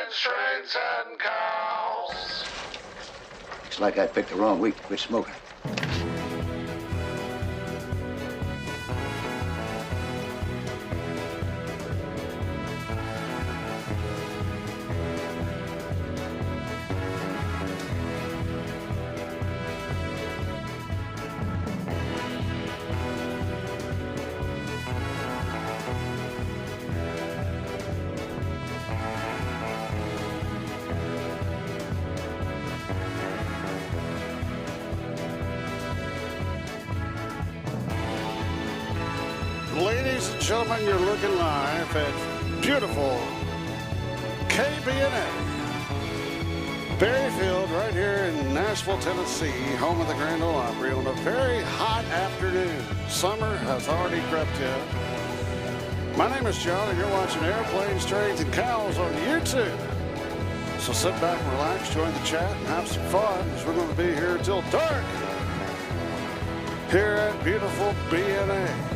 planes, trains, and cows. It's like I picked the wrong week to quit smoking. Ladies and gentlemen, you're looking live at beautiful KBNA Berryfield right here in Nashville, Tennessee, home of the Grand Ole Opry on a very hot afternoon. Summer has already crept in. My name is John, and you're watching Airplanes, Trains, and Cows on YouTube. So sit back and relax, join the chat, and have some fun, as we're going to be here until dark here at beautiful BNA.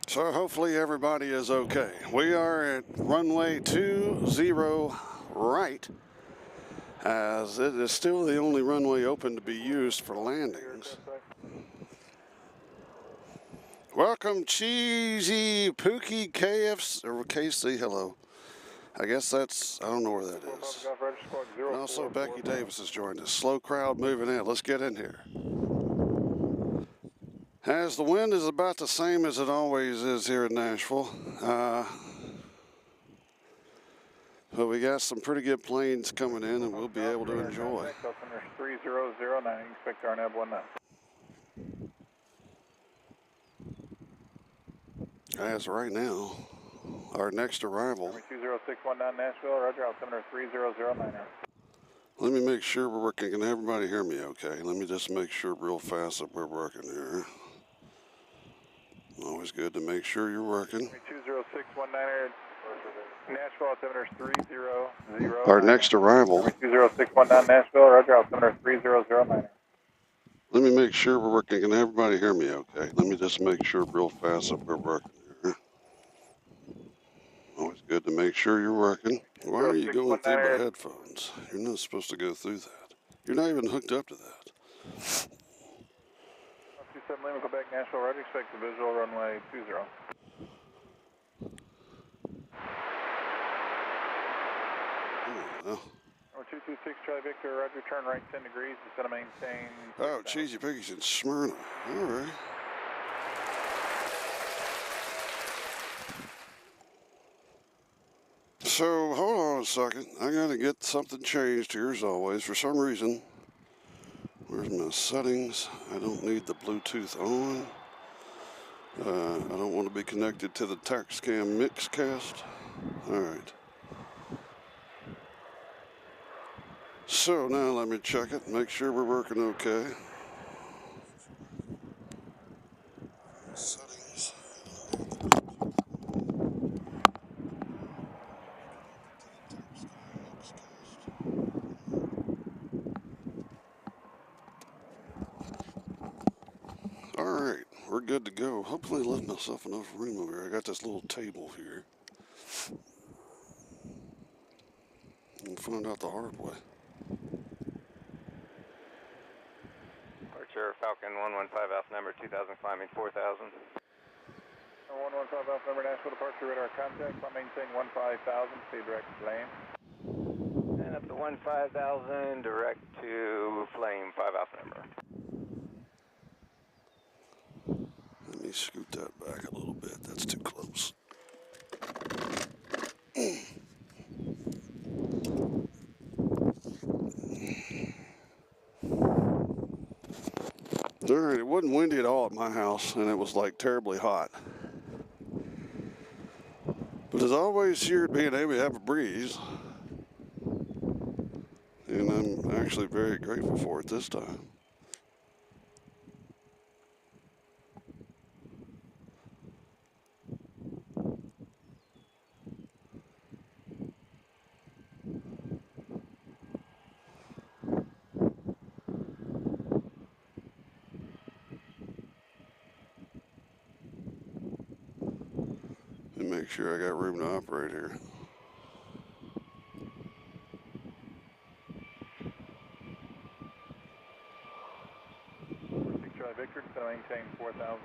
So hopefully everybody is okay. We are at runway 20 right, as it is still the only runway open to be used for landings. Welcome, Cheesy Pookie KFC, or KC, hello. I guess that's, I don't know where that is. And also Becky Davis has joined us. Slow crowd moving in. Let's get in here. As the wind is about the same as it always is here in Nashville, but we got some pretty good planes coming in and we'll be able to enjoy. 3009, expect RNAV 19. As right now, our next arrival. 20619 Nashville, Roger, altimeter 3009. Let me make sure we're working. Can everybody hear me okay? Let me just make sure real fast that we're working here. Always good to make sure you're working. 20619 Nashville, altimeter 3009. Our next arrival. 20619 Nashville, Roger, altimeter 3009. Let me make sure we're working. Can everybody hear me okay? Let me just make sure real fast that we're working here. Always good to make sure you're working. Why are you going through my headphones? You're not supposed to go through that. You're not even hooked up to that. 27 Lima, Quebec, Nashville, Roger, expect the visual runway 20. Oh, 226 Charlie Victor, Roger, turn right 10 degrees, it's going to maintain. oh, Cheesy Piggy's in Smyrna. All right. So, hold on a second. I got to get something changed here as always. For some reason, where's my settings? I don't need the Bluetooth on. I don't want to be connected to the TaxCam Mixcast. All right. So now let me check it, make sure we're working okay. Settings. All right, we're good to go. Hopefully I left myself enough room over here. I got this little table here. We'll find out the hard way. Falcon 115 Alpha number 2000 climbing 4000. 115 Alpha number Nashville departure radar contact, maintain 15,000, speed direct to flame. And up to 15,000 direct to flame 5 Alpha number. Let me scoot that back a little bit, that's too close. All right, it wasn't windy at all at my house, and it was like terribly hot. But as always, here at BNA, we have a breeze. And I'm actually very grateful for it this time. Make sure I got room to operate here. Charlie Victor, to maintain 4,000.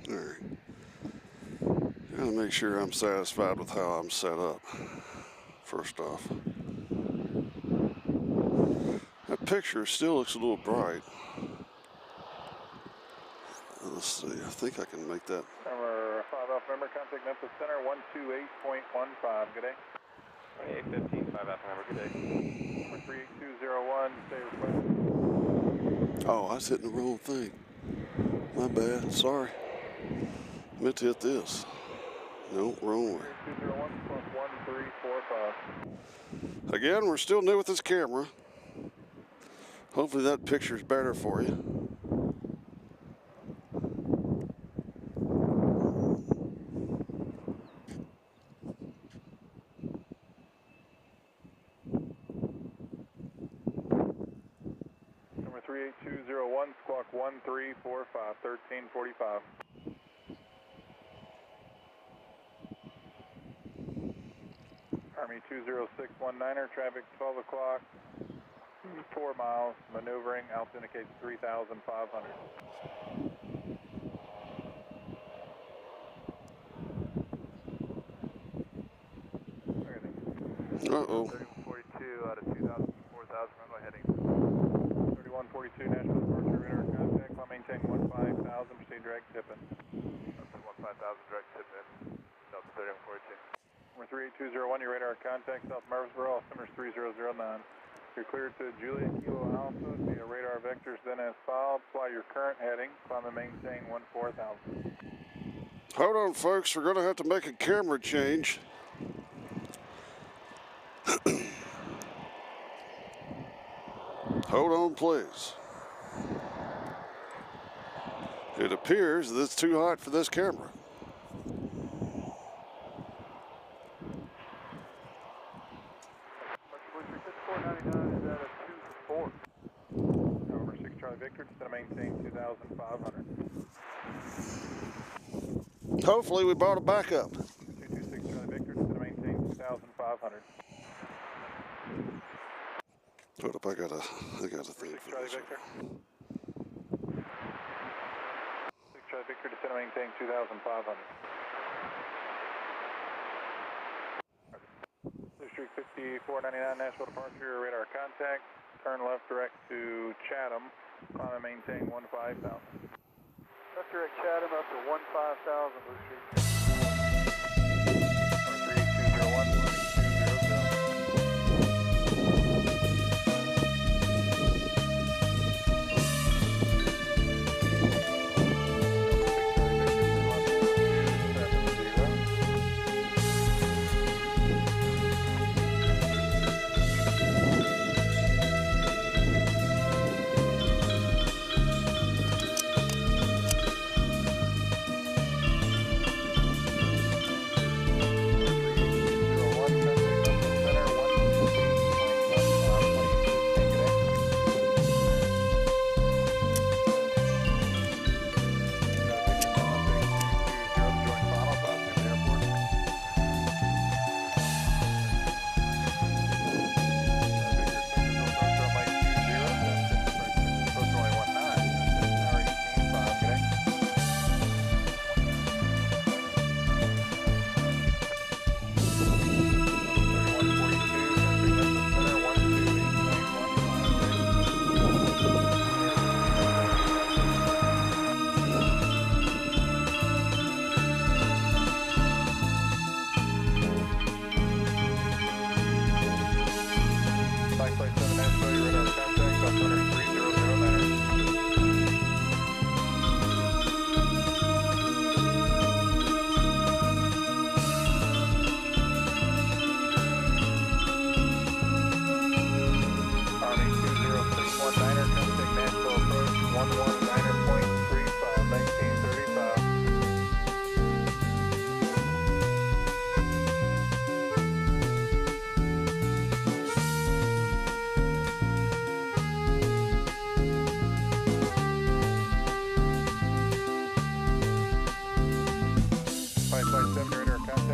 All right. Gotta make sure I'm satisfied with how I'm set up, first off. That picture still looks a little bright. Let's see, I think I can make that. Number 5 Alpha member, contact Memphis Center, 128.15, good day. 2815, 5 Alpha member, good day. Number 38201, stay request. Oh, I was hitting the wrong thing. My bad, sorry. Meant to hit this. No, wrong way. 201 plus 1345. Again, we're still new with this camera. Hopefully that picture's better for you. Number 38201, squawk 1345, 1345. Army 20619er, traffic 12 o'clock, 4 miles, maneuvering, altitude indicates 3,500. Uh-oh. 3142 out of 2,000, 4,000, runway heading. 3142, Nashville departure, radar contact, climb maintain 15,000, proceed direct tipping. 15,000 direct tipping, Delta 3142. Number 38201, your radar contact, South Murfreesboro, altimeter 3009. You're cleared to Juliet Kilo Alpha via radar vectors, then as filed. Fly your current heading, climb and maintain 14,000. Hold on, folks. We're going to have to make a camera change. Hold on, please. It appears that it's too hot for this camera. Number 6 Charlie Victor, to maintain 2,500. Hopefully we brought it back up. 226 Charlie Victor, to maintain 2,500. Hold up, I got a thing 6 for Charlie this. Victor. 6 Charlie Victor, to maintain 2,500. District 5499, Nashville departure, radar contact. Turn left direct to Chatham. Climb and maintain 15,000. Left direct Chatham up to 15,000, Blue Street. 38201, 12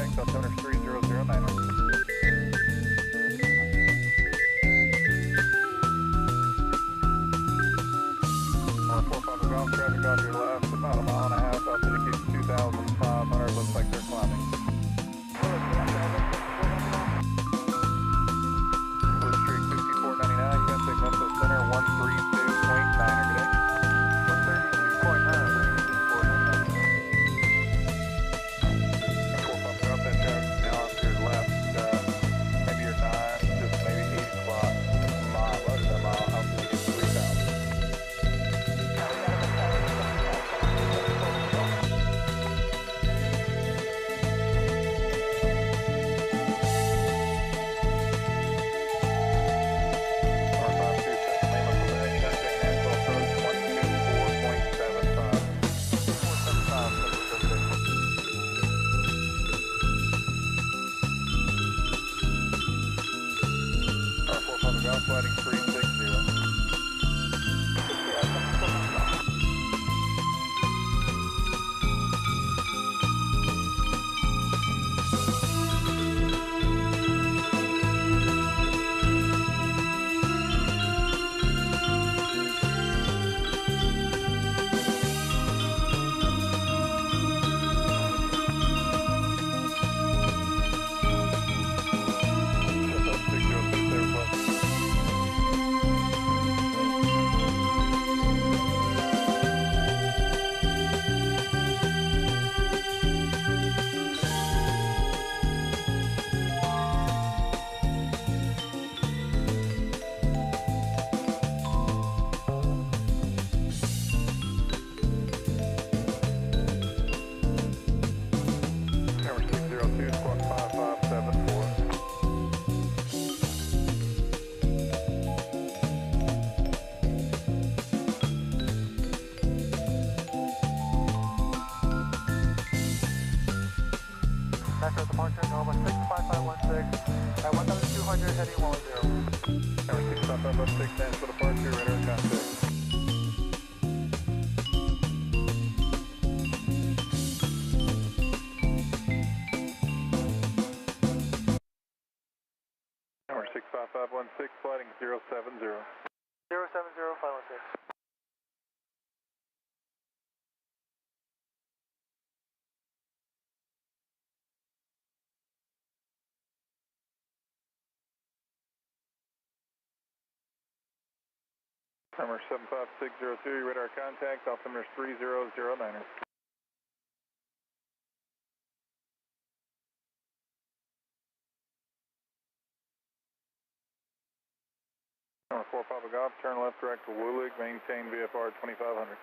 contact, altimeter 3009. 45 golf, traffic off your left, about a mile and a half, altitude 2,500, looks like they're climbing. Blue Street 5499, contact Memphis Center 132.9 today. 132.9, 45 golf, that traffic now off your left, maybe your 9, just maybe 8 o'clock, mile, less than a mile, altitude 3,000. Flighting 360. Nashville departure, Nova 65516, at 1,200 heading 110. Number 65516, Nashville departure, radar contact. Number 65516, flighting 070. 070, final 6. Number 75602, radar contact, altimeter 3009. Number 4 Papa Golf, turn left direct to Wulig, maintain VFR 2500.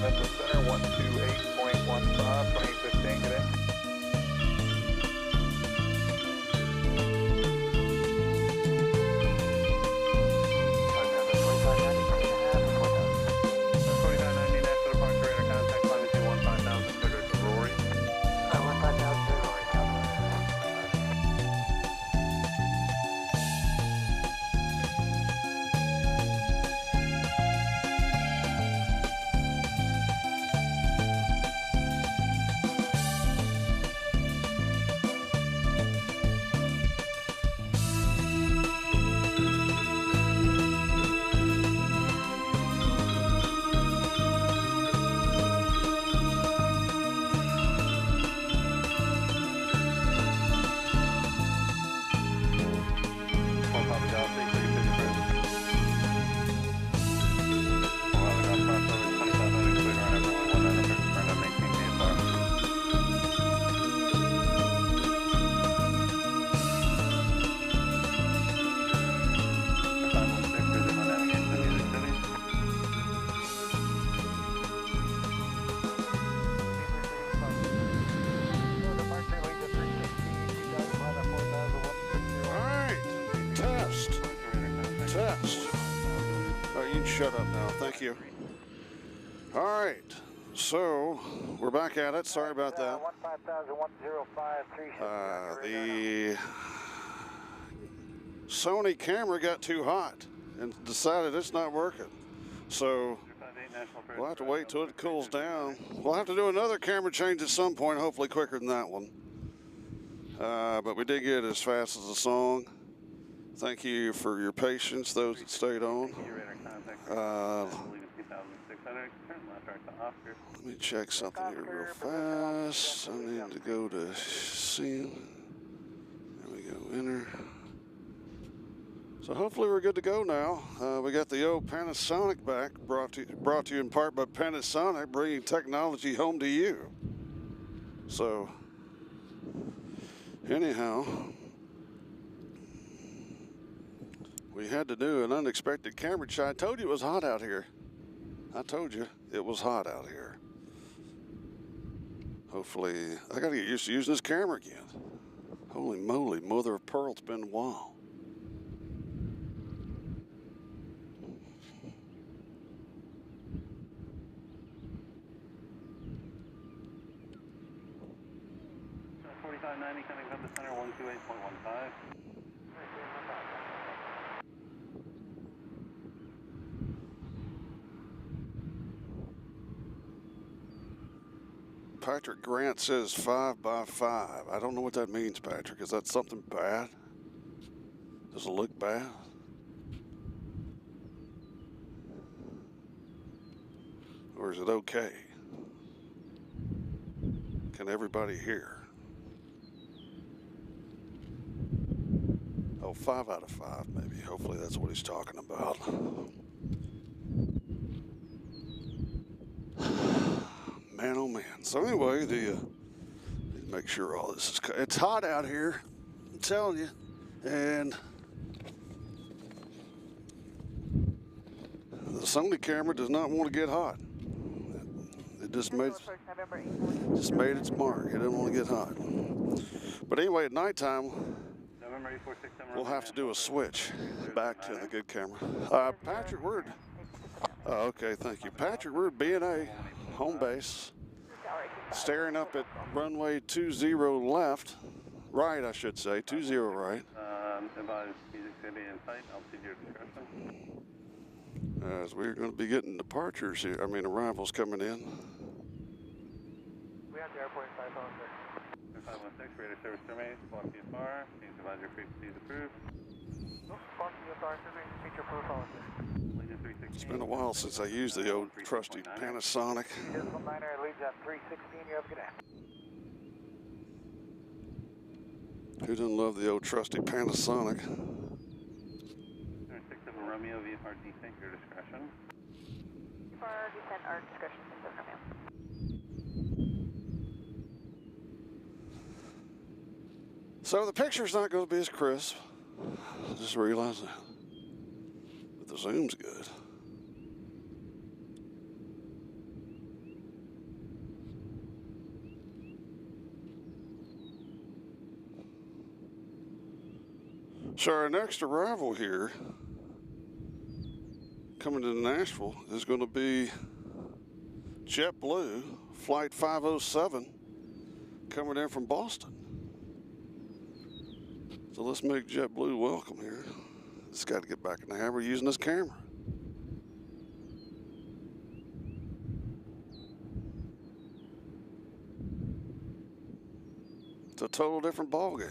Memphis Center 128.15, 2015 today. test. Oh, you can shut up now. Thank you. All right. So we're back at it. Sorry about that. The Sony camera got too hot and decided it's not working. So we'll have to wait till it cools down. We'll have to do another camera change at some point, hopefully quicker than that one. But we did get it as fast as the song. Thank you for your patience, those that stayed on. Let me check something here real fast. I need to go to scene. There we go, enter. So hopefully we're good to go now. We got the old Panasonic back, brought to you in part by Panasonic, bringing technology home to you. So anyhow, we had to do an unexpected camera shot. I told you it was hot out here. I told you it was hot out here. Hopefully, I gotta get used to using this camera again. Holy moly, mother of pearl, it's been a while. Coming from the center, 128.15. Patrick Grant says 5 by 5. I don't know what that means, Patrick. Is that something bad? Does it look bad? Or is it okay? Can everybody hear? Oh, 5 out of 5, maybe. Hopefully that's what he's talking about. Man, oh man. So anyway, make sure all this is, it's hot out here, I'm telling you, and the Sony camera does not want to get hot. It just made its mark. It doesn't want to get hot. But anyway, at nighttime, we'll have to do a switch back to the good camera. Patrick, we're okay, thank you. Patrick, we're at BNA home base, staring up at runway 20 left, right, I should say, 20 right. As we're going to be getting departures here, arrivals coming in. We have the airport 516, radar service terminated, block PFR, please advise your frequency is approved. Block PFR, feature approved, follow It's been a while since I used the old trusty Panasonic. Who doesn't love the old trusty Panasonic? 6 of Romeo, VFR descent, your discretion. VFR descent, our discretion, 6 of Romeo. So the picture's not going to be as crisp. I just realized that. But the zoom's good. So our next arrival here, coming to Nashville, is going to be JetBlue, Flight 507, coming in from Boston. So let's make JetBlue welcome here. It's got to get back in the habit of using this camera. It's a total different ball game.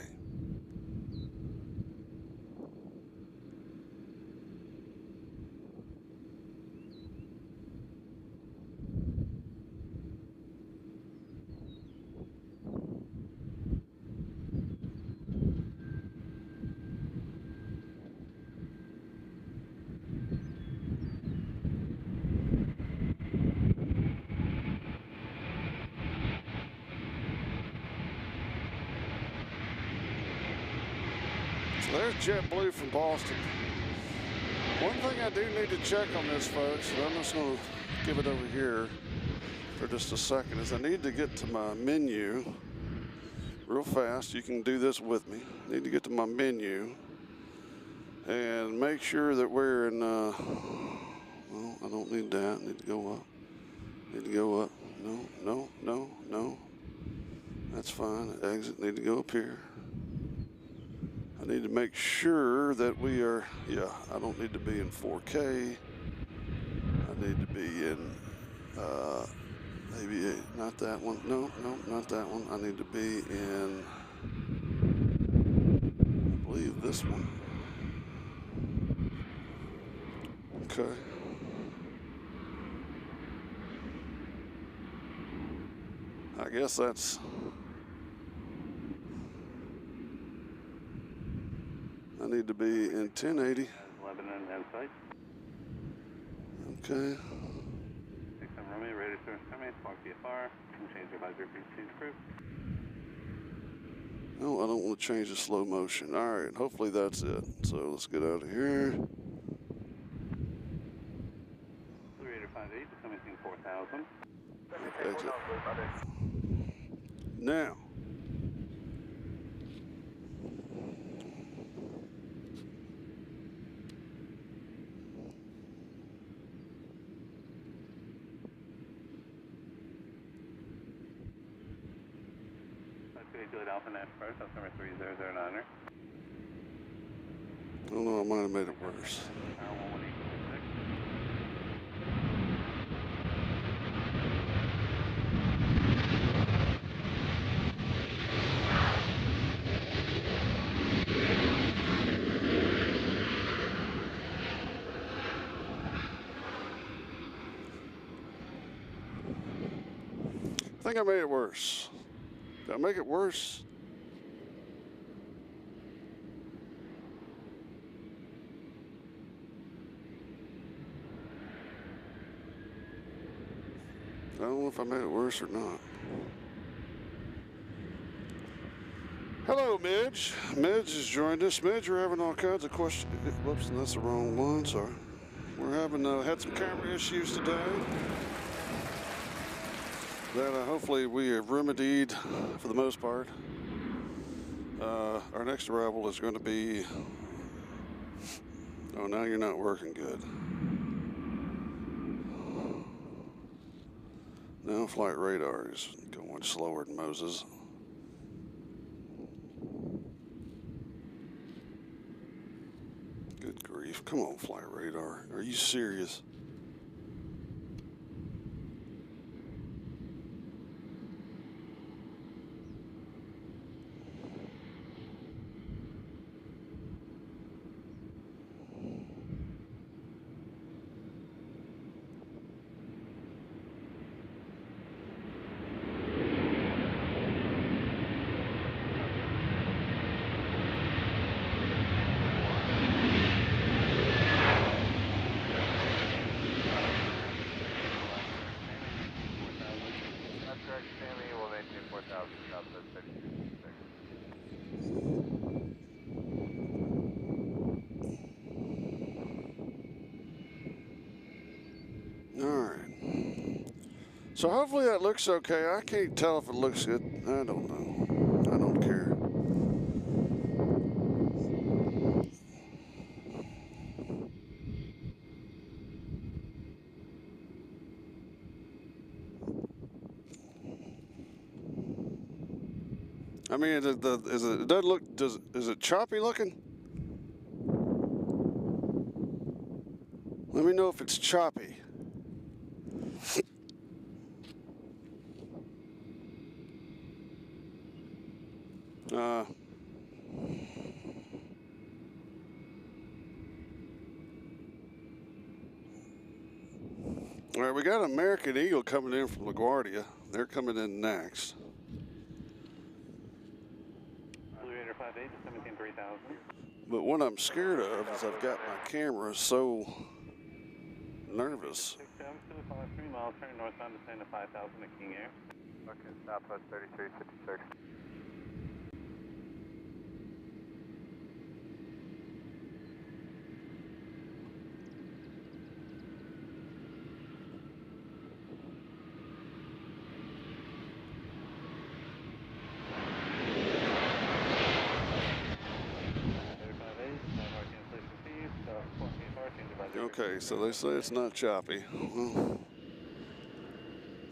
There's JetBlue from Boston. One thing I do need to check on this, folks, and I'm just going to give it over here for just a second, is I need to get to my menu real fast. You can do this with me. I need to get to my menu And make sure that we're in, well, I don't need that. I need to go up. Need to go up. No, no, no, no. That's fine. Exit. Need to go up here. I need to make sure that we are, yeah, I don't need to be in 4K. I need to be in, maybe not that one. No, no, not that one. I need to be in, I believe this one. Okay. I guess that's, I need to be in 1080. Lebanon and site. Okay. 67 Romeo, ready to service terminate, spark VFR, change advisory, please change approved. No, I don't want to change the slow motion. All right, hopefully that's it. So let's get out of here. Raider 58, descending 4000. Exit. Now. Juliet Alpha Nash first, that's number 3009er. I don't know, I might have made it worse. Tower 11826. I think I made it worse. Did I make it worse? I don't know if I made it worse or not. Hello, Midge. Midge has joined us. Midge, we're having all kinds of questions. Whoops, that's the wrong one. Sorry. We're having had some camera issues today that hopefully we have remedied for the most part. Our next arrival is going to be, oh, now you're not working good. Now flight radar is going slower than Moses. Good grief, come on flight radar, are you serious? So hopefully that looks okay. I can't tell if it looks good. I don't know. I don't care. I mean, it doesn't look. Is it choppy looking? Let me know if it's choppy. All right, we got American Eagle coming in from LaGuardia. They're coming in next. Raider 58, 173000. But what I'm scared of is I've got my camera so nervous. 3 miles, turning northbound, descend to 5000 at King Air. Okay, Southwest 3356. Okay, so they say it's not choppy. Well,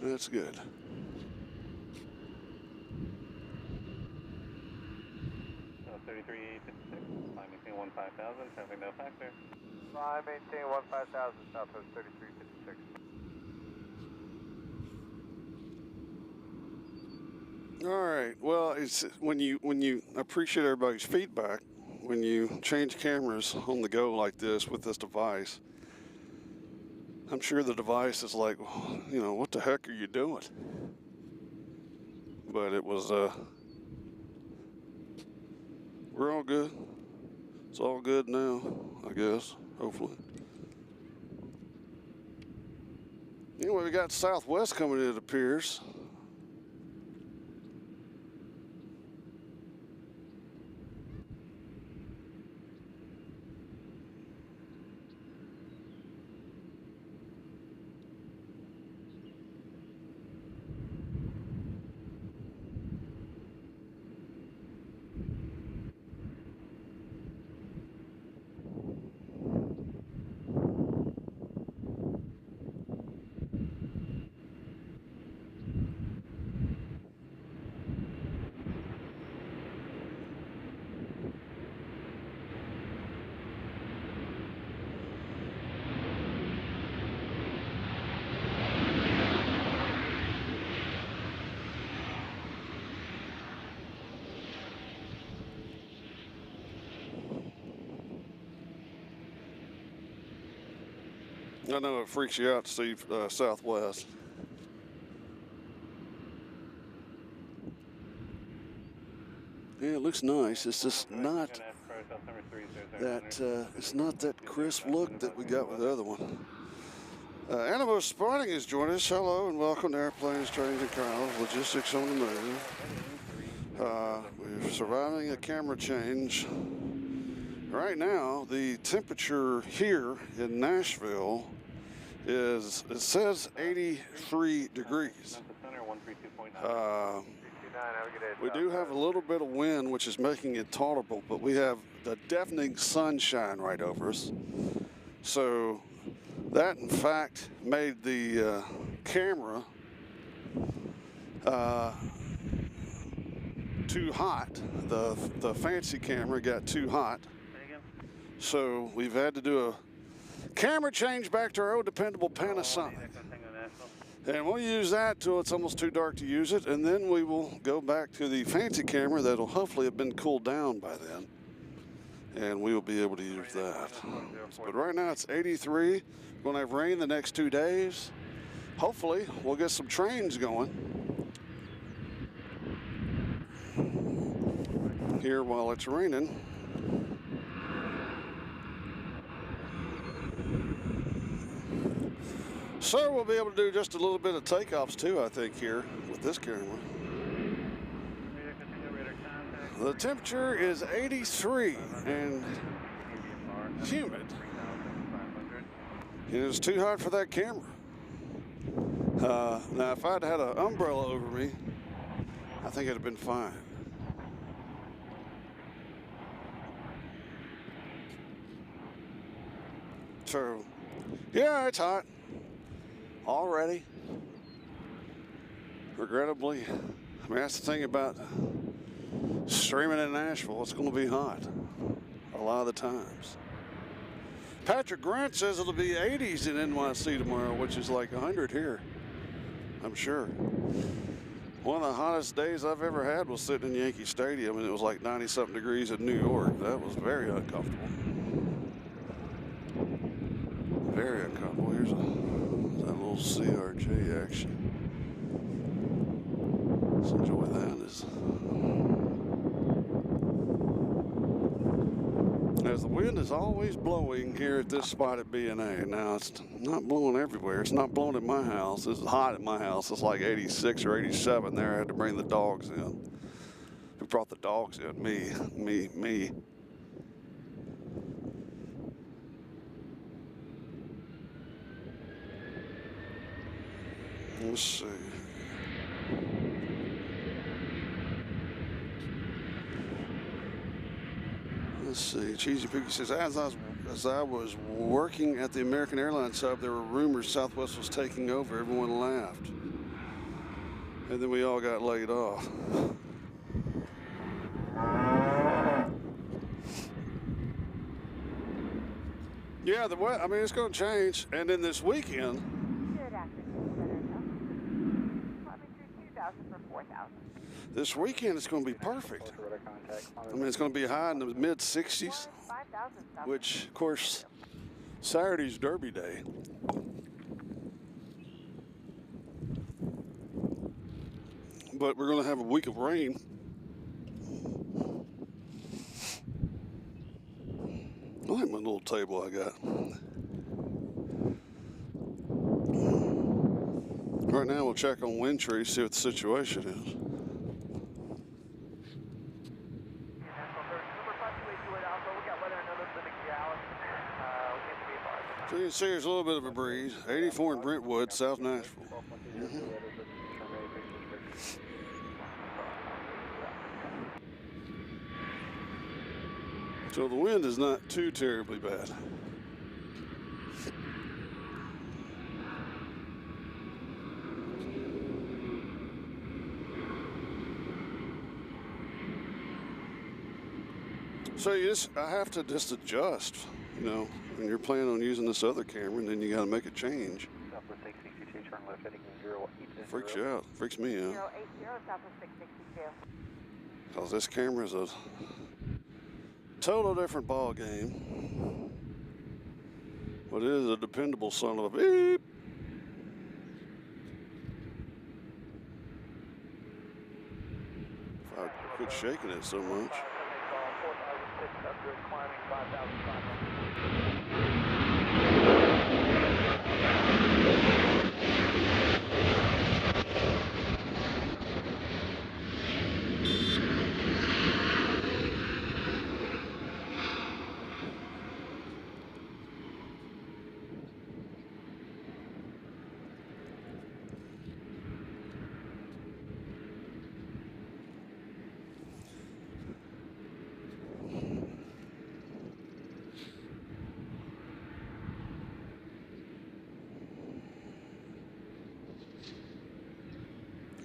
that's good. So 3356, climb maintain 15,000, traffic no factor. Climb maintain 15,000, Southwest 3356. All right. Well, it's when you appreciate everybody's feedback. When you change cameras on the go like this with this device, I'm sure the device is like, you know, what the heck are you doing? But it was, we're all good. It's all good now, I guess, hopefully. Anyway, we got Southwest coming in, it appears. I know it freaks you out to see Southwest. Yeah, it looks nice. It's just not that it's not that crisp look that we got with the other one. Planespotting is joining us. Hello and welcome to Airplanes, Trains, and Trials, Logistics on the Move. We're surviving a camera change. Right now, the temperature here in Nashville is, it says 83 degrees. We do have a little bit of wind, which is making it tolerable, but we have the deafening sunshine right over us. So that, in fact, made the camera too hot. The fancy camera got too hot. So we've had to do a camera change back to our old dependable Panasonic. And we'll use that till it's almost too dark to use it, and then we will go back to the fancy camera that'll hopefully have been cooled down by then. And we will be able to use that. But right now it's 83. We're going to have rain the next 2 days. Hopefully we'll get some trains going here while it's raining. So we'll be able to do just a little bit of takeoffs too, I think, here with this camera. The temperature is 83 and humid. It was too hot for that camera. Now, if I'd had an umbrella over me, I think it'd have been fine. So, yeah, it's hot. Already. Regrettably. I mean, that's the thing about streaming in Nashville. It's going to be hot a lot of the times. Patrick Grant says it'll be 80s in NYC tomorrow, which is like 100 here, I'm sure. One of the hottest days I've ever had was sitting in Yankee Stadium, and it was like 90-something degrees in New York. That was very uncomfortable. Very uncomfortable. Here's that little CRJ action. Let's enjoy that. As the wind is always blowing here at this spot at BNA. Now, it's not blowing everywhere. It's not blowing at my house. It's hot at my house. It's like 86 or 87 there. I had to bring the dogs in. Who brought the dogs in? Me. Let's see. Let's see. Cheesy Piggy says, as I was as I was working at the American Airlines hub, there were rumors Southwest was taking over. Everyone laughed. And then we all got laid off. Yeah, I mean, it's going to change. And then this weekend. Good afternoon, Center. Let me through 2,000 for 4,000. This weekend it's going to be perfect. I mean, it's going to be high in the mid 60s, which, of course, Saturday's Derby Day. But we're going to have a week of rain. I like my little table I got. Right now we'll check on wind tree, see what the situation is. So you can see there's a little bit of a breeze. 84 in Brentwood, South Nashville. So the wind is not too terribly bad. So I have to just adjust, you know, when you're planning on using this other camera, and then you got to make a change. Freaks you out, freaks me out. 080, Southwest 662. Because this camera is a total different ball game. But it is a dependable son of a beep. If I quit shaking it so much.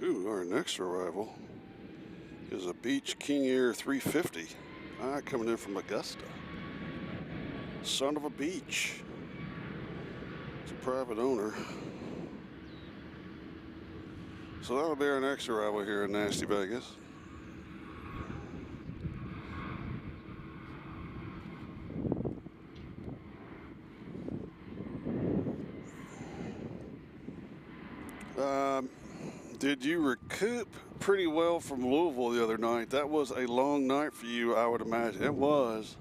Ooh, our next arrival is a Beech King Air 350. Coming in from Augusta. Son of a beach. It's a private owner. So that'll be our next arrival here in Nasty Vegas. Did you recoup pretty well from Louisville the other night? That was a long night for you, I would imagine. It was.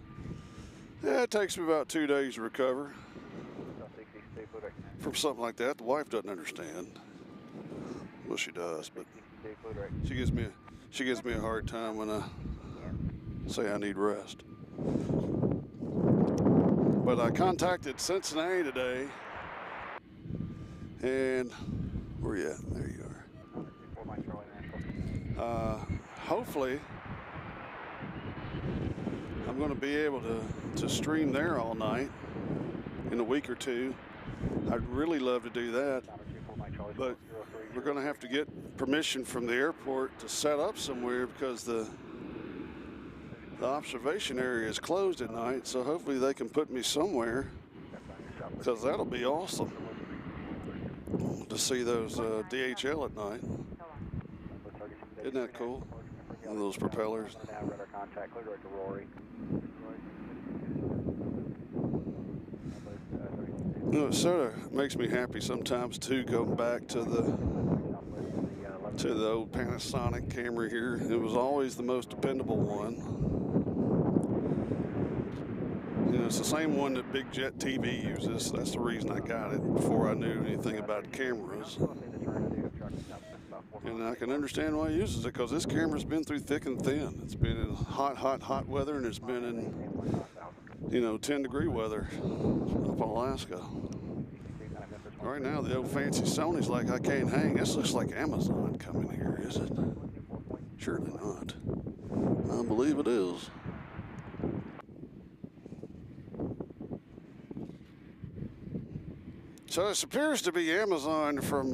Yeah, it takes me about 2 days to recover from something like that. The wife doesn't understand. Well, she does, but she gives me a hard time when I say I need rest. But I contacted Cincinnati today, and where you at? There you are. Hopefully, I'm going to be able to stream there all night in a week or two. I'd really love to do that, but we're going to have to get permission from the airport to set up somewhere because the observation area is closed at night, so hopefully they can put me somewhere, because that'll be awesome to see those DHL at night. Isn't that cool? One of those propellers. You know, it sort of makes me happy sometimes too, going back to the old Panasonic camera here. It was always the most dependable one. You know, it's the same one that Big Jet TV uses. That's the reason I got it before I knew anything about cameras. And I can understand why he uses it, because this camera's been through thick and thin. It's been in hot weather, and it's been in, you know, 10-degree weather up in Alaska. Right now, the old fancy Sony's like, I can't hang. This looks like Amazon coming here, is it? Surely not. I believe it is. So this appears to be Amazon from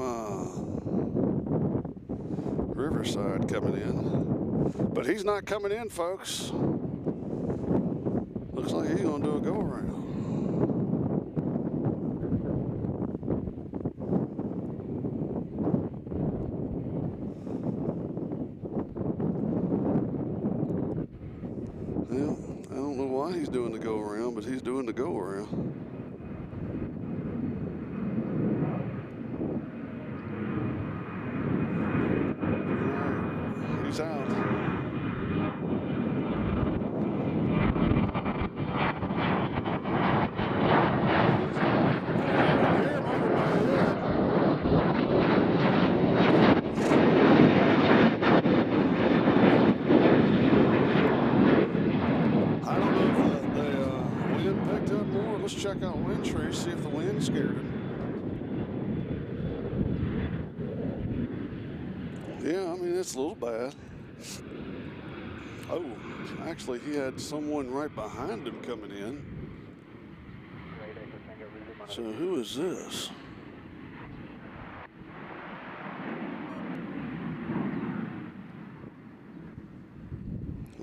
Riverside coming in. But he's not coming in, folks. Looks like he's going to do a go-around. Well, I don't know why he's doing the go-around, but he's doing the go-around. He's out. Let's check out wind trees, see if the wind scared him. Yeah, I mean, it's a little bad. Oh, actually, he had someone right behind him coming in. So who is this?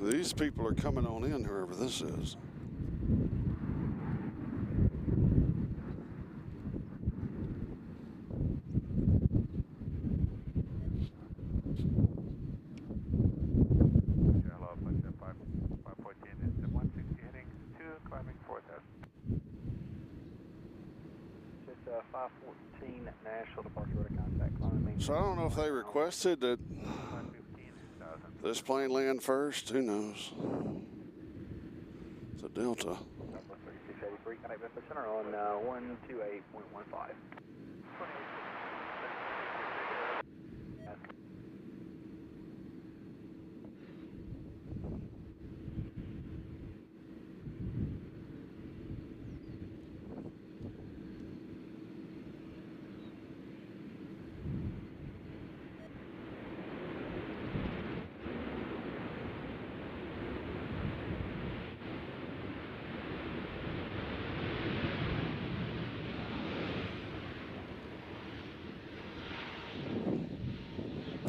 These people are coming on in, whoever this is. Nashville departure order contact. So I don't know if they requested that this plane land first. Who knows? It's a Delta. 3683, connect with the center on 128.15.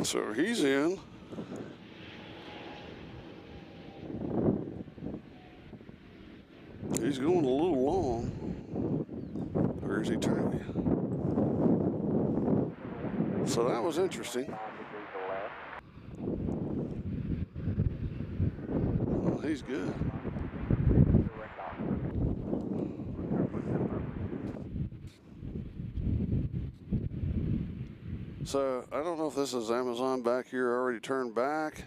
So he's in. He's going a little long. Or is he turning? So that was interesting. Well, he's good. So I don't know if this is Amazon back here already turned back.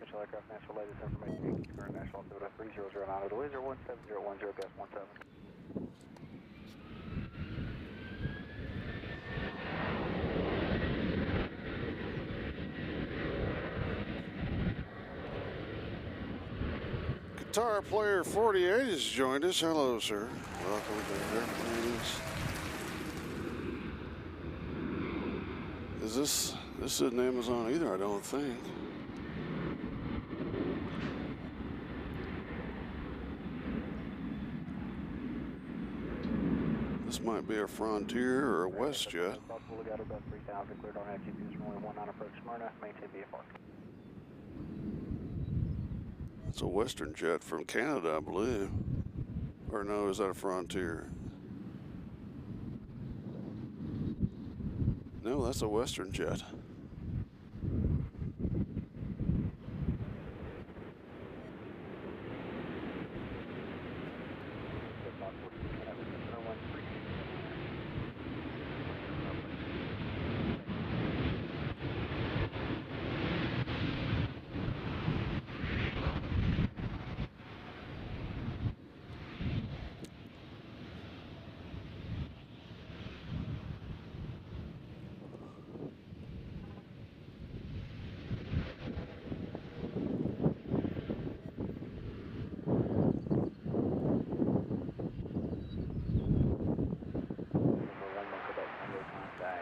Control aircraft, Nashville, latest information, current Nashville, 3009, the laser 17010, gas 17. Guitar Player 48 has joined us. Hello, sir. Welcome to Airplanes. Is this isn't Amazon either, I don't think. This might be a Frontier or a WestJet. Got about 3000, cleared on GPS, runway 19 approach Smyrna, maintain VFR. It's a Western jet from Canada, I believe. Or no, is that a Frontier? No, that's a Western jet.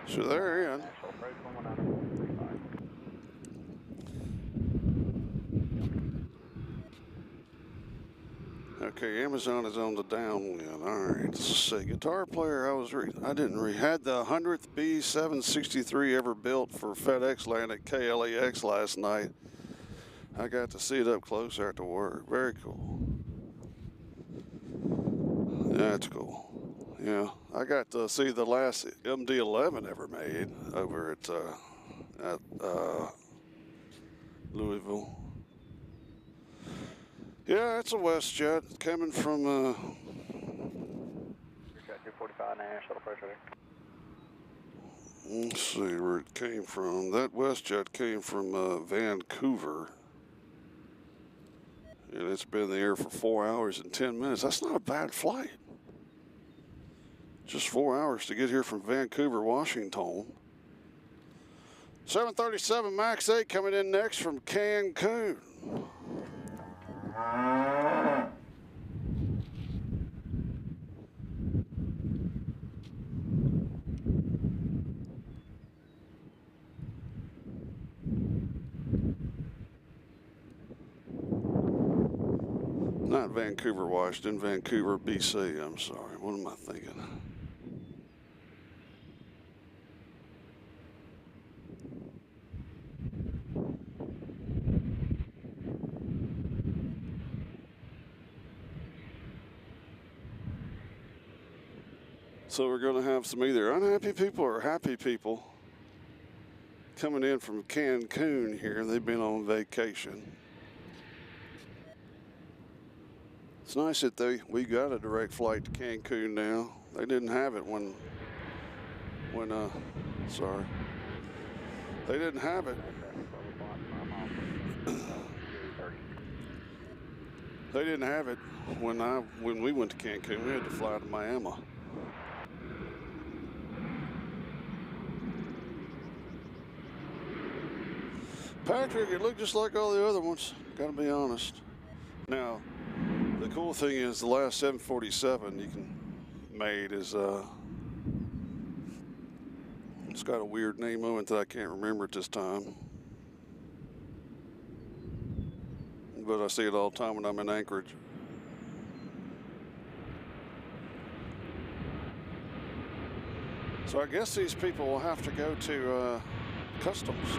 So they're in. Okay, Amazon is on the downwind. All right, let's see. Guitar player, I didn't read. Had the 100th B763 ever built for FedEx land at KLAX last night. I got to see it up close after work. Very cool. Yeah, that's cool. Yeah, I got to see the last MD-11 ever made over at Louisville. Yeah, it's a WestJet coming from. Jet 245 Nash, shuttle pressure. Let's see where it came from. That WestJet came from Vancouver. And it's been in the air for 4 hours and 10 minutes. That's not a bad flight. Just 4 hours to get here from Vancouver, Washington. 737 MAX 8 coming in next from Cancun. Not Vancouver, Washington, Vancouver, BC. I'm sorry. What am I thinking? So we're going to have some either unhappy people or happy people coming in from Cancun here. They've been on vacation. It's nice that we got a direct flight to Cancun now. They didn't have it when sorry. They didn't have it. They didn't have it when we went to Cancun. We had to fly to Miami. Patrick, it looked just like all the other ones, gotta be honest. Now, the cool thing is the last 747 made is, it's got a weird name on it that I can't remember at this time. But I see it all the time when I'm in Anchorage. So I guess these people will have to go to customs.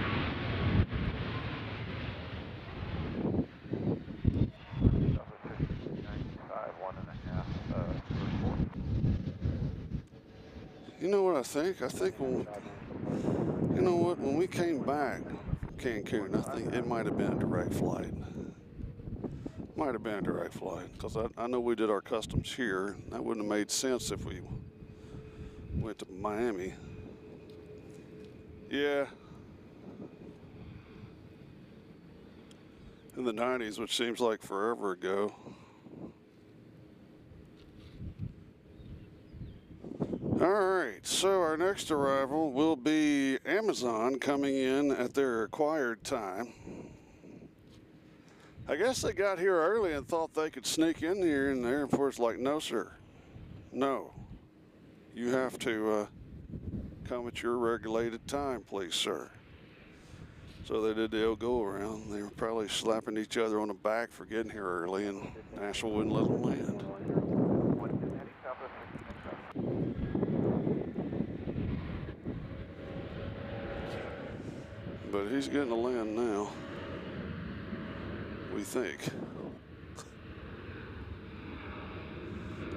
You know what I think? I think when we came back from Cancun, I think it might have been a direct flight. Might have been a direct flight, because I know we did our customs here. That wouldn't have made sense if we went to Miami. Yeah. In the 90s, which seems like forever ago. All right, so our next arrival will be Amazon coming in at their required time. I guess they got here early and thought they could sneak in here, and the airport's like, no, sir. No. You have to come at your regulated time, please, sir. So they did the old go-around. They were probably slapping each other on the back for getting here early, and Nashville wouldn't let them land. But he's getting to land now, we think.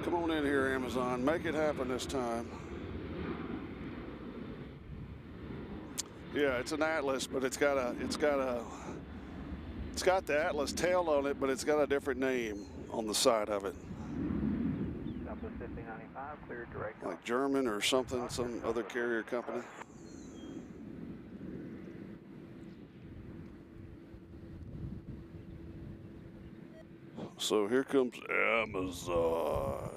Come on in here, Amazon. Make it happen this time. Yeah, it's an Atlas, but it's got the Atlas tail on it, but it's got a different name on the side of it. Like German or something, some other carrier company. So here comes Amazon.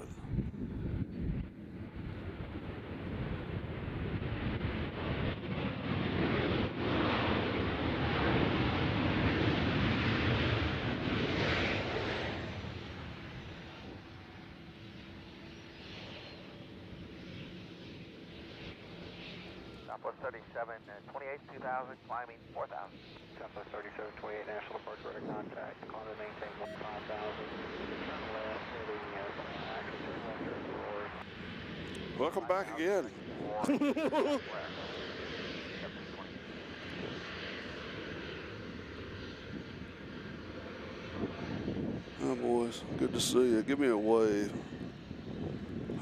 Southwest 37, 28, 2000, climbing 4000. Southwest 37, 28, National Departure, contact, climb and maintain 15,000, turn left. Welcome back again. Oh, boys, good to see you. Give me a wave.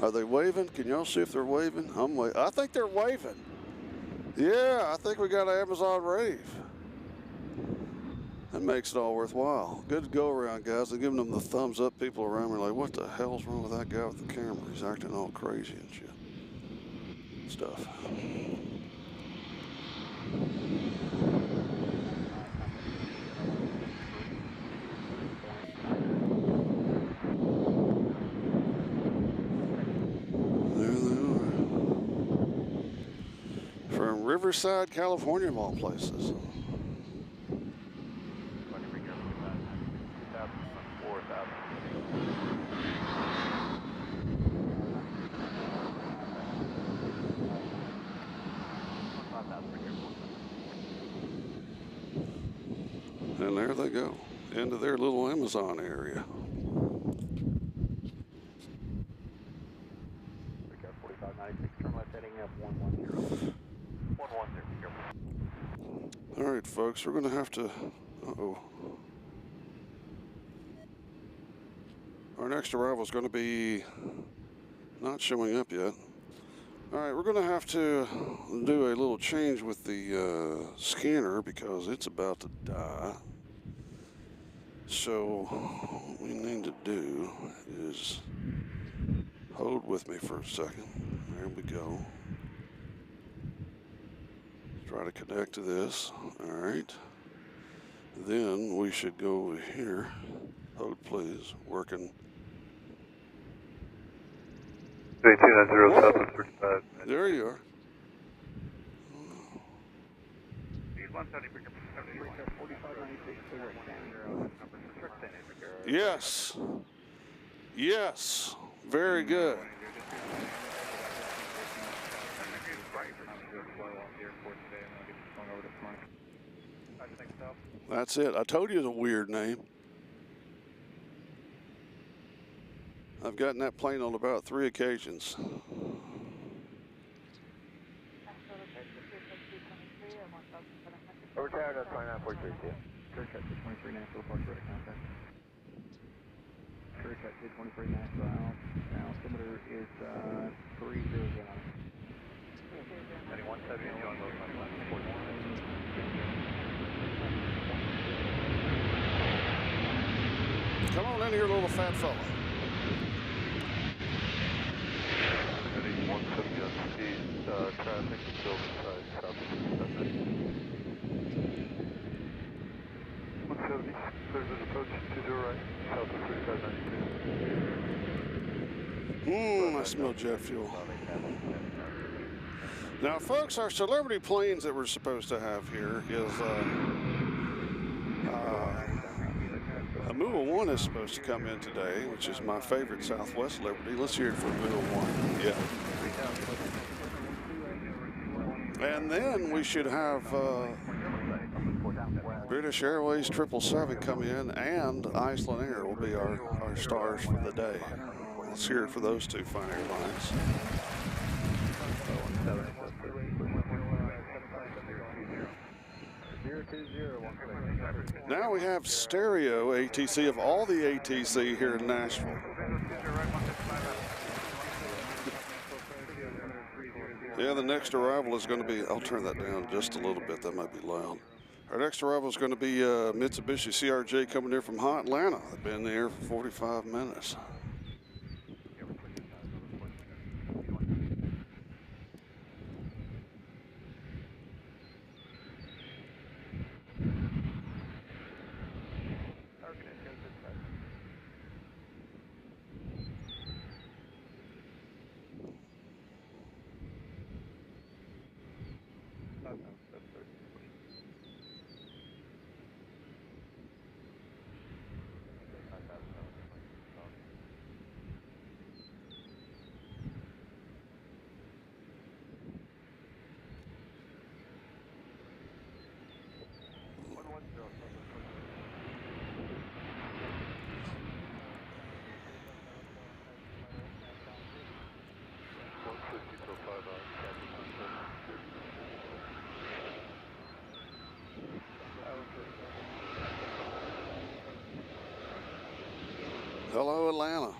Are they waving? Can y'all see if they're waving? I think they're waving. Yeah, I think we got an Amazon rave. That makes it all worthwhile. Good to go around, guys. They're giving them the thumbs up. People around me are like, what the hell's wrong with that guy with the camera? He's acting all crazy and shit. Stuff. There they are. From Riverside, California, of all places. And there they go, into their little Amazon area. All right, folks, we're going to have to, Our next arrival is going to be not showing up yet. All right, we're going to have to do a little change with the scanner because it's about to die. So what we need to do is hold with me for a second. There we go. Try to connect to this. All right. Then we should go over here. Hold, please. Working. 3290 There you are. Yes. Yes. Very good. That's it. I told you it's a weird name. I've gotten that plane on about 3 occasions. Overtower, that's 2943. Church at 223 Nashville, Park Road contact. Church at 223 Nashville, altimeter is 300. 7170 on road 41. Come on in here, little fat fella. 170 on speed, traffic, building side, southeast 170, clear to approach, 20 right, southeast 3592. I smell jet fuel. Now, folks, our celebrity planes that we're supposed to have here is Amua 1 is supposed to come in today, which is my favorite Southwest Liberty. Let's hear it for Amua 1. Yeah. And then we should have British Airways 777 come in, and Iceland Air will be our stars for the day. Let's hear it for those two fine airlines. Now we have stereo ATC of all the ATC here in Nashville. Yeah, the next arrival is going to be, I'll turn that down just a little bit, that might be loud. Our next arrival is going to be Mitsubishi CRJ coming here from Atlanta. They've been there for 45 minutes. Hello, Atlanta.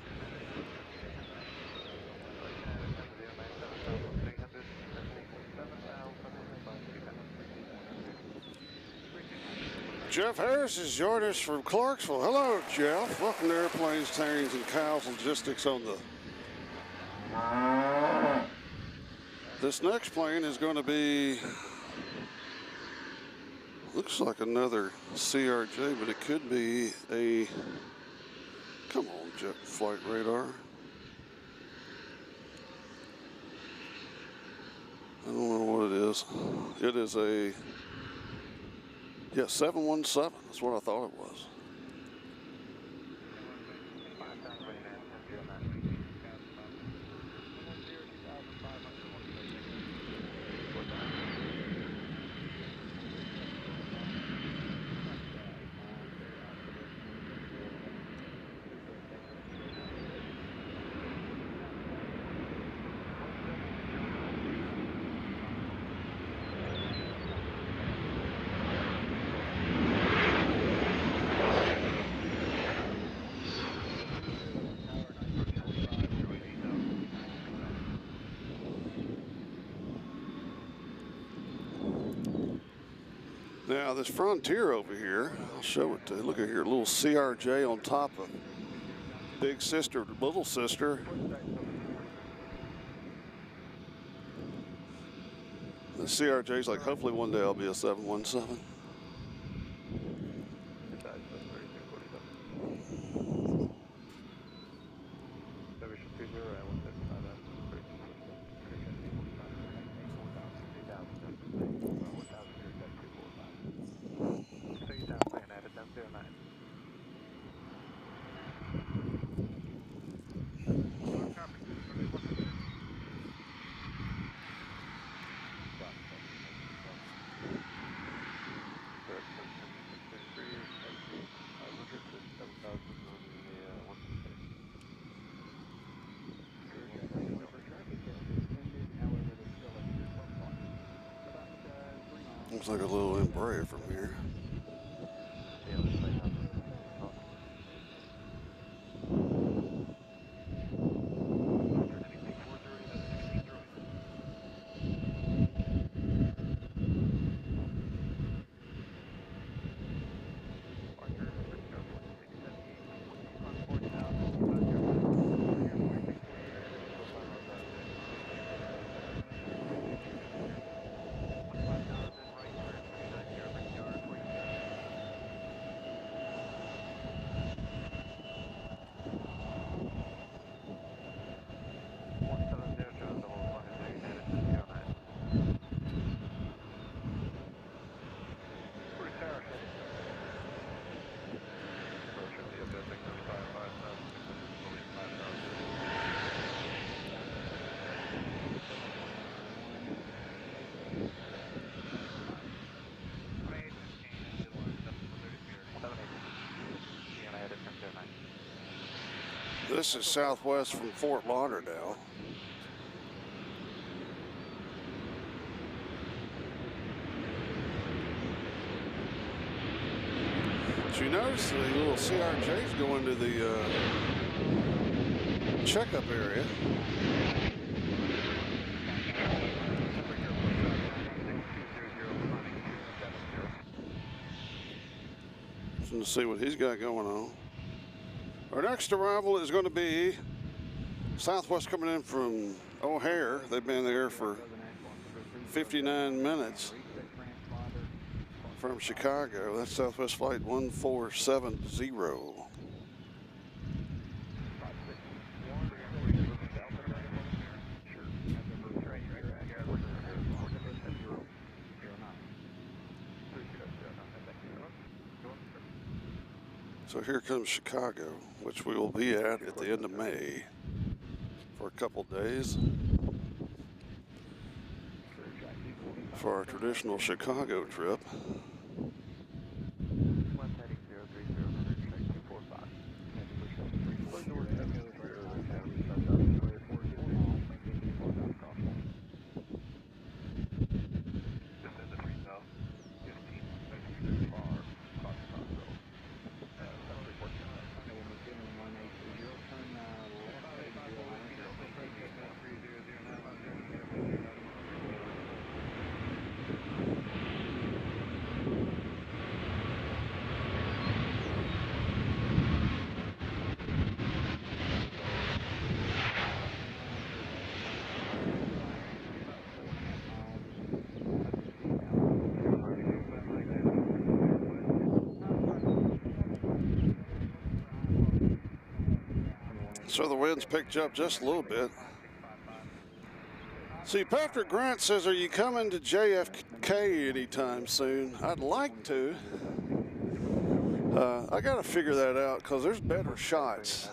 Jeff Harris has joined us from Clarksville. Hello, Jeff. Welcome to Airplanes, Trains, and Cows Logistics on the... This next plane is going to be... Looks like another CRJ, but it could be a... Come on, Jet Flight Radar. I don't know what it is. It is a... Yeah, 717. That's what I thought it was. Now this Frontier over here, I'll show it to you. Look at here, a little CRJ on top of big sister, little sister. The CRJ's like, hopefully one day I'll be a 717. Looks like a little Embraer from here. This is southwest from Fort Lauderdale. Did you notice the little CRJs go into the checkup area? To see what he's got going on. Our next arrival is going to be Southwest coming in from O'Hare. They've been there for 59 minutes from Chicago. That's Southwest Flight 1470. So here comes Chicago, which we will be at the end of May for a couple days for our traditional Chicago trip. So the wind's picked up just a little bit. See, Patrick Grant says, are you coming to JFK anytime soon? I'd like to. I got to figure that out because there's better shots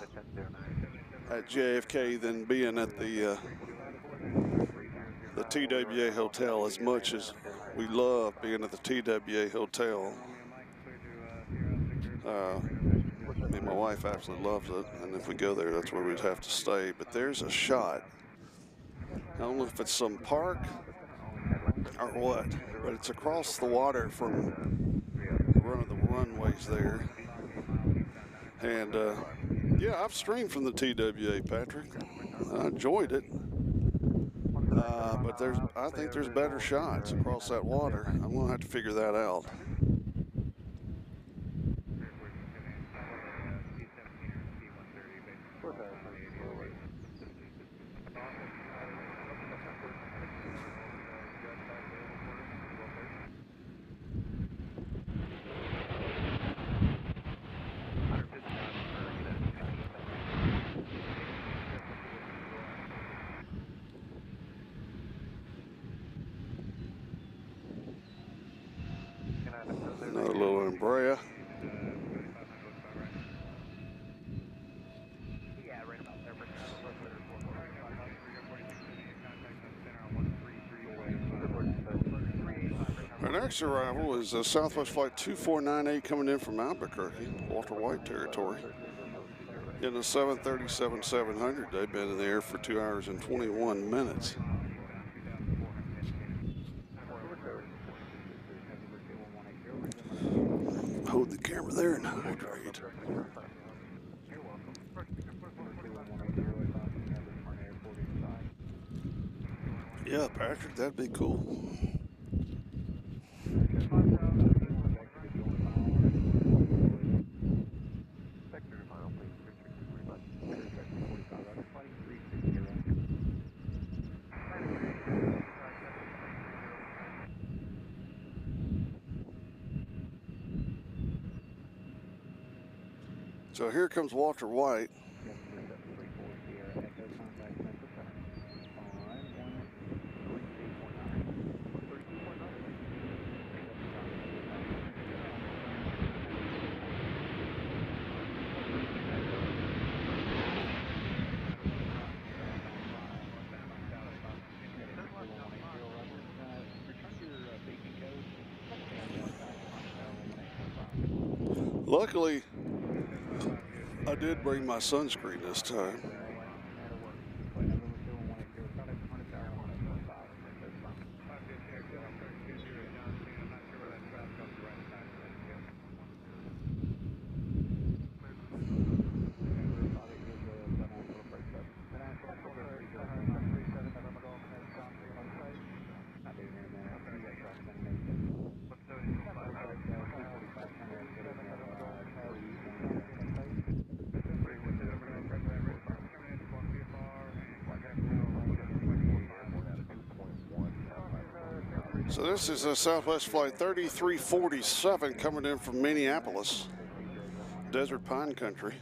at JFK than being at the TWA Hotel, as much as we love being at the TWA Hotel. Me and my wife absolutely loves it, and if we go there, that's where we'd have to stay. But there's a shot. I don't know if it's some park or what, but it's across the water from one of the runways there. And yeah, I've streamed from the TWA, Patrick. I enjoyed it. But I think there's better shots across that water. I'm gonna have to figure that out. Another little Embraer. Our next arrival is Southwest Flight 2498 coming in from Albuquerque, Walter White territory. In the 737-700, they've been in the air for 2 hours and 21 minutes. Hold the camera there and hydrate. Yeah, Patrick, that'd be cool. So here comes Walter White. Luckily, I did bring my sunscreen this time. So this is a Southwest Flight 3347 coming in from Minneapolis, Desert Pine Country.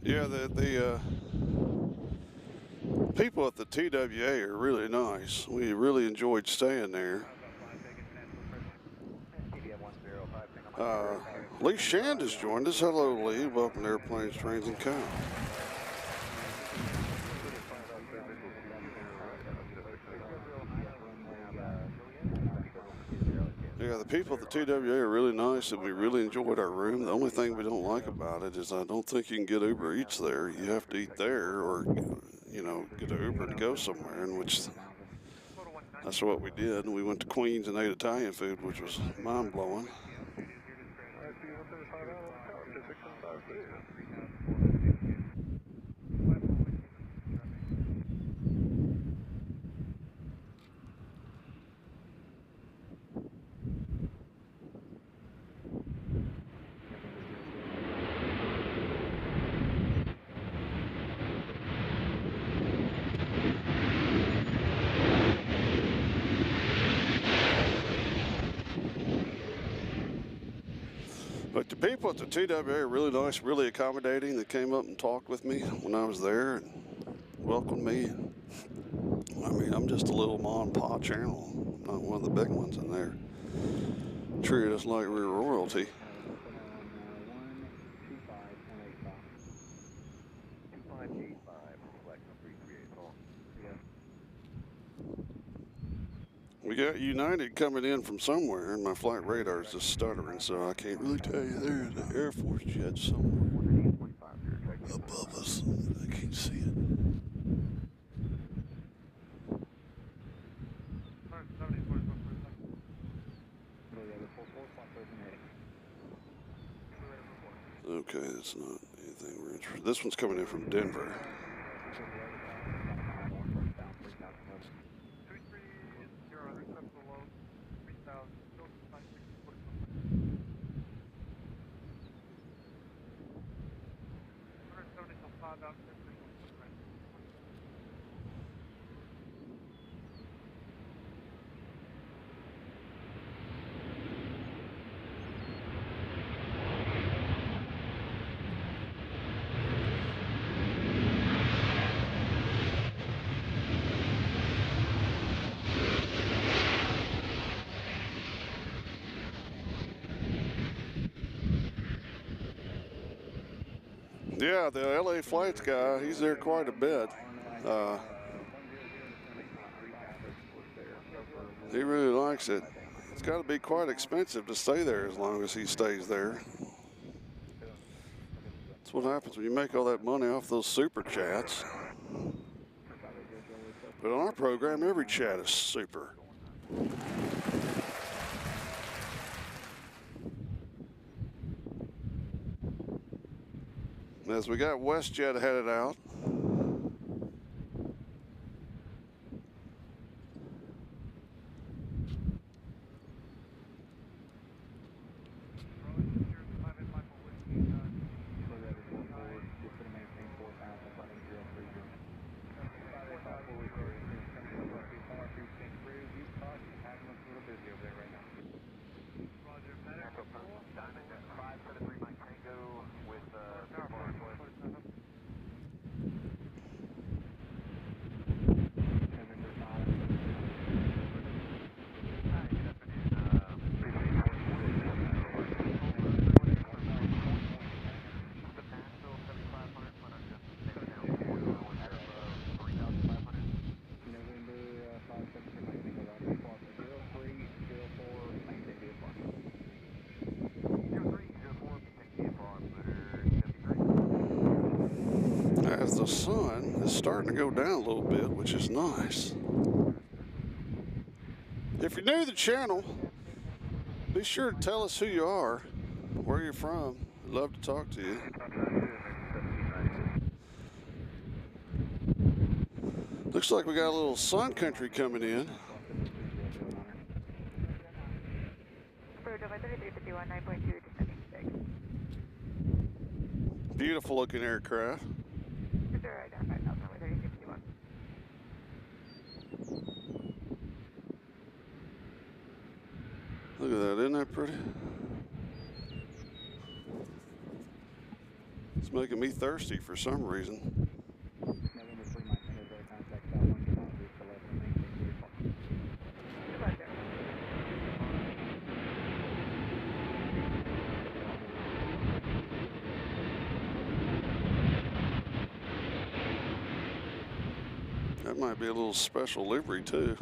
Yeah, the people at the TWA are really nice. We really enjoyed staying there. Lee Shand has joined us. Hello, Lee. Welcome to Airplanes, Trains, and Cows. Yeah, the people at the TWA are really nice, and we really enjoyed our room. The only thing we don't like about it is I don't think you can get Uber Eats there. You have to eat there or, you know, get an Uber to go somewhere, in which that's what we did. And we went to Queens and ate Italian food, which was mind-blowing. But the people at the TWA are really nice, really accommodating. They came up and talked with me when I was there and welcomed me. I mean, I'm just a little mom and pop channel, not one of the big ones in there. Treated us like we were royalty. 2585, select 338. We got United coming in from somewhere, and my flight radar is just stuttering, so I can't really tell you. There's an Air Force jet somewhere above us. I can't see it. Okay, that's not anything we're interested in. This one's coming in from Denver. Yeah, the LA flights guy, he's there quite a bit. He really likes it. It's got to be quite expensive to stay there as long as he stays there. That's what happens when you make all that money off those super chats. But on our program, every chat is super. As we got WestJet headed out. As the sun is starting to go down a little bit, which is nice. If you're new to the channel, be sure to tell us who you are, where you're from. I'd love to talk to you. Looks like we got a little sun country coming in. Beautiful looking aircraft. Look at that, isn't that pretty? It's making me thirsty for some reason. That might be a little special livery too.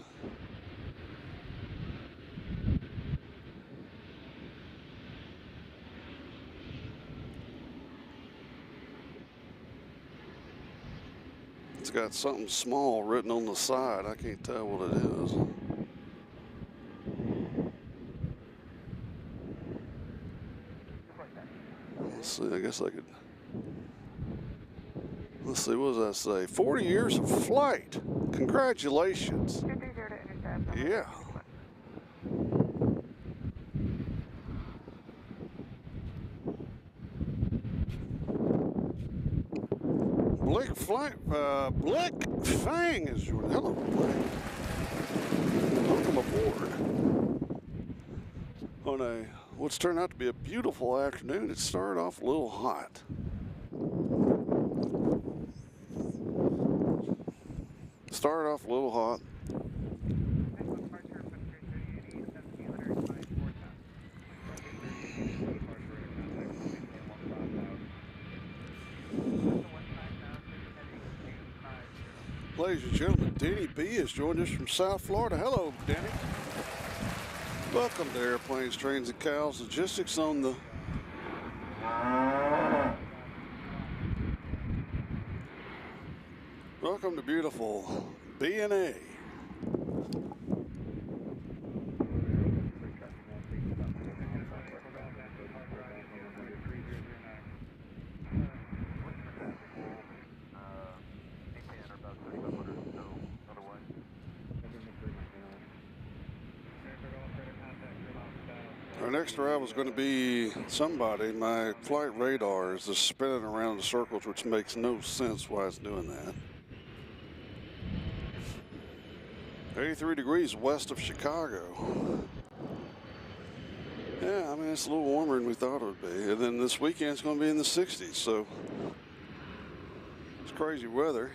It's got something small written on the side. I can't tell what it is. Let's see, I guess I could. Let's see, what does that say? 40 years of flight. Congratulations. Yeah. Blick Fang is your hello, Blick. Welcome aboard on a what's turned out to be a beautiful afternoon. It started off a little hot. Started off a little hot. Ladies and gentlemen, Denny B has joined us from South Florida. Hello, Denny. Welcome to Airplanes, Trains, and Cows Logistics on the welcome to beautiful KBNA. Our next ride was going to be somebody. My flight radar is just spinning around in circles, which makes no sense why it's doing that. 83 degrees west of Chicago. Yeah, I mean, it's a little warmer than we thought it would be. And then this weekend it's going to be in the 60s, so it's crazy weather.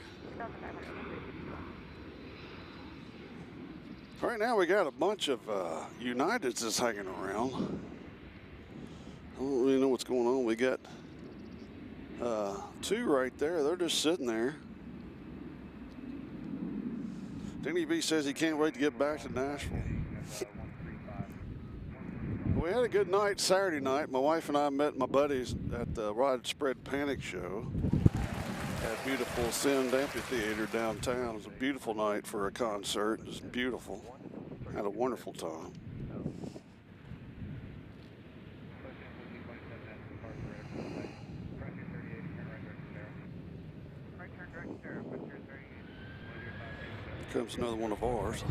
Right now we got a bunch of Uniteds that's hanging around. I don't really know what's going on. We got two right there. They're just sitting there. Denny B says he can't wait to get back to Nashville. We had a good night Saturday night. My wife and I met my buddies at the Widespread Panic show at beautiful Send Amphitheater downtown. It was a beautiful night for a concert. It was beautiful. Had a wonderful time. Here comes another one of ours.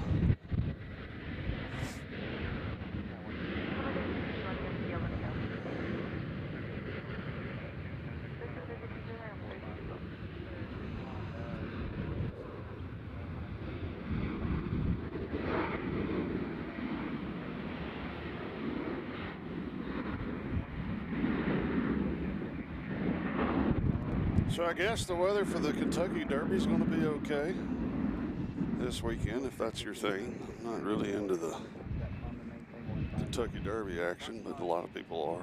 So I guess the weather for the Kentucky Derby is going to be okay this weekend, if that's your thing. I'm not really into the Kentucky Derby action, but a lot of people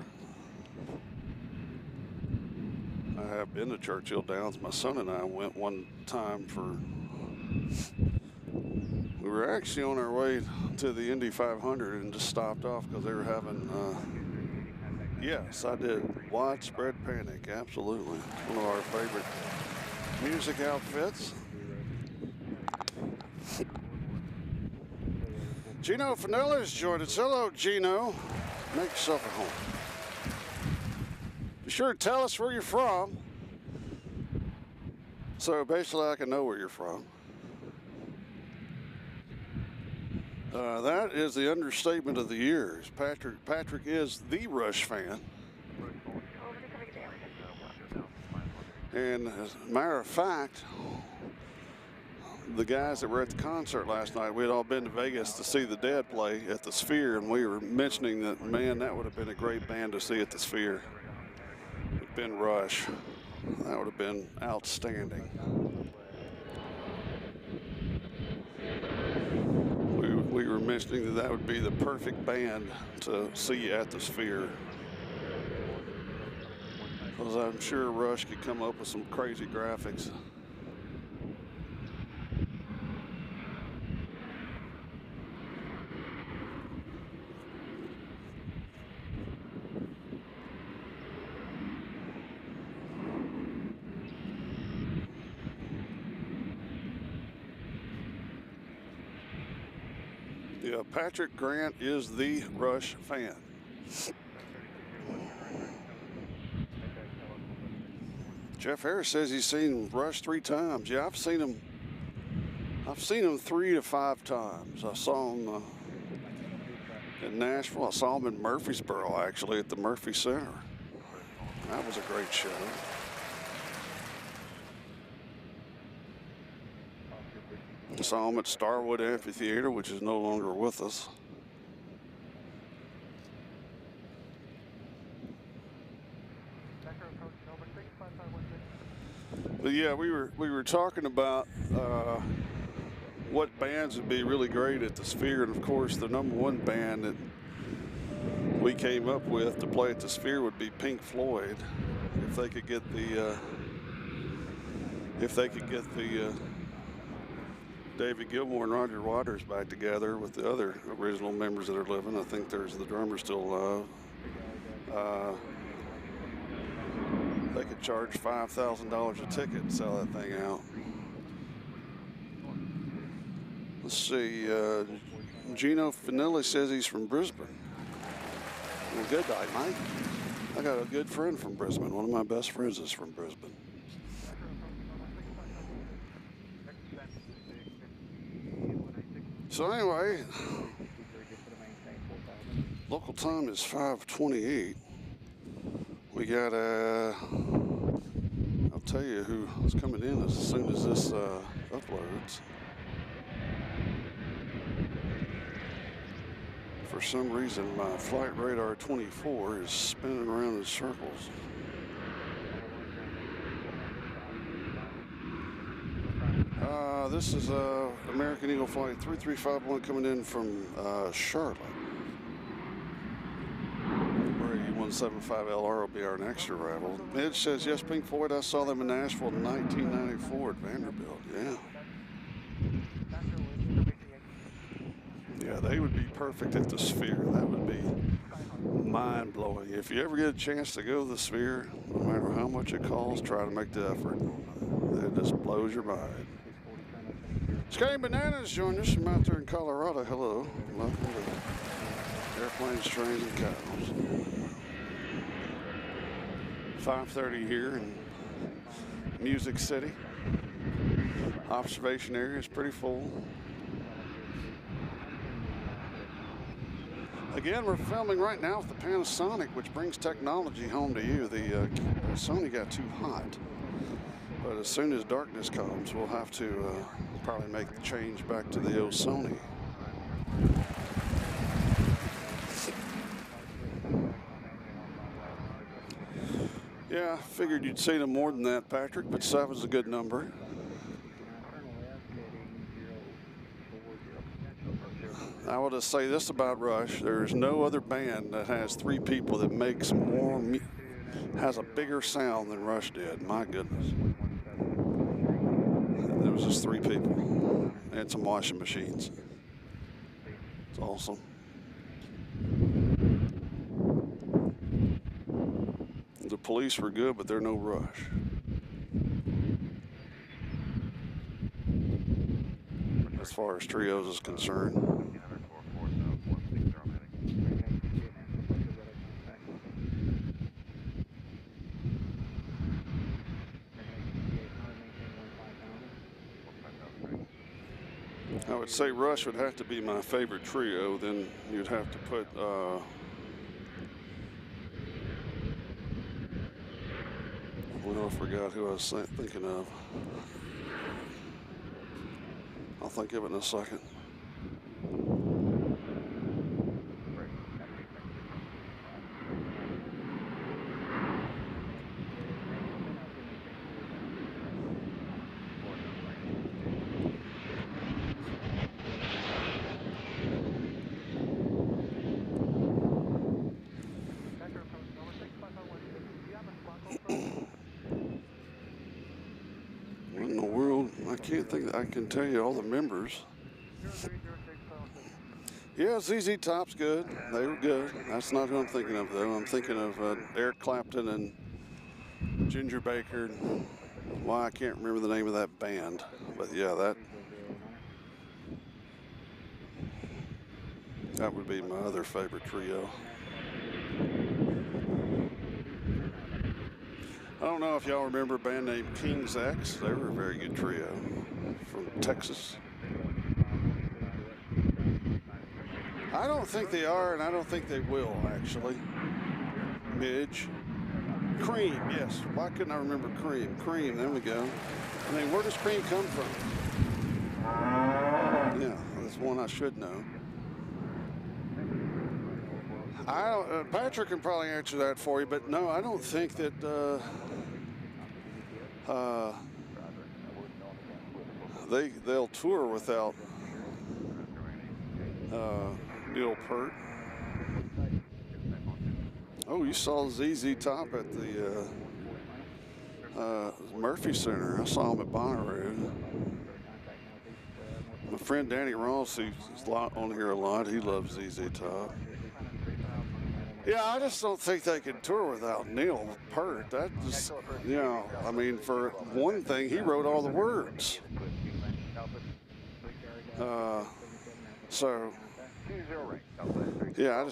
are. I have been to Churchill Downs. My son and I went one time we were actually on our way to the Indy 500 and just stopped off because they were having, yes, I did. Widespread Panic, absolutely. One of our favorite music outfits. Gino Fanella has joined us. Hello, Gino. Make yourself at home. Be sure to tell us where you're from. So basically I can know where you're from. That is the understatement of the year. Patrick is the Rush fan. And as a matter of fact, the guys that were at the concert last night, we had all been to Vegas to see the Dead play at the Sphere, and we were mentioning that, man, that would have been a great band to see at the Sphere. It'd been Rush. That would have been outstanding. We were mentioning that would be the perfect band to see at the Sphere. Because I'm sure Rush could come up with some crazy graphics. Yeah, Patrick Grant is the Rush fan. Jeff Harris says he's seen Rush 3 times. Yeah, I've seen him 3 to 5 times. I saw him in Nashville. I saw him in Murfreesboro, actually, at the Murphy Center. That was a great show. I saw him at Starwood Amphitheater, which is no longer with us. But yeah, we were talking about what bands would be really great at the Sphere, and of course the #1 band that we came up with to play at the Sphere would be Pink Floyd, if they could get the David Gilmour and Roger Waters back together with the other original members that are living. I think there's the drummer still alive. They could charge $5,000 a ticket and sell that thing out. Let's see, Gino Finelli says he's from Brisbane. Well, good day, mate. I got a good friend from Brisbane. One of my best friends is from Brisbane. So anyway, local time is 5:28. We got I'll tell you who's coming in as soon as this uploads. For some reason, my flight radar 24 is spinning around in circles. This is American Eagle Flight 3351 coming in from Charlotte. Where 175LR will be our next arrival. Midge says, yes, Pink Floyd, I saw them in Nashville in 1994 at Vanderbilt. Yeah. Yeah, they would be perfect at the Sphere. That would be mind-blowing. If you ever get a chance to go to the Sphere, no matter how much it costs, try to make the effort. It just blows your mind. Scotty Bananas joined us from out there in Colorado. Hello. Welcome to Airplanes, Trains, and Cows. 5:30 here in Music City. Observation area is pretty full. Again, we're filming right now with the Panasonic, which brings technology home to you. The Sony got too hot. But as soon as darkness comes, we'll have to probably make the change back to the old Sony. Yeah, I figured you'd see them more than that, Patrick, but 7's a good number. I will just say this about Rush. There's no other band that has 3 people that makes has a bigger sound than Rush did. My goodness. There was just 3 people and some washing machines. It's awesome. The Police were good, but they're no Rush. As far as trios is concerned. I would say Rush would have to be my favorite trio. Then you'd have to put well, I forgot who I was thinking of. I'll think of it in a second. I can tell you all the members. Yeah, ZZ Top's good. They were good. That's not who I'm thinking of, though. I'm thinking of Eric Clapton and Ginger Baker. Well, I can't remember the name of that band. But yeah, that would be my other favorite trio. I don't know if y'all remember a band named King's X. They were a very good trio from Texas. I don't think they are, and I don't think they will, actually. Midge. Cream, yes. Why couldn't I remember Cream? Cream, there we go. I mean, where does Cream come from? Yeah, that's one I should know. Patrick can probably answer that for you, but no, I don't think that they'll tour without Neil Peart. Oh, you saw ZZ Top at the Murphy Center. I saw him at Bonnaroo. My friend Danny Ross, who's on here a lot, he loves ZZ Top. Yeah, I just don't think they can tour without Neil Peart. That just, you know, I mean, for one thing, he wrote all the words. So, yeah, I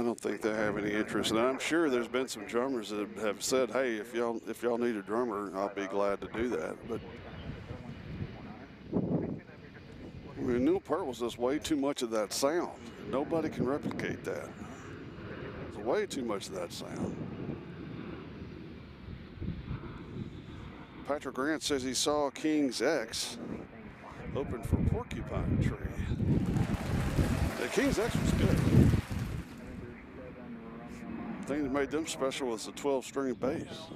don't think they have any interest. And I'm sure there's been some drummers that have said, hey, if y'all need a drummer, I'll be glad to do that. But I mean, Neil Peart was just way too much of that sound. Nobody can replicate that. It's way too much of that sound. Patrick Grant says he saw King's X open for Porcupine Tree. The King's X was good. The thing that made them special was the 12-string bass.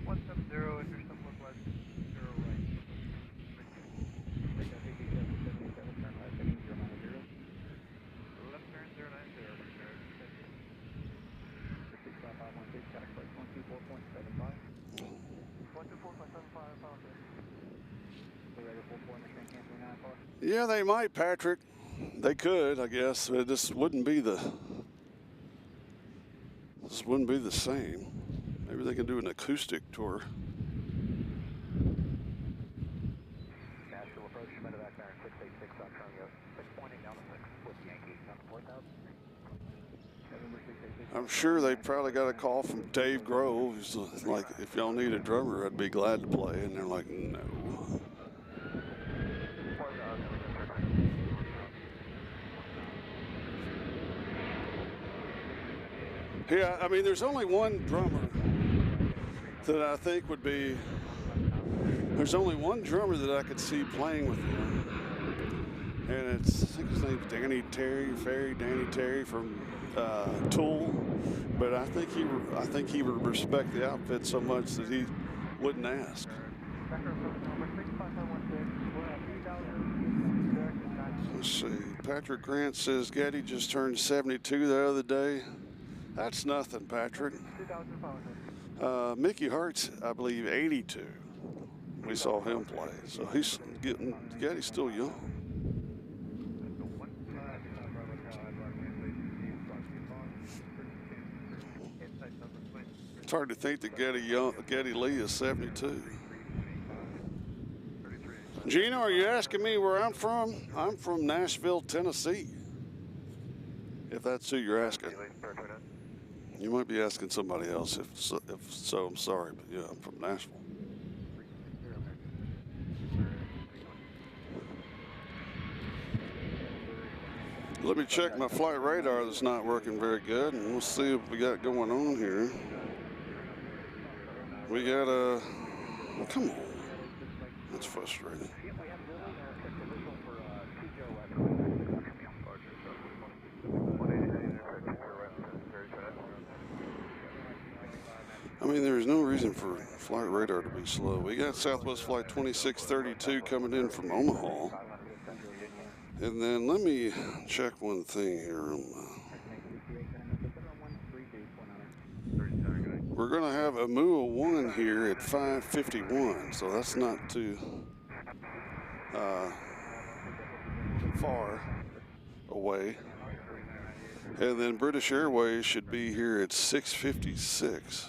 170, intercept localized 0 right. Left turn 090, return. 124.75. 124.75, Yeah, they might, Patrick. They could, I guess. It just wouldn't be the same. Maybe they can do an acoustic tour. Nashville approach, medevac Baron 686 on Romeo. 6 pointing down to 6 with Yankee on 4,000. I'm sure they probably got a call from Dave Grove. He's like, if y'all need a drummer, I'd be glad to play. And they're like, no. Yeah, I mean, there's only one drummer that I think would be, there's only one drummer that I could see playing with him. And I think his name's Danny Terry from Tool. But I think he would respect the outfit so much that he wouldn't ask. Let's see. Patrick Grant says Getty just turned 72 the other day. That's nothing, Patrick. Mickey Hart's, I believe, 82. We saw him play, so Getty's still young. It's hard to think that Getty Lee is 72. Gino, are you asking me where I'm from? I'm from Nashville, Tennessee. If that's who you're asking. You might be asking somebody else. If so, I'm sorry, but yeah, I'm from Nashville. Let me check my flight radar that's not working very good, and we'll see what we got going on here. We got a, come on, that's frustrating. I mean, there's no reason for flight radar to be slow. We got Southwest Flight 2632 coming in from Omaha. And then let me check one thing here. We're going to have a MUA 1 here at 5:51, so that's not too far away. And then British Airways should be here at 6:56.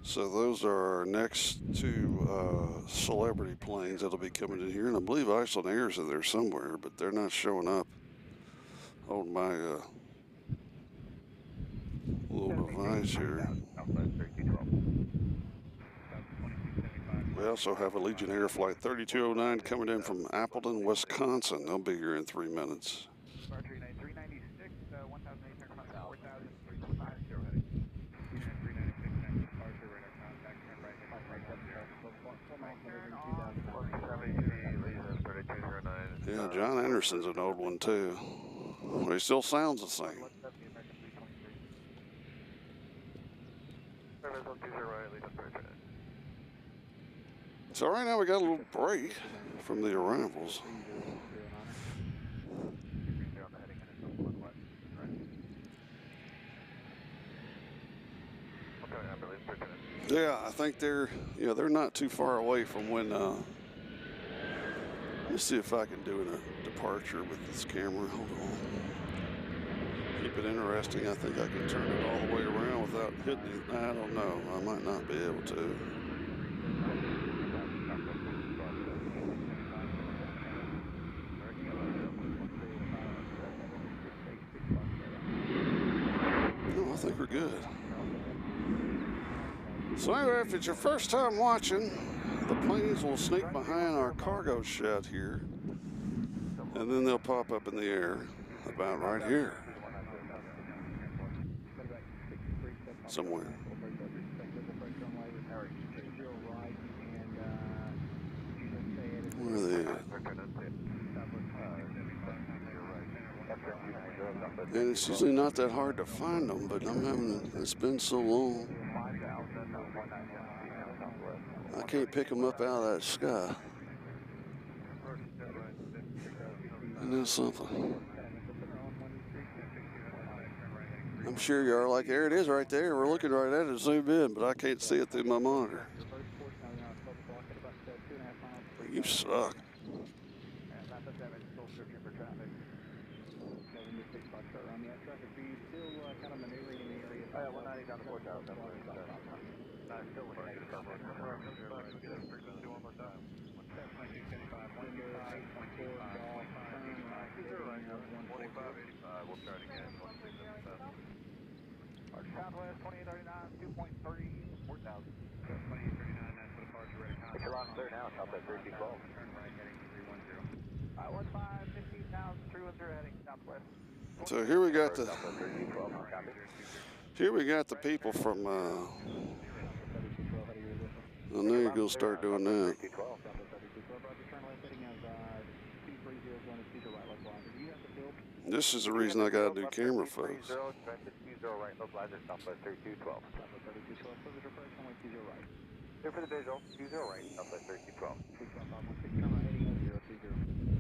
So those are our next two celebrity planes that'll be coming in here. And I believe Iceland Air's in there somewhere, but they're not showing up on my little device here. We also have a Legionnaire Flight 3209 coming in from Appleton, Wisconsin. They'll be here in 3 minutes. Yeah, John Anderson's an old one too. But he still sounds the same. So right now we got a little break from the arrivals. Yeah, I think they're not too far away from when. Let me see if I can do a departure with this camera. Hold on. Keep it interesting. I think I can turn it all the way around without hitting it. I don't know. I might not be able to. No, I think we're good. So anyway, if it's your first time watching, the planes will sneak behind our cargo shed here, and then they'll pop up in the air about right here. Somewhere. Where are they at? And it's usually not that hard to find them, but it's been so long. I can't pick them up out of that sky. Isn't that something? I'm sure you are. Like, there it is right there. We're looking right at it, zoom in, but I can't see it through my monitor. You suck. Southwest 2839, 2.3, 4,000. 2839, that's the departure ready. You're on clear now, Southwest 3212. Turn right heading 310. 15,000, 310 heading Southwest. So here we got the people from, well, now you're going to start doing that. This is the reason I got to do camera, folks. Right, localizer, Southwest 3212. Southwest 3212, further departure, only 20 right. Clear for the visual, 20 right, Southwest 3212.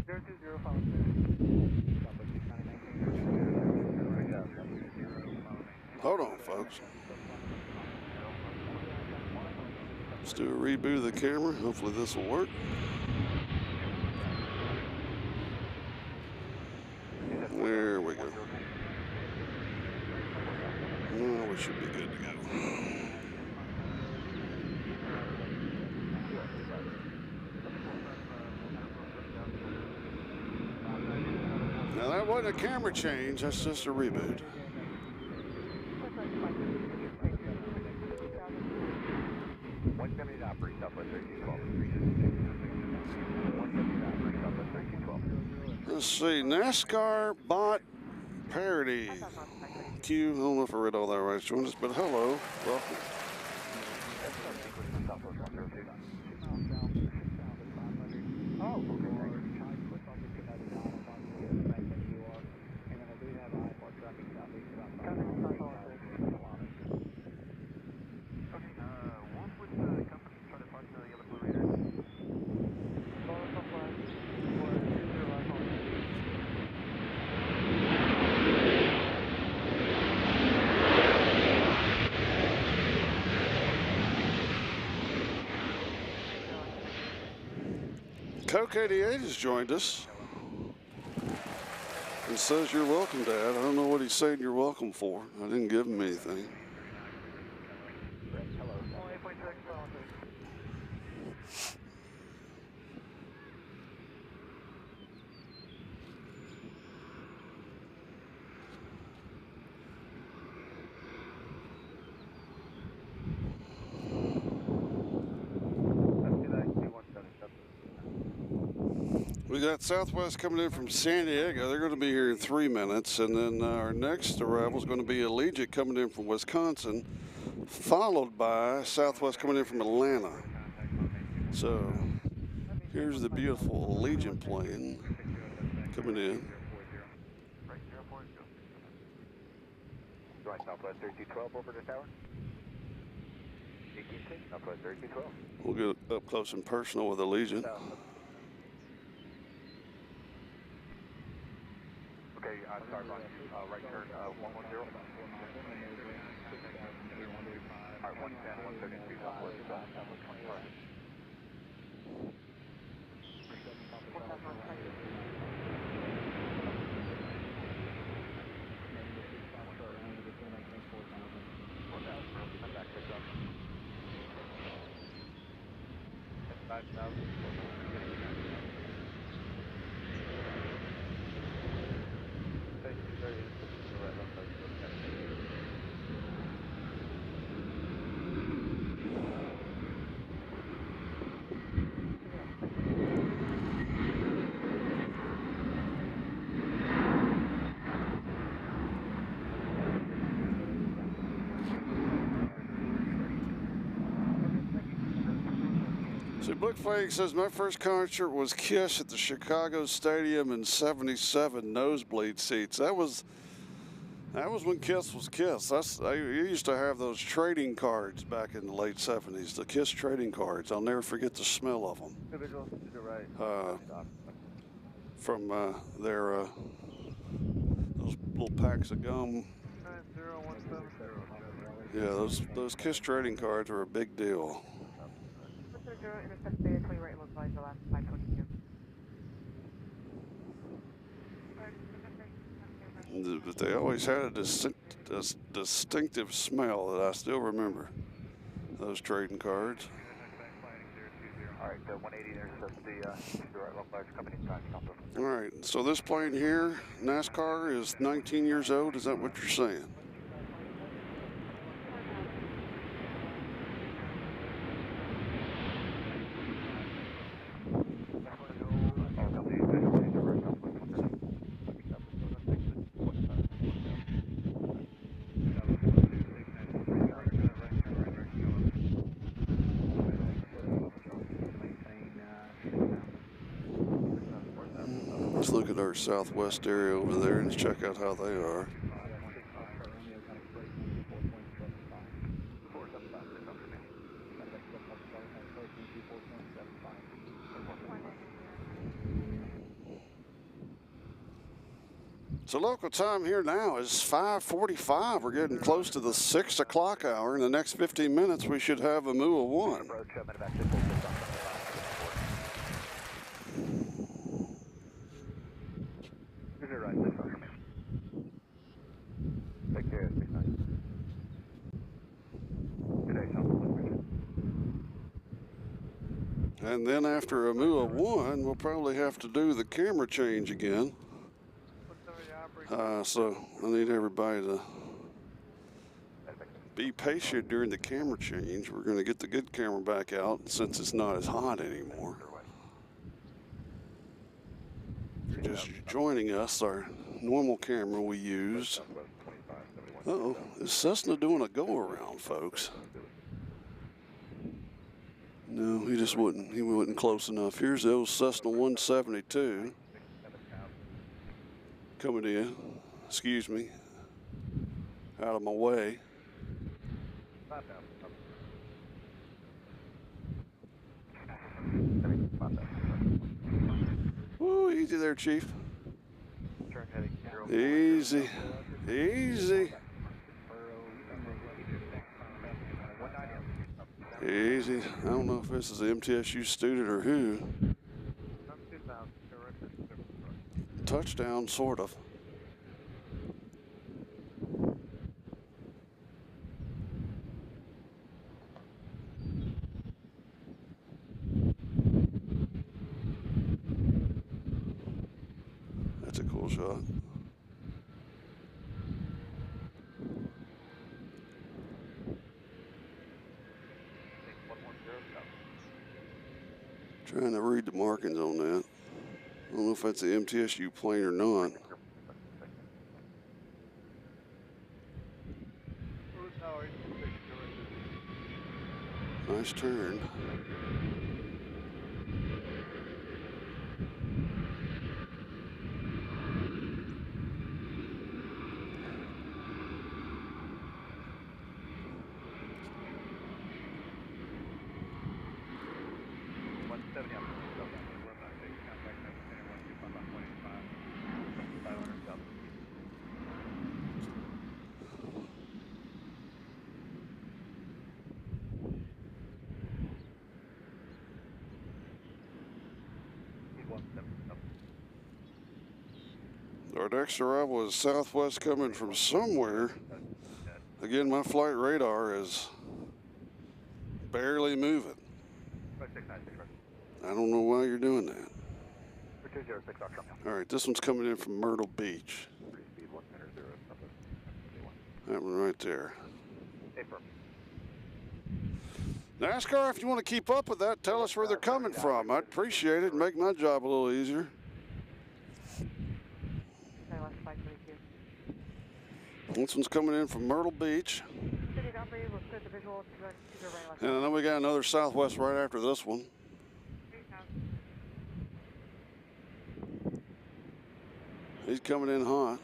020, follow Southwest 619. Hold on, folks. Let's do a reboot of the camera. Hopefully this will work. There we go. No, we should be good to go. Now that wasn't a camera change, that's just a reboot. Let's see, NASCAR bot parody. Q, I don't know if I read all that right, join us, but hello, welcome. Coke 88 has joined us and says you're welcome, Dad. I don't know what he's saying you're welcome for. I didn't give him anything. We got Southwest coming in from San Diego. They're going to be here in 3 minutes. And then our next arrival is going to be Allegiant coming in from Wisconsin, followed by Southwest coming in from Atlanta. So here's the beautiful Allegiant plane coming in. Right, Southwest 3212 over to tower. Southwest 3212. We'll get up close and personal with Allegiant. Okay, sorry, Ron. Right turn 110. All right, 110, 132 Southwest. See, Blickflake says my first concert was Kiss at the Chicago Stadium in '77, nosebleed seats. That was when Kiss was Kiss. You used to have those trading cards back in the late '70s, the Kiss trading cards. I'll never forget the smell of them. Individual to the right. From their those little packs of gum. 90170. Yeah, those Kiss trading cards were a big deal. 0, intercept Beta 20 right, localize the last 522. But they always had a distinctive smell that I still remember. Those trading cards. All right, 180 intercept the right localize company time. All right, so this plane here, NASCAR, is 19 years old. Is that what you're saying? Let's look at our southwest area over there and check out how they are. So local time here now is 5:45. We're getting close to the 6 o'clock hour. In the next 15 minutes, we should have a MUA 1. Take care. Be nice. Good day, And then after a MUA 1, we'll probably have to do the camera change again. So I need everybody to be patient during the camera change. We're going to get the good camera back out since it's not as hot anymore. If you're just joining us, our normal camera we use. Uh-oh, is Cessna doing a go-around, folks? No, he wasn't close enough. Here's the old Cessna 172 coming in. Excuse me. Out of my way. Woo, easy there, Chief. Easy. Easy. Easy. I don't know if this is an MTSU student or who. Touchdown, sort of. That's a cool shot. Trying to read the markings on that. I don't know if that's the MTSU plane or not. Nice turn. Our next arrival is Southwest coming from somewhere. Again, my flight radar is barely moving. I don't know why you're doing that. All right, this one's coming in from Myrtle Beach. That one right there. NASCAR, if you want to keep up with that, tell us where they're coming from. I'd appreciate it and make my job a little easier. This one's coming in from Myrtle Beach. And I know we got another Southwest right after this one. He's coming in hot.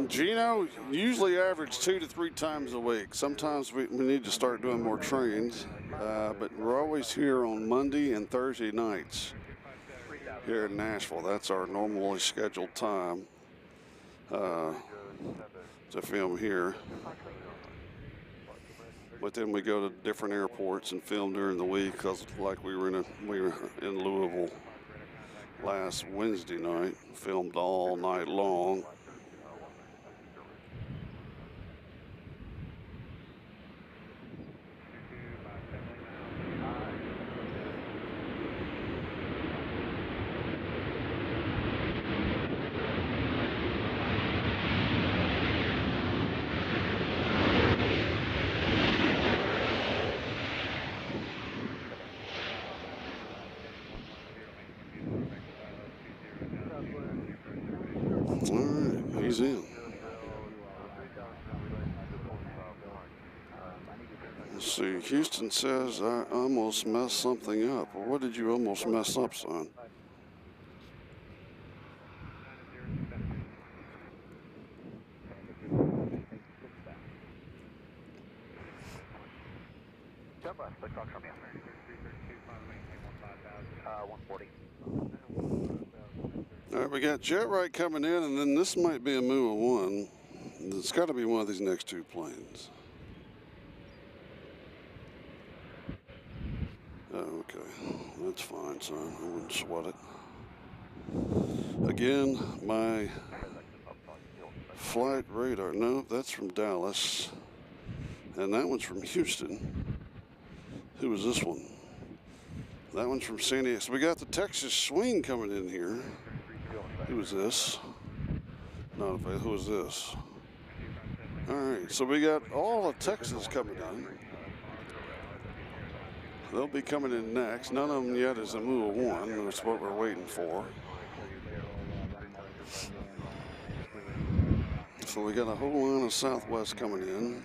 Gino usually average 2 to 3 times a week. Sometimes we need to start doing more trains, but we're always here on Monday and Thursday nights here in Nashville. That's our normally scheduled time to film here. But then we go to different airports and film during the week, because like we were in Louisville last Wednesday night, filmed all night long. He's in. Let's see. Houston says I almost messed something up. Well, what did you almost mess up, son? All right, we got jet right coming in, and then this might be a MUA 1. It's got to be one of these next two planes. Oh, okay, that's fine, son. I wouldn't sweat it. Again, my flight radar. No, that's from Dallas, and that one's from Houston. Who was this one? That one's from San Diego. So we got the Texas swing coming in here. Who is this? Not a, who is this? All right, so we got all of Texas coming in. They'll be coming in next. None of them yet is a MUA 1. That's what we're waiting for. So we got a whole line of Southwest coming in.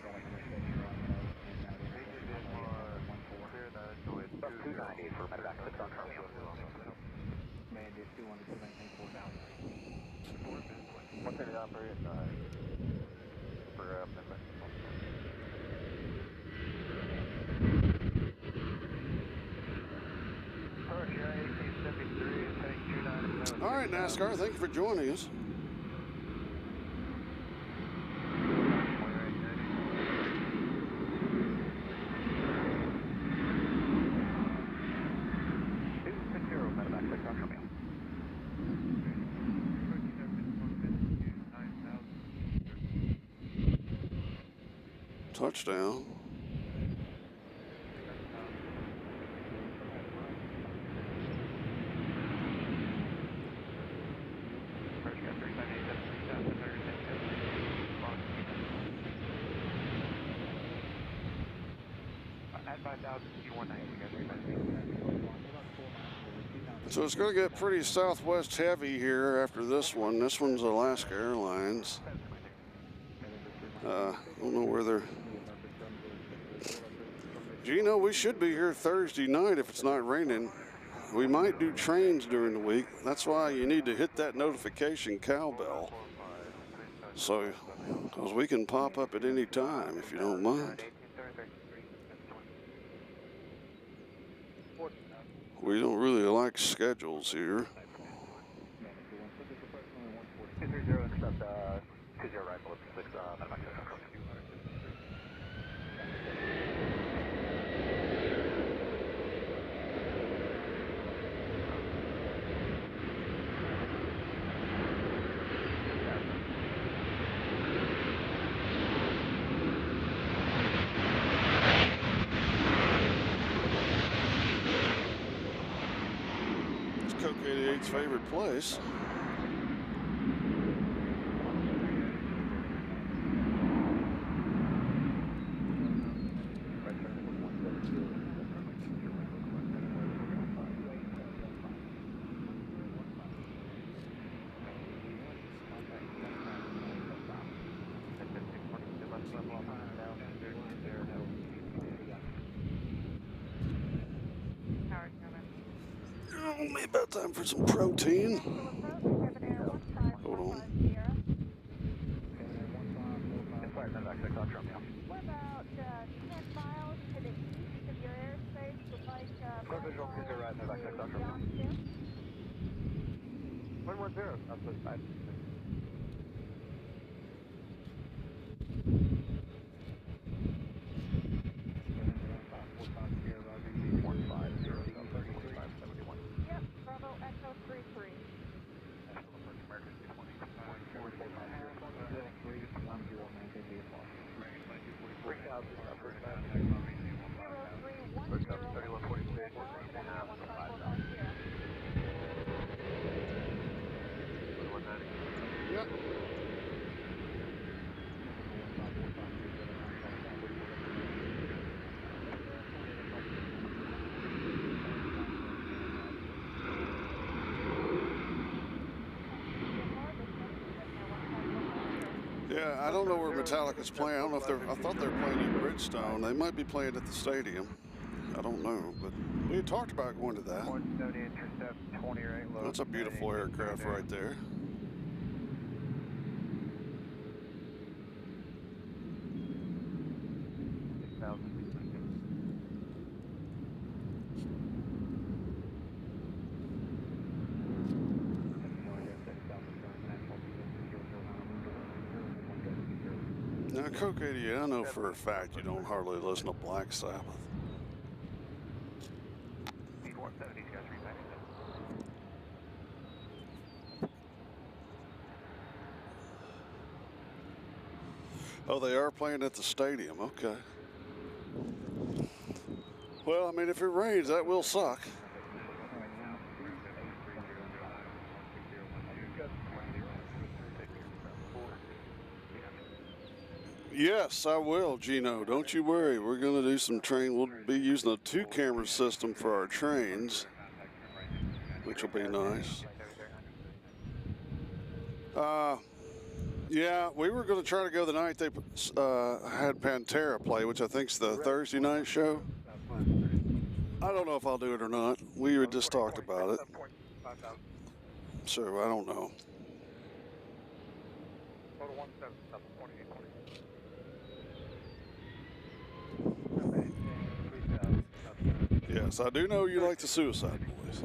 All right, NASCAR, thank you for joining us. Touchdown. So it's going to get pretty Southwest heavy here after this one. This one's Alaska Airlines. I don't know where they're... Gino, we should be here Thursday night if it's not raining. we might do trains during the week. That's why you need to hit that notification cowbell. So, because we can pop up at any time if you don't mind. We don't really like schedules here. 230 intercept 20 right, 6 It's Coke 88's favorite place. Oh, maybe about time for some protein. Hold on. We're about 10 miles to the east of your airspace. Would like visual 20 right, back to Dr. 110, outside side. Yep, Bravo Echo 33. Yep. Yeah, I don't know where Metallica's playing. I don't know if I thought they were playing in Bridgestone. They might be playing at the stadium. I don't know, but we had talked about going to that. 170 intercept 20 right, low. That's a beautiful aircraft right there. Now, Coke 88, I know for a fact you don't hardly listen to Black Sabbath. Oh, they are playing at the stadium. Okay. Well, I mean, if it rains, that will suck. Yes, I will, Gino. Don't you worry. We're going to do some train. We'll be using a 2-camera system for our trains, which will be nice. Yeah, we were going to try to go the night they had Pantera play, which I think's the Thursday night show. I don't know if I'll do it or not. We had just talked about it. So I don't know. Yes, I do know you like the Suicide Boys.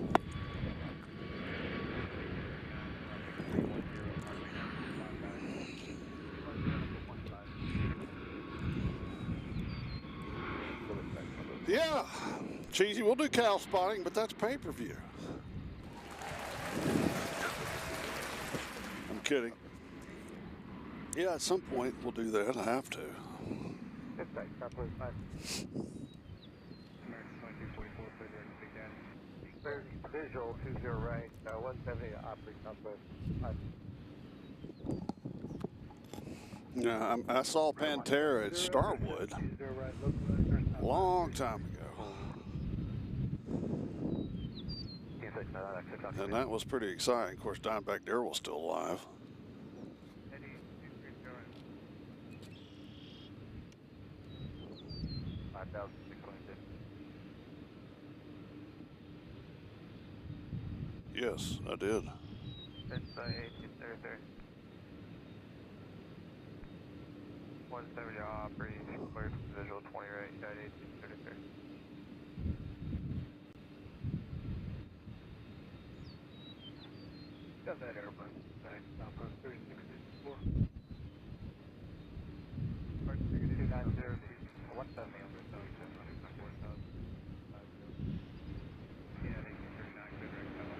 Yeah, Cheesy, we'll do cow spotting, but that's pay-per-view. I'm kidding. Yeah, at some point we'll do that. I have to. Visual 20 right, 170 operating southwest. Yeah, I saw Pantera at Starwood a long time ago. And that was pretty exciting. Of course, Dimebag Darrell's still alive. Yes, I did. It's 1833. 170 operation cleared from visual 20 right, at 1833. Got that airplane. Thanks. Southwest 3664. 290, 170 under 4,000. Yeah, 1839, good direct cover.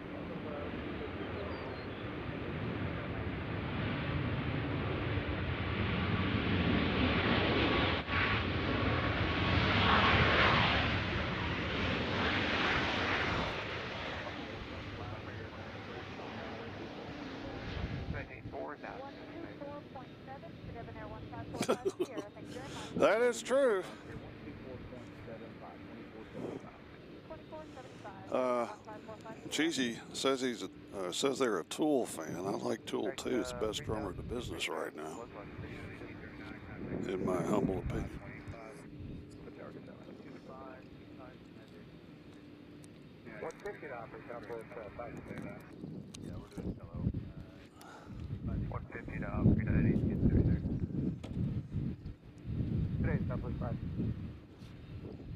That is true. Cheesy says says they're a Tool fan. I like Tool too. It's the best drummer in the business right now, in my humble opinion. What's 50 operators Southwest 569? Yeah, we're doing hello. 150 to operate at 1833. Today, Southwest 5.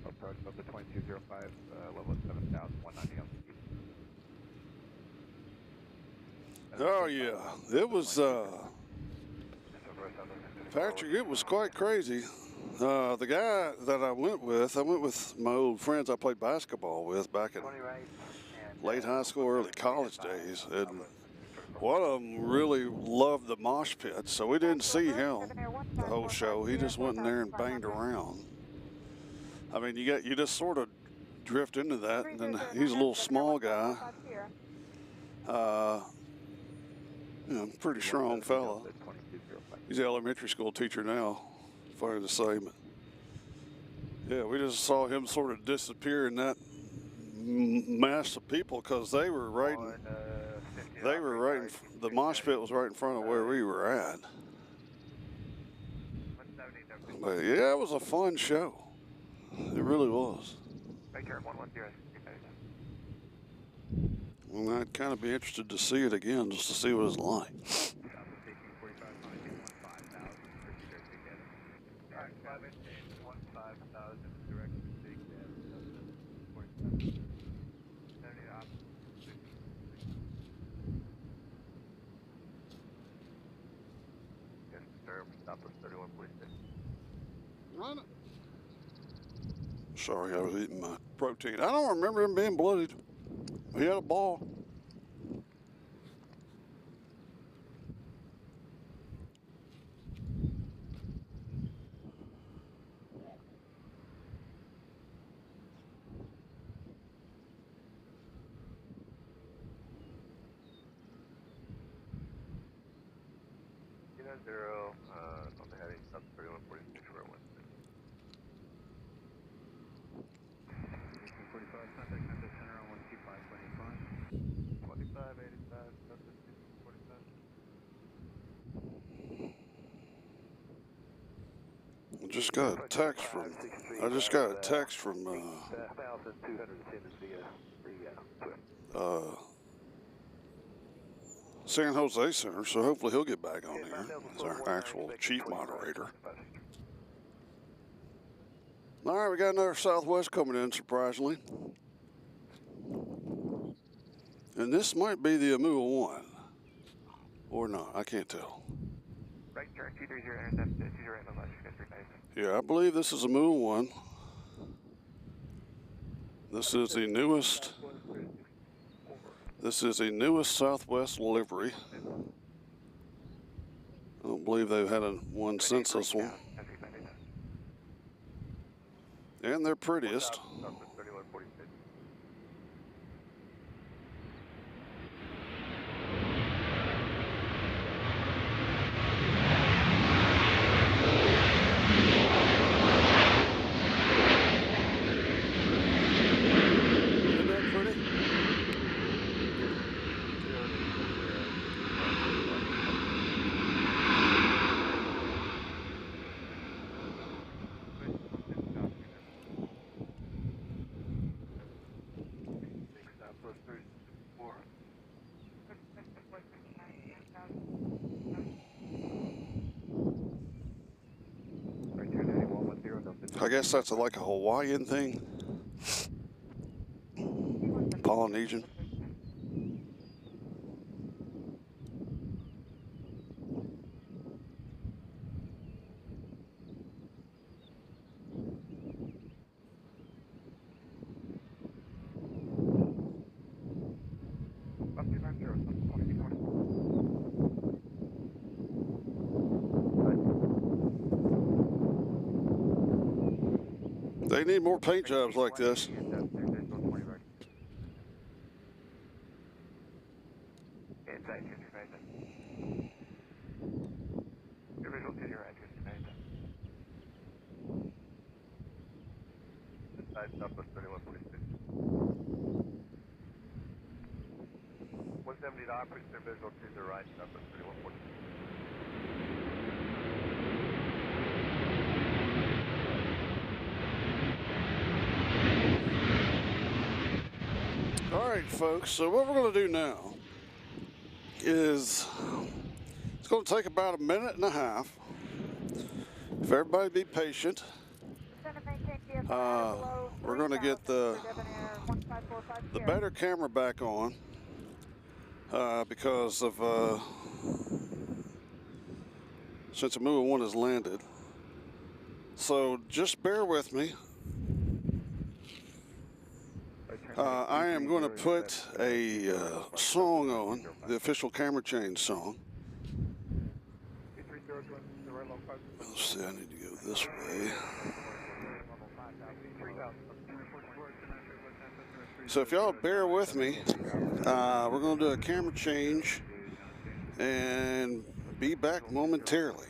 Approach up to 2205, level 7,190 altitude. Oh yeah, it was Patrick. It was quite crazy. The guy that I went with my old friends I played basketball with back in late high school, early college days, and one of them really loved the mosh pit, so we didn't see him the whole show. He just went in there and banged around. I mean, you just sort of drift into that, and then he's a little small guy. You know, pretty strong fella. He's an elementary school teacher now, funny to say, but yeah, we just saw him sort of disappear in that mass of people because they were right. The mosh pit was right in front of where we were at. But yeah, it was a fun show. It really was. Well, I'd kind of be interested to see it again, just to see what it's like. Sorry, I was eating my protein. I don't remember him being bloodied. He had a ball. Zero, something heading up 3146 for 45, contact center on 125.85. 25, 85, 45. I just got a text from 1,210 San Jose Center, so hopefully he'll get back on there as our actual chief moderator. All right, we got another Southwest coming in, surprisingly. And this might be the Amua 1. Or not, I can't tell. Right turn, 230, intercept, 2 right, no left, Yeah, I believe this is Amua 1. This is the newest. This is the newest Southwest livery. I don't believe they've had one since this one. And they're prettiest. guess that's like a Hawaiian thing. Polynesian. They need more paint jobs like this. Southwest 3146. 170 to push their visual to the right, Southwest 3146. All right, folks, so what we're going to do now is it's going to take about a minute and a half. If everybody be patient, we're going to get the better camera back on because of since the moving one has landed. So just bear with me. I am going to put a song on, the official camera change song. Let's see, I need to go this way. So if y'all bear with me, we're going to do a camera change and be back momentarily.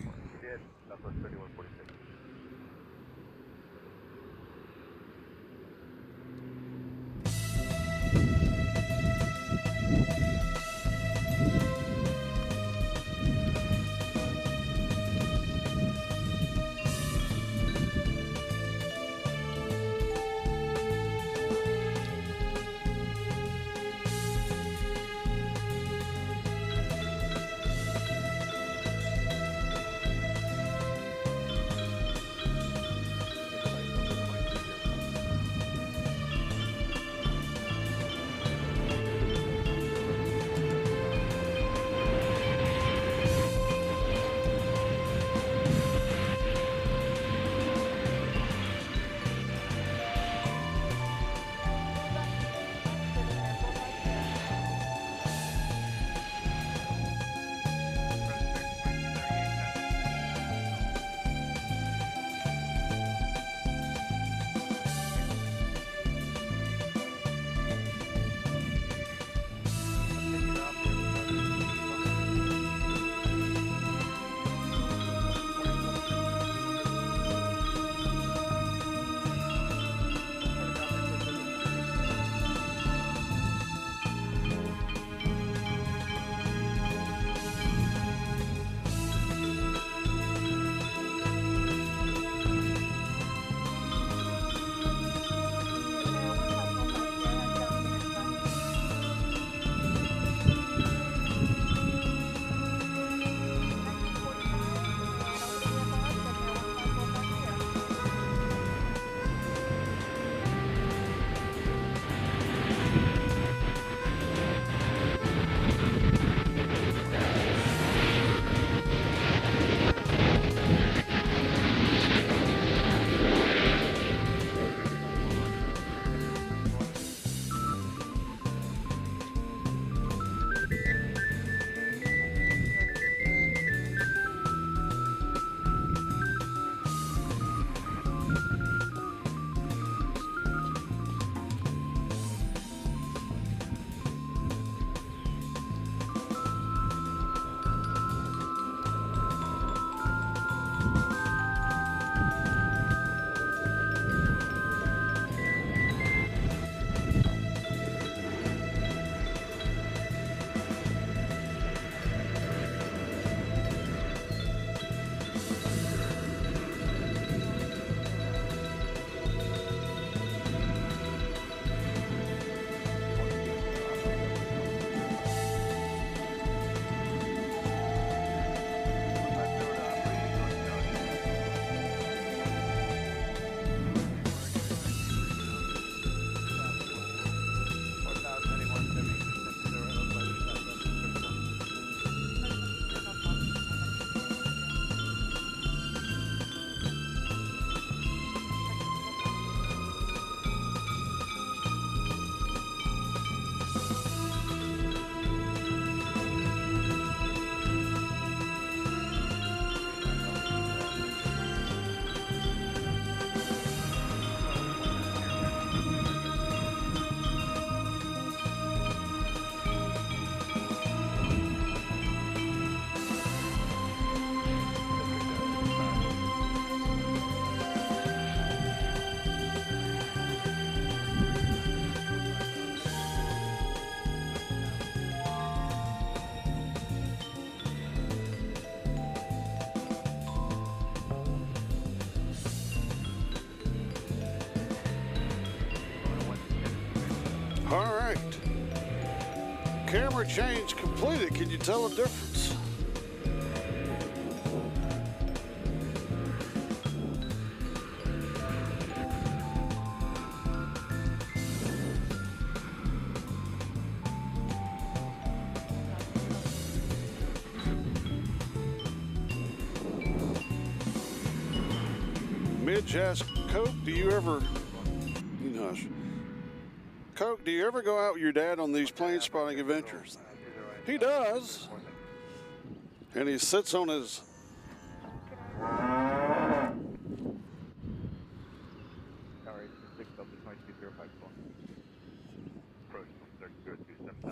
Camera change completed. Can you tell a difference? Midge asked Coke, do you ever, Coke, do you ever go out with your dad on these plane spotting adventures? He does. And he sits on his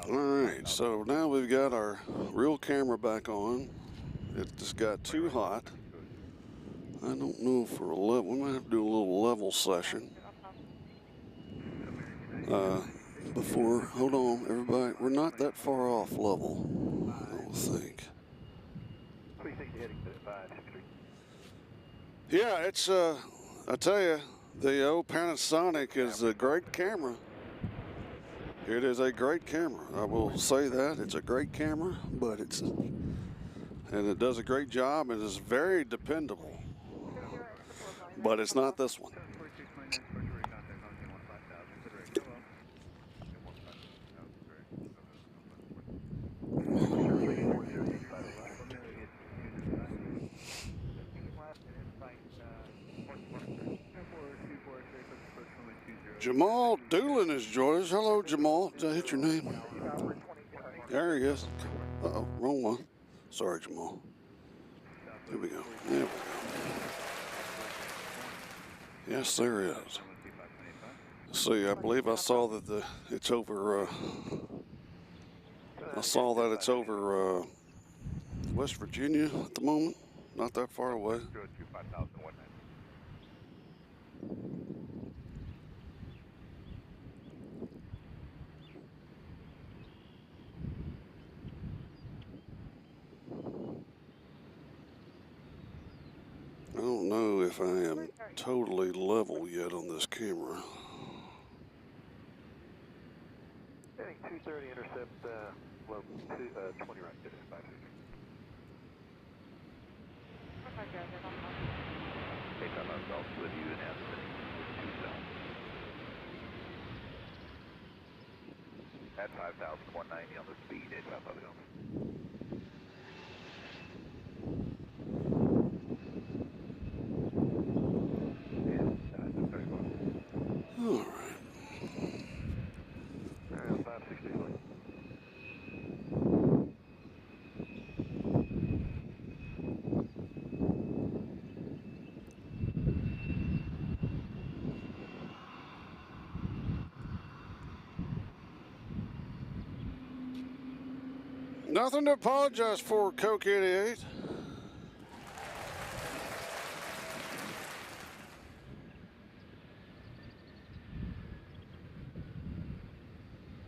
All right, so now we've got our real camera back on. It just got too hot. I don't know if we're level. We might have to do a little level session. Before, hold on, everybody. We're not that far off level, I don't think. Yeah, it's, I tell you, the old Panasonic is a great camera. It is a great camera. I will say that. It's a great camera, but and it does a great job and is very dependable. But it's not this one. Jamal Doolin is joining us. Hello, Jamal. Did I hit your name? There he is. Uh-oh, wrong one. Sorry, Jamal. There we go. There we go. Yes, there is. See, I believe I saw that it's over. I saw that it's over West Virginia at the moment. Not that far away. I don't know if I am totally level yet on this camera. Heading 230, intercept level 20 right there, 560. Take out our golf with you and have the 2 south. At 5,190 on the speed, at 5,000. All right. 560. Nothing to apologize for, Coke 88.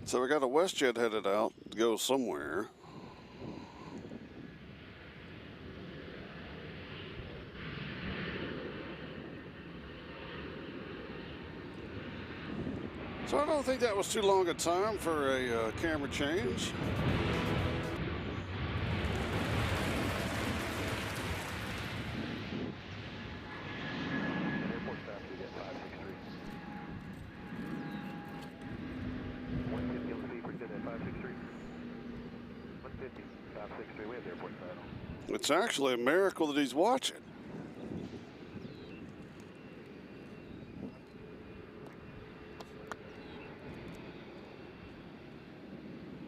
So we got a WestJet headed out to go somewhere. So I don't think that was too long a time for a camera change. Airport staff, we get 563. 150 on the speed, pretty at 563. 150, 563, we have the airport title. It's actually a miracle that he's watching.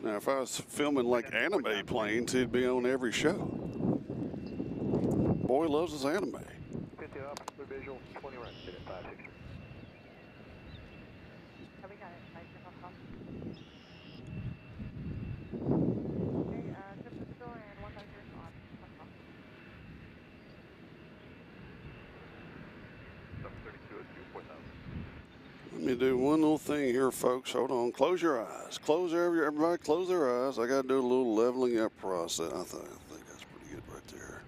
Now, if I was filming like anime planes, he'd be on every show. Boy loves his anime. 50 up, clear visual, 20 right, sit at 563. Oh, we got it. Nice and off. Okay, ship to the door and 150 on. Let me do one little thing here, folks. Hold on. Close your eyes. Everybody close their eyes. I got to do a little leveling up process. I think that's pretty good right there.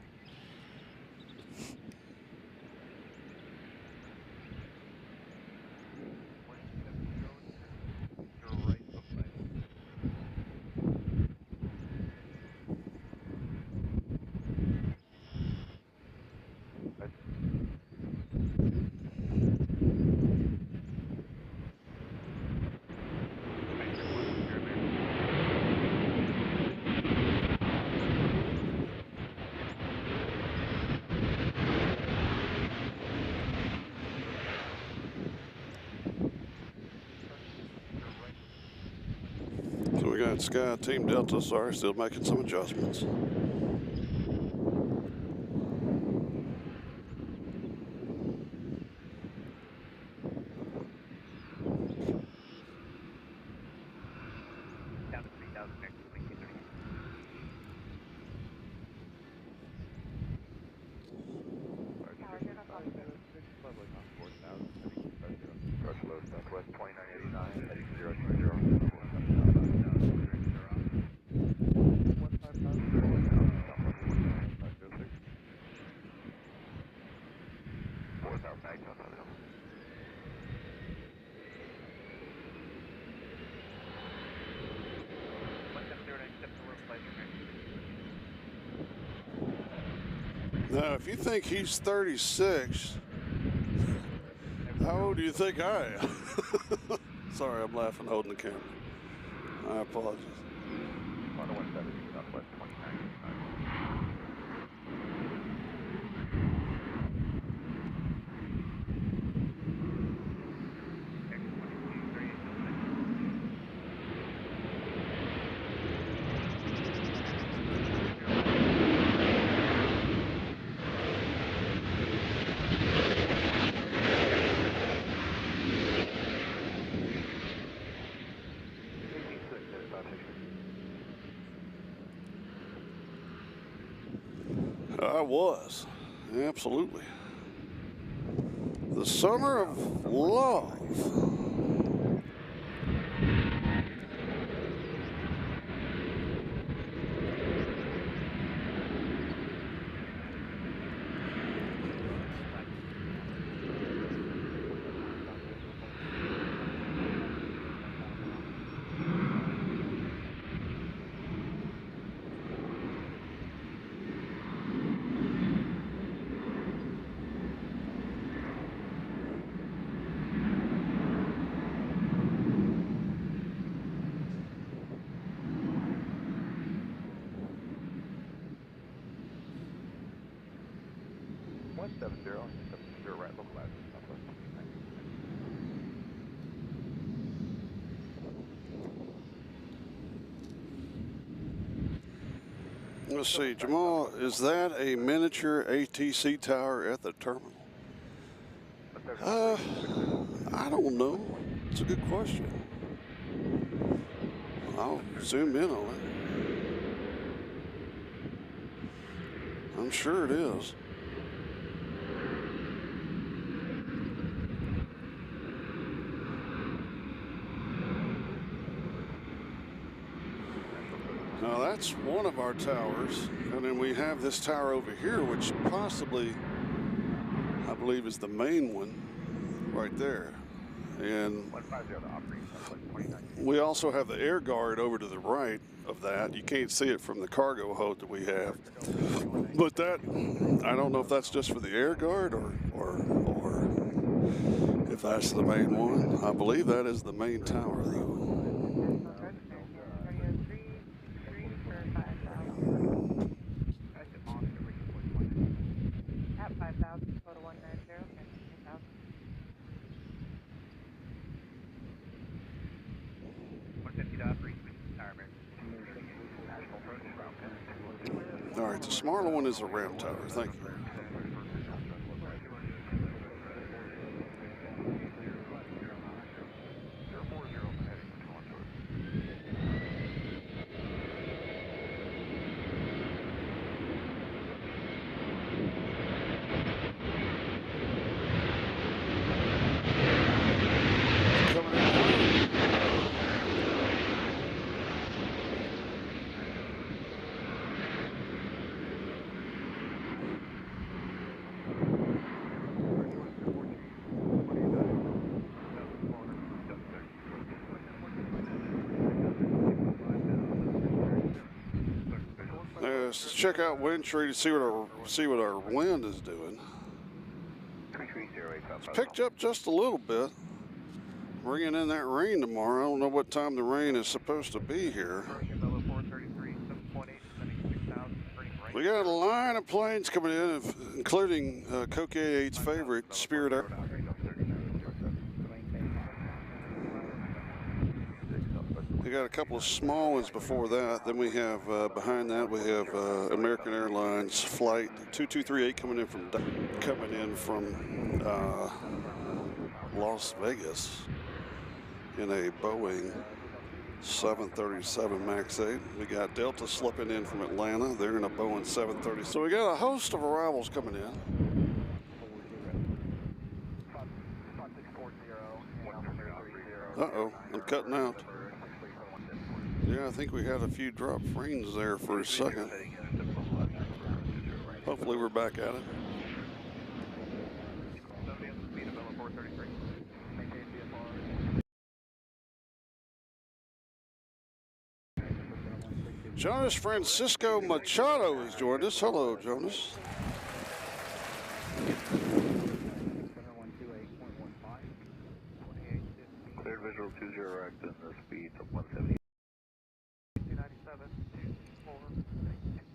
Got Sky Team Delta, sorry, still making some adjustments. Down to 3,000 next to 2230. Lovely, on 4,000, heading 0. Approach low southwest 2989, heading 020. Now, if you think he's 36, how old do you think I am? Sorry, I'm laughing holding the camera. I apologize. On 170, southwest 2989. I was, absolutely. The summer of love. Right, localized, southwest 29. Let's see, Jamal, is that a miniature ATC tower at the terminal? I don't know. It's a good question. I'll zoom in on it. I'm sure it is. Now that's one of our towers, and then we have this tower over here, which possibly, I believe, is the main one right there. And we also have the air guard over to the right of that. You can't see it from the cargo hold that we have. But that, I don't know if that's just for the air guard or if that's the main one. I believe that is the main tower, though. At 5,000, go to 190, and 3,000. All right, the smaller one is a ramp tower. Thank you. Let's check out wind tree to see what our wind is doing. It's picked up just a little bit. Bringing in that rain tomorrow. I don't know what time the rain is supposed to be here. We got a line of planes coming in, including Coke 88's favorite, Spirit Air. We got a couple of small ones before that. Then we have, behind that, we have American Airlines flight 2238 coming in from Las Vegas in a Boeing 737 MAX 8. We got Delta slipping in from Atlanta. They're in a Boeing 730. So we got a host of arrivals coming in. Uh-oh, I'm cutting out. Yeah, I think we had a few drop frames there for a second. Hopefully we're back at it. Jonas Francisco Machado has joined us. Hello, Jonas. Cleared visual 20 right and the speed of 170. 297, 24, 1429,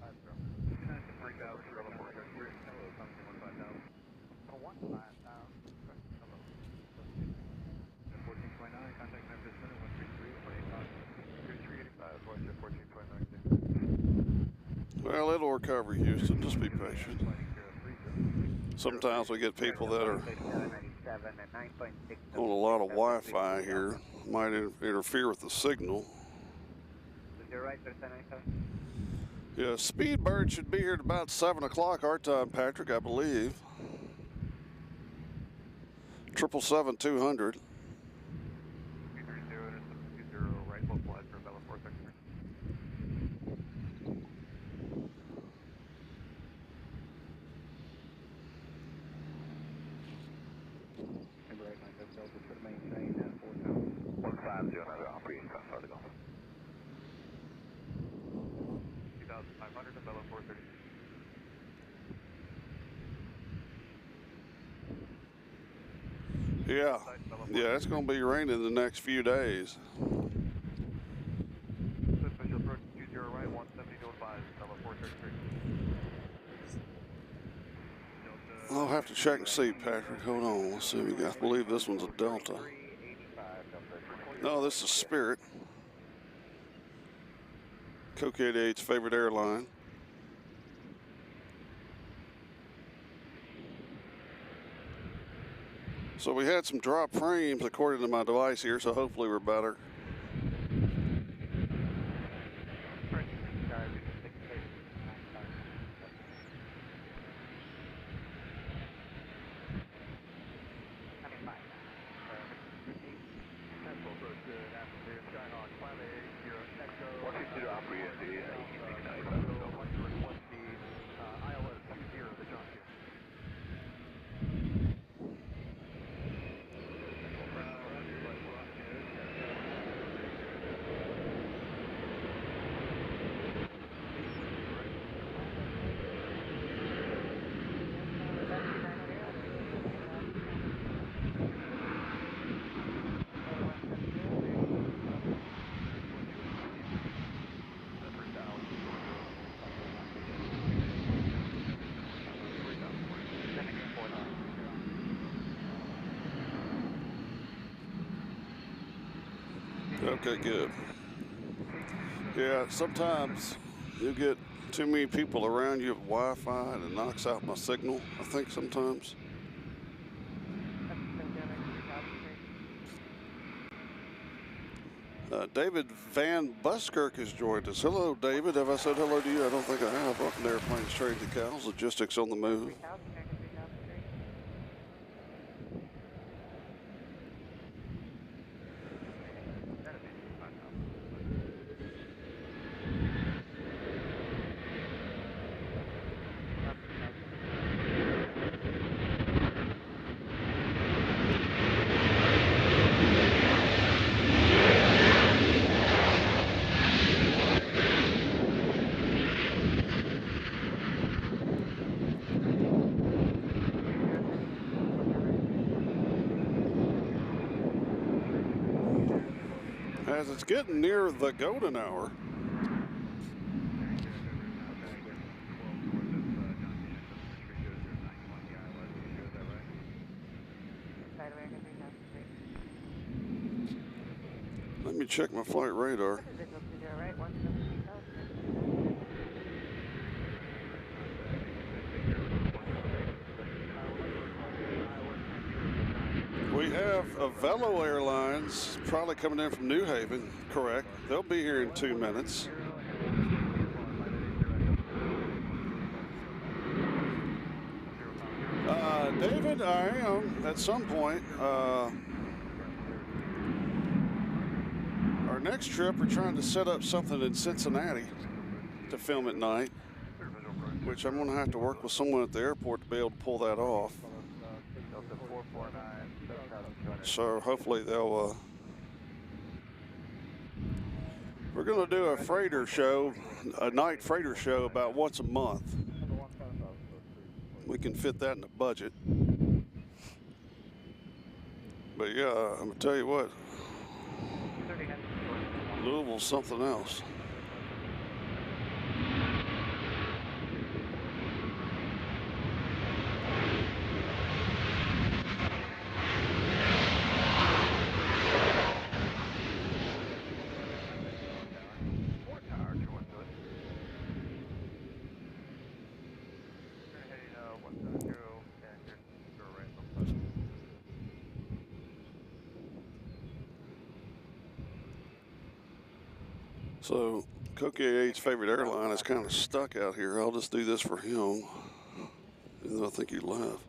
Well, it'll recover, Houston. Just be patient. Sometimes we get people that are on a lot of Wi-Fi here. Might interfere with the signal. Yeah, Speedbird should be here at about 7 o'clock our time, Patrick, I believe. 777-200. Yeah, it's going to be raining the next few days. I'll have to check and see, Patrick. Hold on. Let's see. I believe this one's a Delta. No, this is Spirit. Coke 88's favorite airline. So we had some drop frames according to my device here, so hopefully we're better. Okay, good. Yeah, sometimes you get too many people around you with Wi-Fi and it knocks out my signal, I think sometimes. David Van Buskirk has joined us. Hello, David. Have I said hello to you? I don't think I have. Welcome to Airplanes, Trades, and Cows, Logistics on the Move. As it's getting near the golden hour. Let me check my flight radar. Visual 20 right, 172,000. We have Velo Airlines probably coming in from New Haven, correct. They'll be here in 2 minutes. David, I am at some point. Our next trip, we're trying to set up something in Cincinnati to film at night, which I'm going to have to work with someone at the airport to be able to pull that off. So hopefully they'll, we're going to do a freighter show, a night freighter show about once a month. We can fit that in the budget. But yeah, I'm going to tell you what, Louisville's something else. So, Coquier's favorite airline is kind of stuck out here. I'll just do this for him, even though I think he left.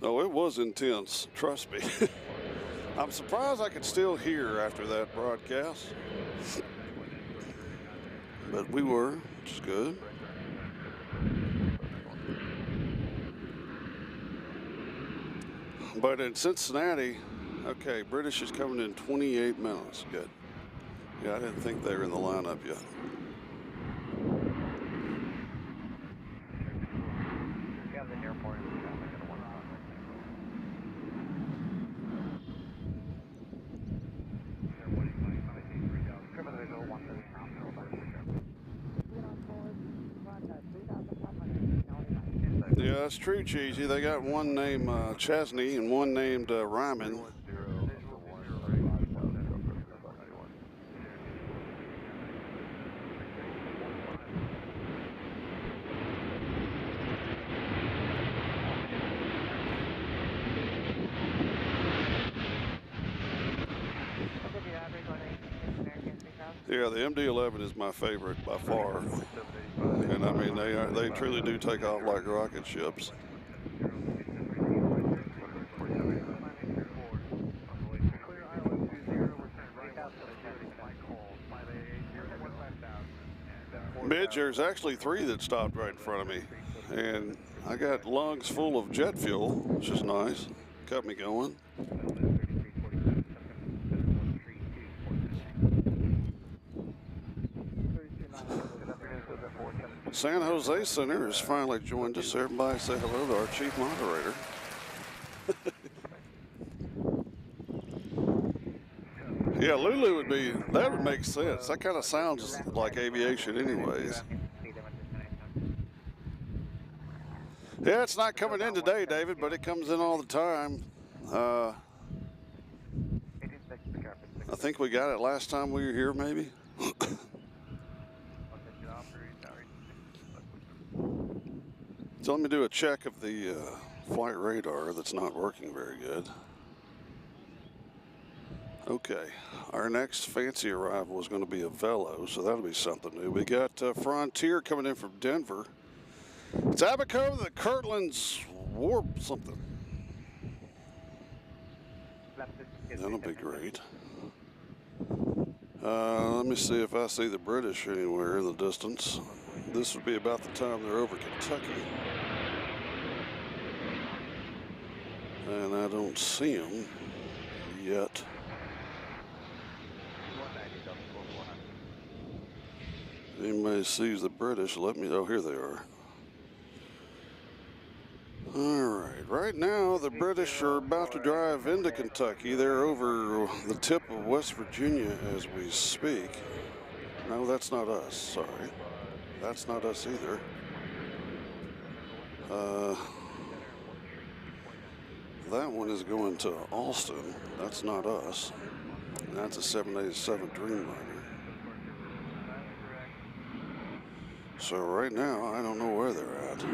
No, it was intense, trust me. I'm surprised I could still hear after that broadcast. But we were, which is good. But in Cincinnati, okay, British is coming in 28 minutes. Good. Yeah, I didn't think they were in the lineup yet. Yeah, that's true, Cheesy. They got one named Chesney and one named Ryman. Yeah, the MD-11 is my favorite by far, and I mean they truly do take off like rocket ships. Midge, there's actually 3 that stopped right in front of me, and I got lungs full of jet fuel, which is nice. Kept me going. San Jose Center has finally joined us. Everybody say hello to our chief moderator. Yeah, Lulu would be, that would make sense. That kind of sounds like aviation anyways. Yeah, it's not coming in today, David, but it comes in all the time. I think we got it last time we were here, maybe. So let me do a check of the flight radar that's not working very good. Okay, our next fancy arrival is going to be a Velo, so that'll be something new. We got Frontier coming in from Denver. It's Abaco, the Kirtland's Warp something. That'll be great. Let me see if I see the British anywhere in the distance. This would be about the time they're over Kentucky. And I don't see them yet. Anybody sees the British, let me know. Oh, here they are. All right, right now the British are about to drive into Kentucky. They're over the tip of West Virginia as we speak. No, that's not us, sorry. That's not us either. That one is going to Alston. That's not us. That's a 787 Dreamliner. So right now, I don't know where they're at.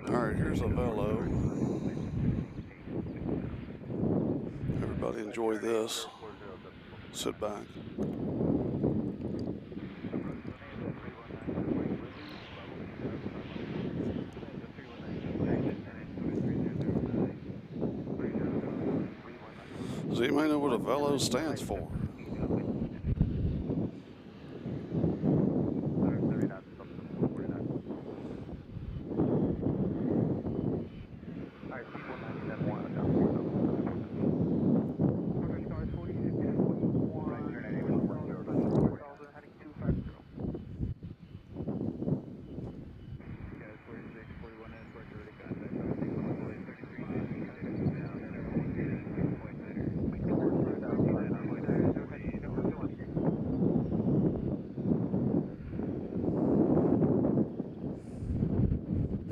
All right, here's a Velo. Everybody enjoy this. Sit back. Does anybody know what a Velo stands for?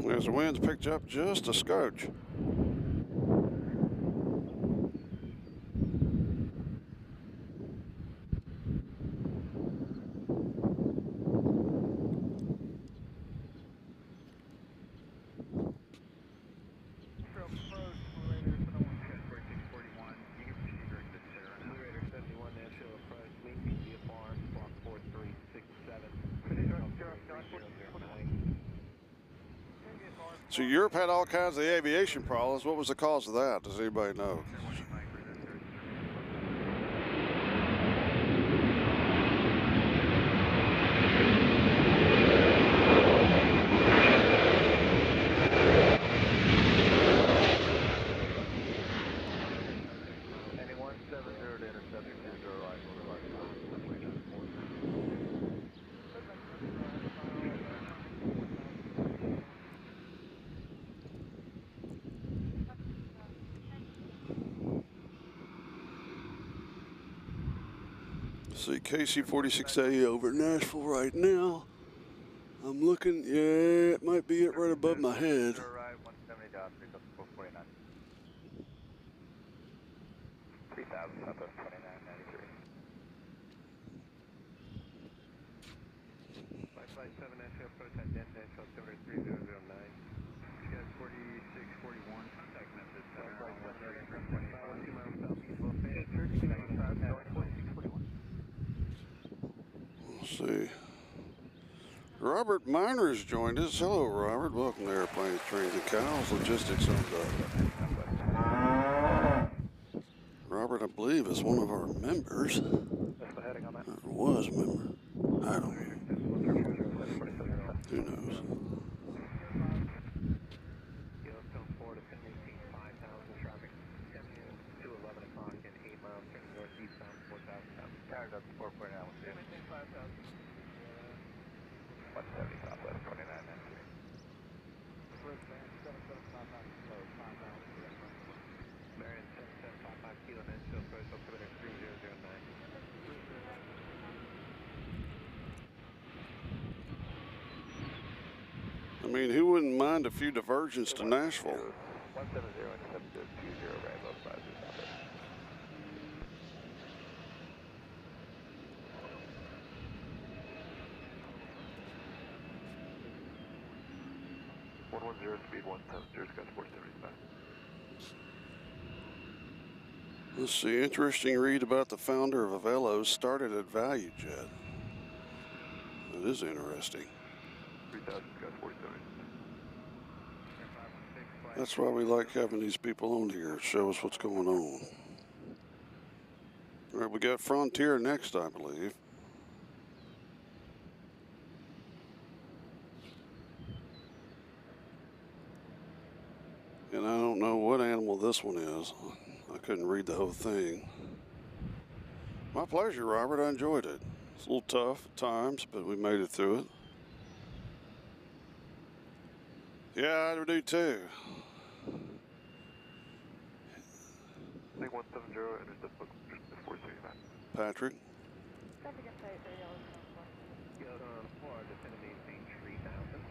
As the winds picked up just a scotch. So Europe had all kinds of aviation problems. What was the cause of that? Does anybody know? See KC-46A over Nashville right now. I'm looking, yeah, it might be it right above my head. Let's see. Robert Miner's joined us. Hello, Robert. Welcome to Airplanes, Trains, and Cows. Logistics on Robert, I believe, is one of our members. Or was a member. I don't know. Who knows? I mean, who wouldn't mind a few diversions to Nashville? 170 intercepted 20 right above 5 110 speed 170, Scott 475. Let's see, interesting read about the founder of Avelos started at Value Jet. That is interesting. 3000, Scott 470. That's why we like having these people on here, show us what's going on. All right, we got Frontier next, I believe. And I don't know what animal this one is. I couldn't read the whole thing. My pleasure, Robert. I enjoyed it. It's a little tough at times, but we made it through it. Yeah, I do too. Link 170, intercept book 469. Patrick. Traffic insight for Yellowstone 4. Yellowstone 4, descend to maintain 3000.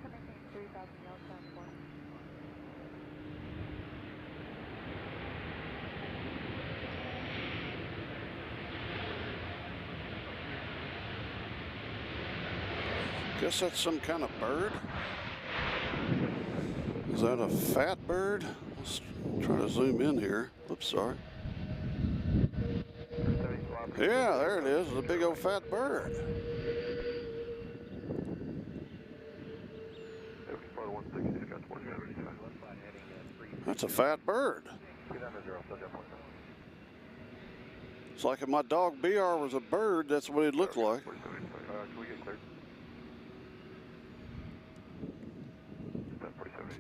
To maintain 3000 Yellowstone 4. Guess that's some kind of bird. Is that a fat bird? Let's try to zoom in here. Oops, sorry. Yeah, there it is. It's a big old fat bird. That's a fat bird. It's like if my dog BR was a bird, that's what he'd look like. Can we get cleared?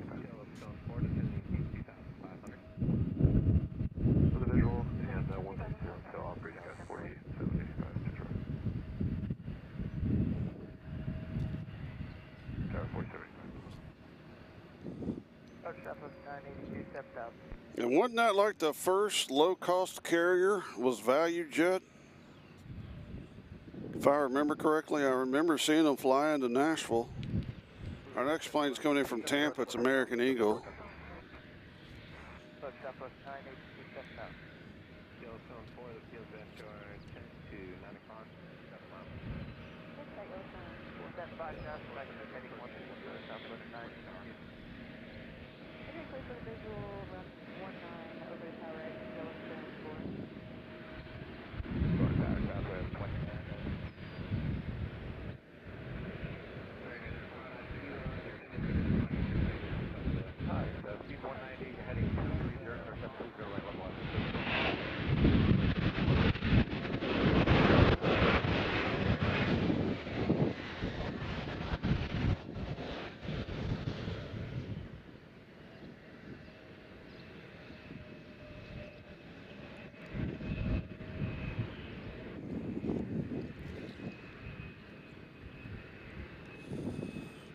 Yellowstone 4, descend to maintain 2500. For the visual, and 160, so operating at 48,785. Tower 4785. Southwest 982, 7000. And wasn't that like the first low-cost carrier was Value Jet? If I remember correctly, I remember seeing them fly into Nashville. Our next plane's coming in from Tampa. It's American Eagle. Southwest 982, 7000. Yellowstone 4, the field vector 10 to 9 o'clock, 7 miles. Insight Yellowstone 4. 75 Nashville, heading 160, Southwest 9. Okay, clear for the visual, run 19 over the tower at Yellowstone 4. Tower Southwest 2010. Hi, speed 190, heading 230, intercept 20 right level 1.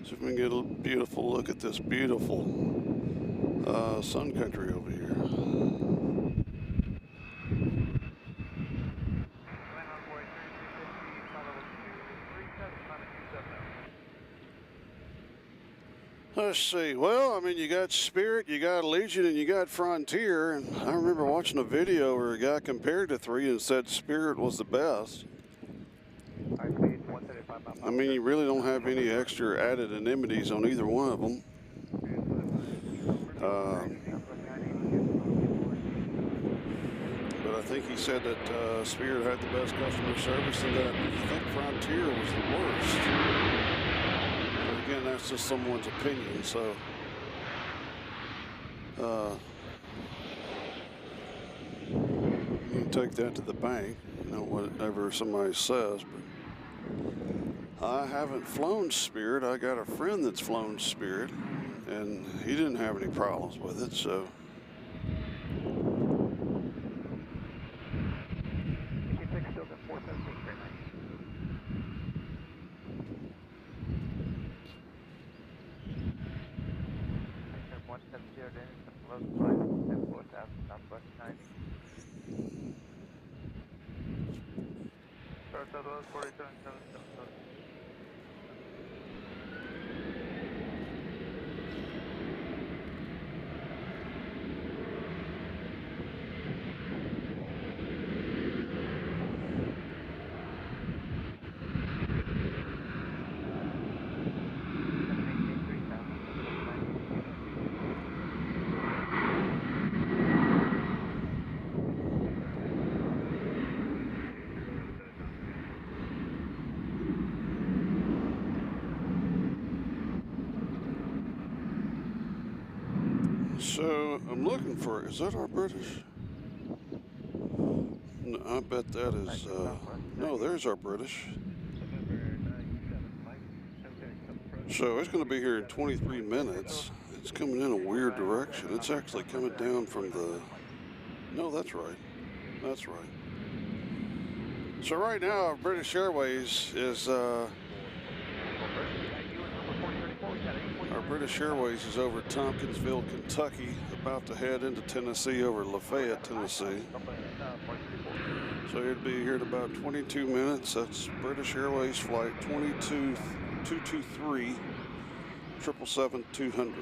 See if we can get a beautiful look at this beautiful sun country over here. Let's see. Well, I mean, you got Spirit, you got Legion, and you got Frontier. And I remember watching a video where a guy compared the three and said Spirit was the best. I mean, you really don't have any extra added amenities on either one of them. But I think he said that Spirit had the best customer service and that I think Frontier was the worst. But again, that's just someone's opinion, so you can take that to the bank, you know, whatever somebody says. But I haven't flown Spirit. I got a friend that's flown Spirit, and he didn't have any problems with it, so. Southwest 47,770. So I'm looking for, is that our British? No, I bet that is, no, there's our British. So it's going to be here in 23 minutes. It's coming in a weird direction. It's actually coming down from the, no, that's right. That's right. So right now, British Airways is, our British Airways is over Tompkinsville, Kentucky, about to head into Tennessee over Lafayette, Tennessee. So it'll be here in about 22 minutes. That's British Airways flight 223 777-200.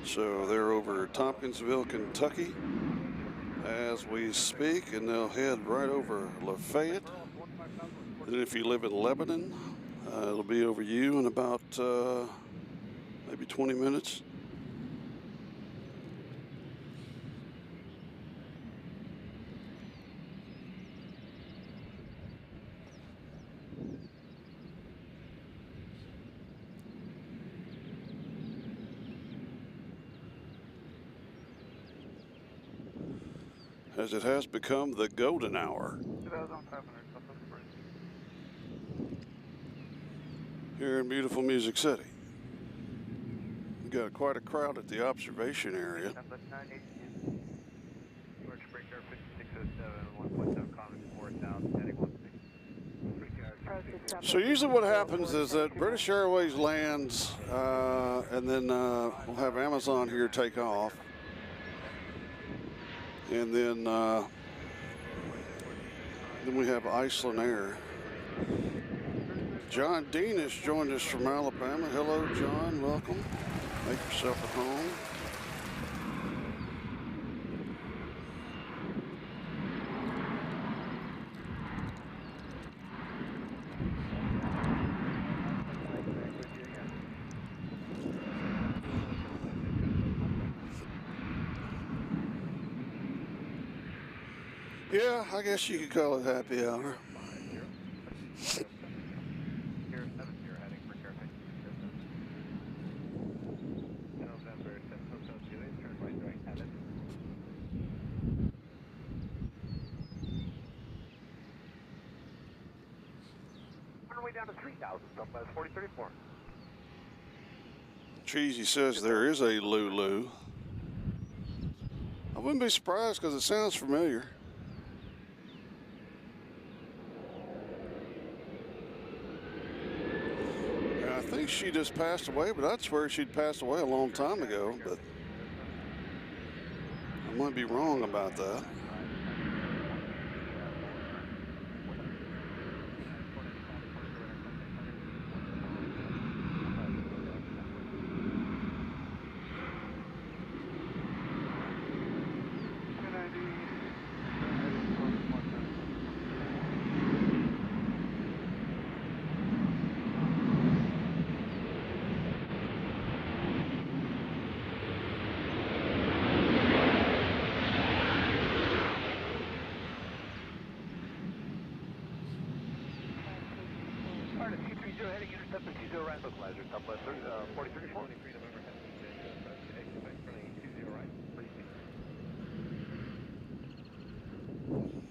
So they're over Tompkinsville, Kentucky as we speak, and they'll head right over Lafayette. And if you live in Lebanon, it'll be over you in about maybe 20 minutes. As it has become the golden hour here in beautiful Music City. We got quite a crowd at the observation area. So usually what happens is that British Airways lands and then we'll have Amazon here take off. And then we have Iceland Air. John Dean has joined us from Alabama. Hello, John. Welcome. Make yourself at home. Yeah, I guess you could call it happy hour. Down to 3,000, Southwest 4034. Cheesy says there is a Lulu. I wouldn't be surprised because it sounds familiar. I think she just passed away, but I'd swear she'd passed away a long time ago, but I might be wrong about that.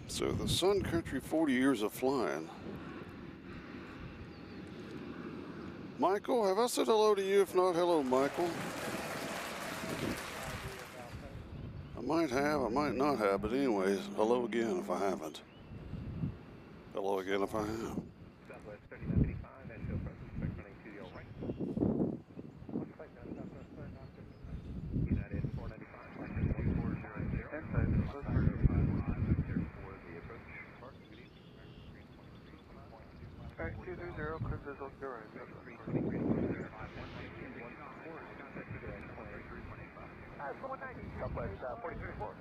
So the Sun Country 40 years of flying. Michael, have I said hello to you? If not, hello, Michael. I might have, I might not have, but anyways, hello again if I haven't. Hello again if I have. Southwest 3985, Nashville, expect running 20 right. United 495, 1400. Alright, 230, clear visual, you're right. Southwest 4034.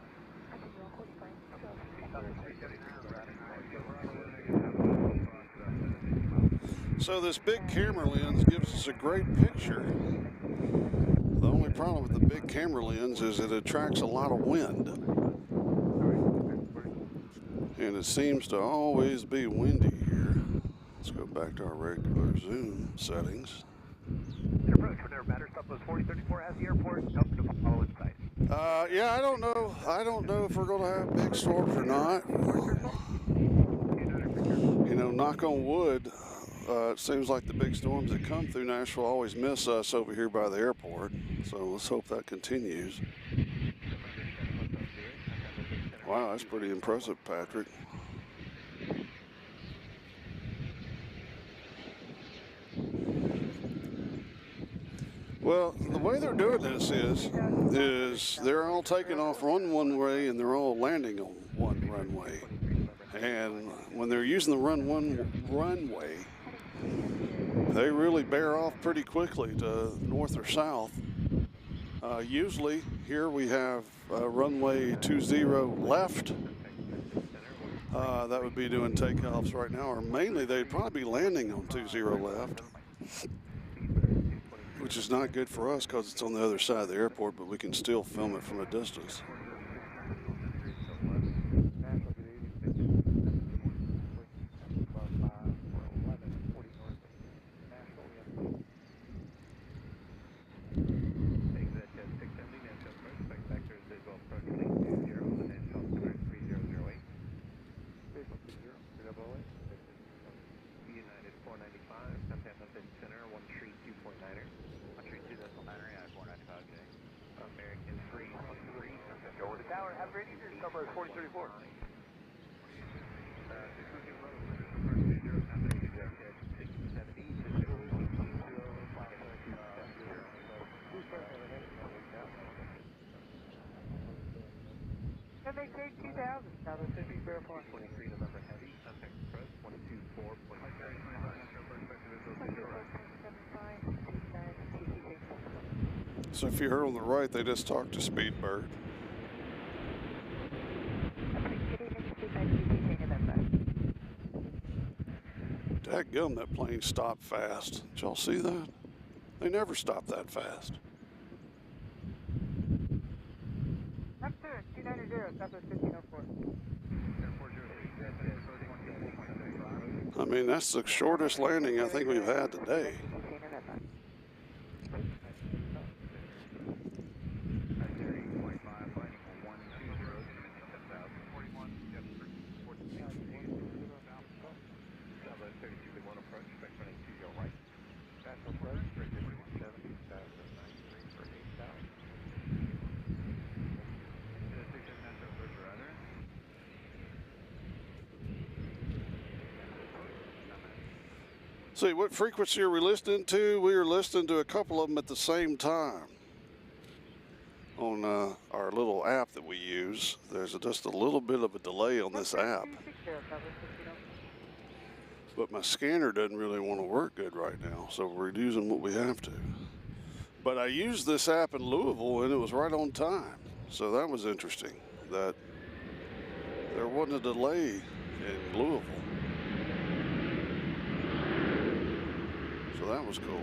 So this big camera lens gives us a great picture. The only problem with the big camera lens is it attracts a lot of wind. And it seems to always be windy here. Let's go back to our regular zoom settings. Approach whenever matters. Southwest 4034 has the airport. Help to follow its site. Yeah, I don't know. I don't know if we're going to have big storms or not. You know, knock on wood, it seems like the big storms that come through Nashville always miss us over here by the airport. So let's hope that continues. Wow, that's pretty impressive, Patrick. Well, the way they're doing this is they're all taking off one way and they're all landing on one runway. And when they're using the runway, they really bear off pretty quickly to north or south. Usually here we have runway 20 left. That would be doing takeoffs right now, or mainly they'd probably be landing on 20 left, which is not good for us because it's on the other side of the airport, but we can still film it from a distance. So if you heard on the right, they just talked to Speedbird. Dadgum, that plane stopped fast. Did y'all see that? They never stop that fast. I mean, that's the shortest landing I think we've had today. See, what frequency are we listening to? We are listening to a couple of them at the same time on our little app that we use. There's just a little bit of a delay on this app. But my scanner doesn't really want to work good right now, so we're using what we have to. But I used this app in Louisville, and it was right on time. So that was interesting, that there wasn't a delay in Louisville. So that was cool.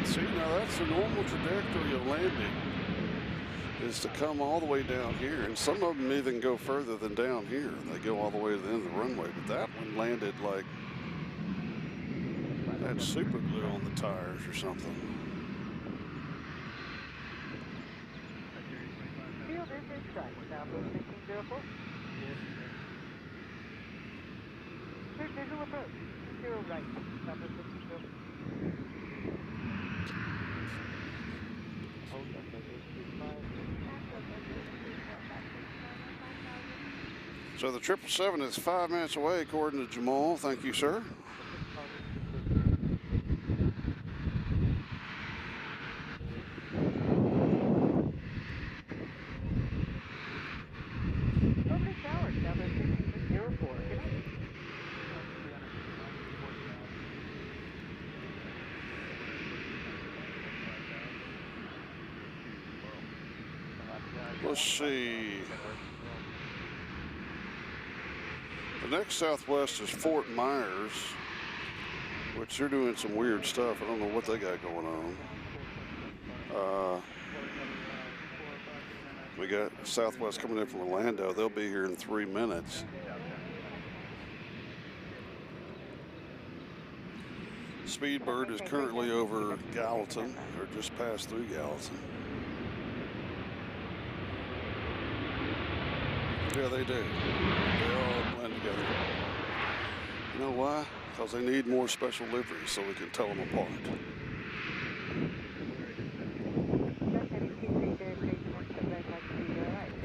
See, now that's the normal trajectory of landing, is to come all the way down here, and some of them even go further than down here. They go all the way to the end of the runway, but that one landed like had super glue on the tires or something. Visual approach, 0 right, So the 777 is 5 minutes away, according to Jamal. Thank you, sir. Let's see. The next Southwest is Fort Myers, which they're doing some weird stuff. I don't know what they got going on. We got Southwest coming in from Orlando. They'll be here in 3 minutes. Speedbird is currently over Gallatin, or just passed through Gallatin. Yeah, they do. They all blend together. You know why? because they need more special liveries so we can tell them apart.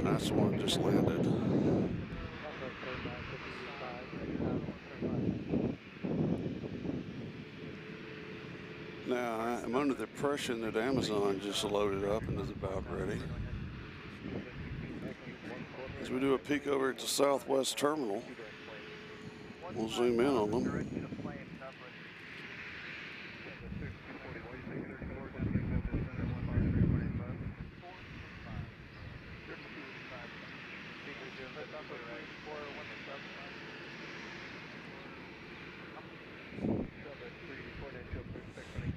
That's the one that just landed. Now, I'm under the impression that Amazon just loaded up and is about ready. As we do a peek over at the Southwest Terminal, we'll zoom in on them.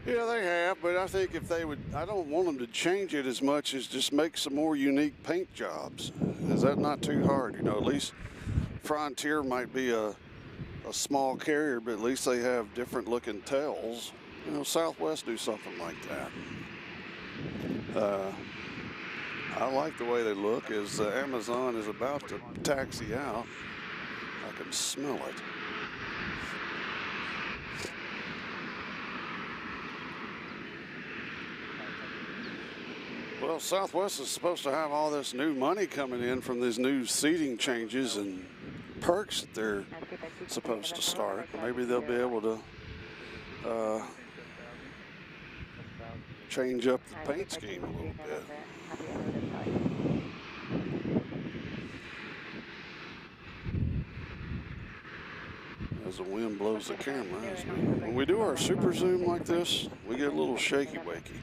Yeah, they have, but I think if they would, I don't want them to change it as much as just make some more unique paint jobs. Is that not too hard? You know, at least Frontier might be a small carrier, but at least they have different looking tails. You know, Southwest do something like that. I like the way they look. As Amazon is about to taxi out, I can smell it. Well, Southwest is supposed to have all this new money coming in from these new seating changes and perks that they're supposed to start. Maybe they'll be able to change up the paint scheme a little bit. As the wind blows the camera. When we do our super zoom like this, we get a little shaky wakey.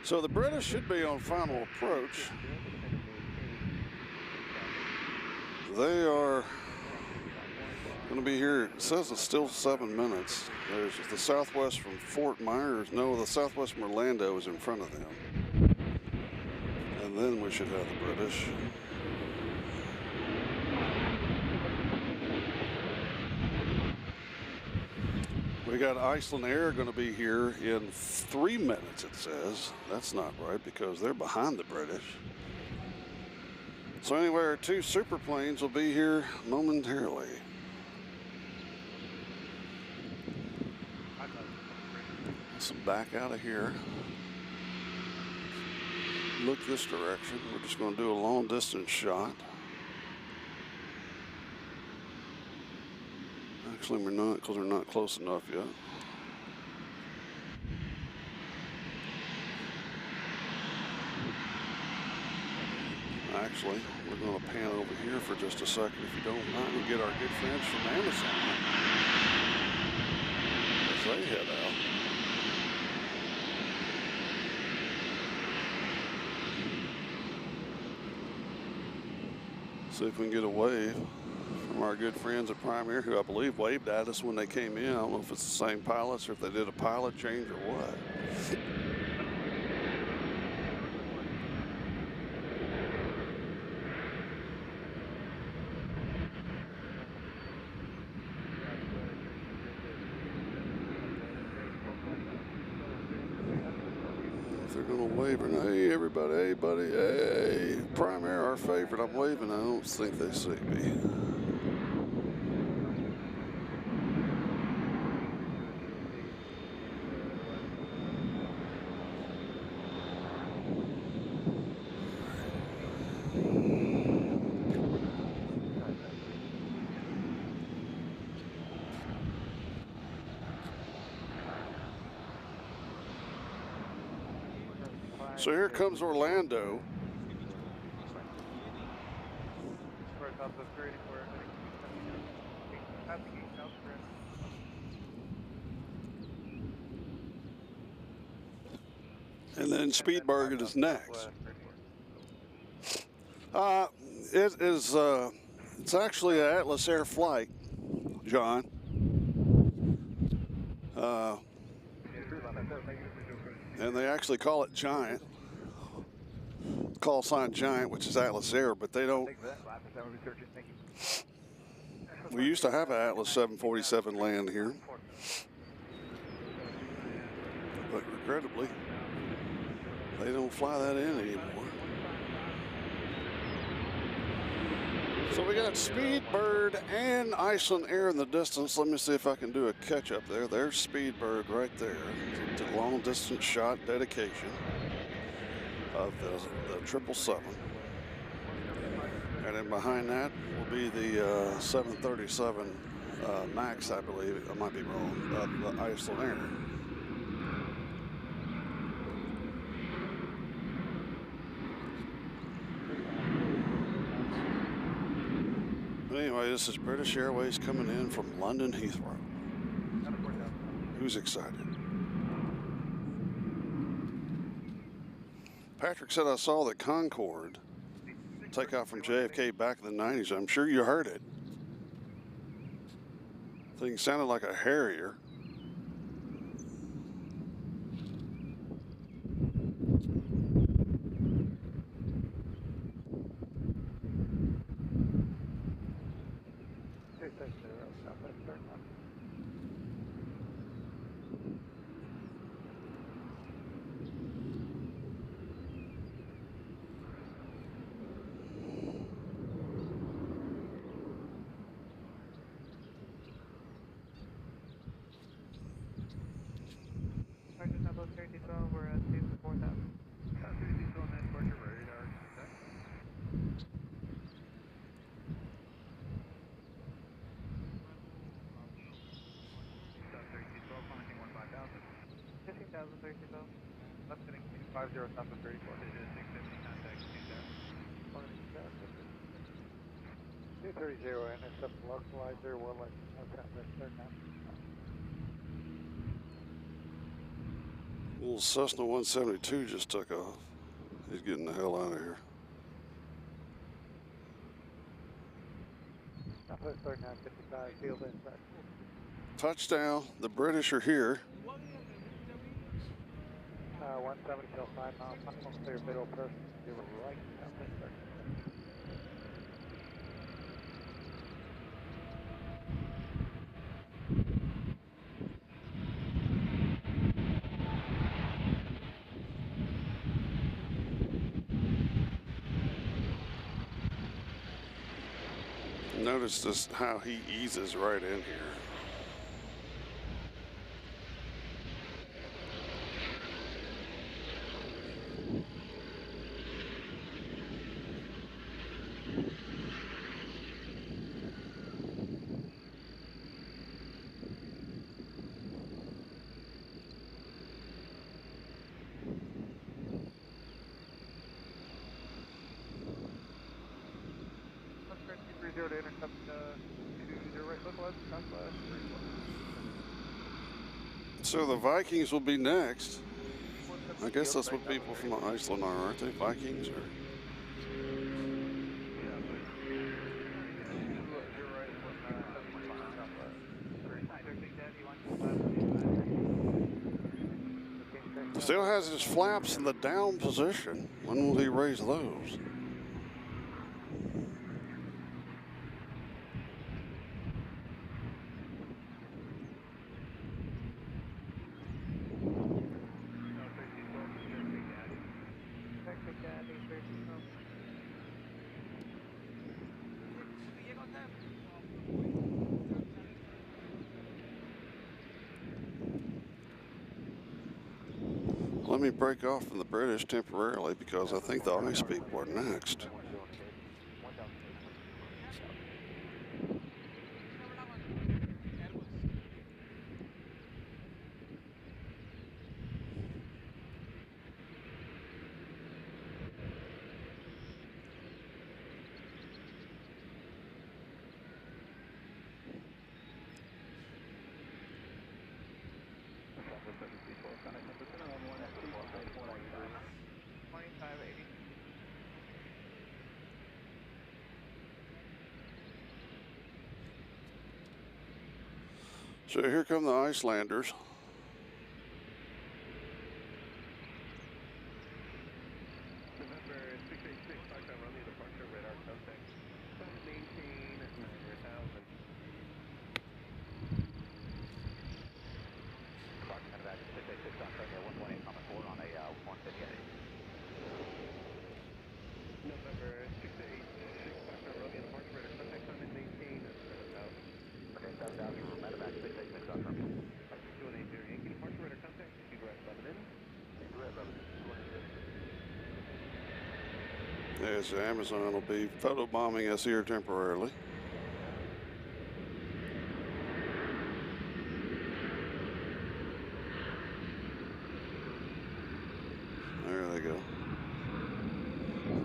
So the British should be on final approach. They are going to be here. It says it's still 7 minutes. There's the Southwest from Fort Myers. No, the Southwest from Orlando is in front of them. And then we should have the British. We got Iceland Air going to be here in 3 minutes, it says. That's not right because they're behind the British. So anyway, our two super planes will be here momentarily. Let's back out of here. Look this direction. We're just going to do a long distance shot. Actually, we're not, because we're not close enough yet. Actually, we're going to pan over here for just a second, if you don't mind, and get our good friends from Amazon as they head out. See if we can get a wave from our good friends at Prime Air, who I believe waved at us when they came in. I don't know if it's the same pilots or if they did a pilot change or what. If they're gonna wave, and hey everybody, hey buddy, hey, Prime Air, our favorite. I'm waving. I don't think they see me. So here comes Orlando. And then Speedberg is next. It is, it's actually an Atlas Air flight, John. And they actually call it Giant. Call sign Giant, which is Atlas Air, but they don't. We used to have an Atlas 747 land here, but regrettably, they don't fly that in anymore. So we got Speedbird and Iceland Air in the distance. Let me see if I can do a catch up there. There's Speedbird right there. It's a long distance shot dedication of the 777. And then behind that will be the 737 MAX, I believe. I might be wrong, of Iceland Air. But anyway, this is British Airways coming in from London Heathrow. Who's excited? Patrick said I saw the Concorde take off from JFK back in the 90s. I'm sure you heard it. Thing sounded like a Harrier. We're at 4,000. 32 on that departure radar. South 3212, commenting 15,000. 15,000, 3212. Left heading 250, south of 34. Digit 650, contact 2,000. 230, intercept localizer, we'll let you know southwest 39. Little Cessna 172 just took off. He's getting the hell out of here. Southwest 3955, field inside. Touchdown. The British are here. 170 till 5 miles, final clear middle approach to the right, southwest 39. Notice this, how he eases right in here. To intercept to your right, localize, southwest, 34. So the Vikings will be next. I guess that's what people from Iceland are, aren't they? Vikings or? Still has his flaps in the down position. When will he raise those? Let me break off from the British temporarily because I think the ice people are next. So here come the Icelanders. November 686, Foxtrot Romeo, departure radar contact. Maintain 9,000. Foxtrot Nevada 686, Foxtrot Romeo 118, common 4 on a 158. November 686, Foxtrot Romeo, departure radar As the Amazon will be photobombing us here temporarily. There they go.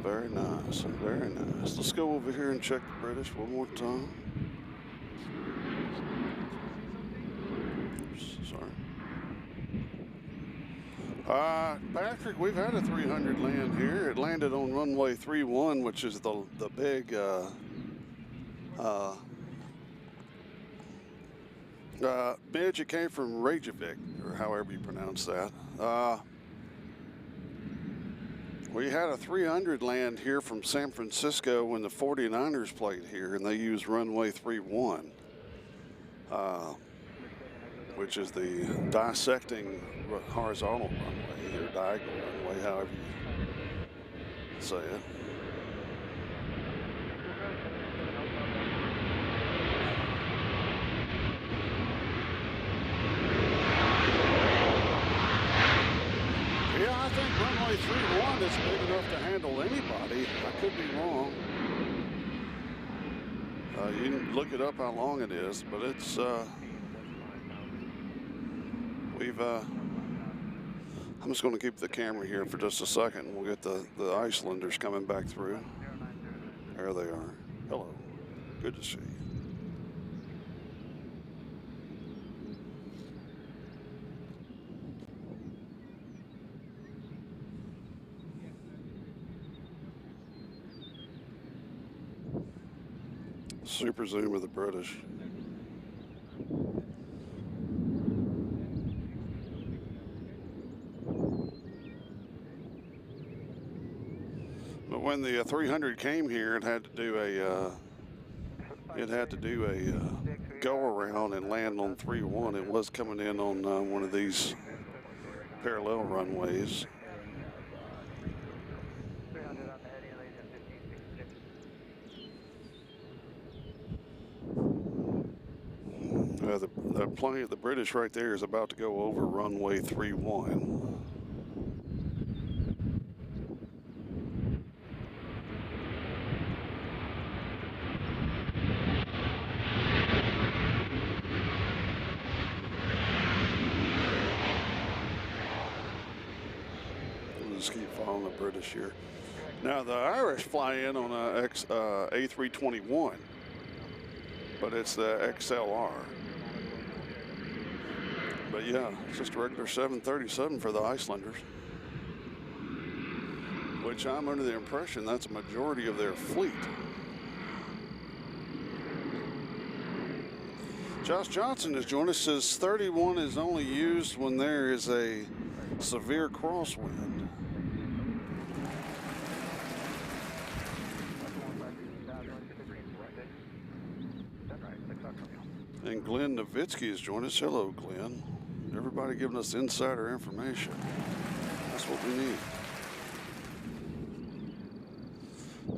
Very nice, very nice. Let's go over here and check the British one more time. Oops, sorry. Patrick, we've had a 300 land here. It landed on runway 31, which is the big Midge. It came from Reykjavik, or however you pronounce that. We had a 300 land here from San Francisco when the 49ers played here, and they used runway 31, which is the dissecting horizontal runway, or diagonal runway, however you say it. Yeah, I think runway 31 is big enough to handle anybody. I could be wrong. You can look it up how long it is, but it's I'm just going to keep the camera here for just a second. We'll get the Icelanders coming back through. There they are. Hello. Good to see you. Super zoom of the British. But when the 300 came here, it had to do a go around and land on 3-1. It was coming in on one of these parallel runways. The plane, the British right there is about to go over runway 31. We'll just keep following the British here. Now the Irish fly in on a A321, but it's the XLR. But yeah, it's just a regular 737 for the Icelanders, which I'm under the impression that's a majority of their fleet. Josh Johnson has joined us, says 31 is only used when there is a severe crosswind. And Glenn Nowitzki has joined us. Hello, Glenn. Everybody giving us insider information. That's what we need.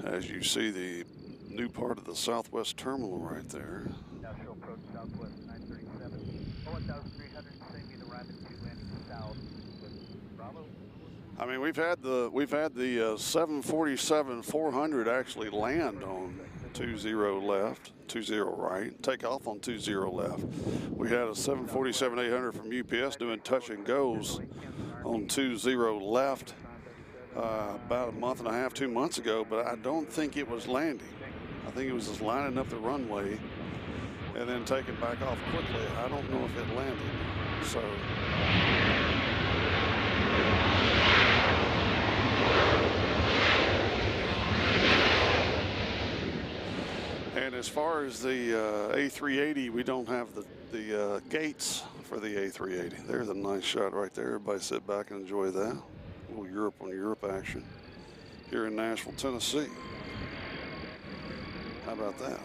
As you see the new part of the Southwest Terminal right there. Nashville approach Southwest 937. 1,300, same either Ryman 2 landing south with Bravo. I mean, we've had the 747-400 actually land on 20 left, 20 right, take off on 20 left. We had a 747-800 from UPS doing touch and goes on 20 left about a month and a half, 2 months ago, but I don't think it was landing. I think it was just lining up the runway and then taking back off quickly. I don't know if it landed. So. And as far as the A380, we don't have the gates for the A380. There's a nice shot right there. Everybody sit back and enjoy that. A little Europe on Europe action here in Nashville, Tennessee. How about that?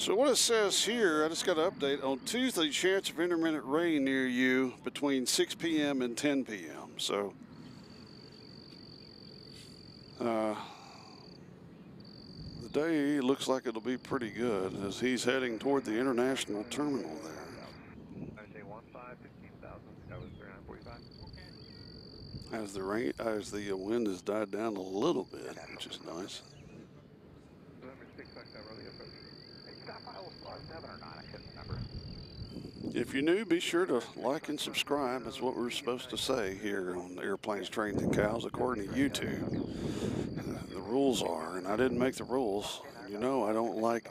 So what it says here, I just got an update on Tuesday, chance of intermittent rain near you between 6 p.m. and 10 p.m. So the day looks like it'll be pretty good as he's heading toward the international terminal there. As the wind has died down a little bit, which is nice. If you're new, be sure to like and subscribe. That's what we're supposed to say here on Airplanes, Trains, and Cows, according to YouTube. The rules are, and I didn't make the rules. You know, I don't like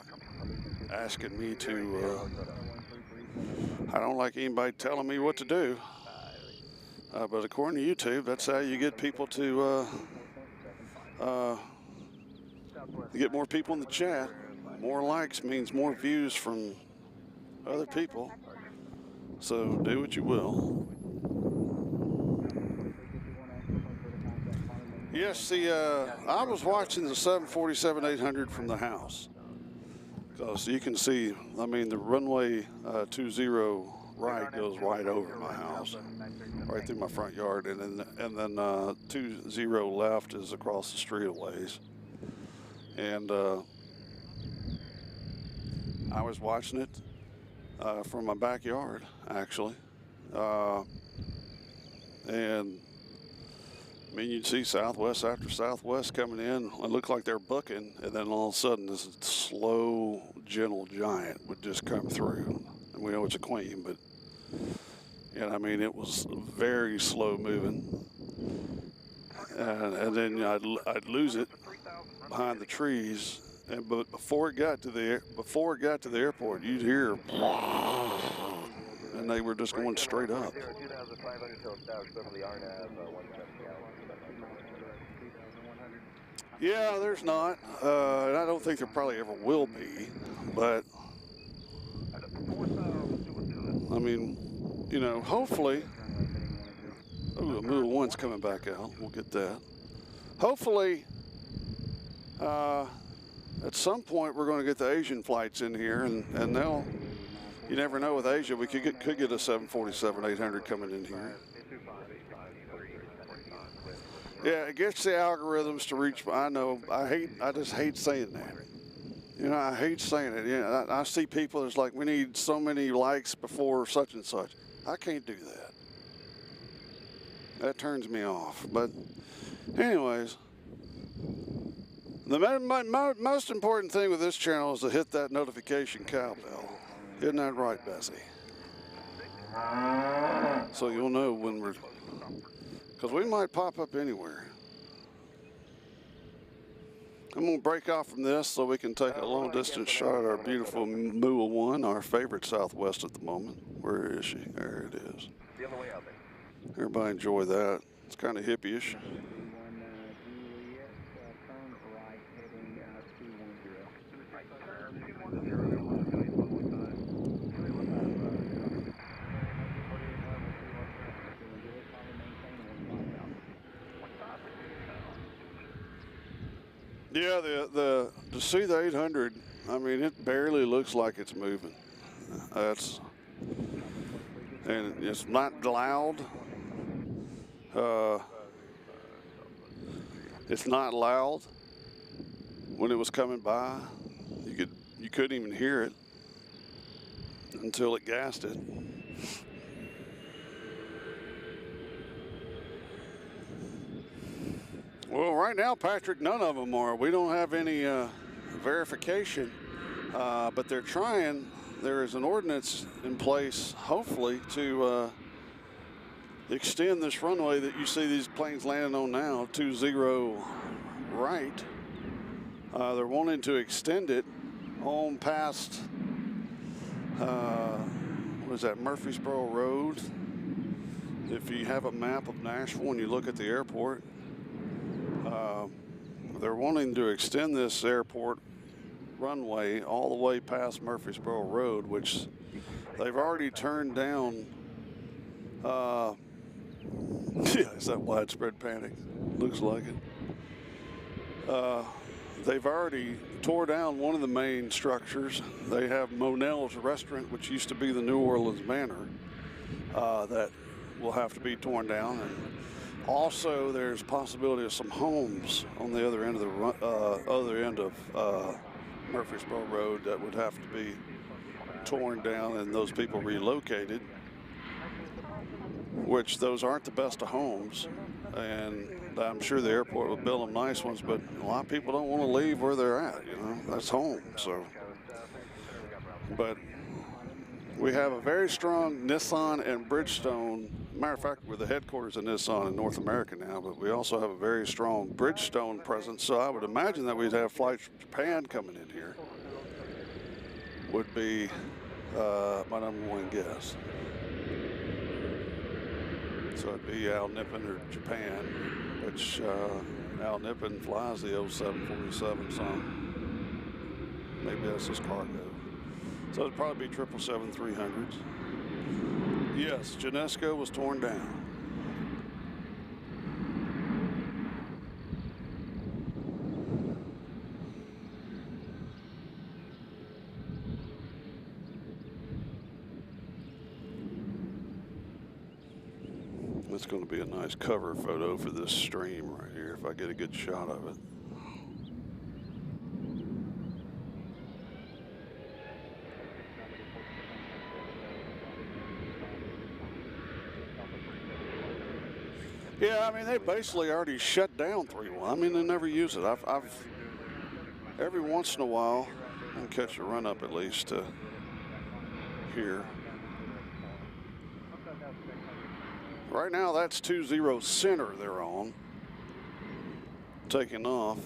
asking me to, I don't like anybody telling me what to do. But according to YouTube, that's how you get people to get more people in the chat. More likes means more views from other people. So do what you will. Yes, I was watching the 747-800 from the house. Because you can see, I mean, the runway 20 right goes right over my house, right through my front yard, and then 20 left is across the street a ways. And I was watching it from my backyard, actually. And I mean, you'd see Southwest after Southwest coming in. It looked like they're booking, and then all of a sudden this slow, gentle giant would just come through. And we know it's a Queen, but I mean, it was very slow moving. And then I'd lose it behind the trees. But before it got to the airport, you'd hear, and they were just going straight up. Yeah, there's not, and I don't think there probably ever will be. But I mean, you know, hopefully. Ooh, a Mule 1's coming back out. We'll get that. Hopefully. At some point, we're going to get the Asian flights in here, and they'll, you never know with Asia, we could get a 747-800 coming in here. Yeah, it gets the algorithms to reach, I know, I just hate saying that. You know, I hate saying it. Yeah, I see people that's like, we need so many likes before such and such. I can't do that. That turns me off. But anyways, the most important thing with this channel is to hit that notification cowbell. Isn't that right, Bessie? So you'll know when we're, because we might pop up anywhere. I'm going to break off from this so we can take a long distance shot at our beautiful Mule 1, our favorite Southwest at the moment. Where is she? There it is. Everybody enjoy that. It's kind of hippie-ish. Yeah, to see the 800, I mean, it barely looks like it's moving. And it's not loud. It's not loud. When it was coming by, you couldn't even hear it until it gassed it. Well, right now, Patrick, none of them are. We don't have any verification, but they're trying. There is an ordinance in place, hopefully, to extend this runway that you see these planes landing on now, 20 right. They're wanting to extend it on past, what is that, Murfreesboro Road. If you have a map of Nashville and you look at the airport, they're wanting to extend this airport runway all the way past Murfreesboro Road, which they've already turned down. Yeah, is that widespread panic? Looks like it. they've already tore down one of the main structures. They have Monell's restaurant, which used to be the New Orleans Manor, that will have to be torn down. And also, there's possibility of some homes on the other end of Murfreesboro Road that would have to be torn down and those people relocated, which those aren't the best of homes. And I'm sure the airport will build them nice ones, but a lot of people don't want to leave where they're at, you know, that's home. So, but we have a very strong Nissan and Bridgestone. Matter of fact, we're the headquarters of Nissan in North America now, but we also have a very strong Bridgestone presence. So I would imagine that we'd have flights from Japan coming in here. Would be my #1 guess. So it'd be Al Nippon or Japan, which Al Nippon flies the 0747 some. Maybe that's his cargo. So it'd probably be 777-300s. Yes, Genesco was torn down. It's going to be a nice cover photo for this stream right here if I get a good shot of it. Yeah, I mean, they basically already shut down 3-1. I mean, they never use it. I've every once in a while, I can catch a run up at least to here. Right now, that's 20 center they're on, taking off,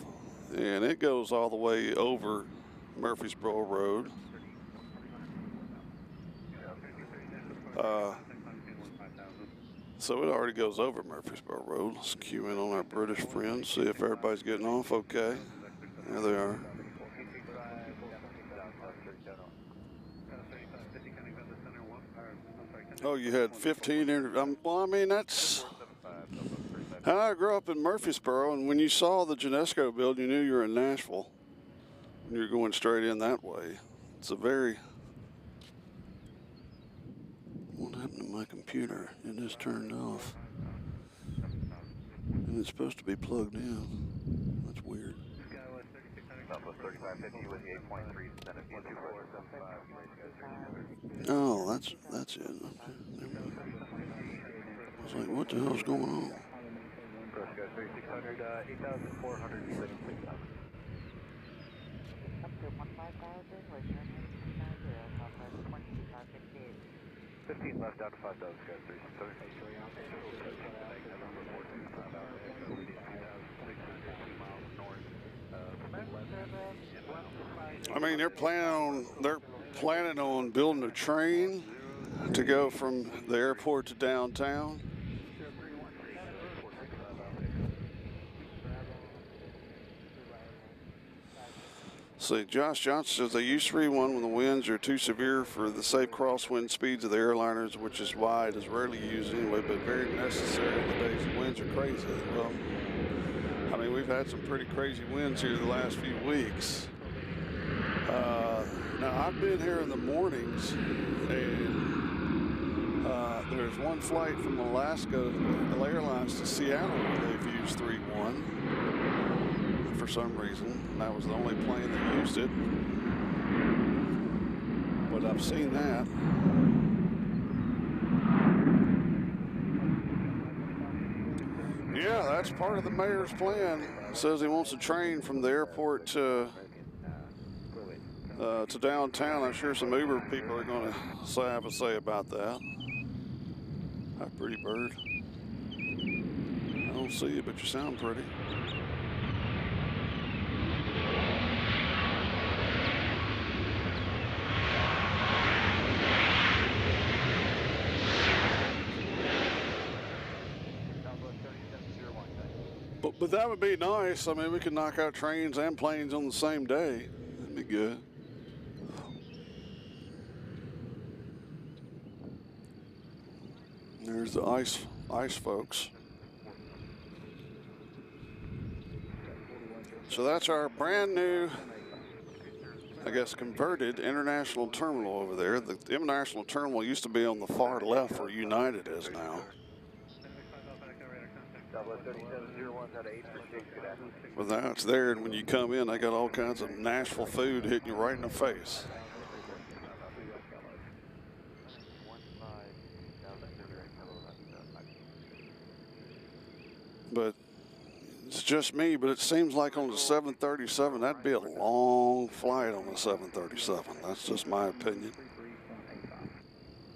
and it goes all the way over Murfreesboro Road. So it already goes over Murfreesboro Road. Let's cue in on our British friends, see if everybody's getting off okay. There they are. Oh, you had 15. Well, I mean, that's. I grew up in Murfreesboro, and when you saw the Genesco build, you knew you were in Nashville. And you're going straight in that way. It's a very. What happened to my computer? It just turned off. And it's supposed to be plugged in. That's weird. Oh, that's it. Okay. I was like, what the hell's going on? Left down to 5,000, guys, 3600. I mean, they're planning on building a train to go from the airport to downtown. See, Josh Johnson says they use 3-1 when the winds are too severe for the safe crosswind speeds of the airliners, which is why it is rarely used anyway, but very necessary in the days the winds are crazy. Well, I mean, we've had some pretty crazy winds here the last few weeks. Now, I've been here in the mornings, and there's one flight from Alaska Airlines to Seattle where they've used 3-1 for some reason. And that was the only plane that used it. But I've seen that. Yeah, that's part of the mayor's plan. It says he wants a train from the airport to downtown. I'm sure some Uber people are going to have a say about that. Hi, pretty bird. I don't see you, but you sound pretty. But that would be nice. I mean, we could knock out trains and planes on the same day. That'd be good. There's the ice folks. So that's our brand new, I guess, converted international terminal over there. The international terminal used to be on the far left where United is now. But now it's there, and when you come in, they got all kinds of Nashville food hitting you right in the face. But it's just me, but it seems like on the 737, that'd be a long flight on the 737. That's just my opinion.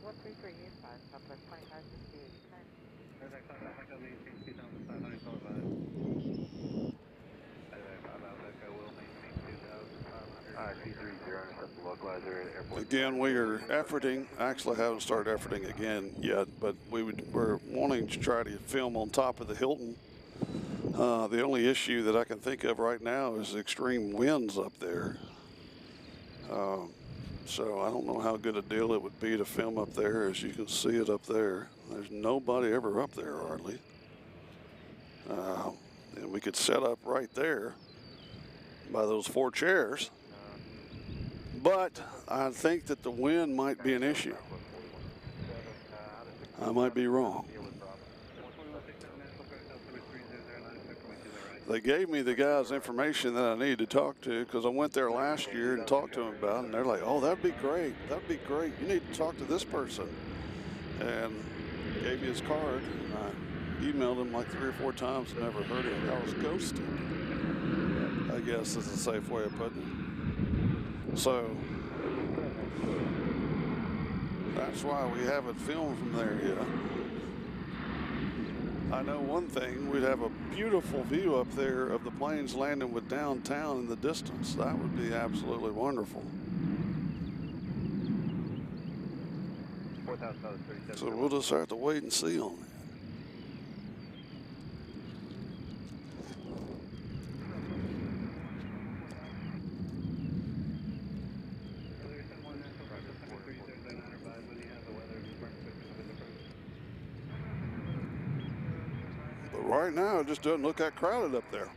13385, Southwest 2558. Again, we are efforting, actually haven't started efforting again yet, but we're wanting to try to film on top of the Hilton. The only issue that I can think of right now is extreme winds up there. So I don't know how good a deal it would be to film up there. As you can see it up there, there's nobody ever up there hardly. And we could set up right there by those 4 chairs. But I think that the wind might be an issue. I might be wrong. They gave me the guy's information that I needed to talk to because I went there last year and talked to him about it, and they're like, oh, that'd be great. That'd be great. You need to talk to this person. And gave me his card. And I emailed him like 3 or 4 times and never heard him. I was ghosted, I guess is a safe way of putting it. So that's why we haven't filmed from there yet. I know one thing, we'd have a beautiful view up there of the planes landing with downtown in the distance. That would be absolutely wonderful. So we'll just have to wait and see on that. Right now, it just doesn't look that crowded up there.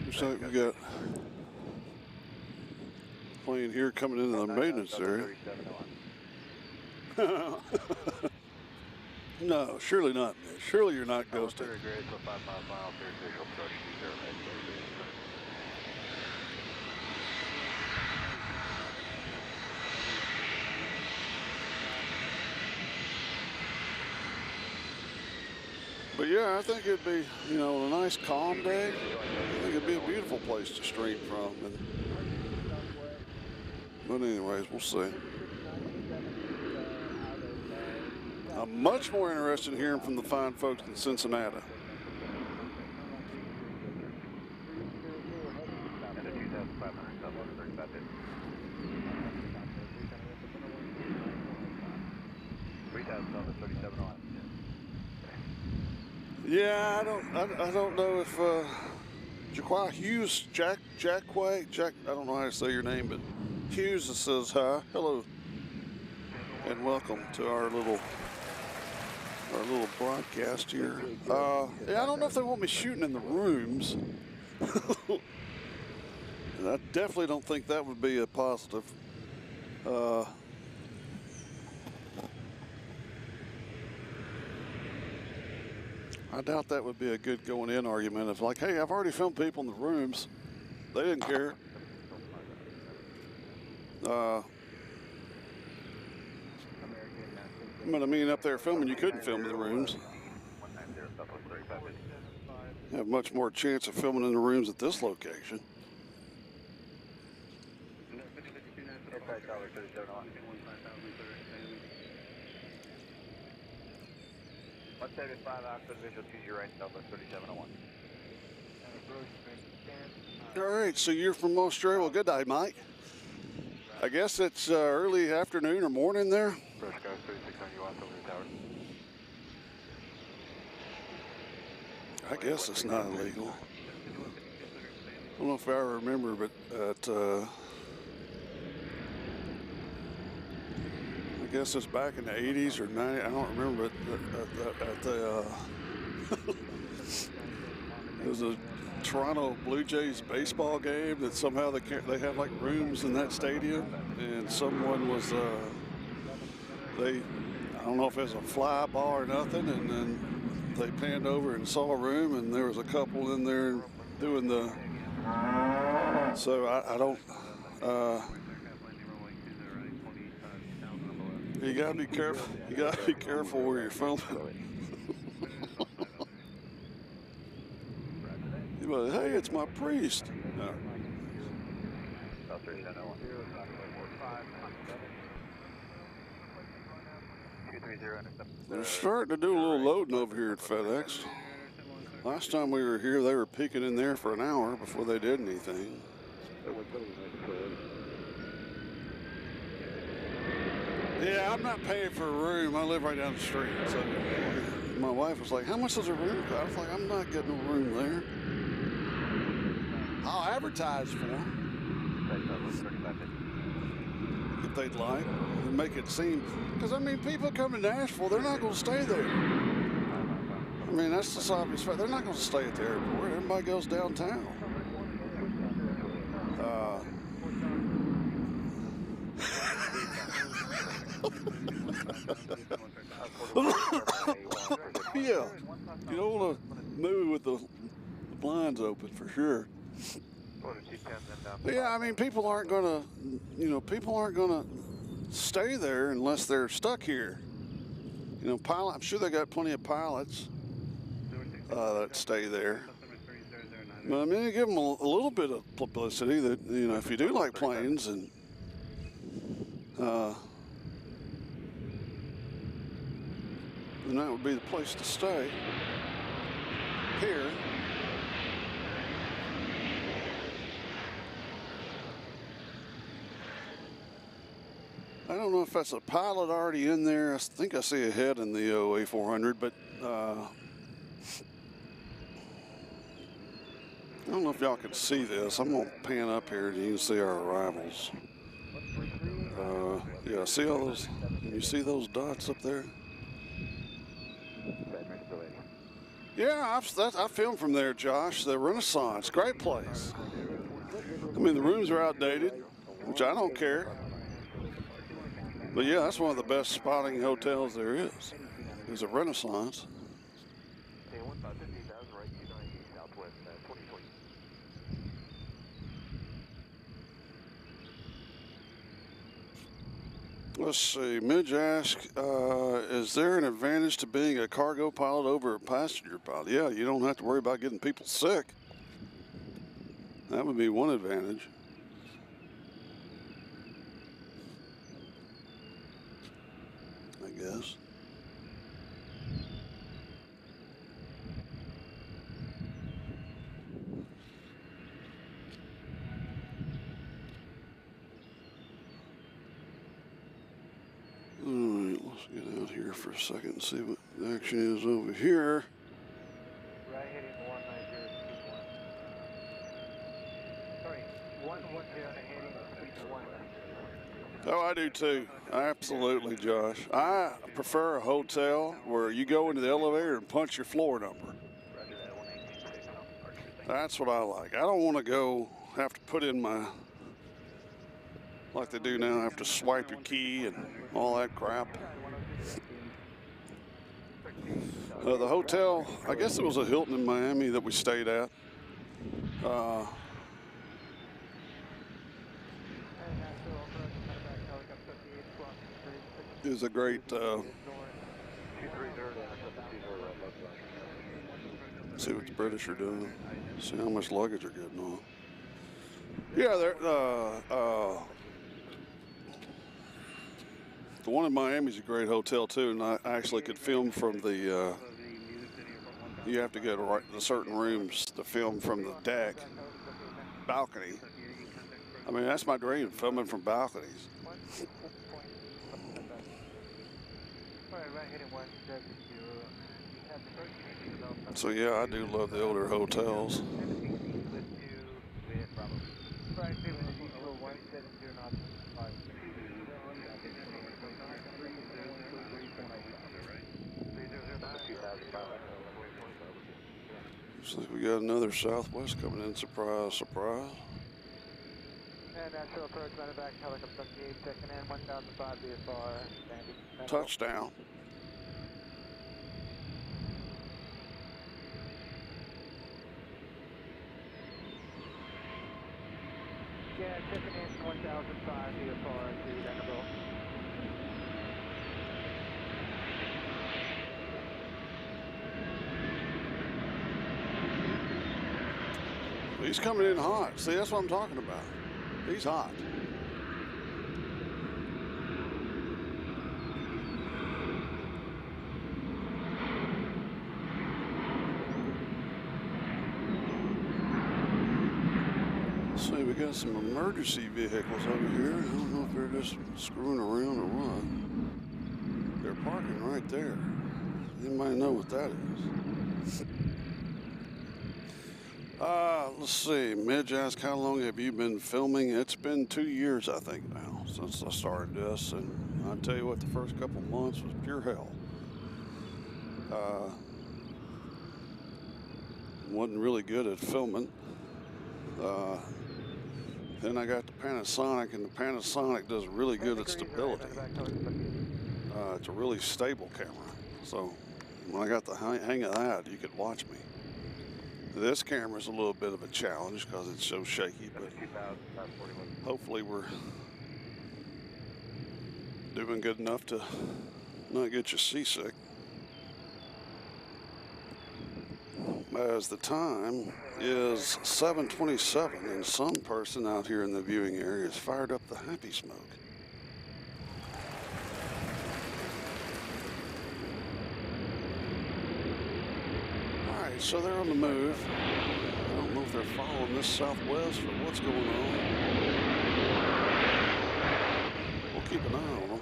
Looks like we got a plane here coming into the maintenance area. No, surely not. Surely you're not ghosted. But yeah, I think it'd be, you know, a nice calm day. I think it'd be a beautiful place to stream from. But anyways, we'll see. I'm much more interested in hearing from the fine folks in Cincinnati. Yeah, I don't know if Jaquai Hughes, Jack, I don't know how to say your name, but Hughes says hi, hello, and welcome to our little broadcast here. Yeah, I don't know if they want me shooting in the rooms. And I definitely don't think that would be a positive. I doubt that would be a good going in argument. If like, hey, I've already filmed people in the rooms. They didn't care. But I mean, up there filming, you couldn't film in the rooms. You have much more chance of filming in the rooms at this location. All right, so you're from Australia. Well, good day, mate. I guess it's early afternoon or morning there. I guess it's not illegal. I don't know if I remember, but at guess it's back in the 80s or 90s. I don't remember. There's a Toronto Blue Jays baseball game that somehow they have like rooms in that stadium, and someone was I don't know if it was a fly ball or nothing, and then they panned over and saw a room, and there was a couple in there doing the. So I don't. You gotta be careful. You gotta be careful where you're filming. But hey, it's my priest. No. They're starting to do a little loading over here at FedEx. Last time we were here, they were peeking in there for an hour before they did anything. Yeah, I'm not paying for a room. I live right down the street. So my wife was like, "How much does a room cost?" I was like, "I'm not getting a room there. I'll advertise for them if they'd like, and make it seem." Because I mean, people come to Nashville, they're not going to stay there. I mean, that's just obvious fact. They're not going to stay at the airport. Everybody goes downtown. Yeah, you don't want to move with the blinds open for sure. But yeah, I mean, people aren't going to stay there unless they're stuck here. You know, I'm sure they got plenty of pilots that stay there. But I mean, you give them a little bit of publicity that, you know, if you do like planes and then that would be the place to stay here. I don't know if that's a pilot already in there. I think I see a head in the A400, but I don't know if y'all can see this. I'm going to pan up here and you can see our arrivals. Yeah, see all those? Can you see those dots up there? Yeah, I filmed from there, Josh. The Renaissance, great place. I mean, the rooms are outdated, which I don't care. But yeah, that's one of the best spotting hotels there is. It's a Renaissance. Let's see, Midge asked, is there an advantage to being a cargo pilot over a passenger pilot? Yeah, you don't have to worry about getting people sick. That would be one advantage. I guess. All right, let's get out here for a second and see what the action is over here. Right heading 19021. Sorry, 110 heading 190. Oh, I do too. Absolutely, Josh. I prefer a hotel where you go into the elevator and punch your floor number. That's what I like. I don't want to have to put in my, like they do now, have to swipe your key and all that crap. The hotel, I guess it was a Hilton in Miami that we stayed at. It was a great, see what the British are doing. See how much luggage are getting on. Yeah, the one in Miami is a great hotel too, and I actually could film from the. You have to go to certain rooms to film from the deck, balcony. I mean, that's my dream, filming from balconies. So yeah, I do love the older hotels. Looks like we got another Southwest coming in. Surprise, surprise. And Nashville approach, back, helicopter 78, checking in, 1005 VFR, Sandy. Touchdown. Yeah, checking in, 1005 VFR to Vanderbilt. He's coming in hot. See, that's what I'm talking about. He's hot. See, we got some emergency vehicles over here. I don't know if they're just screwing around or what. They're parking right there. Anybody know what that is? Let's see. Midge asked, how long have you been filming? It's been 2 years, I think, now, since I started this. And I'll tell you what, the first couple months was pure hell. Wasn't really good at filming. Then I got the Panasonic, and the Panasonic does really good at stability. It's a really stable camera. So when I got the hang of that, you could watch me. This camera's a little bit of a challenge because it's so shaky, but hopefully we're doing good enough to not get you seasick. As the time is 7:27, and some person out here in the viewing area has fired up the happy smoke. So they're on the move. I don't know if they're following this Southwest or what's going on. We'll keep an eye on them.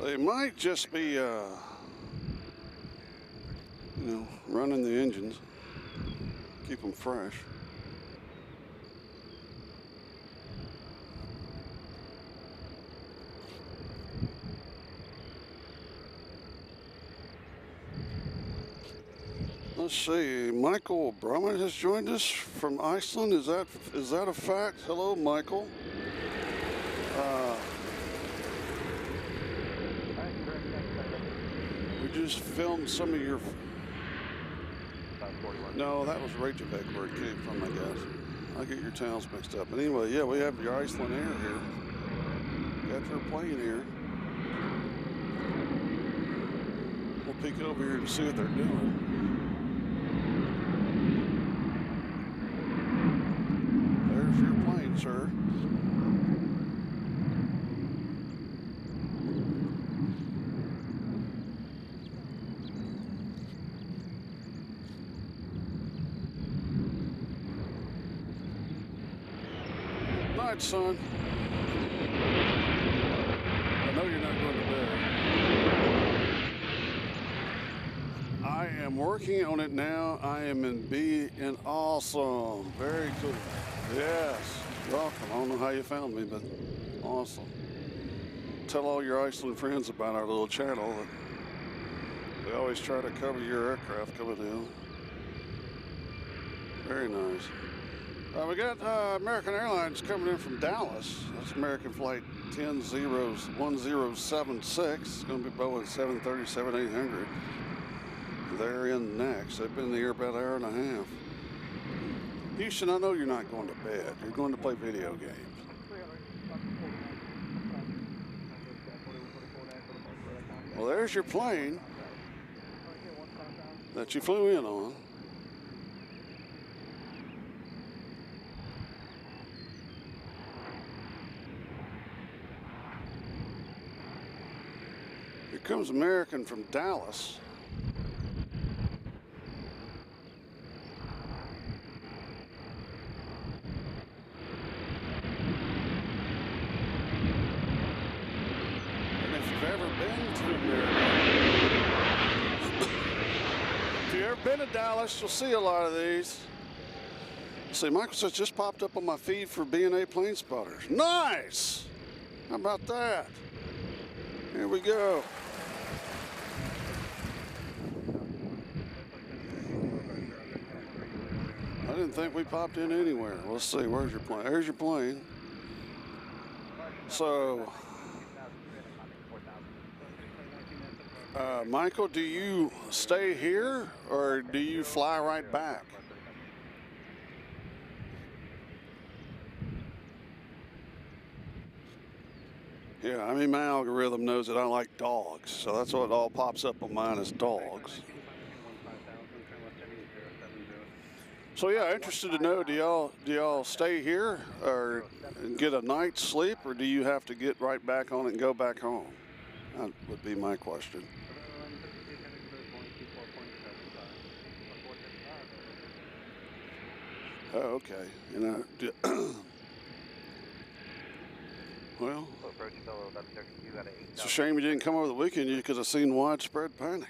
They might just be, running the engines. Keep them fresh. Let's see. Michael Brumman has joined us from Iceland. Is that a fact? Hello, Michael. We just filmed some of your. No, that was Reykjavik where it came from, I guess. I get your towns mixed up. But anyway, yeah, we have your Iceland Air here. Got your plane here. We'll peek over here and see what they're doing. There's your plane, sir. Son, I know you're not going to bed. I am working on it now. I am in B and awesome. Very cool. Yes, welcome. I don't know how you found me, but awesome. Tell all your Iceland friends about our little channel. We always try to cover your aircraft coming in. Very nice. We got American Airlines coming in from Dallas. That's American Flight 1076. It's going to be Boeing 737-800. They're in next. They've been in the air about an hour and a half. Houston, I know you're not going to bed. You're going to play video games. Well, there's your plane that you flew in on. Here comes American from Dallas. And if you've ever been to America, if you've ever been to Dallas, you'll see a lot of these. See, Michael says just popped up on my feed for KBNA plane spotters. Nice! How about that? Here we go. I didn't think we popped in anywhere. Let's see, where's your plane? There's your plane. So, Michael, do you stay here or do you fly right back? Yeah, I mean, my algorithm knows that I like dogs, so that's what all pops up on mine is dogs. So yeah, interested to know, do y'all stay here or get a night's sleep, or do you have to get right back on it and go back home? That would be my question. Oh, okay. You know, well, it's a shame you didn't come over the weekend. You could have seen widespread panic.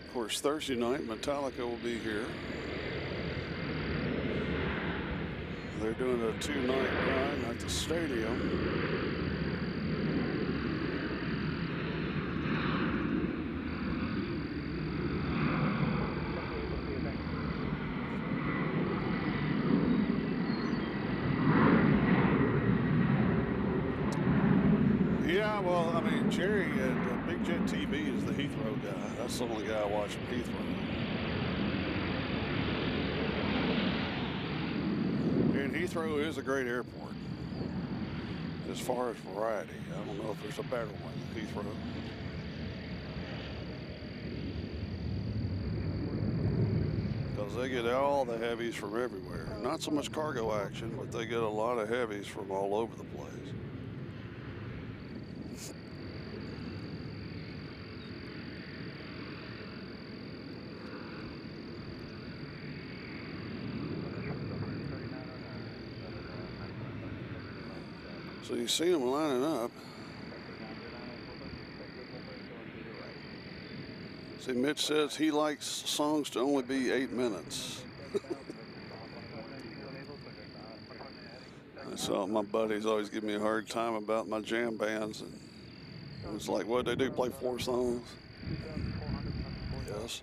Of course, Thursday night, Metallica will be here. They're doing a 2-night run at the stadium. Yeah, well, I mean, Jerry at Big Jet TV is the Heathrow guy. That's the only guy I watch from Heathrow. And Heathrow is a great airport. As far as variety, I don't know if there's a better one than Heathrow. Because they get all the heavies from everywhere. Not so much cargo action, but they get a lot of heavies from all over the place. So you see them lining up. See, Mitch says he likes songs to only be 8 minutes. So my buddies always give me a hard time about my jam bands. And it's like, what they do, play 4 songs? Yes.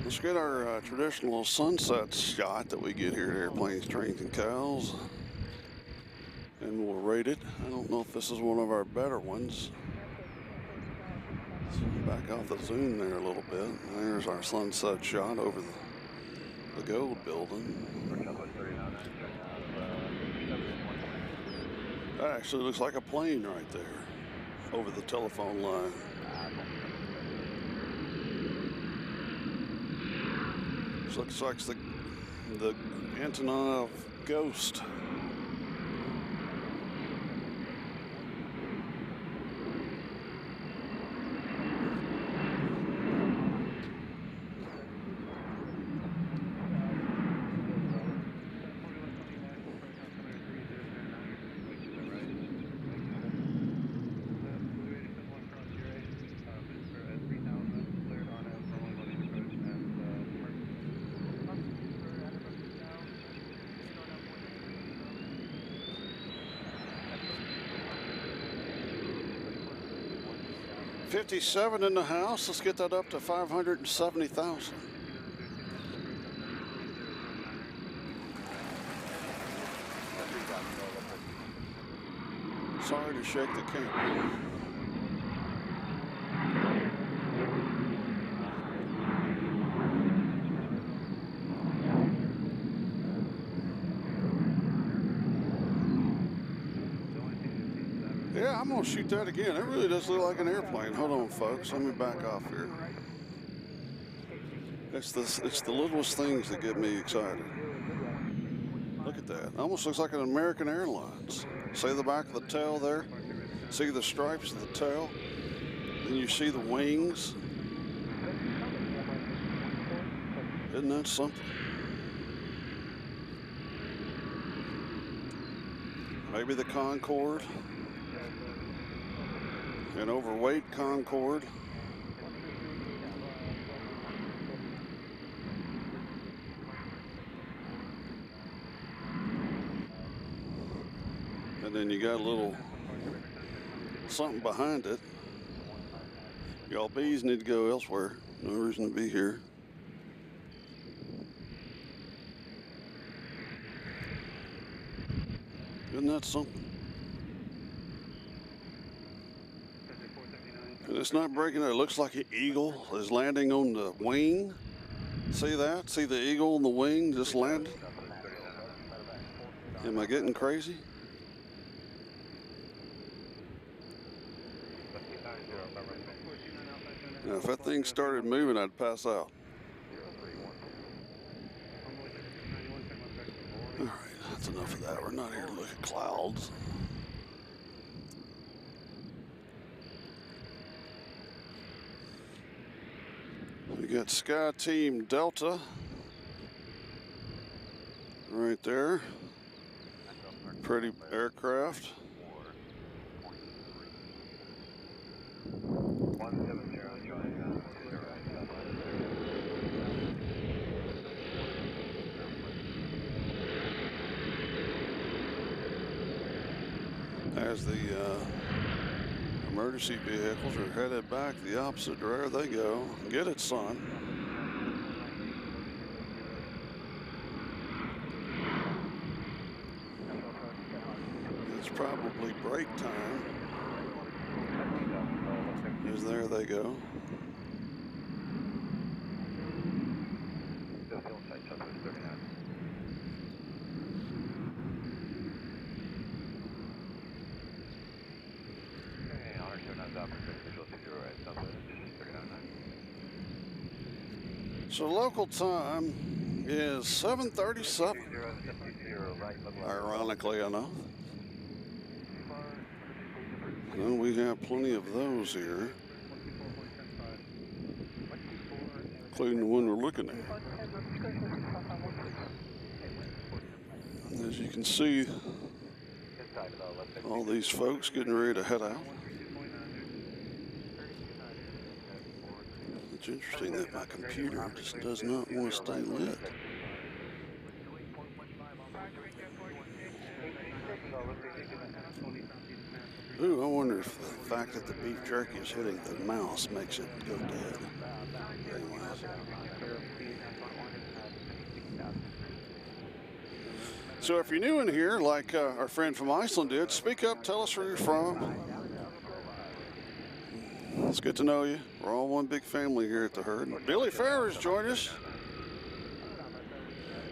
Let's get our traditional sunset shot that we get here at Airplanes, Trains, and Cows. And we'll rate it. I don't know if this is one of our better ones. Let's back off the zoom there a little bit. There's our sunset shot over the gold building. That actually looks like a plane right there over the telephone line. Looks like the antenna of Ghost. $57 in the house. Let's get that up to 570,000. Sorry to shake the camera. Yeah, I'm gonna shoot that again. It really does look like an airplane. Hold on, folks. Let me back off here. It's the littlest things that get me excited. Look at that. It almost looks like an American Airlines. See the back of the tail there? See the stripes of the tail? Then you see the wings. Isn't that something? Maybe the Concorde, an overweight Concorde. And then you got a little something behind it. Y'all bees need to go elsewhere. No reason to be here. Isn't that something? And it's not breaking out. It looks like an eagle is landing on the wing. See that? See the eagle on the wing just landed? Am I getting crazy? Now, if that thing started moving, I'd pass out. All right, that's enough of that. We're not here to look at clouds. We got Sky Team Delta right there. Pretty aircraft. As the emergency vehicles are headed back the opposite direction, there they go. Get it, son. It's probably break time. As there they go. So local time is 7:37, ironically enough. And we have plenty of those here, including the one we're looking at. As you can see, all these folks getting ready to head out. It's interesting that my computer just does not want to stay lit. Ooh, I wonder if the fact that the beef jerky is hitting the mouse makes it go dead. Anyways. So if you're new in here, like our friend from Iceland did, speak up, tell us where you're from. It's good to know you. We're all one big family here at the herd. Billy Farrers joined us.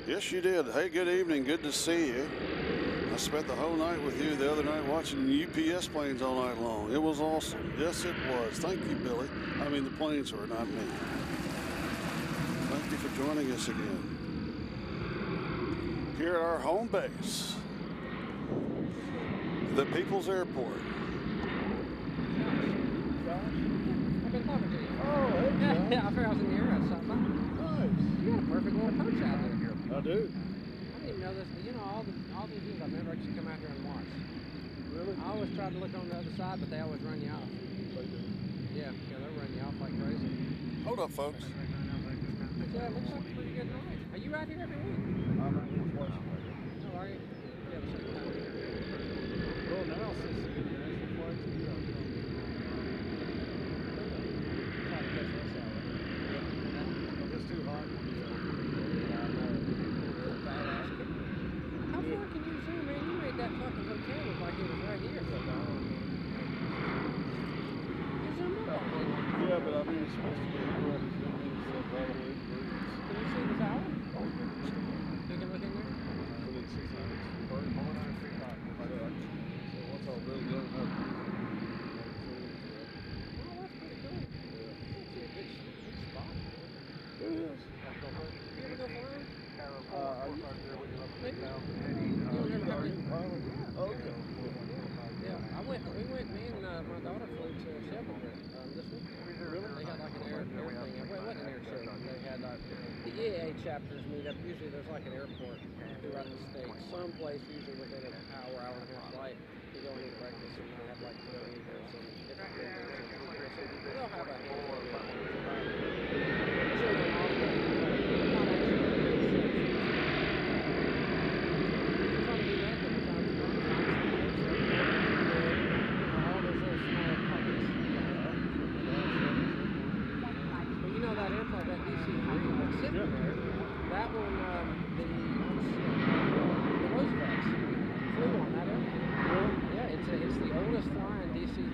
Yes, you did. Hey, good evening. Good to see you. I spent the whole night with you the other night watching UPS planes all night long. It was awesome. Yes, it was. Thank you, Billy. I mean, the planes were, not me. Thank you for joining us again. Here at our home base, the People's Airport. I've been talking to you. Oh, hey, Yeah, I figured I was in the area. So nice. You got a perfect little perch out there. I do. I didn't even know this. You know, all these years I've never actually come out here and watched. Really? I always tried to look on the other side, but they always run you off. Yeah, they'll run you off like crazy. Hold up, folks. Yeah, it looks like a pretty good night. Are you out here every week? I'm out here twice a week. Oh, are you? Yeah, the same time. Well, now since the international flights are here, I'm trying to catch us out. Because it's too hot. How far can you zoom, man? You made that fucking hotel look like it was right here. You zoomed up on it. Yeah, but I mean, it's supposed to be right as zoom in, so probably Can you see the tower? You can look in there? within 6 minutes. So once I really learn how to use it, Oh, that's pretty cool. That's actually a good spot. it is. You ever go flying? I used to do it. Maybe. You don't ever have any? Oh, okay. Yeah, we went, me and my daughter flew to Shelbyville this week. They had like an air thing. Well, it wasn't an air show. They had The EAA chapters meet up. Usually there's like an airport throughout the state. Someplace, usually within an hour, hour and a half flight, you go and eat breakfast and they'll have like grill eaters and different vendors and they'll have a handful of that one, the Roosevelts flew on that airplane. Yeah, it's the oldest flying DC-3.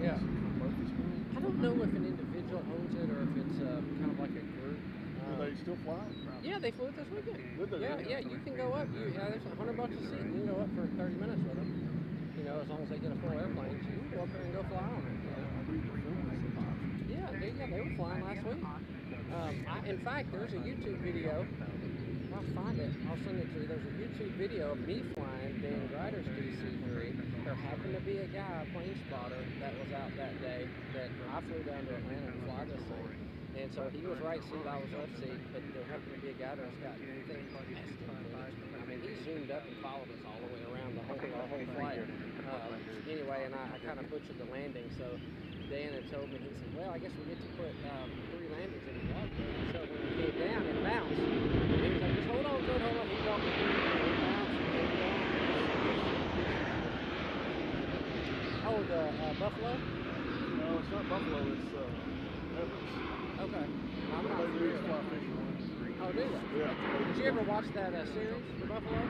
Yeah. I don't know if an individual owns it or if it's kind of like a group. Do they still fly? Yeah, they flew it this weekend. Did they? Yeah, you can go up. There's $100 a seat. You can go up for 30 minutes with them. You know, as long as they get a full airplane, you can go up there and go fly on it. Yeah, they were flying last week. In fact, there's a YouTube video. I'll find it. I'll send it to you. There's a YouTube video of me flying Dan Greider's DC-3. There happened to be a guy, a plane spotter, that was out that day that I flew down to Atlanta to fly this thing. And so he was right seat, I was left seat, but there happened to be a guy that's got things fantastic. I mean, he zoomed up and followed us all the way around our whole flight. Anyway, and I kind of butchered the landing, so Dan had told me, he said, well, I guess we get to put 3 landings in the vlog. So when we came down, it bounced. And he was like, just hold on to it, hold on. He walked me through it, it bounced, and came down. Oh, the Buffalo? No, it's not Buffalo, it's Everest. Okay. I'm not They familiar. fly fishing. Oh, do they? Yeah. Did you ever watch that series, The Buffalo?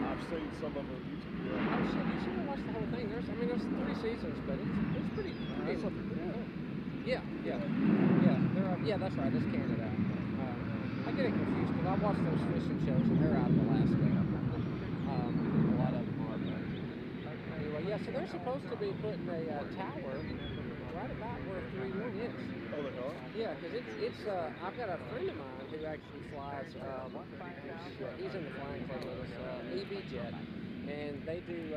I've seen some of them on YouTube. Yeah. Oh shit, you should have watched the whole thing. There's 3 seasons, but it's pretty That's up in Canada. Yeah, that's right. It's Canada. I get it confused because I watch those fishing shows and they're out of Alaska. A lot of them are. Anyway, yeah. So they're supposed to be putting a tower right about where 3-1 is. Oh, they are? Yeah, because it's I've got a friend of mine who actually flies. He's in the flying club with us, AV-Jet. And they do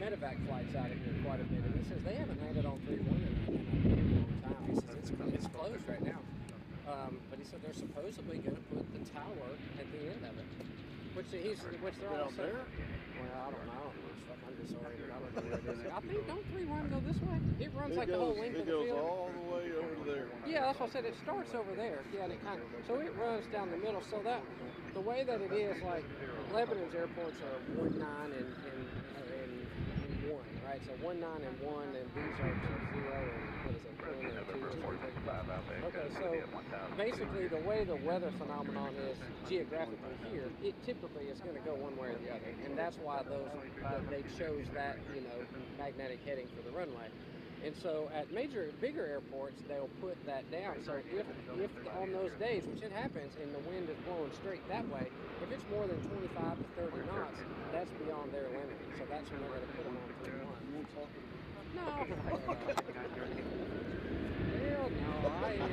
medevac flights out of here quite a bit. And he says they haven't landed on 3-1 in a long time. He says it's closed right now. But he said they're supposedly going to put the tower at the end of it. Which they're all saying. Well, I don't know. I'm disoriented. I don't know where it is. I think don't 3-1 go this way? It runs like the whole length of the field. It goes all the way over to there. Yeah, that's what I said. It starts over there. Yeah, and it kind of, so it runs down the middle. So that the way that it is, like Lebanon's airports are 1, 9, and 1, right? So 1, 9, and 1, and these are 2, 0, and what is it? 1 and 2, 2, 3. Okay, so basically the way the weather phenomenon is geographically here, it typically is going to go one way or the other, and that's why they chose that magnetic heading for the runway. And so at bigger airports, they'll put that down. So if on those days, which it happens, and the wind is blowing straight that way, if it's more than 25 to 30 knots, that's beyond their limit. So that's when they're going to put them on 3-1. No. Hell no. I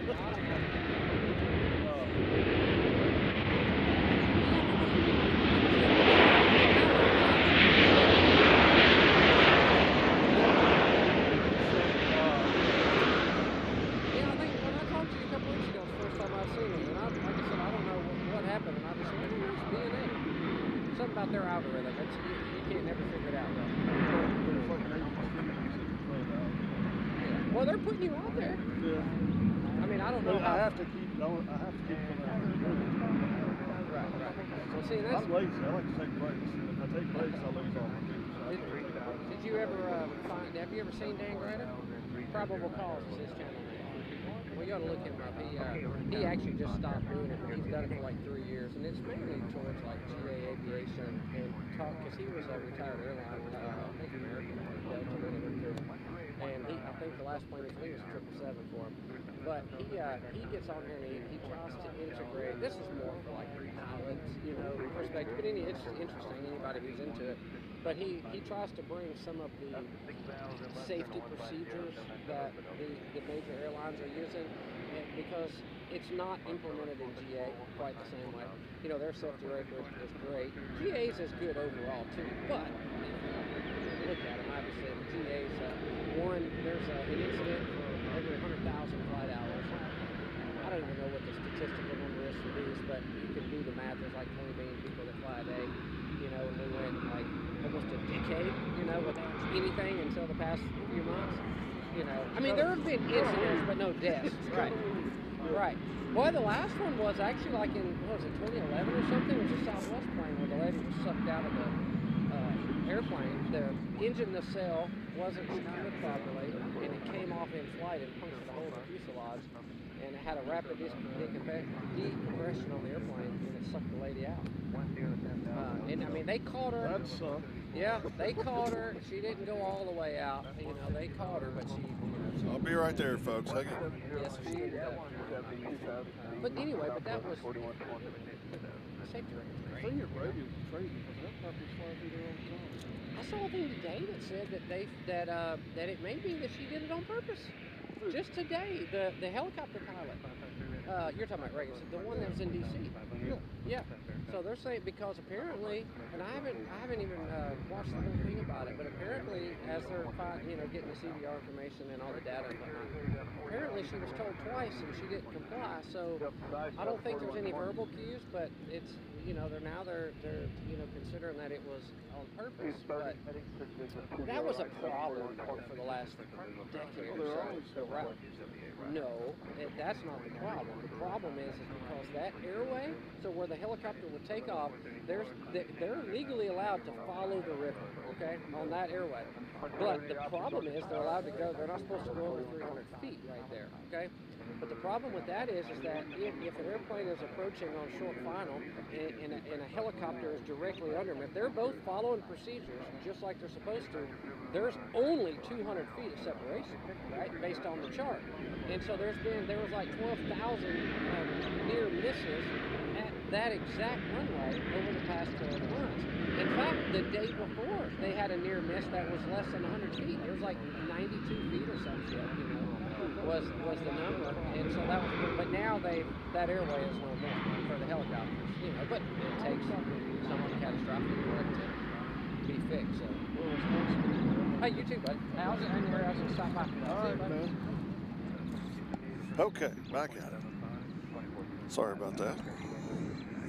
something about their algorithm. You can't never figure it out. Well, they're putting you out there. Yeah. I mean, I don't know. I have to keep coming out. Right. Well, see, that's. I'm lazy. I like to take breaks. If I take breaks, I lose all my views. Did you ever have you ever seen Dan Greider? Probable Cause is his channel. Well, you ought to look him up. He actually just stopped doing it. He's done it for like 3 years, and it's mainly towards like GA aviation and talk because he was a retired airline, I think American or Delta, and I think the last plane he flew was 777 for him. But he gets on here and he tries to integrate. This is more for like pilots, perspective. But it's interesting anybody who's into it. But he tries to bring some of the safety procedures that the major airlines are using, because it's not implemented in GA quite the same way. Their safety record is great. GA is good overall too, but look at them, obviously. The GAs, there's an incident for every 100,000 flight hours. I don't even know what the statistical number is for these, but you can do the math. There's like 20 million people that fly a day, you know, and we went like almost a decade, you know, without anything until the past few months. You know, I mean, there have been incidents, but no deaths. Right. Right. Boy, the last one was actually like in, what was it, 2011 or something? It was a Southwest plane where the lady was sucked out of the airplane. The engine nacelle wasn't secured properly, and it came off in flight and punctured a hole in the fuselage, and it had a rapid decompression on the airplane, and it sucked the lady out. And I mean, they caught her. That sucked. Yeah, they caught her. She didn't go all the way out. You know, they caught her, but she. I'll be right there, folks. Hang on. Yes, she did that. But anyway, but that was safety record. Thing your radio is crazy because helicopters fly through there all the time. I saw a thing today that said that it may be that she did it on purpose. Just today, the helicopter pilot. You're talking about Reagan, the one that was in D.C. Yeah. So they're saying because apparently, and I haven't even watched the whole thing about it, but apparently as they're getting the CVR information and all the data, apparently she was told twice and she didn't comply. So I don't think there's any verbal cues, but it's they're considering that it was on purpose. But that was a problem for the last decade or so. No, that's not the problem. The problem is because that airway, so where the helicopter would take off, they're legally allowed to follow the river, okay, on that airway. But the problem is they're allowed to go, they're not supposed to go over 300 feet right there, okay? But the problem with that is that if an airplane is approaching on short final and a helicopter is directly under them, if they're both following procedures just like they're supposed to, there's only 200 feet of separation, right, based on the chart. And so there was like 12,000 near misses at that exact runway over the past 12 months. In fact, the day before, they had a near miss that was less than 100 feet. It was like 92 feet or some shit, was the number. And so that was good. But now that airway is no more for the helicopters, but it takes somewhat catastrophic for it to be fixed. So. Hey, you too, bud. I was in here. I was going to stop by. All right, man. Okay, back at it. Sorry about that.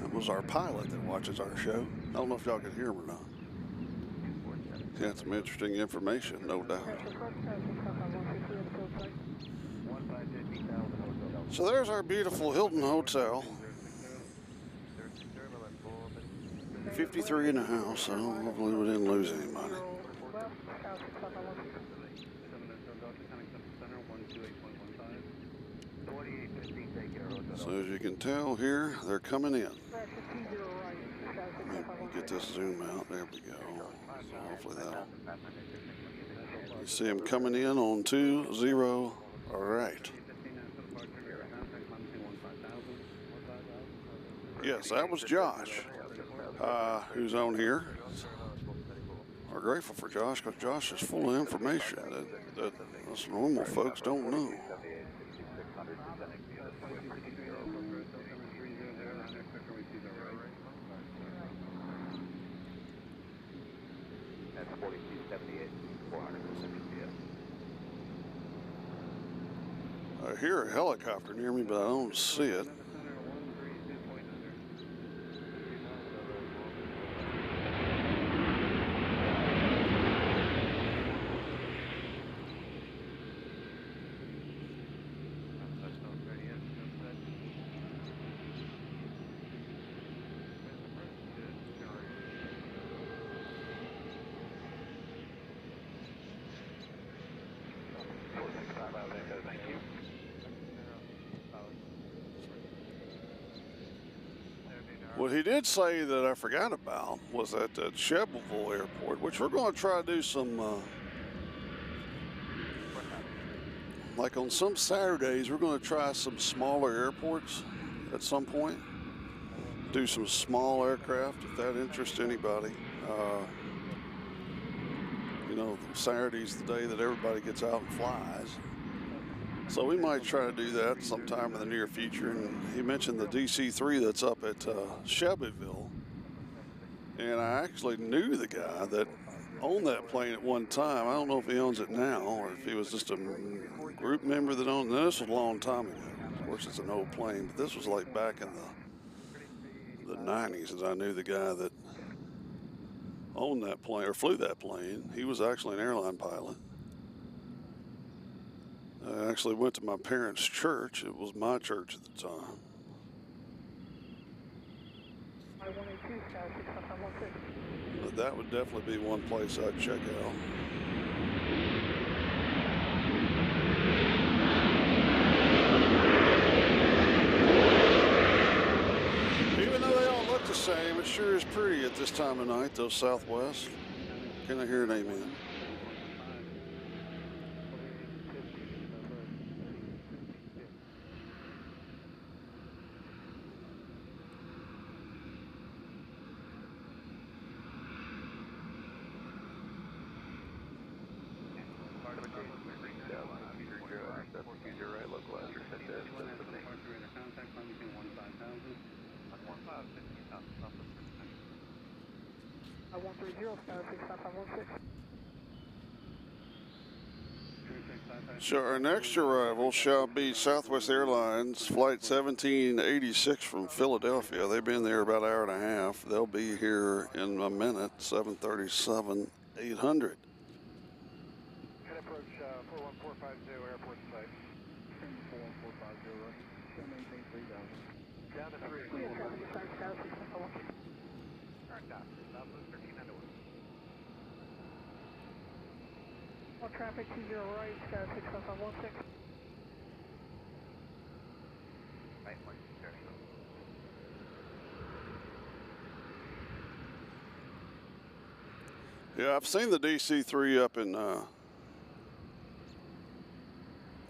That was our pilot that watches our show. I don't know if y'all could hear him or not. He had some interesting information, no doubt. So there's our beautiful Hilton Hotel. 53 in the house, so hopefully we didn't lose anybody. So as you can tell here, they're coming in. Let me get this zoom out. There we go. So hopefully that'll. You see them coming in on 20. All right. Yes, that was Josh, who's on here. We're grateful for Josh because Josh is full of information that us normal folks don't know. I hear a helicopter near me, but I don't see it. What he did say that I forgot about was at the Nashville airport, which we're going to try to do some, like on some Saturdays, we're going to try some smaller airports at some point. Do some small aircraft if that interests anybody. Saturday's the day that everybody gets out and flies. So we might try to do that sometime in the near future. And he mentioned the DC-3 that's up at Shelbyville. And I actually knew the guy that owned that plane at one time. I don't know if he owns it now or if he was just a group member that owned it. Now, this was a long time ago. Of course, it's an old plane, but this was like back in the 90s, as I knew the guy that owned that plane or flew that plane. He was actually an airline pilot. I actually went to my parents' church. It was my church at the time. But that would definitely be one place I'd check out. Even though they all look the same, it sure is pretty at this time of night, those Southwest. Can I hear an amen? So our next arrival shall be Southwest Airlines Flight 1786 from Philadelphia. They've been there about an hour and a half. They'll be here in a minute, 737-800. Head approach 41450 airport site. 41450, right. Show maintain 3000. Down to 3. Turn down. Southwest 1391. All traffic 20 right, Sky 65516. Right, Yeah, I've seen the DC-3 up in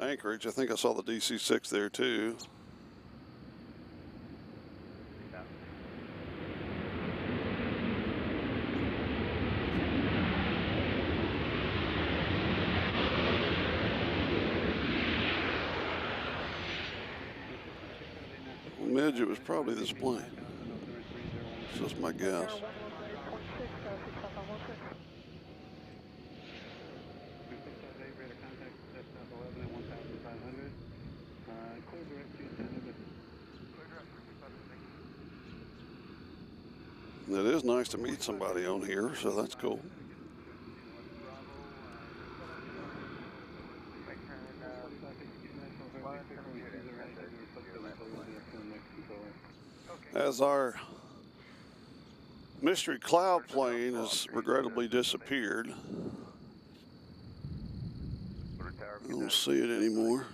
Anchorage. I think I saw the DC-6 there too. Midge, it was probably this plane. It's just my guess. It is nice to meet somebody on here, so that's cool. As our mystery cloud plane has regrettably disappeared. I don't see it anymore.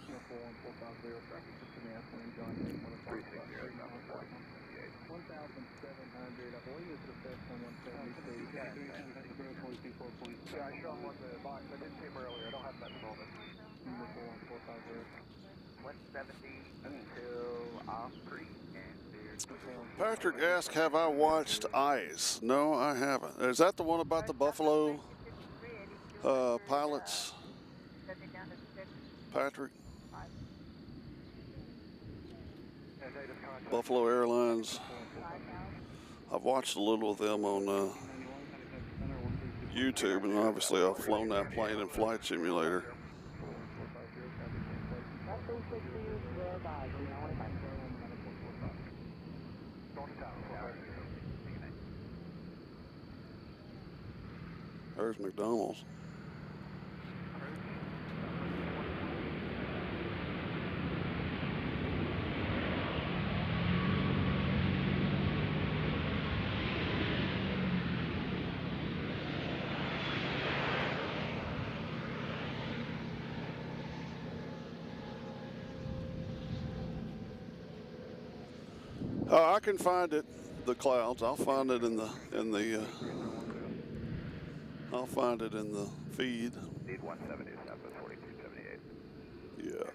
Yeah, I shot one in the box. I did see him earlier. I don't have that at the moment. 170 to Osprey. Patrick asked, have I watched Eyes? No, I haven't. Is that the one about the Buffalo pilots? Patrick? Buffalo Airlines. I've watched a little of them on YouTube, and obviously I've flown that plane in Flight Simulator. There's McDonald's. I can find it, the clouds. I'll find it in the I'll find it in the feed. Need 170 Southwest 4278. Yeah.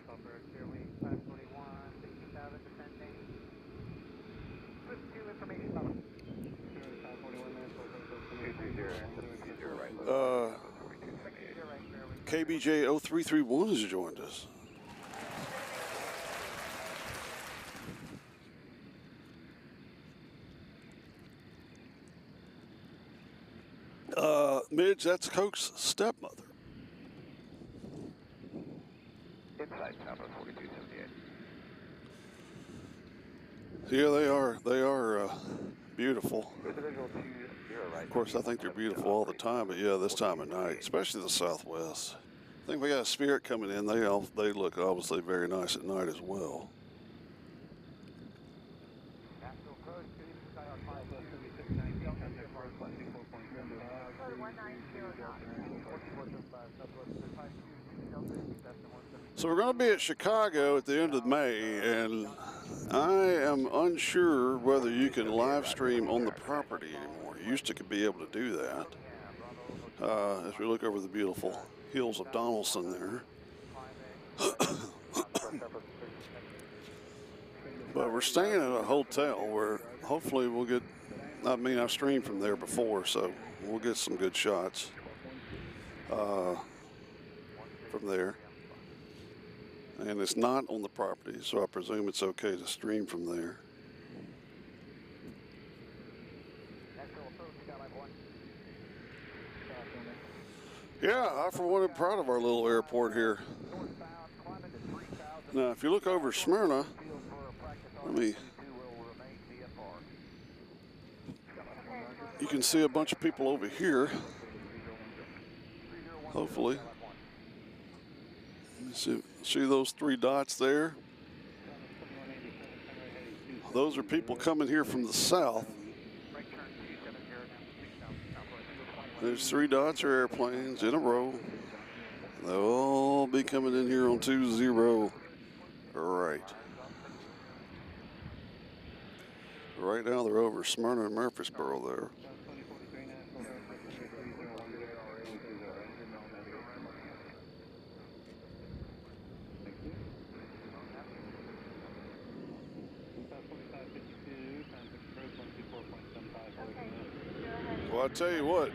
KBJ 0331 has joined us. Midge, that's Coke's stepmother. Inside Southwest 4278. Yeah, they are beautiful. There's a visual 20 right. Of course, I think they're beautiful all the time, but yeah, this time of night, especially the Southwest. I think we got a Spirit coming in. They look obviously very nice at night as well. Nashville Coast, good evening, Skyhawk 5690, contact for 24.7. Code 190 knots. So we're going to be at Chicago at the end of May, and I am unsure whether you can live stream on the property anymore. You used to be able to do that. As we look over the beautiful hills of Donaldson there. But we're staying at a hotel where hopefully we'll get, I've streamed from there before, so we'll get some good shots from there. And it's not on the property, so I presume it's okay to stream from there. Yeah, I for one am proud of our little airport here. Now, if you look over Smyrna, you can see a bunch of people over here, hopefully. Let me see those 3 dots there? Those are people coming here from the south. There's 3 dots or airplanes in a row. They'll all be coming in here on 20. Right. Right now they're over Smyrna and Murfreesboro there. Well, I tell you what,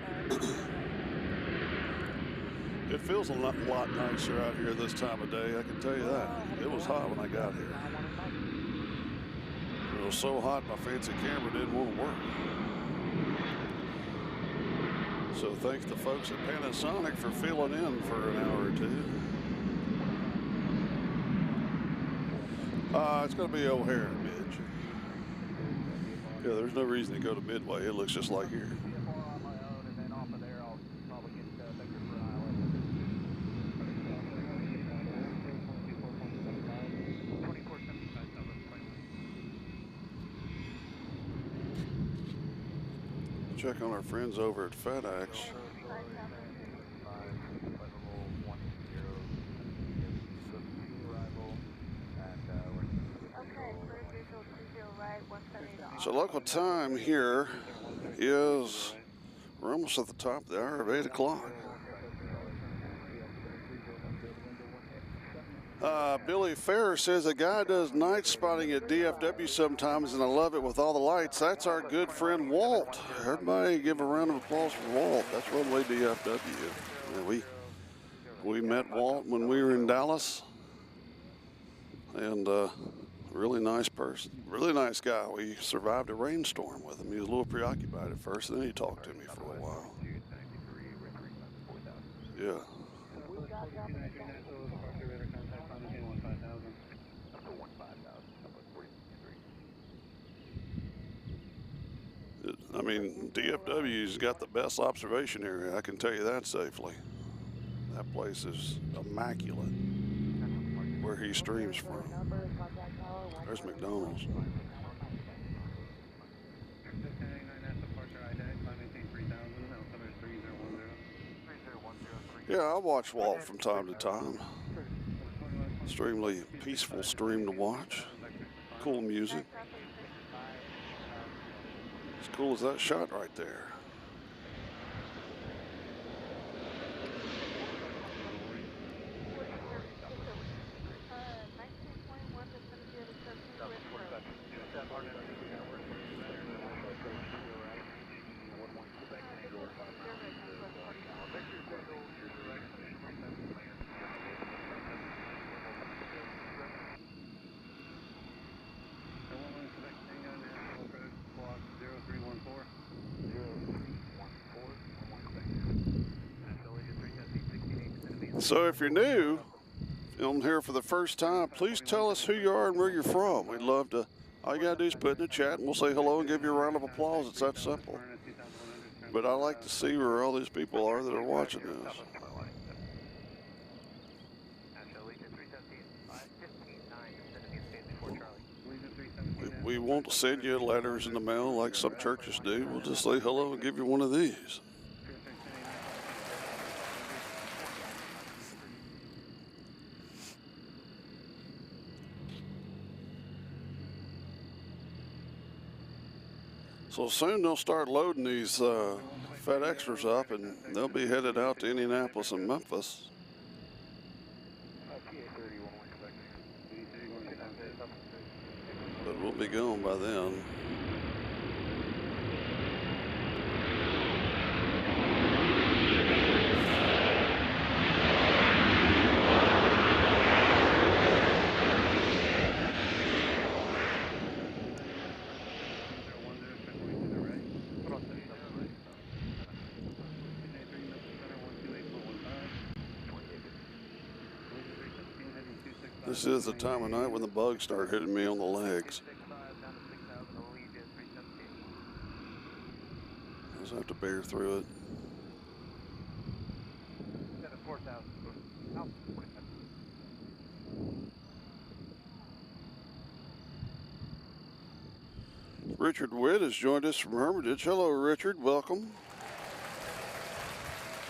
it feels a lot nicer out here this time of day, I can tell you that. It was hot when I got here. It was so hot my fancy camera didn't want to work. So thanks to folks at Panasonic for filling in for an hour or 2. It's going to be O'Hare, Midge. Yeah, there's no reason to go to Midway. It looks just like here. Check on our friends over at FedEx. So local time here is, we're almost at the top of the hour of 8 o'clock. Billy Ferrer says a guy does night spotting at DFW sometimes, and I love it with all the lights. That's our good friend Walt. Everybody give a round of applause for Walt. That's Runway DFW. Yeah, we met Walt when we were in Dallas, and really nice person, really nice guy. We survived a rainstorm with him. He was a little preoccupied at first, and then he talked to me for a while. Yeah. I mean, DFW's got the best observation area, I can tell you that safely. That place is immaculate where he streams from. There's McDonald's. Yeah, I watch Walt from time to time. Extremely peaceful stream to watch. Cool music. As cool as that shot right there. So if you're new on here for the first time, please tell us who you are and where you're from. We'd love to. All you gotta do is put in the chat and we'll say hello and give you a round of applause. It's that simple. But I like to see where all these people are that are watching this. We won't send you letters in the mail like some churches do. We'll just say hello and give you one of these. So soon they'll start loading these FedExers up and they'll be headed out to Indianapolis and Memphis. But we'll be gone by then. This is the time of night when the bugs start hitting me on the legs. I just have to bear through it. Richard Witt has joined us from Hermitage. Hello, Richard. Welcome.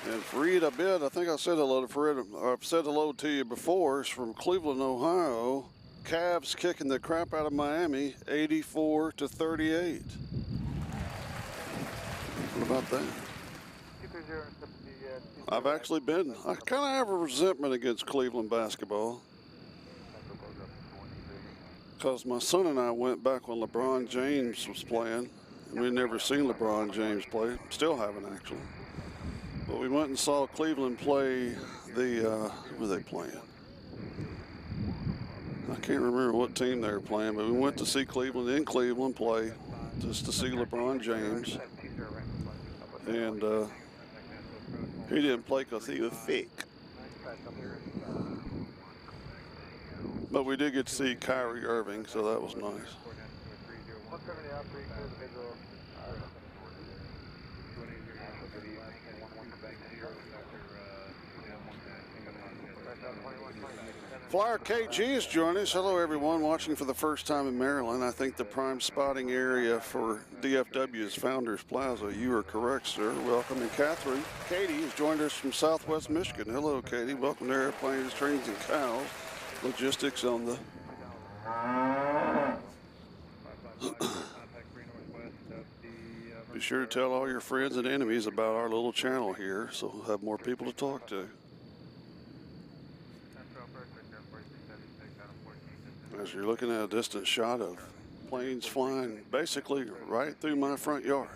And Fareed Abid, I think I said hello to Fareed. I've said hello to you before. It's from Cleveland, Ohio. Cavs kicking the crap out of Miami, 84-38. What about that? I've actually been, I kind of have a resentment against Cleveland basketball. Because my son and I went back when LeBron James was playing. And we'd never seen LeBron James play. Still haven't, actually. But we went and saw Cleveland play the, who were they playing? I can't remember what team they were playing, but we went to see Cleveland in Cleveland play, just to see LeBron James. And he didn't play because he was sick. But we did get to see Kyrie Irving, so that was nice. Flyer KG is joining us. Hello, everyone watching for the first time in Maryland. I think the prime spotting area for DFW is Founders Plaza. You are correct, sir. Welcome. And Katie has joined us from Southwest Michigan. Hello, Katie. Welcome to Airplanes, Trains, and Cows. Logistics on the... Be sure to tell all your friends and enemies about our little channel here, so we'll have more people to talk to. As you're looking at a distant shot of planes flying basically right through my front yard.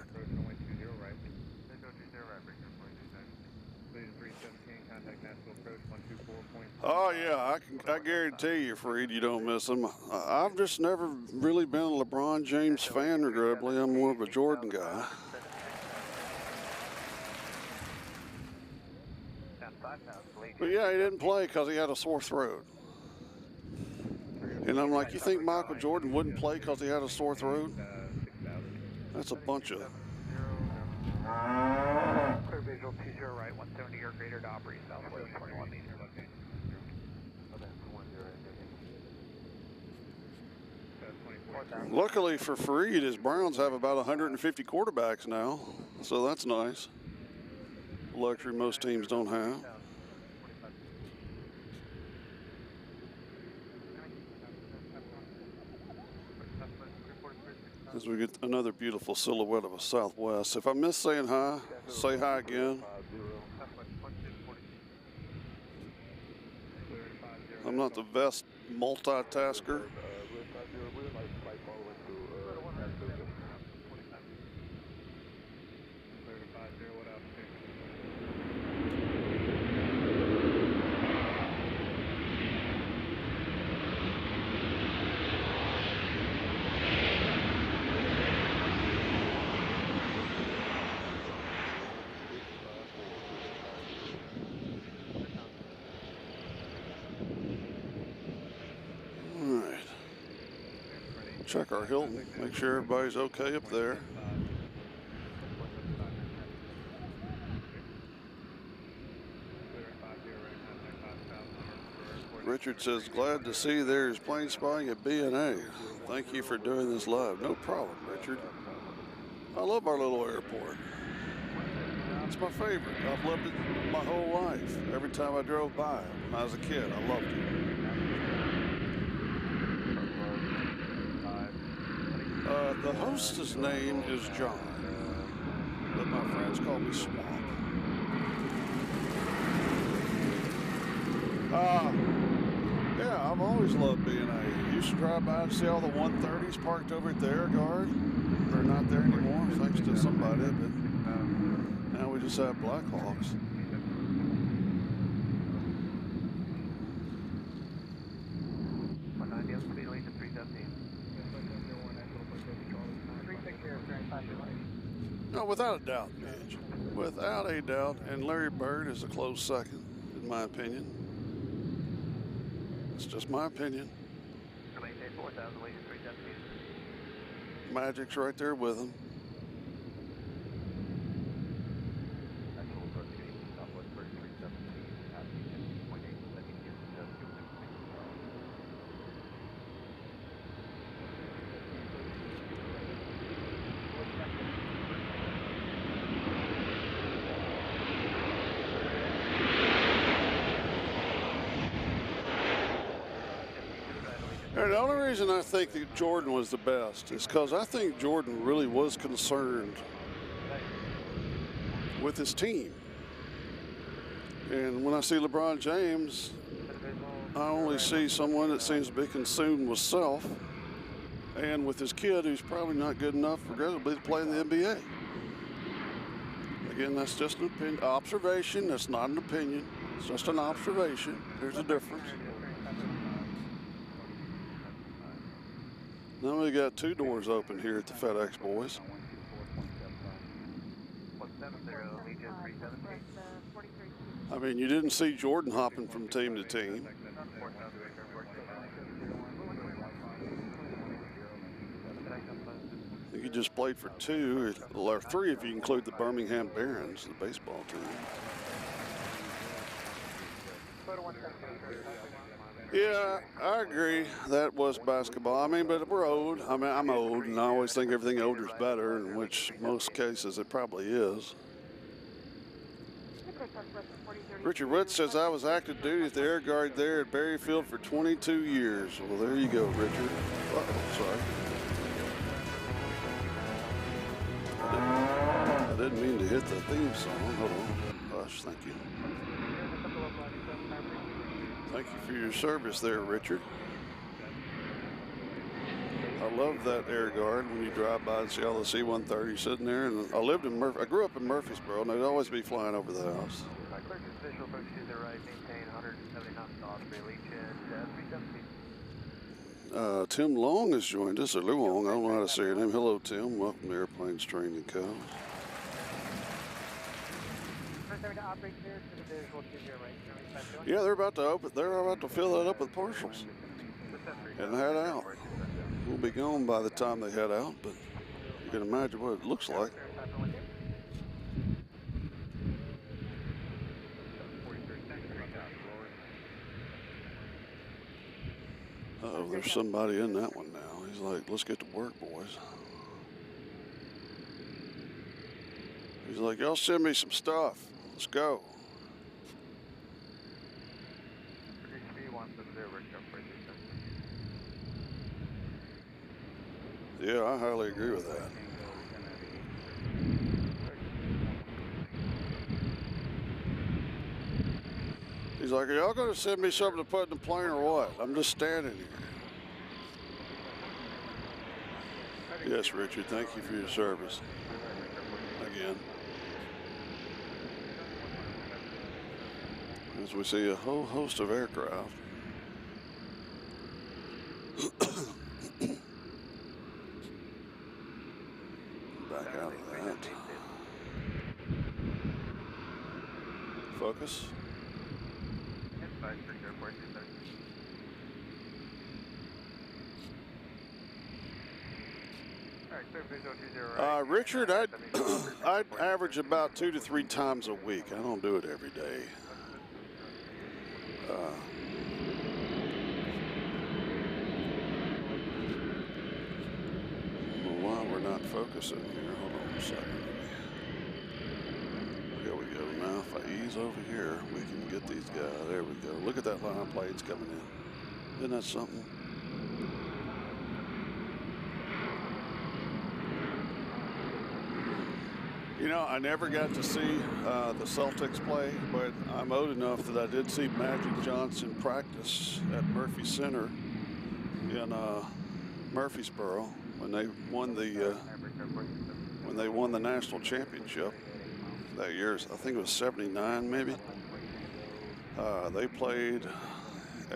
Oh yeah, I guarantee you, Fareed, you don't miss them. I've just never really been a LeBron James fan, regrettably. I'm more of a Jordan guy. But yeah, he didn't play because he had a sore throat. And I'm like, you think Michael Jordan wouldn't play because he had a sore throat? That's a bunch of... Clear visual 20 right, 170 or greater to operate southwest 21 meters. Luckily for Fareed, his Browns have about 150 quarterbacks now, so that's nice. Luxury most teams don't have. As we get another beautiful silhouette of a Southwest. If I miss saying hi, say hi again. I'm not the best multitasker. check our Hilton, make sure everybody's okay up there. Richard says, glad to see there's plane spotting at BNA. Thank you for doing this live. No problem, Richard. I love our little airport. It's my favorite. I've loved it my whole life. Every time I drove by it when I was a kid, I loved it. The host's name is John, but my friends call me Swamp. Yeah, I've always loved BNA. Used to drive by and see all the 130s parked over at the Air Guard. They're not there anymore, thanks to somebody, but now we just have Blackhawks. No, without a doubt, Mitch. Without a doubt, and Larry Bird is a close second, in my opinion. It's just my opinion. Magic's right there with him. And the only reason I think that Jordan was the best is because I think Jordan really was concerned with his team. And when I see LeBron James, I only see someone that seems to be consumed with self and with his kid who's probably not good enough, regrettably, to play in the NBA. Again, that's just an opinion, observation. That's not an opinion. It's just an observation. There's a difference. Now we got two doors open here at the FedEx boys. I mean, you didn't see Jordan hopping from team to team. You just played for two, or three if you include the Birmingham Barons, the baseball team. Yeah, I agree. That was basketball. I mean, but we're old. I mean, I'm old, and I always think everything older is better, in which most cases it probably is. Richard Wood says, I was active duty at the Air Guard there at Berryfield for 22 years. Well, there you go, Richard. Uh-oh, sorry. I didn't mean to hit the theme song. Hold on. Gosh, thank you. Thank you for your service there, Richard. I love that Air Guard when you drive by and see all the C-130 sitting there. And I lived in I grew up in Murfreesboro, and they'd always be flying over the house. Tim Long has joined us, or Luong. I don't know how to say your name. Hello, Tim. Welcome to Airplanes Training Co. Yeah, they're about to open. They're about to fill that up with partials and head out. We'll be gone by the time they head out, but you can imagine what it looks like. Uh-oh, there's somebody in that one now. He's like, let's get to work, boys. He's like, y'all send me some stuff. Let's go. Yeah, I highly agree with that. He's like, are y'all going to send me something to put in the plane or what? I'm just standing here. Yes, Richard, thank you for your service. Again. As we see a whole host of aircraft. Back out of that. Focus. Richard, I'd average about 2 to 3 times a week. I don't do it every day. Well, we're not focusing here. Hold on a second. Here we go. Now, if I ease over here, we can get these guys. There we go. Look at that line of planes coming in. Isn't that something? You know, I never got to see the Celtics play, but I'm old enough that I did see Magic Johnson practice at Murphy Center in Murfreesboro when they won the national championship that year. I think it was '79, maybe. They played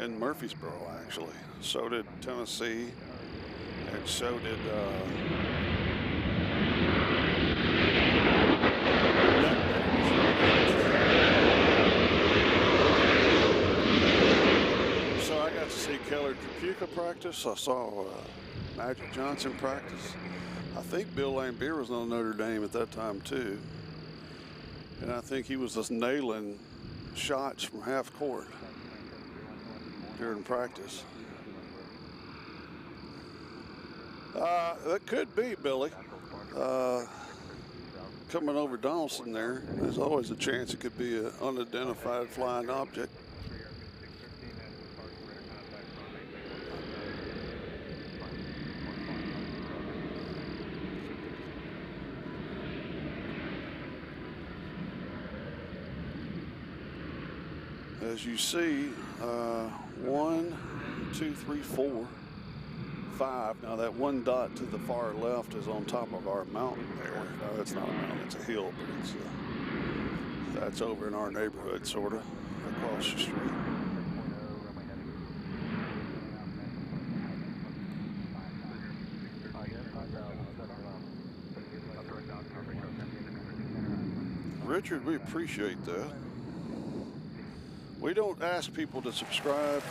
in Murfreesboro, actually. So did Tennessee, and so did. So I got to see Keller Trapuka practice. I saw Magic Johnson practice. I think Bill Lambier was on Notre Dame at that time too. And I think he was just nailing shots from half court during practice. That could be Billy. Coming over Donaldson there, there's always a chance it could be an unidentified flying object. As you see, 1, 2, 3, 4, 5. Now that one dot to the far left is on top of our mountain there. No, that's not a mountain, it's a hill, but it's that's over in our neighborhood, sort of, across the street. Richard, we appreciate that. We don't ask people to subscribe,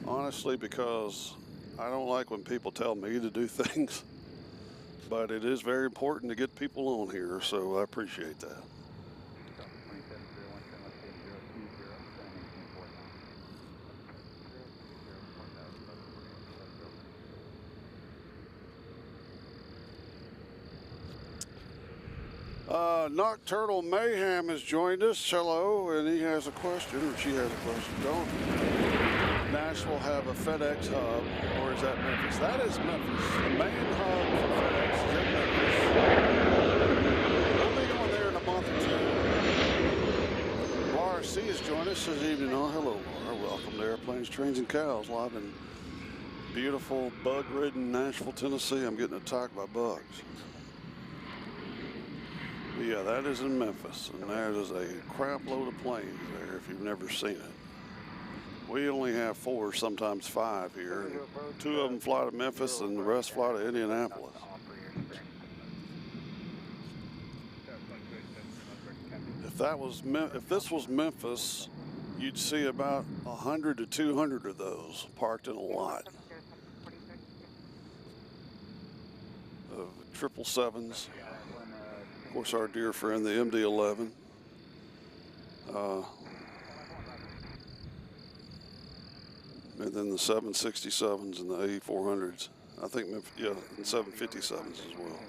honestly, because I don't like when people tell me to do things, but it is very important to get people on here, so I appreciate that. Nocturnal Mayhem has joined us. Hello, and he has a question, or she has a question. Don't Nashville have a FedEx hub, or is that Memphis? That is Memphis. The main hub for FedEx is in Memphis. We'll be going there in a month or two. Laura C. has joined us this evening. Oh, hello, Laura. Welcome to Airplanes, Trains, and Cows, live in beautiful, bug-ridden Nashville, Tennessee. I'm getting attacked by bugs. Yeah, that is in Memphis, and there's a crap load of planes there if you've never seen it. We only have 4, sometimes 5 here. And 2 of them fly to Memphis, and the rest fly to Indianapolis. If this was Memphis, you'd see about 100 to 200 of those parked in a lot. Of 777s. Of course, our dear friend, the MD-11. And then the 767s and the A400s. I think, yeah, and 757s as well.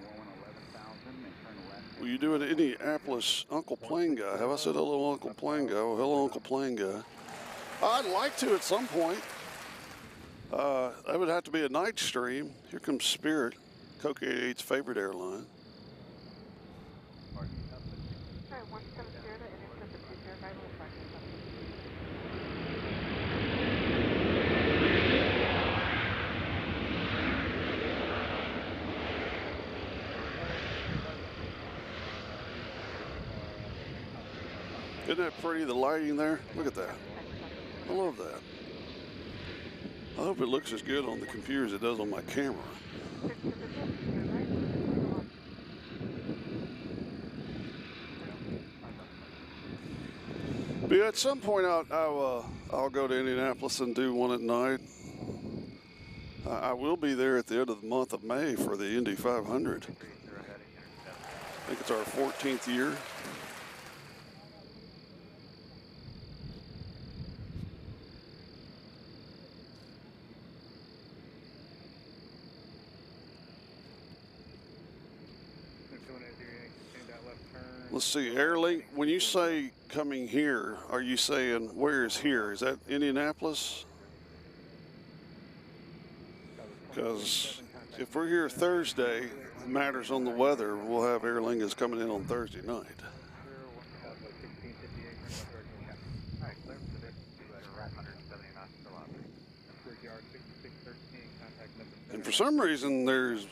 Will you do an Indianapolis Uncle Plane Guy? Have I said hello, Uncle Plane Guy? Well, hello, Uncle Plane Guy. I'd like to at some point. That would have to be a night stream. Here comes Spirit, Coke 88's favorite airline. Isn't that pretty, the lighting there? Look at that. I love that. I hope it looks as good on the computer as it does on my camera. But yeah, at some point I'll go to Indianapolis and do one at night. I will be there at the end of the month of May for the Indy 500. I think it's our 14th year. Let's see, Airlink, when you say coming here, are you saying where is here? Is that Indianapolis? Because if we're here Thursday, it matters on the weather. We'll have Aer Lingus coming in on Thursday night. And for some reason, there's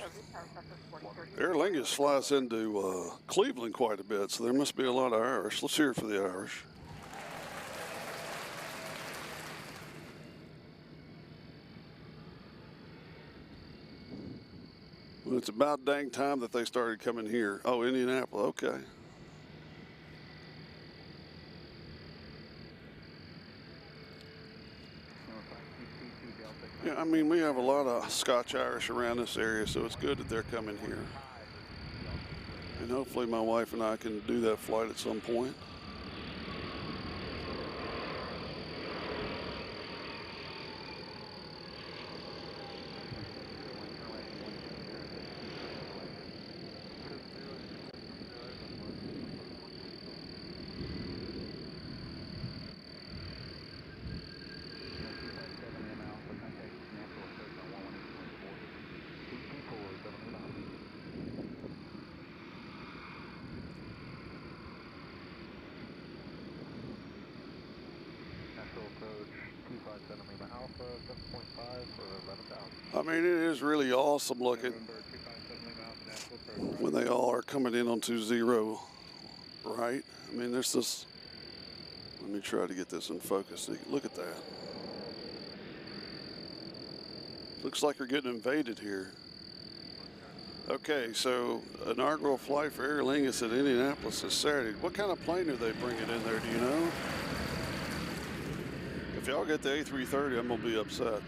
Aer Lingus flies into Cleveland quite a bit, so there must be a lot of Irish. Let's hear it for the Irish. Well, it's about dang time that they started coming here. Oh, Indianapolis, okay. Yeah, I mean, we have a lot of Scotch-Irish around this area, so it's good that they're coming here. And hopefully my wife and I can do that flight at some point. I mean, it is really awesome looking when they all are coming in on 2-0, right? I mean, there's this, let me try to get this in focus. Look at that. Looks like you're getting invaded here. Okay, so inaugural flight for Aer Lingus at Indianapolis is Saturday. What kind of plane are they bringing in there, do you know? If y'all get the A330, I'm gonna be upset.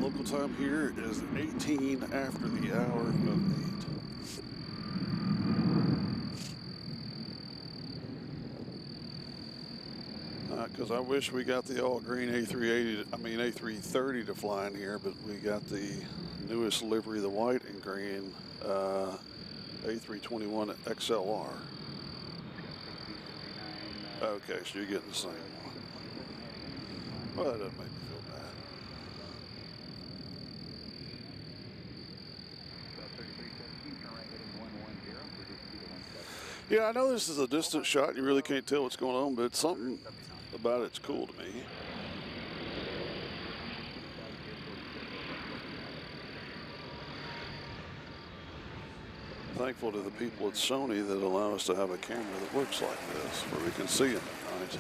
Local time here is 18 after the hour of 8. Because I wish we got the all green A330 to fly in here, but we got the newest livery, the white and green A321 XLR. Okay, so you're getting the same one. Well, that doesn't make me feel bad. Yeah, I know this is a distant shot. You really can't tell what's going on, but something about it's cool to me. Thankful to the people at Sony that allow us to have a camera that works like this, where we can see it at night.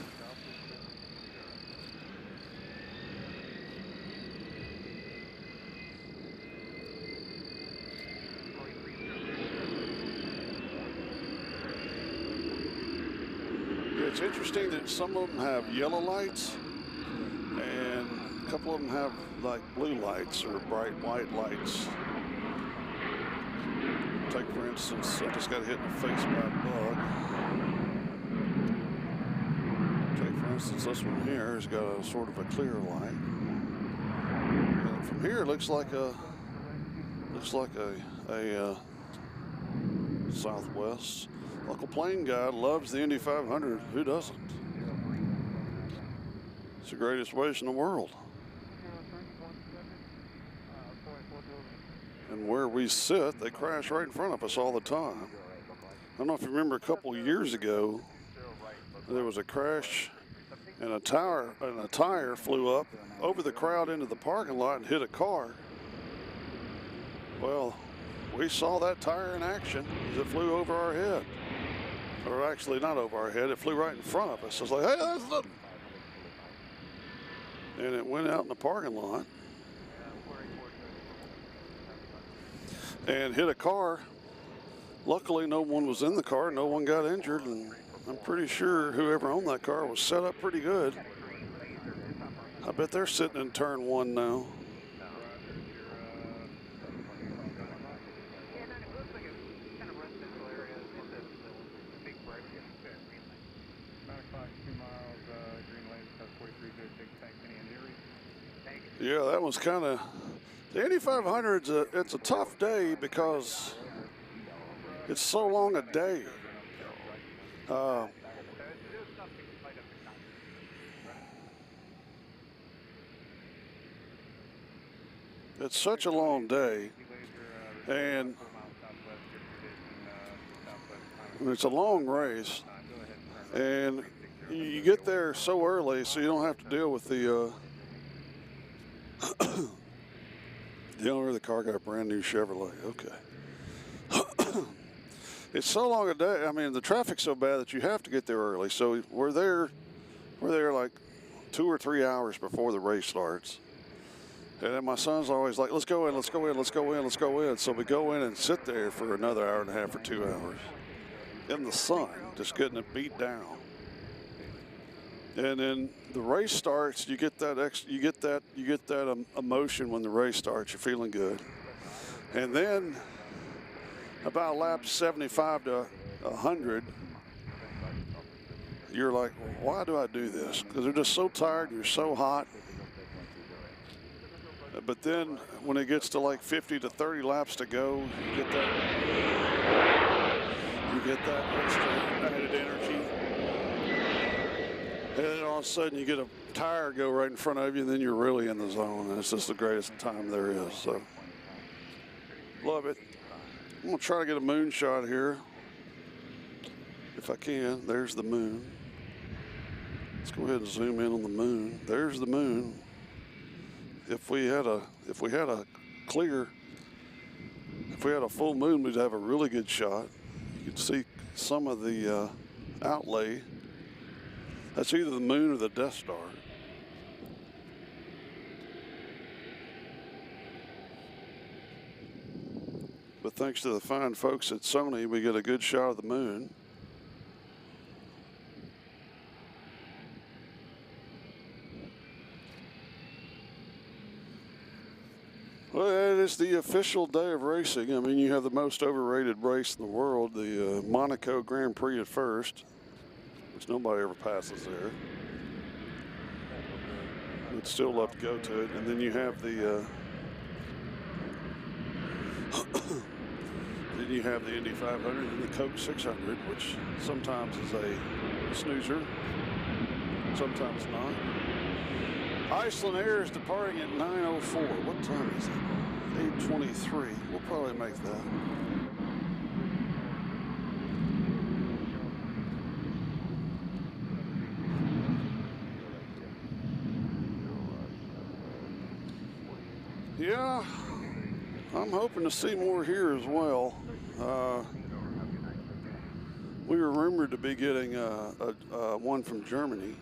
It's interesting that some of them have yellow lights and a couple of them have like blue lights or bright white lights. Take for instance, I just got hit in the face by a bug. Take for instance, this one here has got a sort of a clear light. And from here it looks like a Southwest. Local plane guy loves the Indy 500. Who doesn't? It's the greatest race in the world. And where we sit, they crash right in front of us all the time. I don't know if you remember a couple of years ago, there was a crash and a tire flew up over the crowd into the parking lot and hit a car. Well, we saw that tire in action as it flew over our head. Or actually not over our head, it flew right in front of us. It was like, hey, that's nothing. and it went out in the parking lot and hit a car. Luckily, no one was in the car. No one got injured, and I'm pretty sure whoever owned that car was set up pretty good. I bet they're sitting in turn 1 now. Yeah, that was kind of, the 8500's it's a tough day because it's so long a day. It's such a long day, and it's a long race, and you get there so early so you don't have to deal with the the owner of the car got a brand new Chevrolet. Okay. It's so long a day. I mean, the traffic's so bad that you have to get there early. So we're there like 2 or 3 hours before the race starts. And then my son's always like, let's go in, let's go in, let's go in, let's go in. So we go in and sit there for another hour and a half or 2 hours in the sun, just getting it beat down. And then the race starts. You get that emotion when the race starts. You're feeling good. And then about laps 75 to 100, you're like, why do I do this? Because they're just so tired. You're so hot. But then when it gets to like 50 to 30 laps to go, you get that extra added energy. And then all of a sudden you get a tire go right in front of you, and then you're really in the zone. And it's just the greatest time there is. So love it. I'm gonna try to get a moon shot here if I can. There's the moon. Let's go ahead and zoom in on the moon. There's the moon. If we had a full moon, we'd have a really good shot. You can see some of the outlay. That's either the moon or the Death Star. But thanks to the fine folks at Sony, we get a good shot of the moon. Well, it is the official day of racing. I mean, you have the most overrated race in the world, the Monaco Grand Prix at first, which nobody ever passes there. We'd still love to go to it. And then you have the Indy 500 and the Coke 600, which sometimes is a snoozer, sometimes not. Iceland Air is departing at 9:04. What time is it? 8:23. We'll probably make that. Yeah, I'm hoping to see more here as well. We were rumored to be getting one from Germany,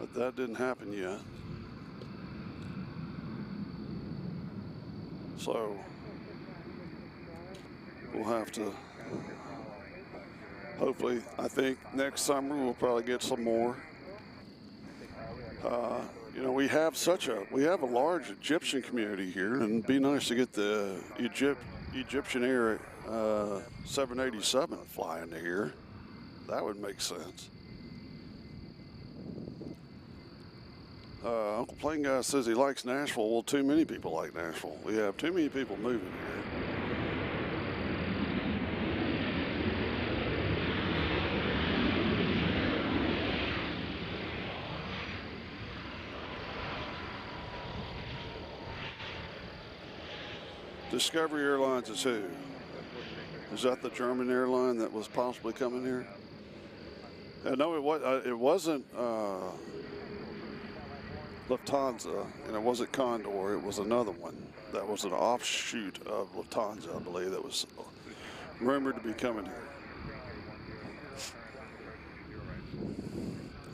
but that didn't happen yet. So we'll have to, hopefully, I think next summer we'll probably get some more. You know, we have a large Egyptian community here, and it'd be nice to get the Egyptian Air 787 flying to here. That would make sense. Uncle Plane Guy says he likes Nashville. Well, too many people like Nashville. We have too many people moving here. Discovery Airlines is who? Is that the German airline that was possibly coming here? No, it wasn't Lufthansa, and it wasn't Condor. It was another one that was an offshoot of Lufthansa, I believe, that was rumored to be coming here.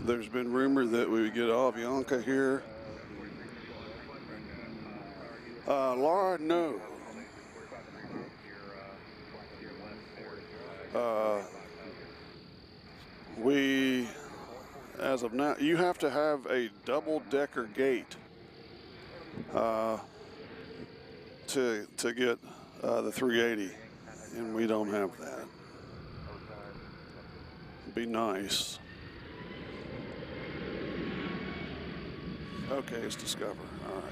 There's been rumor that we would get Avianca here. Laura, no. We, as of now, you have to have a double-decker gate to get the 380, and we don't have that. It'd be nice. Okay, it's Discover. All right.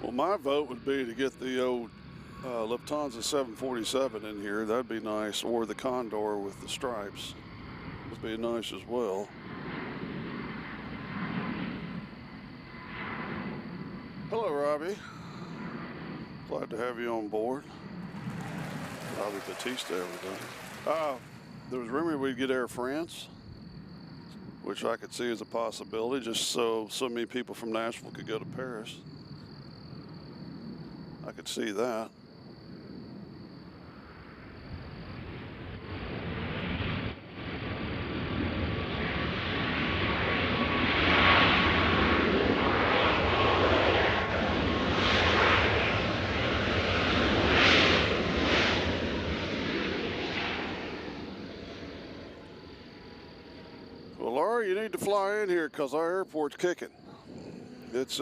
Well, my vote would be to get the old Lufthansa 747 in here. That'd be nice, or the Condor with the stripes would be nice as well. Hello, Robbie. Glad to have you on board. Robbie Batista, everybody. There was rumor we'd get Air France, which I could see as a possibility, just so many people from Nashville could go to Paris. I could see that. Well, Laura, you need to fly in here because our airport's kicking. It's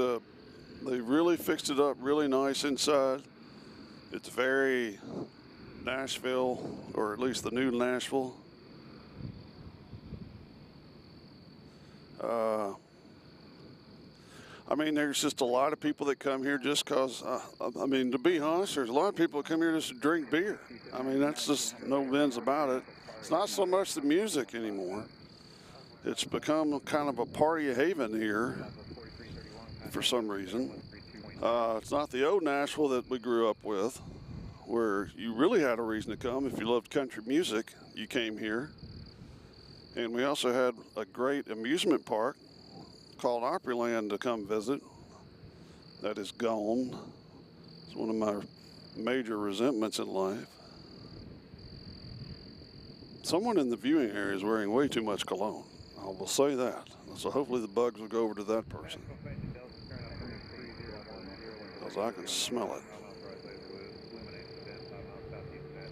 they really fixed it up really nice inside. It's very Nashville, or at least the new Nashville. I mean, there's just a lot of people that come here just because, I mean, to be honest, there's a lot of people that come here just to drink beer. I mean, that's just no bends about it. It's not so much the music anymore. It's become kind of a party haven here for some reason. It's not the old Nashville that we grew up with, where you really had a reason to come. If you loved country music, you came here. And we also had a great amusement park called Opryland to come visit. That is gone. It's one of my major resentments in life. Someone in the viewing area is wearing way too much cologne. I will say that. So hopefully the bugs will go over to that person, because I can smell it.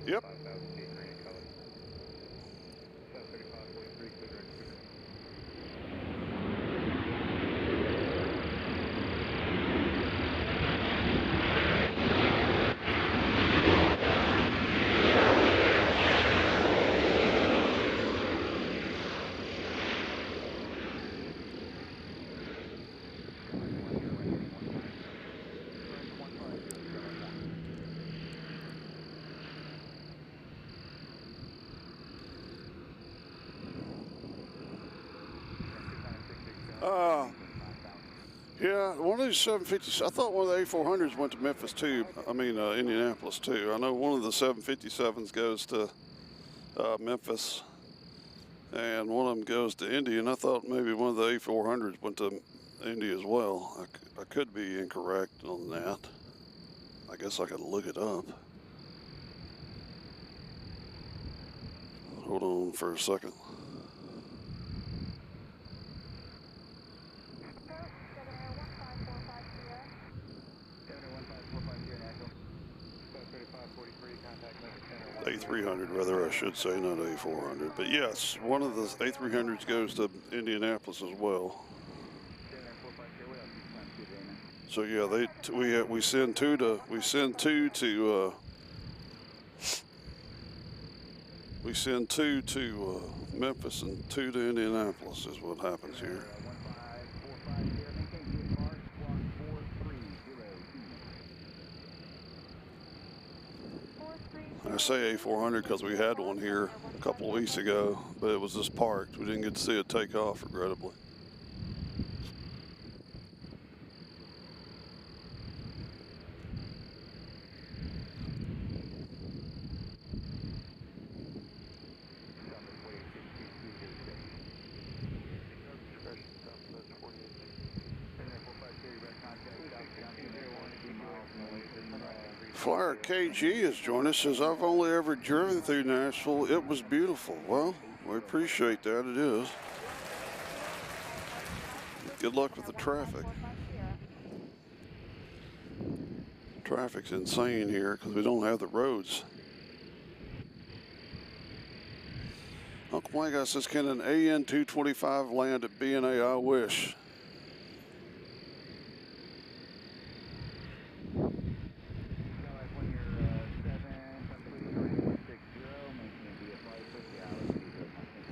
Yep. Yeah, one of these 750s, I thought one of the A400s went to Memphis too. I mean, Indianapolis too. I know one of the 757s goes to Memphis, and one of them goes to Indy, and I thought maybe one of the A400s went to Indy as well. I could be incorrect on that. I guess I could look it up. Hold on for a second. A300, rather, I should say, not A400. But yes, one of the A300s goes to Indianapolis as well. So yeah, we send two to Memphis and two to Indianapolis is what happens here. I say A400 because we had one here a couple of weeks ago, but it was just parked. We didn't get to see it take off, regrettably. Flyer KG has joined us. Says, I've only ever driven through Nashville. It was beautiful. Well, we appreciate that. It is. Good luck with the traffic. Traffic's insane here because we don't have the roads. Uncle Mike says, can an AN 225 land at BNA? I wish.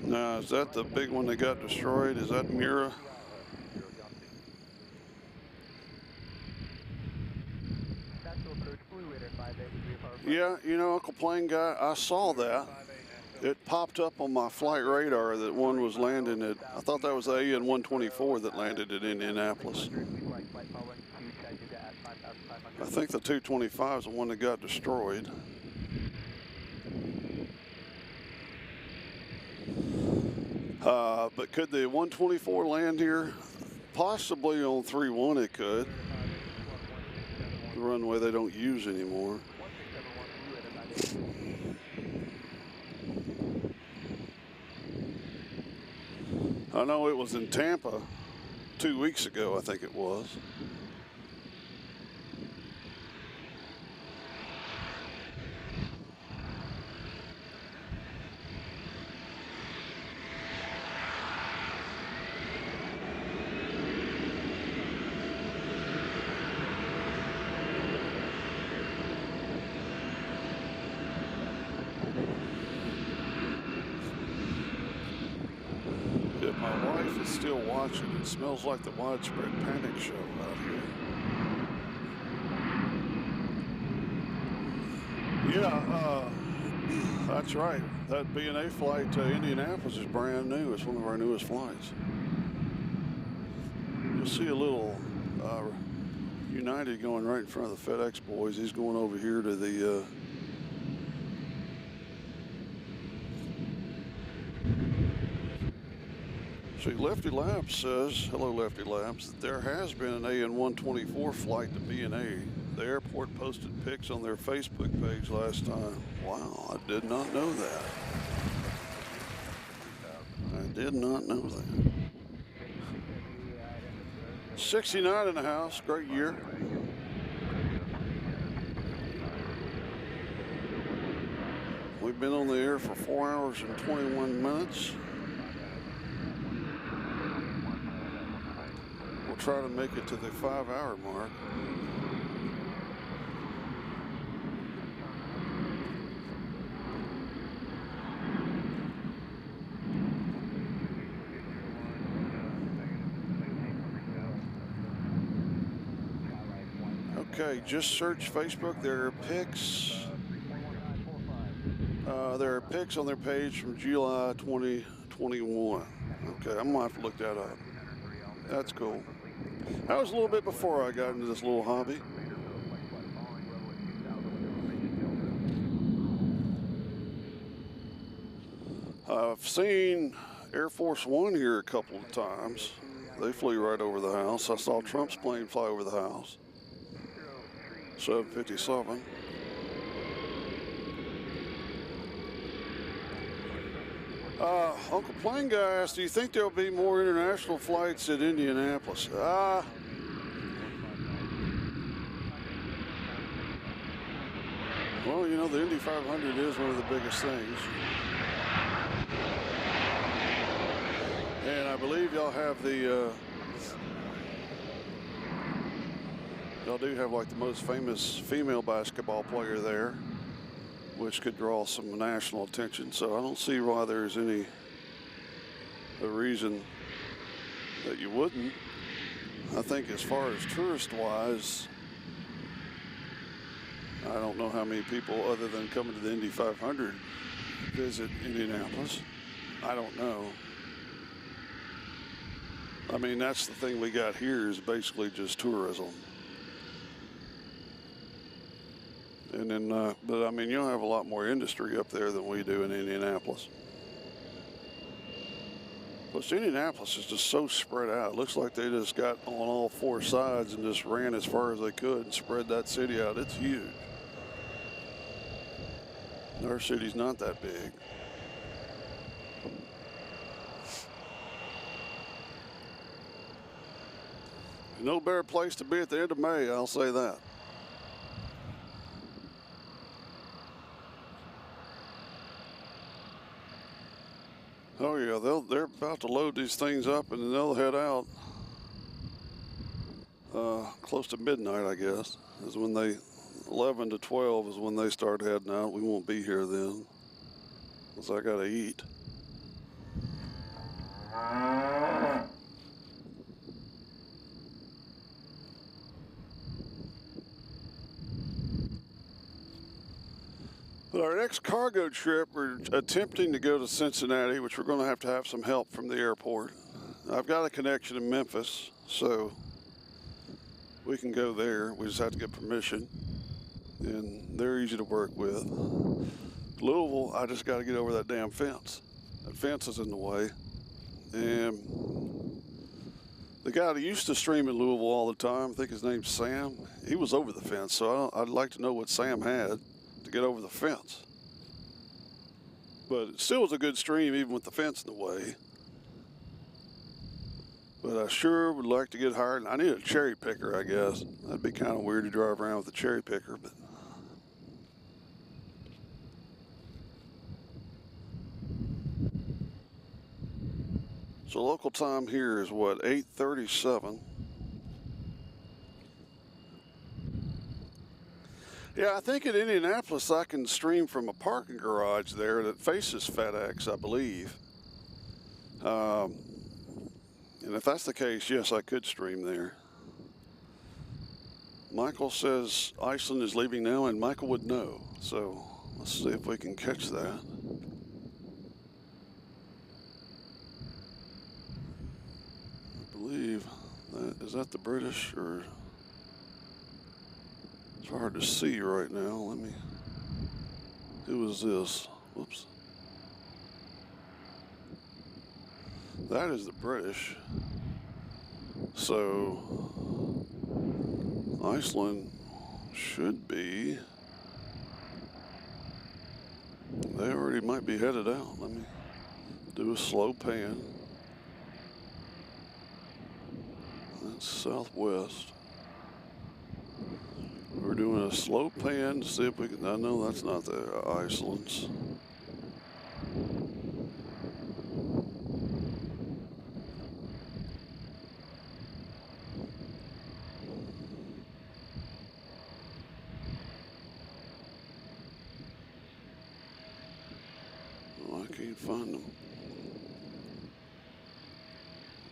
Now, is that the big one that got destroyed? Is that Mira? Yeah, you know, Uncle Plane Guy, I saw that. It popped up on my flight radar that one was landing at, I thought that was the AN 124 that landed at Indianapolis. I think the 225 is the one that got destroyed. But could the 124 land here? Possibly on 3-1 it could. The runway they don't use anymore. I know it was in Tampa 2 weeks ago, I think it was. My wife is still watching. It smells like the Widespread Panic show out here. Yeah, that's right. That BNA flight to Indianapolis is brand new. It's one of our newest flights. You'll see a little United going right in front of the FedEx boys. He's going over here to the see, Lefty Labs says, hello Lefty Labs, that there has been an AN 124 flight to BNA. The airport posted pics on their Facebook page last time. Wow, I did not know that. I did not know that. 69 in the house, great year. We've been on the air for 4 hours and 21 minutes. We'll try to make it to the 5-hour mark. Okay, just search Facebook. There are pics. There are pics on their page from July 2021. Okay, I'm gonna have to look that up. That's cool. That was a little bit before I got into this little hobby. I've seen Air Force One here a couple of times. They flew right over the house. I saw Trump's plane fly over the house. 757. Uncle Plane Guy asked, do you think there'll be more international flights at Indianapolis? Well, you know, the Indy 500 is one of the biggest things. And I believe y'all have the, y'all do have like the most famous female basketball player there, which could draw some national attention. So I don't see why there's any reason that you wouldn't. I think as far as tourist-wise, I don't know how many people other than coming to the Indy 500 visit Indianapolis. I don't know. I mean, that's the thing we got here is basically just tourism. And then, but I mean, you'll have a lot more industry up there than we do in Indianapolis. Plus, Indianapolis is just so spread out. It looks like they just got on all four sides and just ran as far as they could and spread that city out. It's huge. Our city's not that big. No better place to be at the end of May, I'll say that. Oh yeah, they're about to load these things up and then they'll head out close to midnight, I guess, is when they, 11 to 12 is when they start heading out. We won't be here then, because I gotta eat. But our next cargo trip, we're attempting to go to Cincinnati, which we're going to have some help from the airport. I've got a connection in Memphis, so we can go there. We just have to get permission, and they're easy to work with. Louisville, I just got to get over that damn fence. That fence is in the way, and the guy that used to stream in Louisville all the time, I think his name's Sam, he was over the fence, so I'd like to know what Sam had to get over the fence. But it still was a good stream even with the fence in the way. But I sure would like to get hired. I need a cherry picker, I guess. That'd be kind of weird to drive around with a cherry picker, but so local time here is what, 8:37. Yeah, I think in Indianapolis I can stream from a parking garage there that faces FedEx, I believe. And if that's the case, yes, I could stream there. Michael says Iceland is leaving now, and Michael would know. So let's see if we can catch that. I believe that, is that the British, or? It's hard to see right now. Let me, who is this? Whoops. That is the British. So Iceland should be, they already might be headed out. Let me do a slow pan. That's southwest. We're doing a slow pan to see if we can, I know that's not the Iceland's. Oh, I can't find them.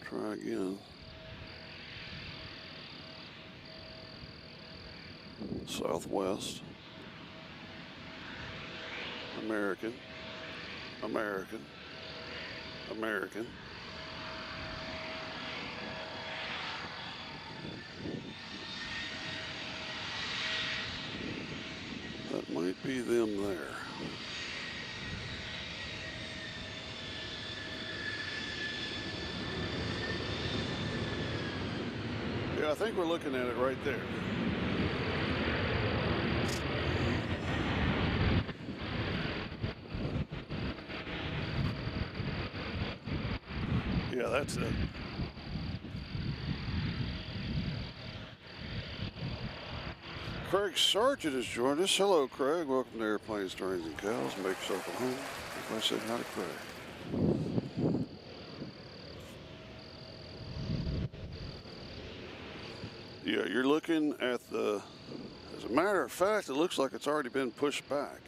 Try again. Southwest. American. American. American. That might be them there. Yeah, I think we're looking at it right there. Yeah, that's it. Craig Sargent has joined us. Hello, Craig. Welcome to Airplanes, Trains, and Cows. Make yourself at home. If I said hi to Craig. Yeah, you're looking at the, as a matter of fact, it looks like it's already been pushed back,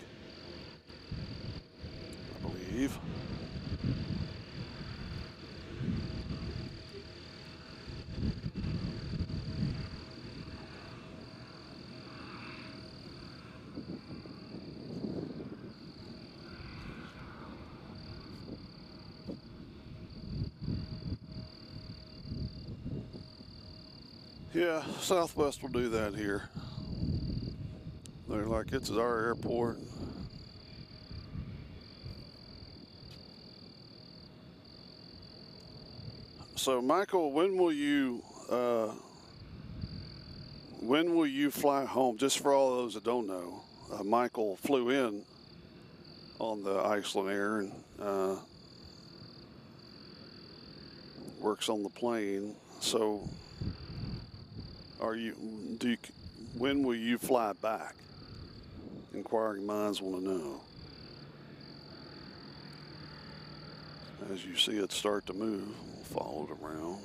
I believe. Yeah, Southwest will do that here. They're like, it's our airport. So, Michael, when will you fly home? Just for all those that don't know, Michael flew in on the Iceland Air and works on the plane. So, when will you fly back? Inquiring minds want to know. As you see it start to move, we'll follow it around.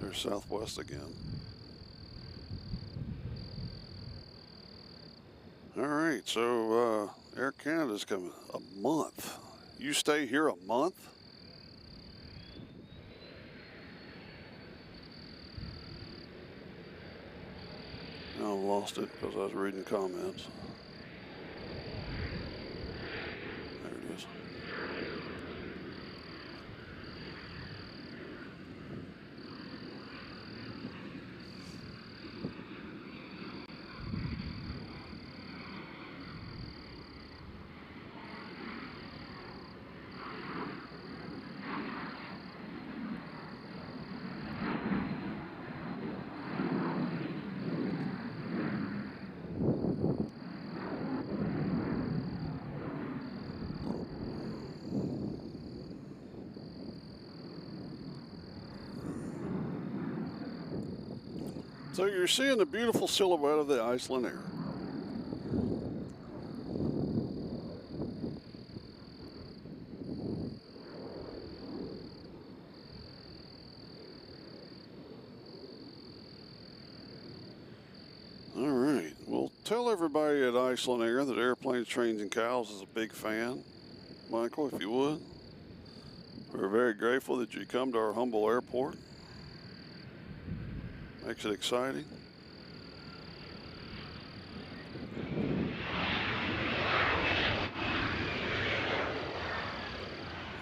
There's Southwest again. All right, so Air Canada's coming a month. You stay here a month? I lost it because I was reading comments. There it is. So you're seeing the beautiful silhouette of the Iceland Air. All right, well, tell everybody at Iceland Air that Airplanes, Trains, and Cows is a big fan. Michael, if you would. We're very grateful that you come to our humble airport. Makes it exciting.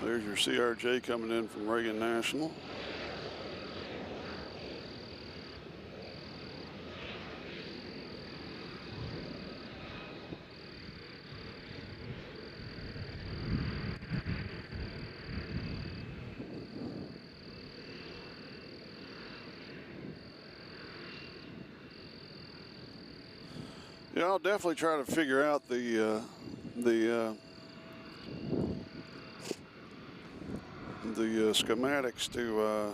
There's your CRJ coming in from Reagan National. Yeah, I'll definitely try to figure out the schematics to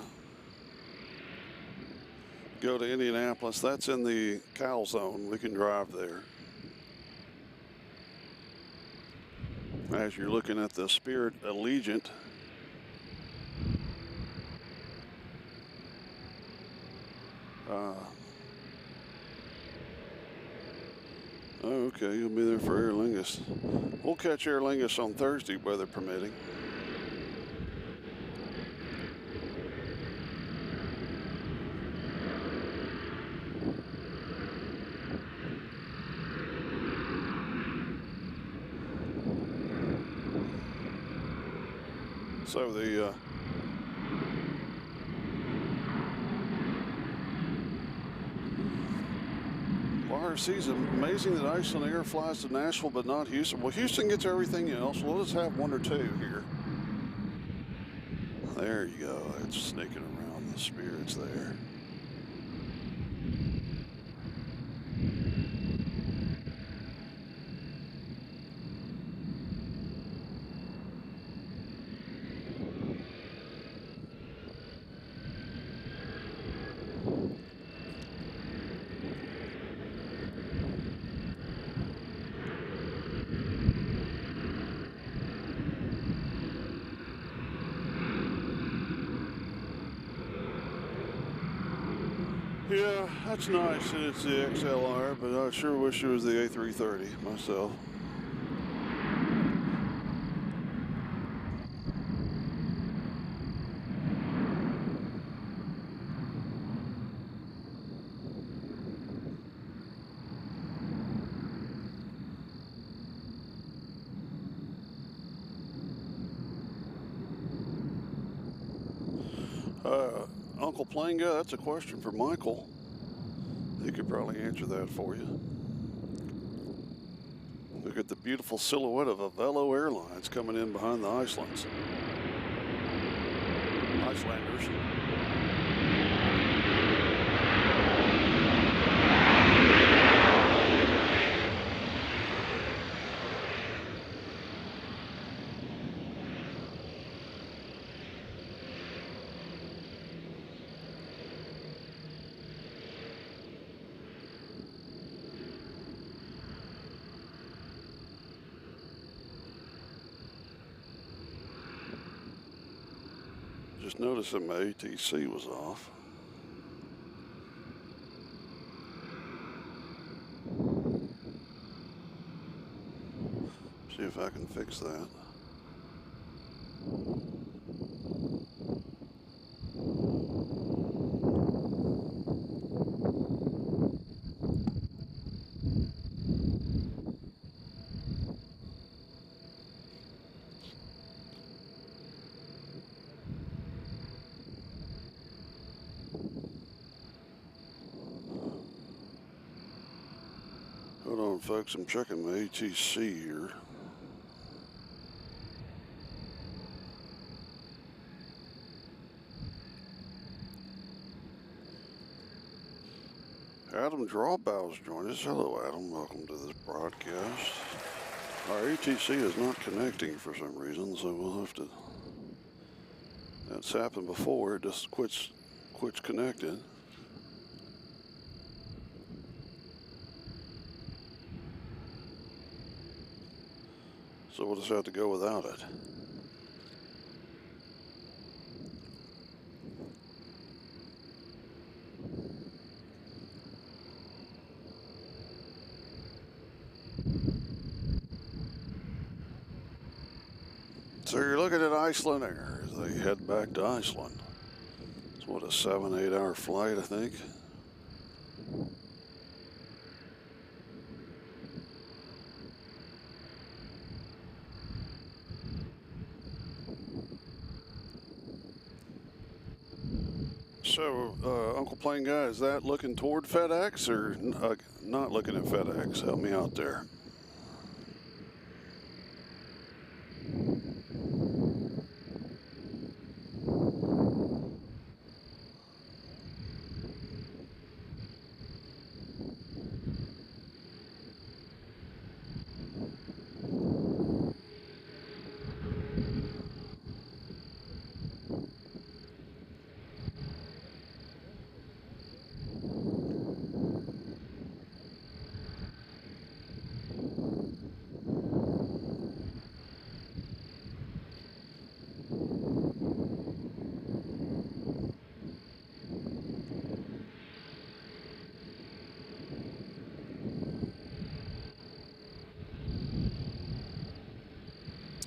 go to Indianapolis. That's in the Cal zone. We can drive there. As you're looking at the Spirit Allegiant. Oh, okay, you'll be there for Aer Lingus. We'll catch Aer Lingus on Thursday, weather permitting. So the YRC is amazing that Iceland Air flies to Nashville but not Houston. Well, Houston gets everything else. We'll just have one or two here. There you go. It's sneaking around the Spirits there. Yeah, that's nice that it's the XLR, but I sure wish it was the A330 myself. Uncle Plane Guy, that's a question for Michael. He could probably answer that for you. Look at the beautiful silhouette of a Velo Airlines coming in behind the Icelanders. Just noticed that my ATC was off. See if I can fix that. Hold on, folks, I'm checking my ATC here. Adam Drawbow's joined us. Hello, Adam. Welcome to this broadcast. Our ATC is not connecting for some reason, so we'll have to... That's happened before. It just quits connecting. So we'll just have to go without it. So you're looking at Iceland Air as they head back to Iceland. It's what, a 7-8 hour flight, I think. So, Uncle Plane Guy, is that looking toward FedEx or not looking at FedEx? Help me out there.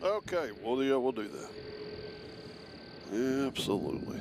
Okay, well, yeah, we'll do that. Absolutely.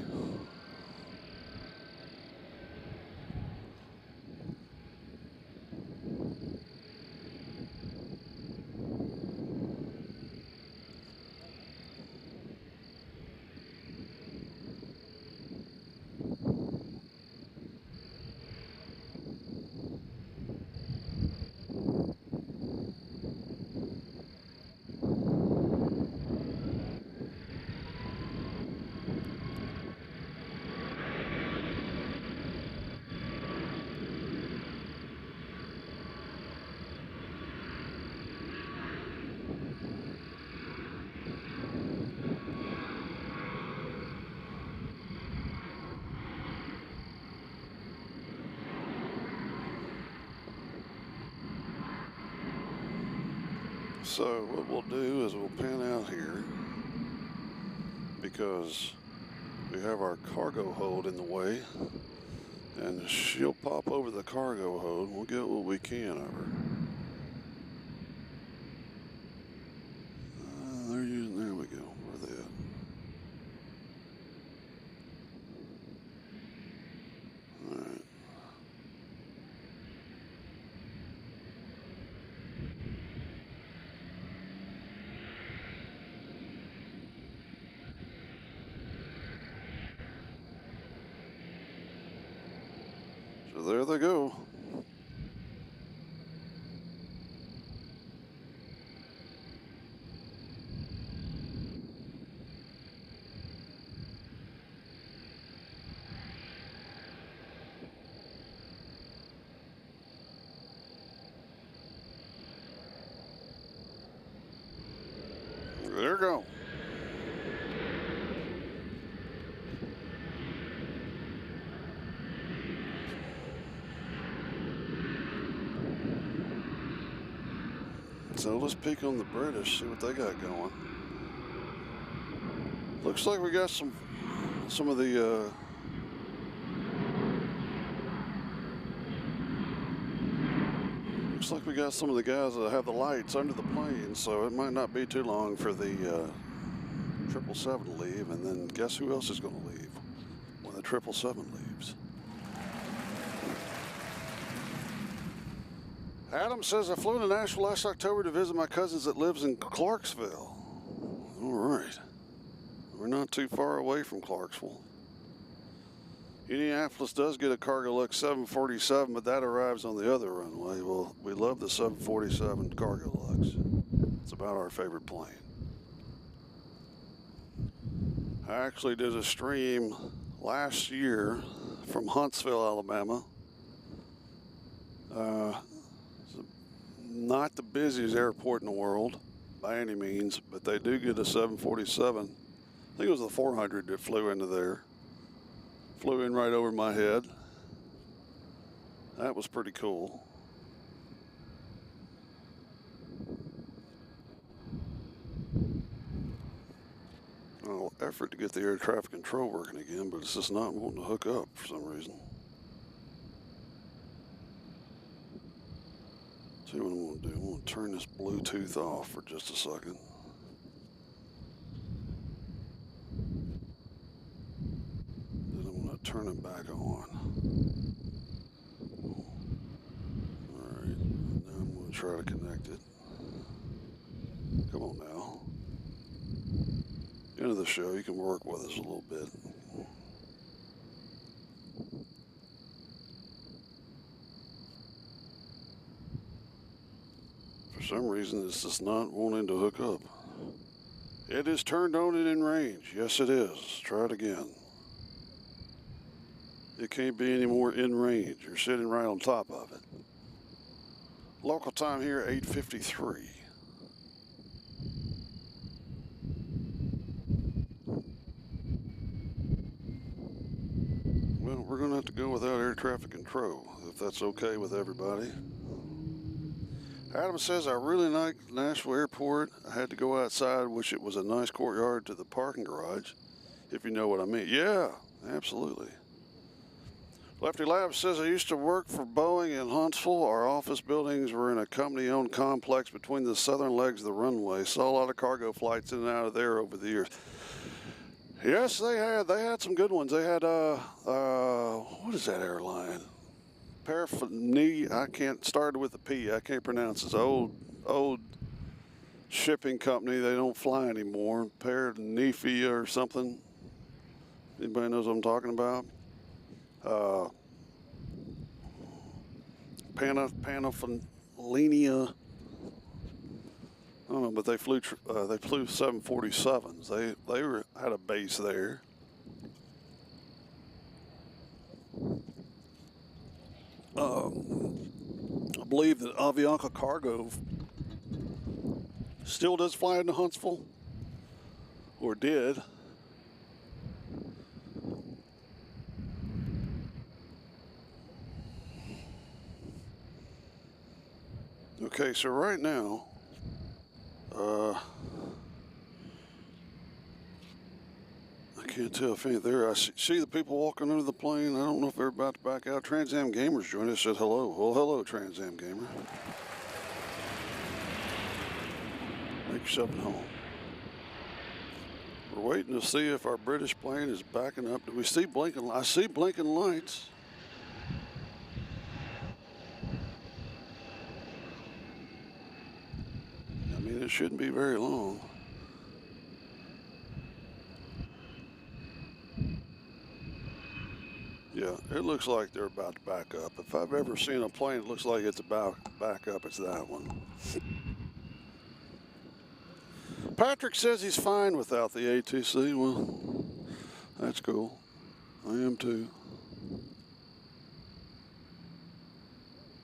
So what we'll do is we'll pan out here because we have our cargo hold in the way, and she'll pop over the cargo hold. We'll get what we can of her. There we go. Where are they at? All right. there they go. There you go. So let's peek on the British, see what they got going. Looks like we got some of the looks like we got some of the guys that have the lights under the plane, so it might not be too long for the 777 to leave, and then guess who else is going to leave when the 777 leaves? Adam says, I flew into Nashville last October to visit my cousins that lives in Clarksville. All right. We're not too far away from Clarksville. Indianapolis does get a Cargolux 747, but that arrives on the other runway. Well, we love the 747 Cargolux. It's about our favorite plane. I actually did a stream last year from Huntsville, Alabama. Not the busiest airport in the world by any means, but they do get a 747. I think it was the 400 that flew into there. Flew in right over my head. That was pretty cool. Oh, effort to get the air traffic control working again, but it's just not wanting to hook up for some reason. See what I'm going to do. I'm going to turn this Bluetooth off for just a second. Then I'm going to turn it back on. Alright, now I'm going to try to connect it. Come on now. End of the show, you can work with us a little bit. For some reason, it's just not wanting to hook up. It is turned on and in range. Yes, it is. Try it again. It can't be any more in range. You're sitting right on top of it. Local time here, 8:53. Well, we're going to have to go without air traffic control, if that's okay with everybody. Adam says, I really like Nashville Airport. I had to go outside, which it was a nice courtyard to the parking garage, if you know what I mean. Yeah, absolutely. Lefty Labs says, I used to work for Boeing in Huntsville. Our office buildings were in a company-owned complex between the southern legs of the runway. Saw a lot of cargo flights in and out of there over the years. Yes, they had. They had some good ones. They had, what is that airline? I can't, started with a P. I can't pronounce it. It's an old shipping company. They don't fly anymore. Paranephia or something. Anybody knows what I'm talking about? Panophilia. I don't know, but they flew 747s. They had a base there. I believe that Avianca Cargo still does fly into Huntsville, or did. Okay, so right now, I can't tell if any there. I see the people walking under the plane. I don't know if they're about to back out. Trans Am Gamers joined us. Said hello. Well, hello, Trans Am Gamer. Make yourself at home. We're waiting to see if our British plane is backing up. Do we see blinking? I see blinking lights. I mean, it shouldn't be very long. Yeah, It looks like they're about to back up. If I've ever seen a plane that looks like it's about to back up, it's that one. Patrick says he's fine without the ATC. Well, that's cool. I am too.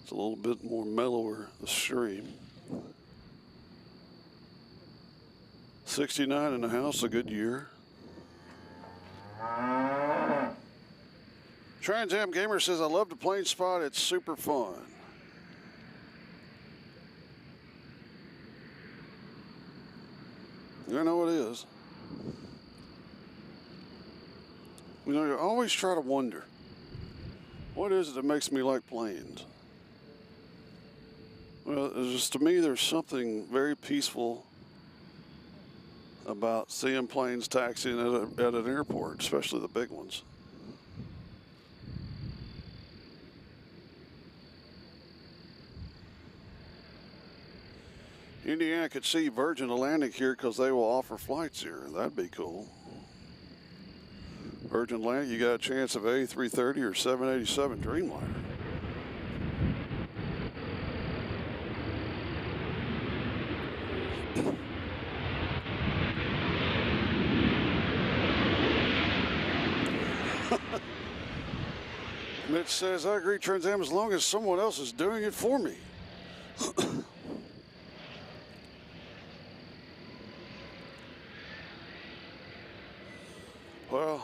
It's a little bit more mellower, the stream. 69 in the house, a good year. Trans Am Gamer says, I love the plane spot. It's super fun. I know it is. You know, you always try to wonder, what is it that makes me like planes? Well, it's just, to me, there's something very peaceful about seeing planes taxiing at an airport, especially the big ones. Indiana could see Virgin Atlantic here because they will offer flights here. That'd be cool. Virgin Atlantic, you got a chance of A330 or 787 Dreamliner. Mitch says, I agree, Trans Am, as long as someone else is doing it for me. Well,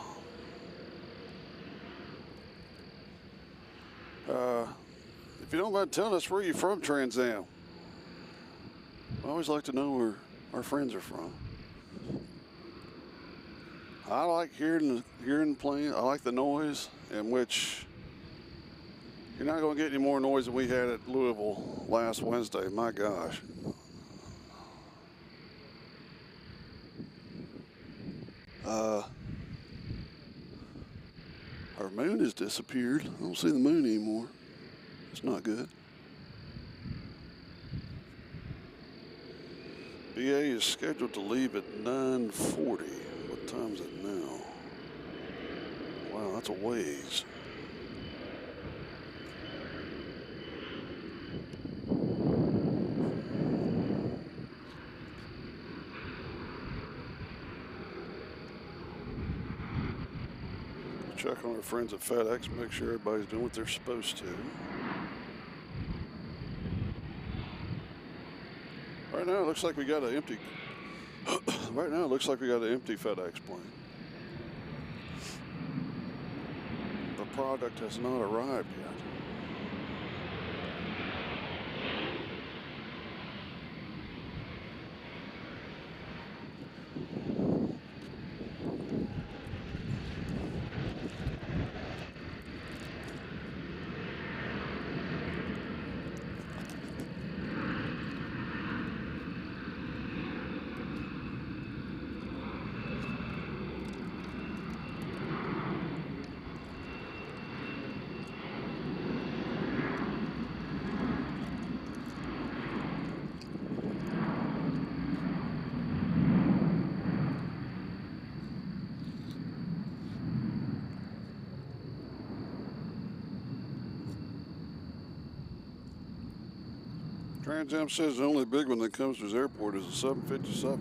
if you don't mind telling us where you're from, Trans Am. I always like to know where our friends are from. I like hearing the plane. I like the noise, in which you're not going to get any more noise than we had at Louisville last Wednesday. My gosh. Our moon has disappeared. I don't see the moon anymore. It's not good. BA is scheduled to leave at 9:40. What time is it now? Wow, that's a ways. Check on our friends at FedEx, make sure everybody's doing what they're supposed to. Right now, it looks like we got an empty. Right now, it looks like we got an empty FedEx plane. The product has not arrived yet. Trans Am says the only big one that comes to his airport is a 757.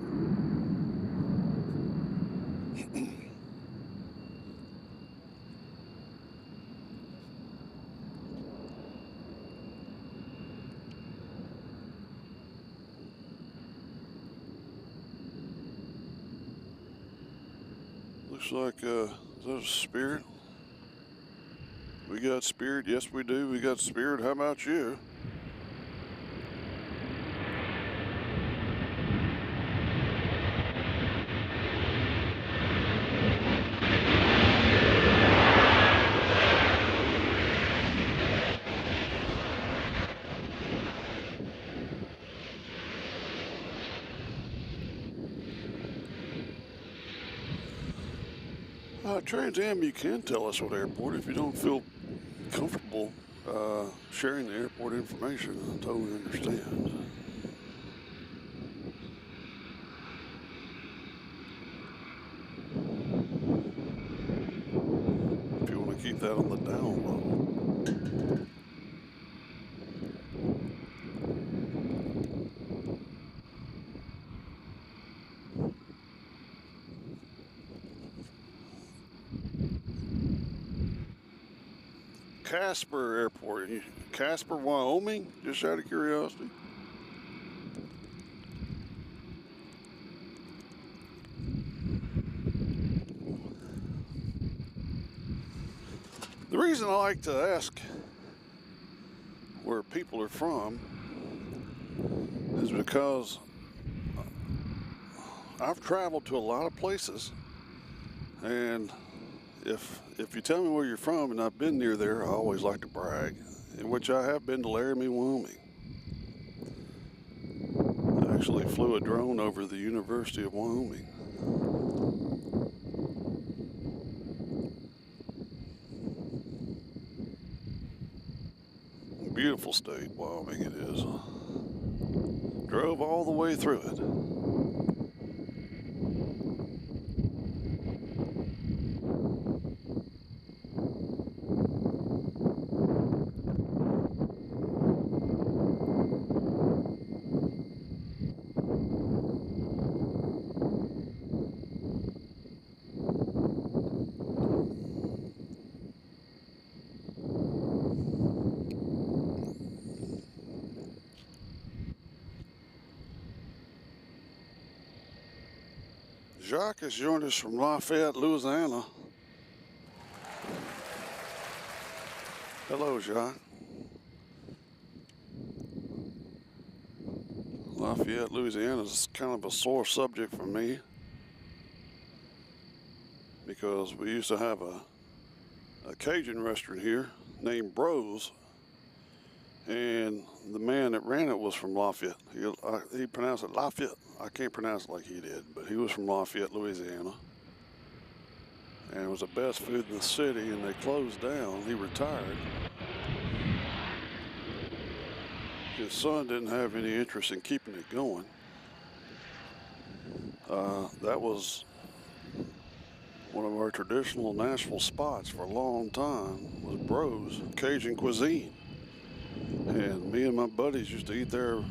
Looks like, is that a Spirit? We got Spirit. Yes, we do. We got Spirit. How about you? Trans Am, you can tell us what airport if you don't feel comfortable sharing the airport information. I totally understand. If you want to keep that that on the down low. Casper Airport, Casper, Wyoming, just out of curiosity. The reason I like to ask where people are from is because I've traveled to a lot of places, and if you tell me where you're from and I've been near there, I always like to brag, in which I have been to Laramie, Wyoming. I actually flew a drone over the University of Wyoming. Beautiful state, Wyoming it is. Drove all the way through it. Jacques has joined us from Lafayette, Louisiana. Hello, Jacques. Lafayette, Louisiana is kind of a sore subject for me because we used to have a Cajun restaurant here named Bros, and the man that ran it was from Lafayette. He pronounced it Lafayette. I can't pronounce it like he did, but he was from Lafayette, Louisiana. And it was the best food in the city, and they closed down. He retired. His son didn't have any interest in keeping it going. That was one of our traditional Nashville spots for a long time, was Bros, Cajun cuisine. And me and my buddies used to eat there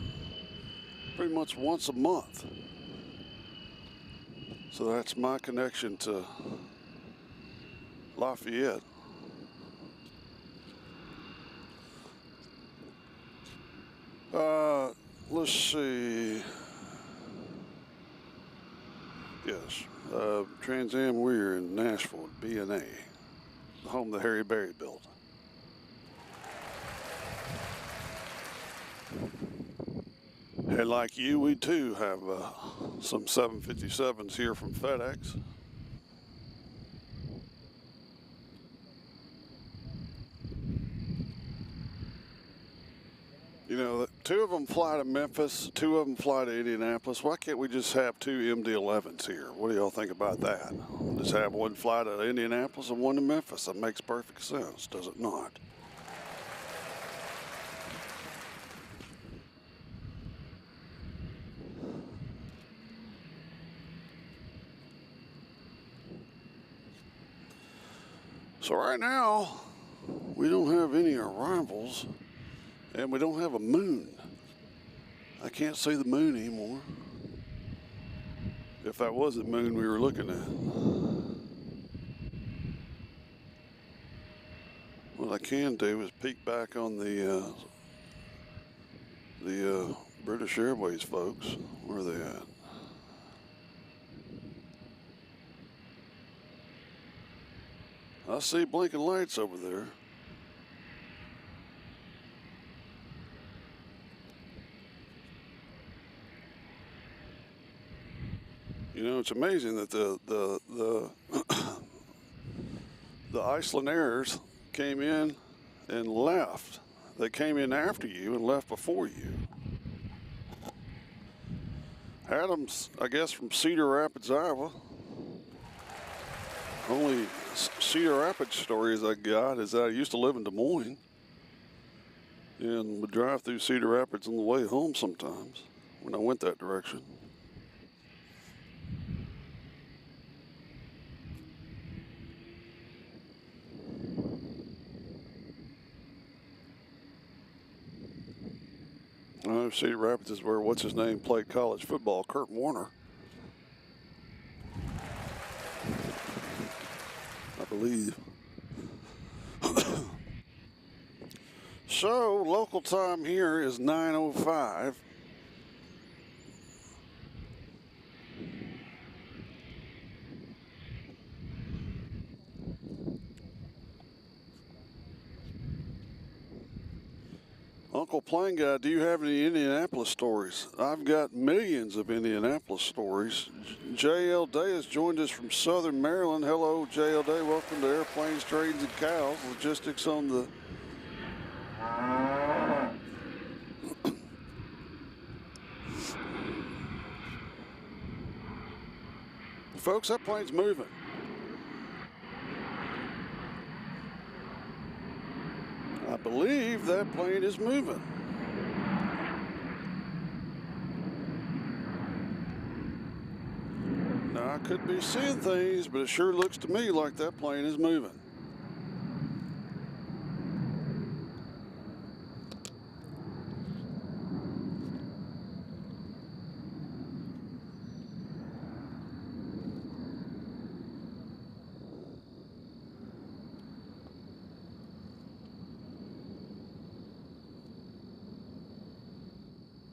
pretty much once a month. So that's my connection to Lafayette. Let's see. Yes, Trans Am Weir in Nashville, KBNA, the home that Harry Berry built. And like you, we too have some 757s here from FedEx. You know, two of them fly to Memphis, two of them fly to Indianapolis. Why can't we just have two MD-11s here? What do y'all think about that? Just have one fly to Indianapolis and one to Memphis. That makes perfect sense, does it not? So right now, we don't have any arrivals, and we don't have a moon. I can't see the moon anymore. If that was the moon we were looking at. What I can do is peek back on the British Airways folks. Where are they at? I see blinking lights over there. You know, it's amazing that the Icelandairers came in and left. They came in after you and left before you. Adams, I guess, from Cedar Rapids, Iowa. Only Cedar Rapids stories I got is that I used to live in Des Moines and would drive through Cedar Rapids on the way home sometimes when I went that direction. Cedar Rapids is where what's his name played college football, Kurt Warner, I believe. So local time here is 9:05. Uncle Plane Guy, do you have any Indianapolis stories? I've got millions of Indianapolis stories. J.L. Day has joined us from Southern Maryland. Hello, J.L. Day. Welcome to Airplanes, Trains, and Cows. Logistics on the... Folks, that plane's moving. I believe that plane is moving. Now, I could be seeing things, but it sure looks to me like that plane is moving.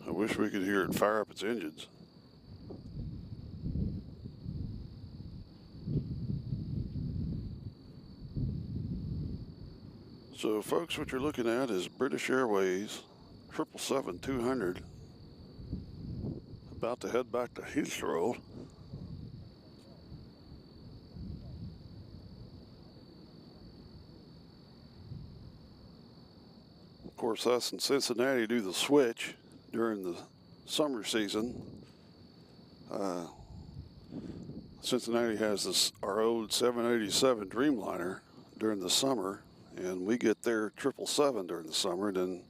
I wish we could hear it fire up its engines. So, folks, what you're looking at is British Airways 777-200 about to head back to Heathrow. Of course, us in Cincinnati do the switch during the summer season. Cincinnati has our old 787 Dreamliner during the summer, and we get their 777 during the summer. Then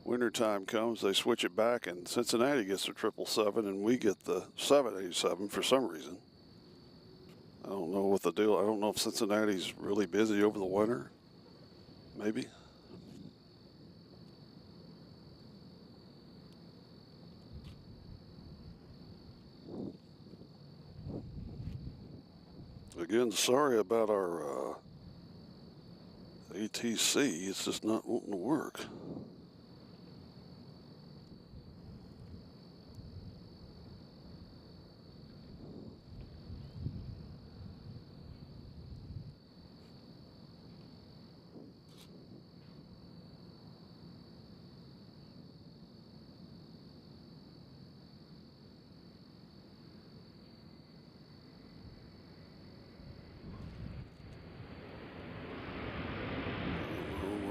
wintertime comes, they switch it back, and Cincinnati gets their 777, and we get the 787 for some reason. I don't know what the deal. I don't know if Cincinnati's really busy over the winter. Maybe. Again, sorry about our ATC. It's just not wanting to work.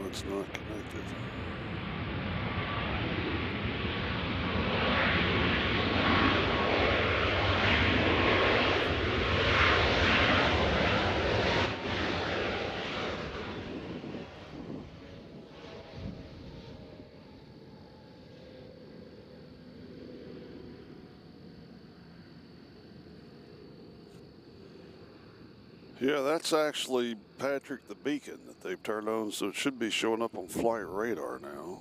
It's not connected. Yeah, that's actually Patrick the beacon that they've turned on, so it should be showing up on flight radar now,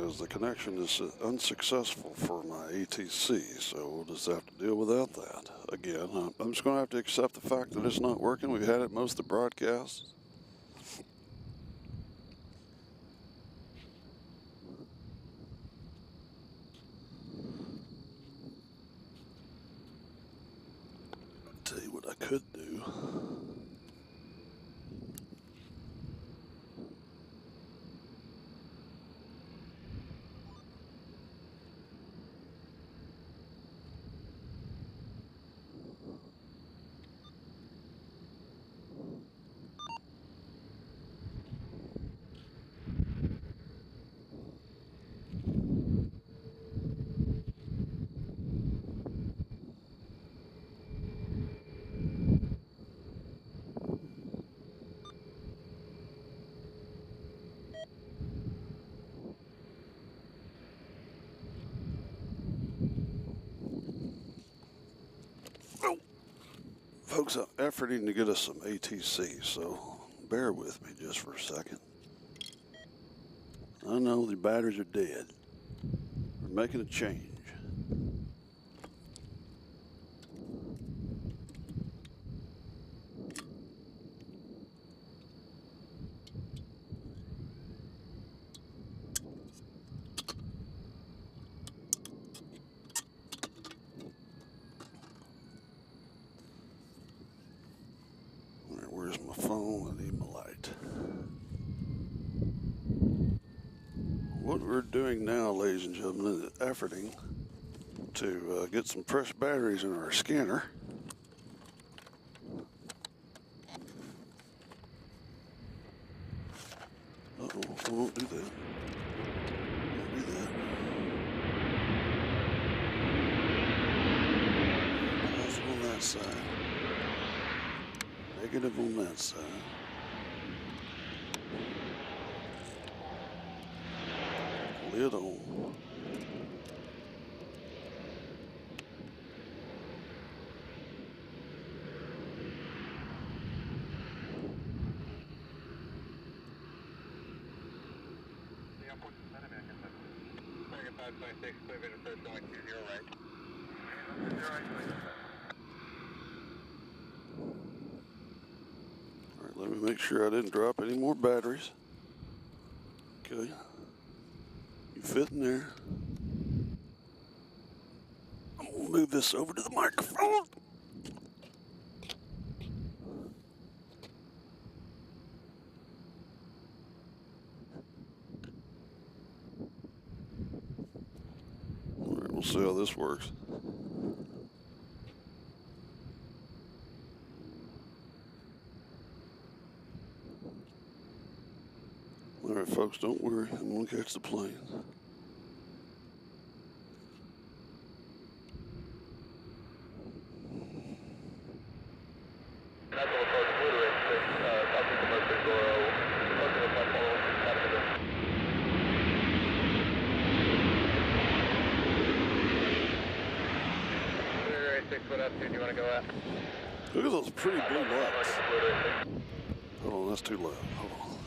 as the connection is unsuccessful for my ATC, so we'll just have to deal without that. Again, I'm just going to have to accept the fact that it's not working. We've had it most of the broadcasts. I'll tell you what I could do. Folks, I'm efforting to get us some ATC, so bear with me just for a second. I know the batteries are dead. making a change. Where's my phone? I need my light. What we're doing now, ladies and gentlemen, is efforting to get some fresh batteries in our scanner. Uh-oh, I won't do that. Won't do that. Positive on that side. Negative on that side. Lid on. American 526, clear vision first, going 20 right. All right, let me make sure I didn't drop any more batteries. Okay. You fit in there. I'm gonna move this over to the microphone. All right, we'll see how this works. All right, folks, don't worry. I'm gonna catch the plane. What up, dude? You want to go up? Look at those pretty blue lights. Hold on, that's too loud. Hold on.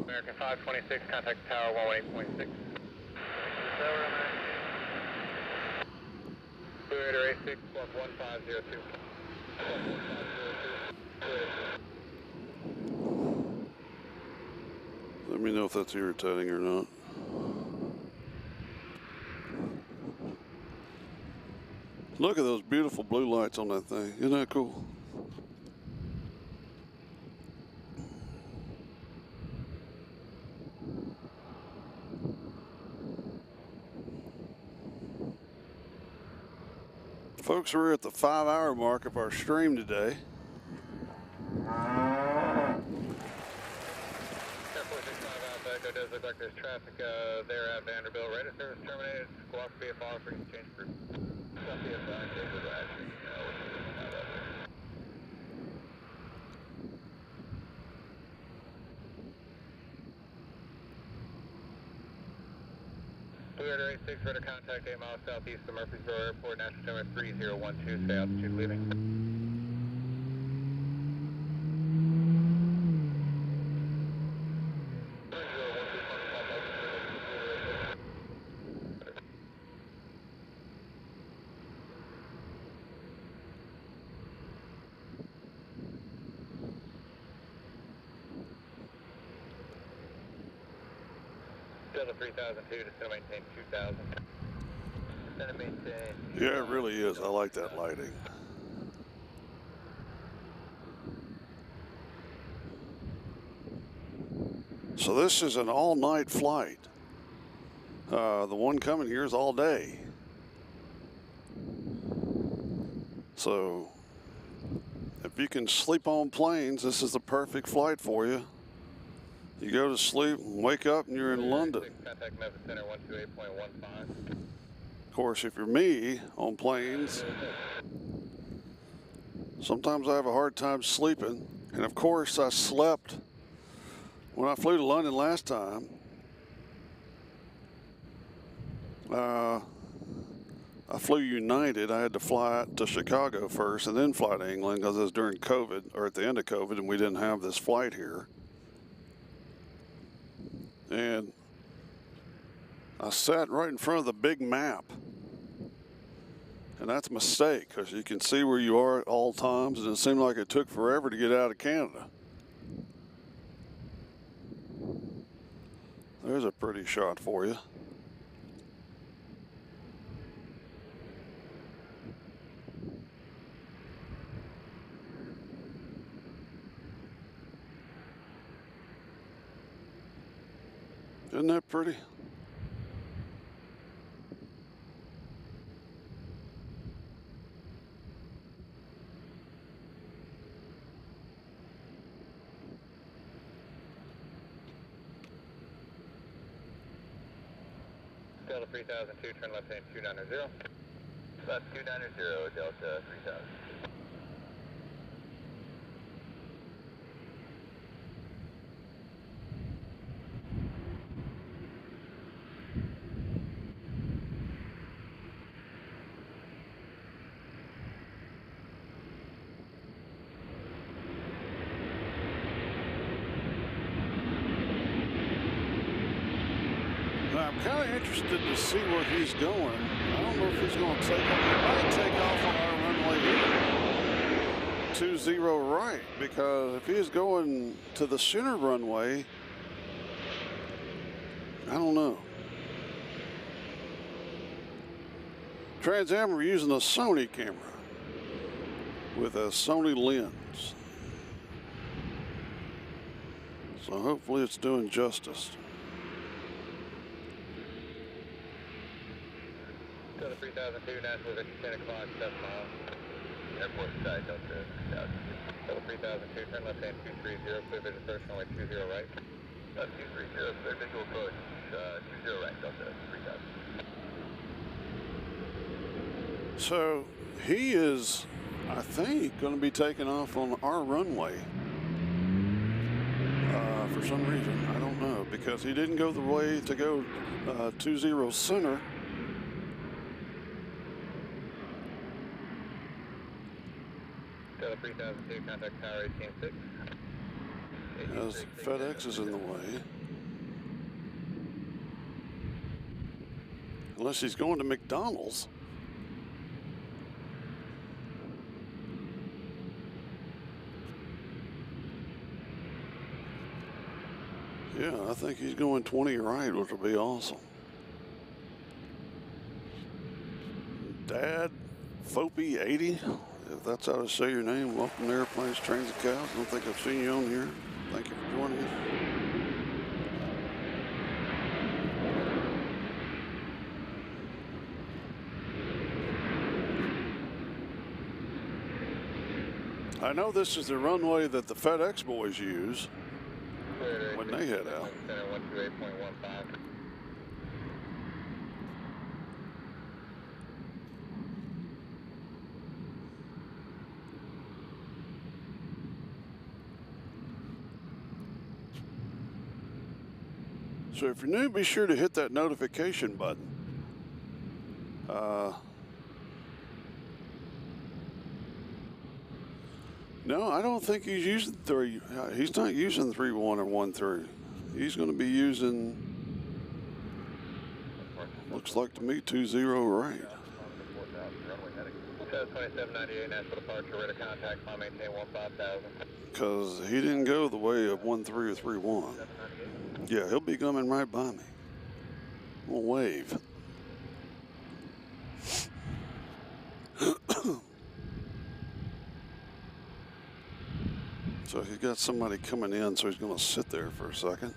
American 526, contact tower 118.6. Clear to 86, 1502. Let me know if that's irritating or not. Look at those beautiful blue lights on that thing. Isn't that cool? Folks, we're at the 5-hour mark of our stream today. It does look like there's traffic there at Vanderbilt. Radar service terminated. Squawk VFR for exchange group. Clear 86, radar contact 8 miles southeast of Murfreesboro Airport, Nashville Terminal 3012, stay altitude leaving. Delta 3002 to still maintain 2000. Gonna maintain. Yeah, it really is. I like that lighting. So this is an all-night flight. The one coming here is all day. So if you can sleep on planes, this is the perfect flight for you. You go to sleep and wake up and you're in London. Contact Memphis Center 128.15. Of course, if you're me on planes, sometimes I have a hard time sleeping. And of course, I slept when I flew to London last time. I flew United. I had to fly to Chicago first and then fly to England because it was during COVID, or at the end of COVID, and we didn't have this flight here. And I sat right in front of the big map. And that's a mistake, because you can see where you are at all times, and it seemed like it took forever to get out of Canada. There's a pretty shot for you. Isn't that pretty? Delta 3002, turn left hand 290. Left 290, Delta 3000. I'm kind of interested to see where he's going. I don't know if he's going to take off. He might take off on our runway here. 20 right, because if he's going to the center runway, I don't know. Trans Am, we're using a Sony camera with a Sony lens. So hopefully it's doing justice. Delta 3002, Nashville, Victor 10 o'clock, 7 miles. Airport side, Delta 3000. Delta 3002, turn left hand 230, clear vision first, runway 20 right. 230, clear visual approach, 20 right, Delta 3000. So he is, I think, going to be taking off on our runway for some reason. I don't know, because he didn't go the way to go 20 center. Delta 3002, contact tower 186. As FedEx is in the way. Unless he's going to McDonald's. Yeah, I think he's going 20 right, which will be awesome. Dad Fopi 80, if that's how to say your name, welcome to Airplanes, Trains, and Cows. I don't think I've seen you on here. Thank you for joining us. I know this is the runway that the FedEx boys use when they head out. Center 128.15. So if you're new, be sure to hit that notification button. No, I don't think he's using three. He's not using 3-1 or 1-3. He's going to be using, looks like to me, 20 right. 2798, Nashville departure, radar contact, climb maintain 15,000. Because he didn't go the way of 1-3 or 3-1. Yeah, he'll be coming right by me. We'll wave. So he's got somebody coming in, so he's going to sit there for a second.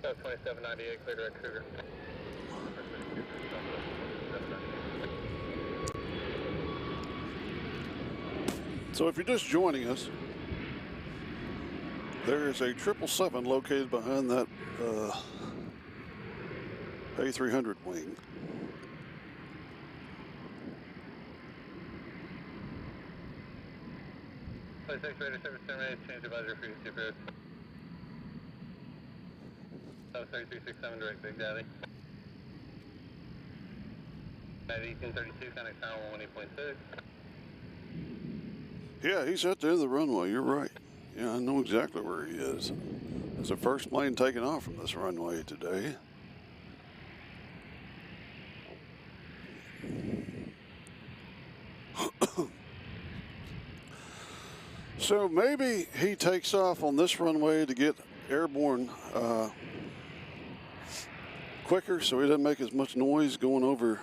So 2798, clear direct Cougar. So if you're just joining us, there is a 777 located behind that A300 wing. Radar service terminated, change advisory frequency approach. 73367 direct Big Daddy. At 1832, contact tower 18.6. Yeah, he's at the end of the runway. You're right. Yeah, I know exactly where he is. It's the first plane taking off from this runway today. So maybe he takes off on this runway to get airborne quicker, so he doesn't make as much noise going over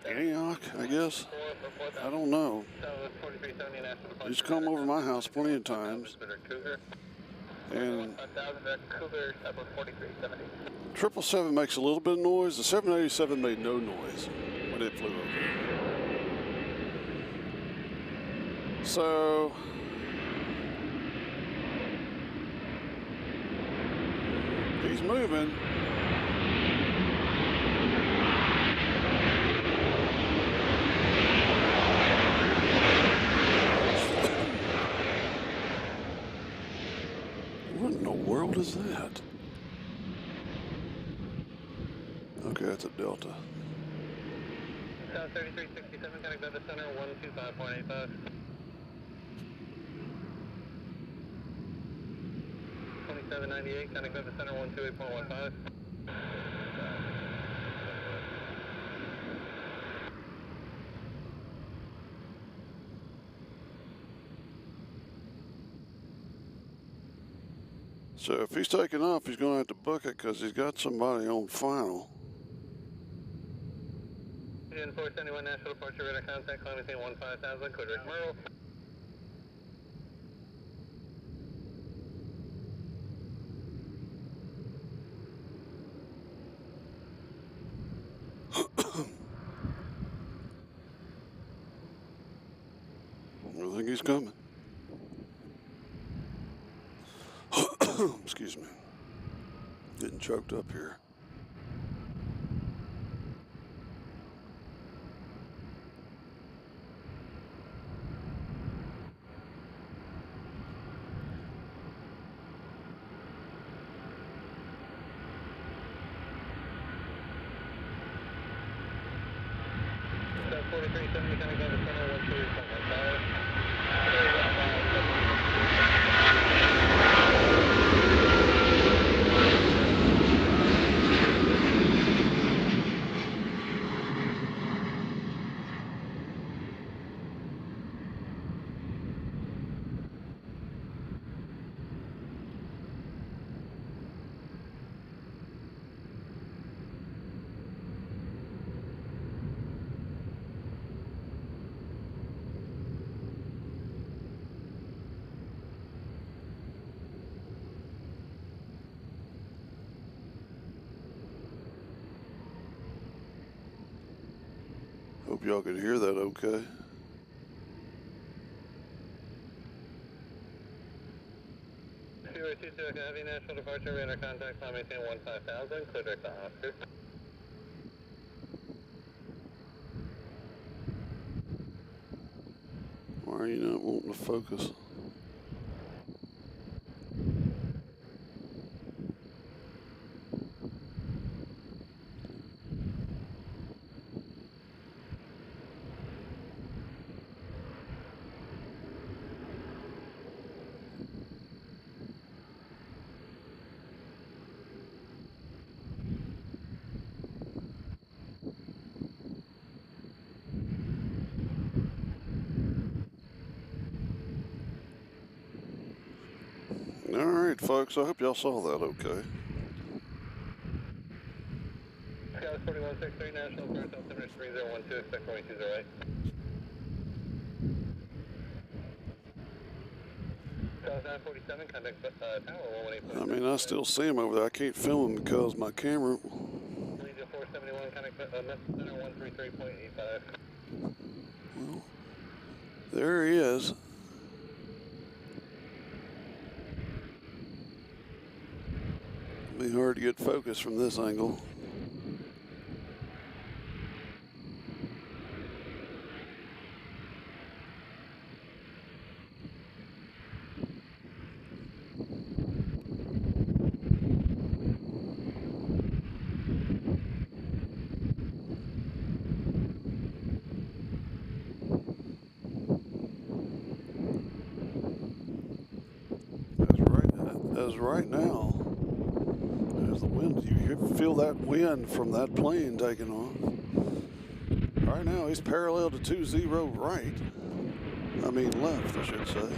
Antioch, I guess. I don't know. He's come over my house plenty of times. And 777 makes a little bit of noise. The 787 made no noise when it flew over. So he's moving. What in the world is that? Okay, that's a Delta. South 3367, connect to the center, 125.85. 2798, connect to the center, 128.15. So if he's taking off, he's going to have to book it because he's got somebody on final. 471 Nashville departure, radar contact, climbing 15,000, clear direct Merle. I think he's coming. Excuse me. Getting choked up here. South 4370, connect to the center, 128.15. Hope y'all can hear that okay. Zero 22, heavy Nashville departure, radar contact, climbing 15,000, clear direct to Oscar. Why are you not wanting to focus? All right, folks, I hope y'all saw that okay. Scout 4163, National First Altimeter 3012, expect runway 208. South 947, contact tower 118. I mean, I still see him over there. I can't film him because my camera. Region 471, contact center 133.85. Well, there he is. Be hard to get focus from this angle. right now. There's the wind. You feel that wind from that plane taking off. Right now, he's parallel to 20 right. I mean left, I should say.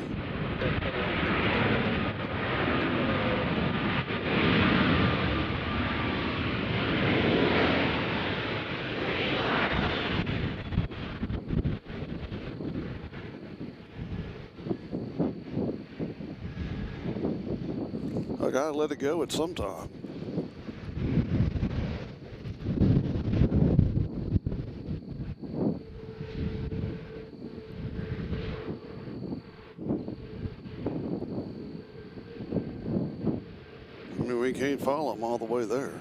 I gotta let it go at some time. I mean, we can't follow him all the way there.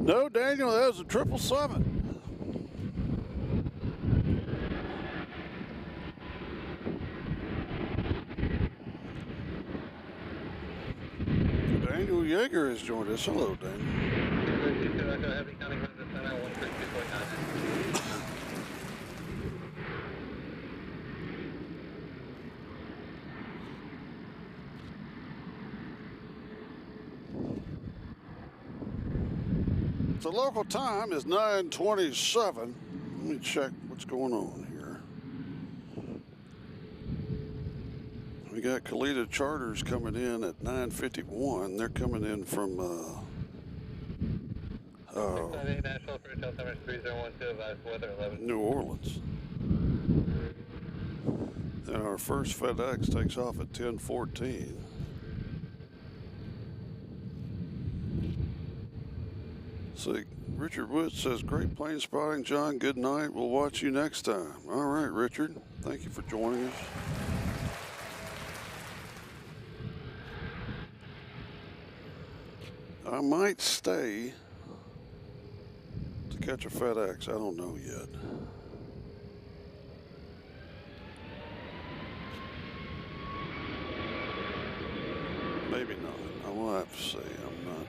No, Daniel, that was a 777. Daniel Yeager has joined us. Hello, Daniel. The local time is 9:27. Let me check what's going on here. We got Kalita charters coming in at 9:51. They're coming in from New Orleans. And our first FedEx takes off at 10:14. So Richard Woods says, great plane spotting, John. Good night. We'll watch you next time. All right, Richard. Thank you for joining us. I might stay to catch a FedEx. I don't know yet. Maybe not. I will have to see. I'm not.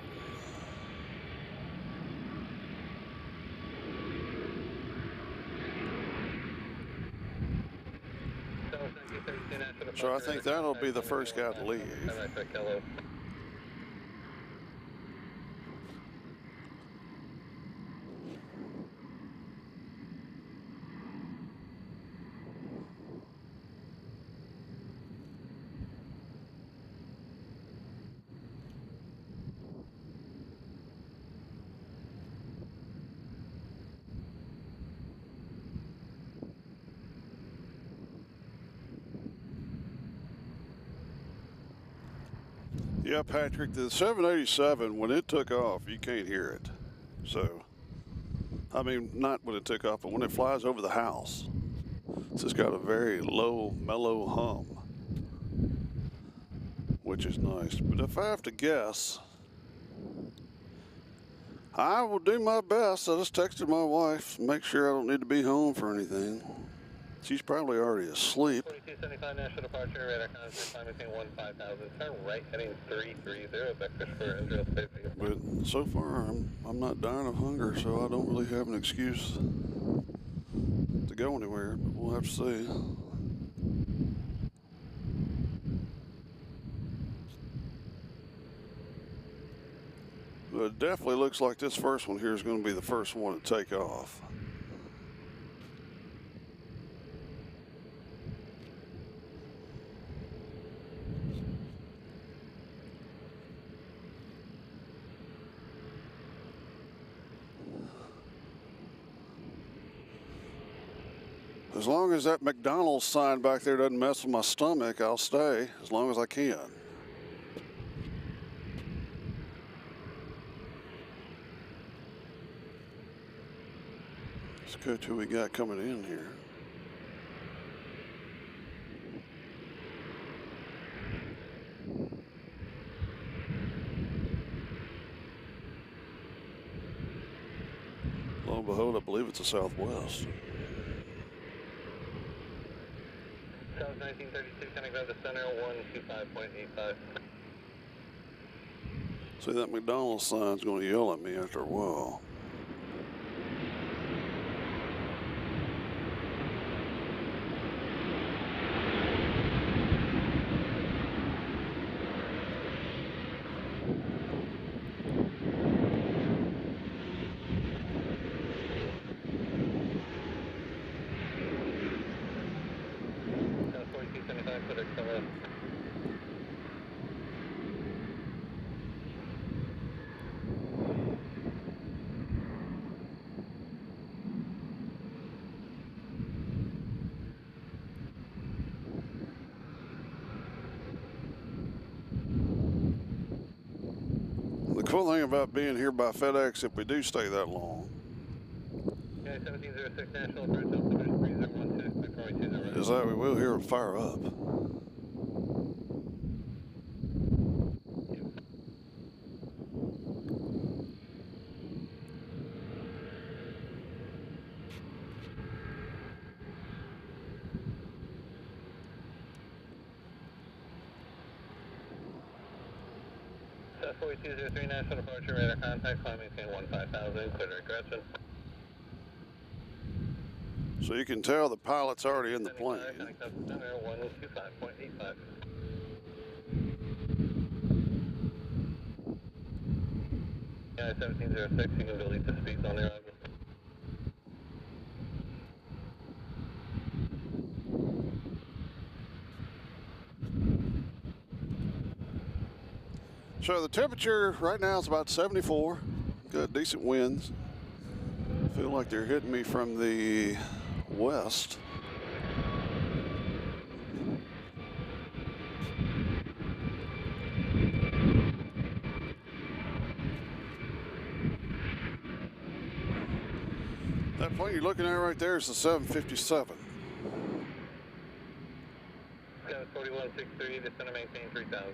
So I think that'll be the first guy to leave. Yeah, Patrick, the 787, when it took off, you can't hear it. So, I mean, not when it took off, but when it flies over the house, it's just got a very low, mellow hum, which is nice. But if I have to guess, I will do my best. I just texted my wife to make sure I don't need to be home for anything. She's probably already asleep. 4275 Nashville departure, radar contact, climb between 15,000. Turn right, heading 330, vector square, Israel State. But so far, I'm not dying of hunger, so I don't really have an excuse to go anywhere. But we'll have to see. But it definitely looks like this first one here is going to be the first one to take off. As long as that McDonald's sign back there doesn't mess with my stomach, I'll stay as long as I can. Let's go to who we got coming in here. Lo and behold, I believe it's a Southwest. 1932, kind of grab the center, 125.85. See, that McDonald's sign's going to yell at me after a while. The cool thing about being here by FedEx, if we do stay that long, Yeah, 1706 National Approach, altimeter 3012, Victoria 20. is that we will hear it fire up. South 4203 National Departure, radar contact, climb maintain 15,000, clear to Gretchen. So you can tell the pilot's already in the 75, plane. connect up to center, 125.85. Yeah, 1706, you can delete the speeds on the arrival. So the temperature right now is about 74. Got decent winds. Feel like they're hitting me from the west. That plane you're looking at right there is the 757. 4163, descend and maintain 3,000.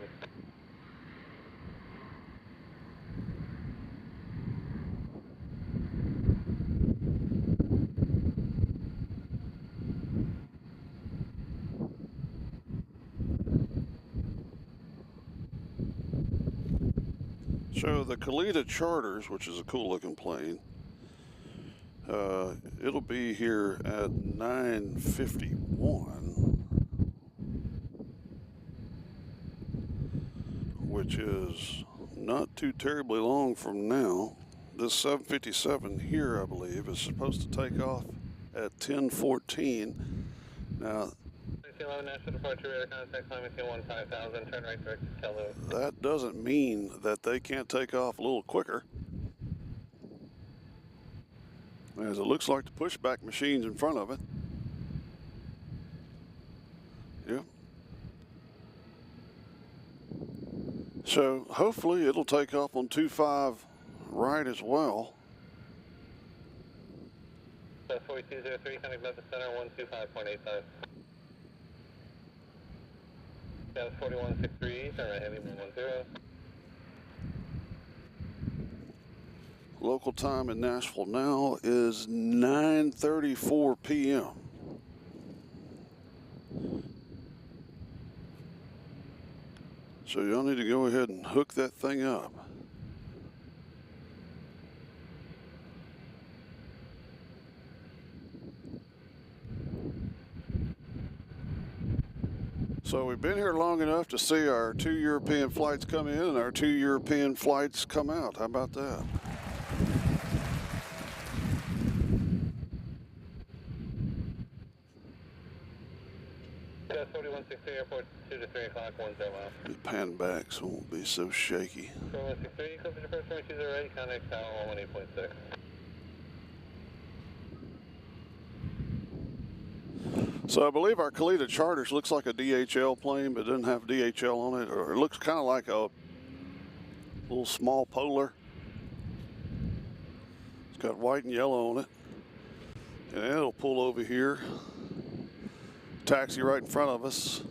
So the Kalita Charters, which is a cool looking plane, it'll be here at 9:51, which is not too terribly long from now. This 757 here, I believe, is supposed to take off at 10:14. Now, 1911 National Departure, radar contact, climb maintain 15,000, turn right direct to Tel Aviv. that doesn't mean that they can't take off a little quicker, as it looks like the pushback machine's in front of it. Yep. So hopefully it'll take off on 25 right as well. South 4203, connect left to center, 125.85. South 4163, turn right heavy 110. Local time in Nashville now is 9:34 p.m. So y'all need to go ahead and hook that thing up. So we've been here long enough to see our 2 European flights come in and our 2 European flights come out. How about that? South 4163, airport 2 to 3 o'clock, 10 miles. Let me pan back so it won't be so shaky. 4163, close to first runway 20, contact tower 18.6. So I believe our Kalita Charters looks like a DHL plane, but doesn't have DHL on it, or it looks kind of like a little small Polar. It's got white and yellow on it, and it'll pull over here, taxi right in front of us,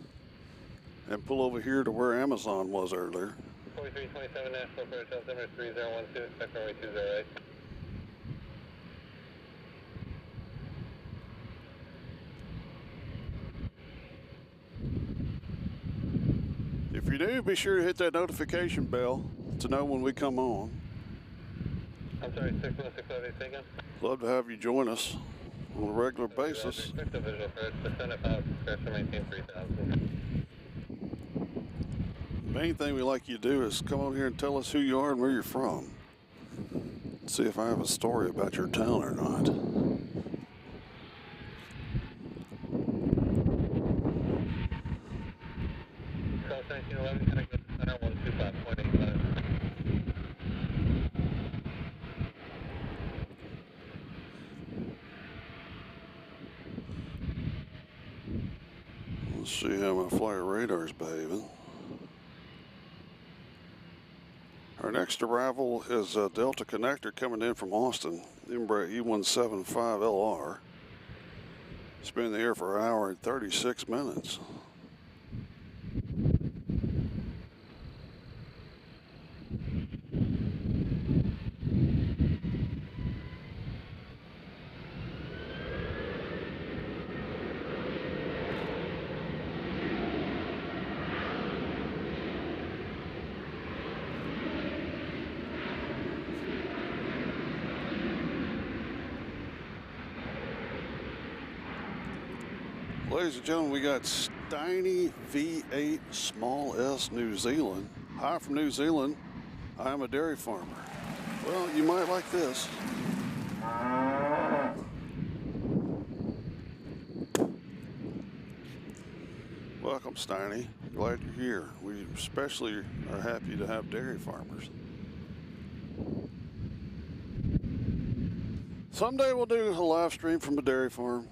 and pull over here to where Amazon was earlier. 4327 National Approach, altimeter 3012, expect runway 20. do, be sure to hit that notification bell to know when we come on. I'm sorry, 616 again? Love to have you join us on a regular basis. Visual first, descend at 5, pressure maintain 3000. The main thing we like you to do is come on here and tell us who you are and where you're from. See if I have a story about your town or not. South 1911, can I get the center 125.85? Let's see how my flyer radar's behaving. Our next arrival is a Delta Connector coming in from Austin, Embraer E175LR. It's been in the air for an hour and 36 minutes. Ladies and gentlemen, we got Steiny V8 Small S New Zealand. Hi from New Zealand. I am a dairy farmer. Well, you might like this. Welcome, Steiny. Glad you're here. We especially are happy to have dairy farmers. Someday we'll do a live stream from a dairy farm.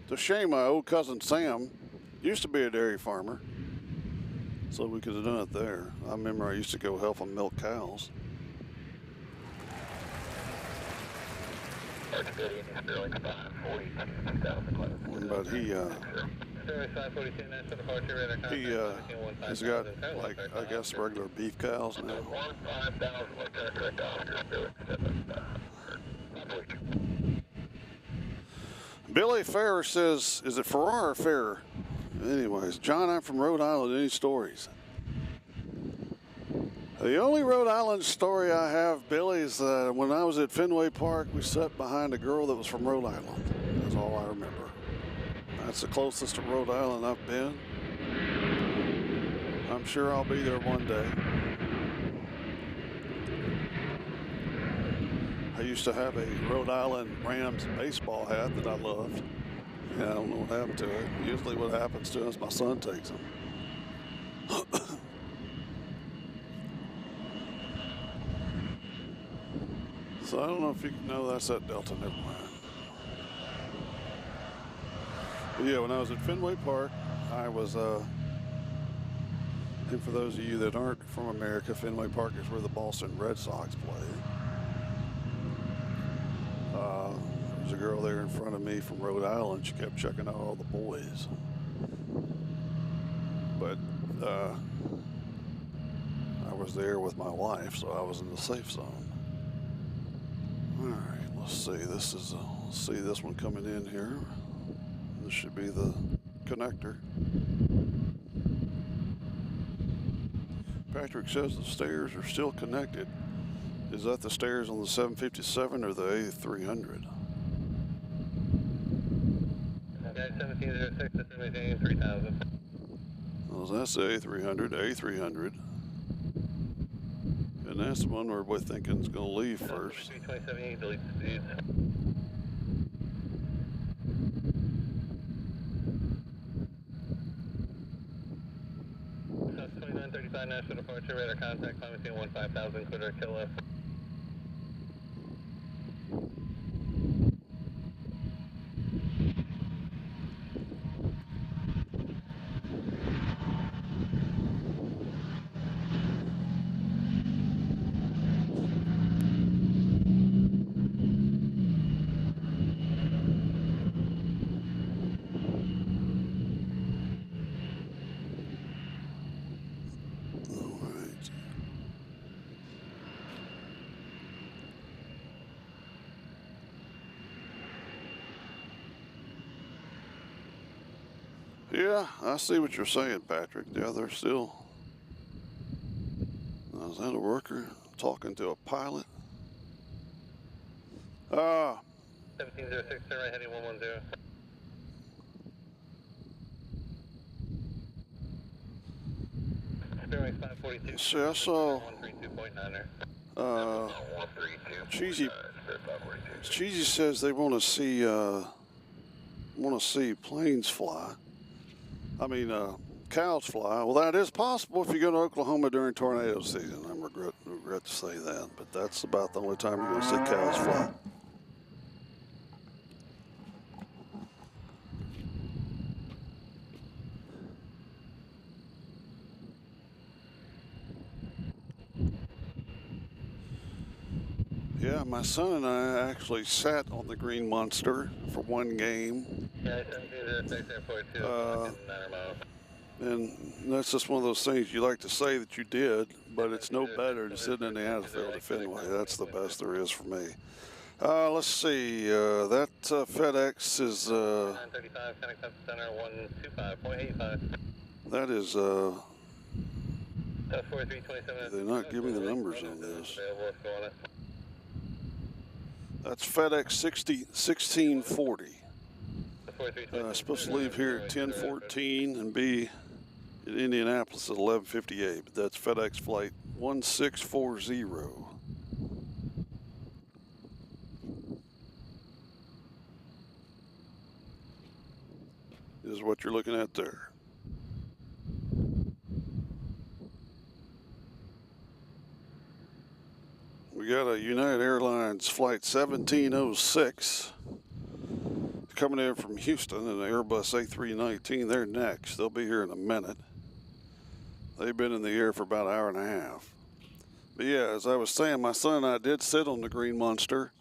It's a shame my old cousin Sam used to be a dairy farmer, so we could have done it there. I remember I used to go help him milk cows. But he's got, like, I guess regular beef cows now. Billy Farrer says, is it Farrar or Farrer? Anyways, John, I'm from Rhode Island. Any stories? The only Rhode Island story I have, Billy, is when I was at Fenway Park, we sat behind a girl that was from Rhode Island. That's all I remember. That's the closest to Rhode Island I've been. I'm sure I'll be there one day. I used to have a Rhode Island Rams baseball hat that I loved. Yeah, I don't know what happened to it. Usually what happens to us, my son takes them. So I don't know if you know that's that Delta, never mind. But yeah, when I was at Fenway Park, I was, and for those of you that aren't from America, Fenway Park is where the Boston Red Sox play. There was a girl there in front of me from Rhode Island. She kept checking out all the boys. But I was there with my wife, so I was in the safe zone. All right, let's see. Let's see this one coming in here. This should be the connector. Patrick says the stairs are still connected. Is that the stairs on the 757 or the A300? 1706 to 3000. Well, that's the A300, A300. And that's the one we're thinking is going to leave first. 327, delete speeds. South 2935 Nashville departure, radar contact, climate 15,000, clear to kill us. Yeah, I see what you're saying, Patrick. Yeah, they're still Is that a worker talking to a pilot? 1706, turn right heading 110. Spearway 542. See, I saw 132.9 Cheesy says they want to see planes fly. I mean, cows fly. Well, that is possible if you go to Oklahoma during tornado season. I regret to say that, but that's about the only time you're going to see cows fly. Yeah, my son and I actually sat on the Green Monster for one game. Yeah, 1706, And that's just one of those things you like to say that you did, but it's no better than sitting in the outfield at Fenway. That's the best there is for me. Let's see. That FedEx is. 935, connect up center 125.85. That is. 4327. They're not giving the numbers on this. That's FedEx 1640. Supposed to leave here at 10:14 and be in Indianapolis at 11:58. But that's FedEx flight 1640. Is what you're looking at there. We got a United Airlines flight 1706 coming in from Houston, and the Airbus A319. They're next. They'll be here in a minute. They've been in the air for about an hour and a half. But yeah, as I was saying, my son and I did sit on the Green Monster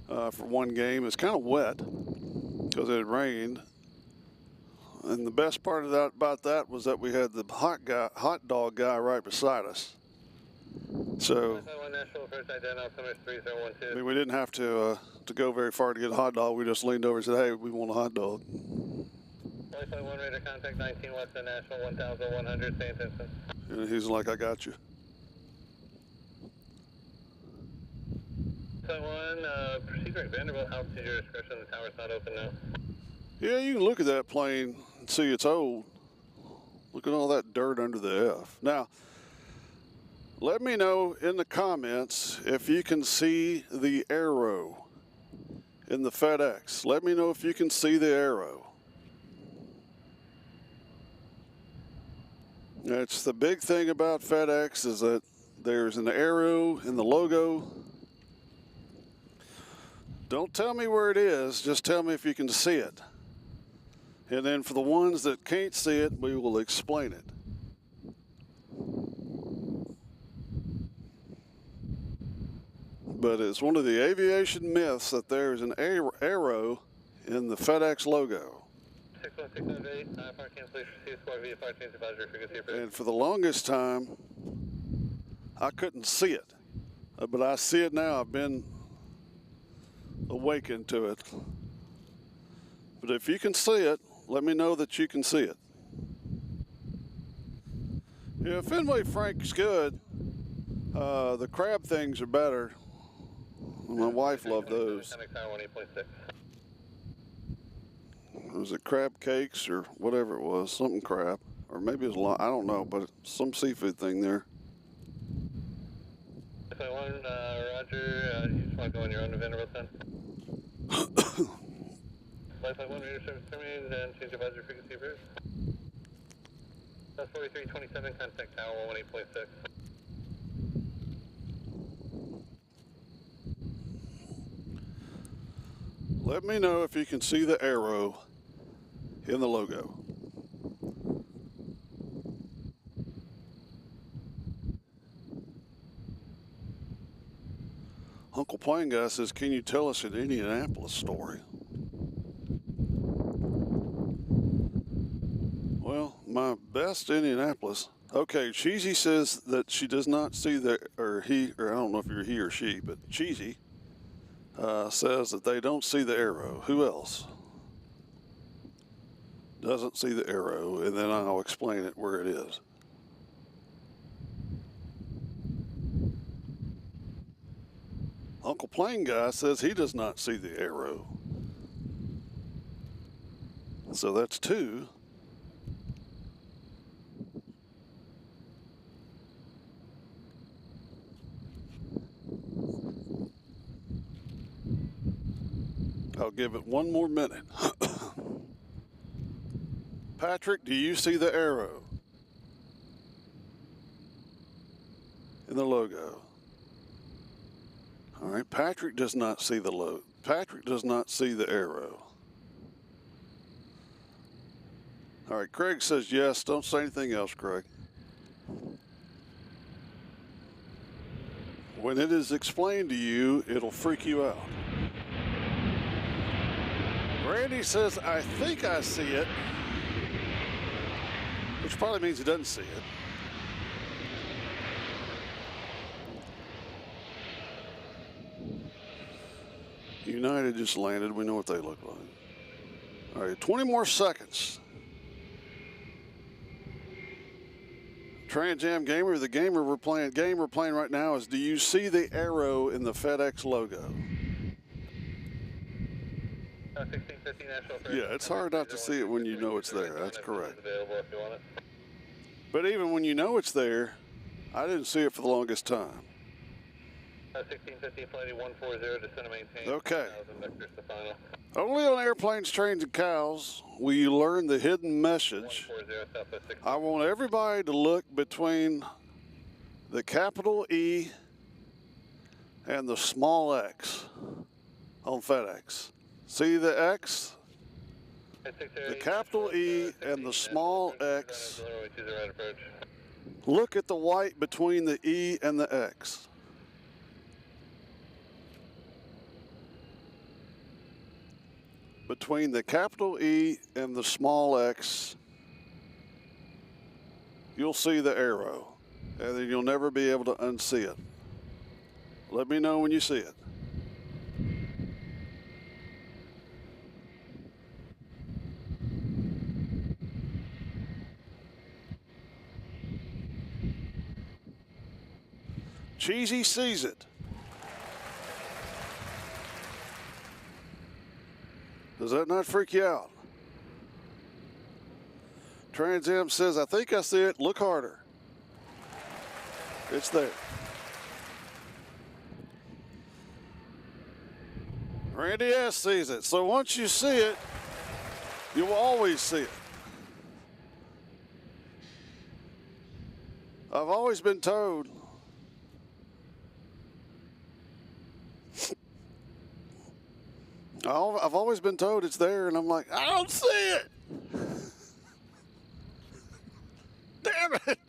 for one game. It's kind of wet because it had rained. And the best part of about that was that we had the hot dog guy right beside us. So, I mean, we didn't have to go very far to get a hot dog. We just leaned over and said, "Hey, we want a hot dog." 1 radar contact 19 west of Nashville 1100, St. Vincent. And he's like, "I got you." Proceed right Vanderbilt, altitude your discretion, the tower's not open now. Yeah, you can look at that plane and see it's old. Look at all that dirt under the F. Now, let me know in the comments if you can see the arrow in the FedEx. Let me know if you can see the arrow. That's the big thing about FedEx, is that there's an arrow in the logo. Don't tell me where it is, just tell me if you can see it. And then for the ones that can't see it, we will explain it. But it's one of the aviation myths that there's an arrow in the FedEx logo. 61608, fire cancellation received, squad via fire change advisory frequency approved. And for the longest time, I couldn't see it. But I see it now. I've been awakened to it. But if you can see it, let me know that you can see it. Yeah, Fenway Frank's good. The crab things are better. My wife loved those. Was it crab cakes or whatever it was? Something crab. Or maybe it was, I don't know, but some seafood thing there. Roger, you just want to go on your own to Vanderbilt then? Flight 1 radio service terminated and change advisory frequency approved. That's 4327, contact tower 118.6. Let me know if you can see the arrow in the logo. Uncle Plane Guy says, "Can you tell us an Indianapolis story?" Well, my best Indianapolis. Okay, Cheesy says that she does not see the, or he, or I don't know if you're he or she, but Cheesy says that they don't see the arrow. Who else doesn't see the arrow? And then I'll explain it where it is. Uncle Plane Guy says he does not see the arrow. So that's 2. I'll give it one more minute. Patrick, do you see the arrow in the logo? All right, Patrick does not see the logo. Patrick does not see the arrow. All right, Craig says yes. Don't say anything else, Craig. When it is explained to you, it'll freak you out. Randy says, I think I see it, which probably means he doesn't see it. United just landed. We know what they look like. All right, 20 more seconds. Trans Am Gamer, the game we're playing right now is, do you see the arrow in the FedEx logo? 1650 Nashville. Yeah, it's hard not to see it when you know it's there. That's correct. But even when you know it's there, I didn't see it for the longest time. 1650 flight 140, descend and maintain. Okay. Only on Airplanes, Trains, and Cows will you learn the hidden message. I want everybody to look between the capital E and the small x on FedEx. See the X, the capital E, and the small X. Look at the white between the E and the X. Between the capital E and the small X, you'll see the arrow, and then you'll never be able to unsee it. Let me know when you see it. Cheesy sees it. Does that not freak you out? Trans Am says, I think I see it. Look harder. It's there. Randy S. sees it. So once you see it, you will always see it. I've always been told I've always been told it's there, and I'm like, I don't see it. Damn it.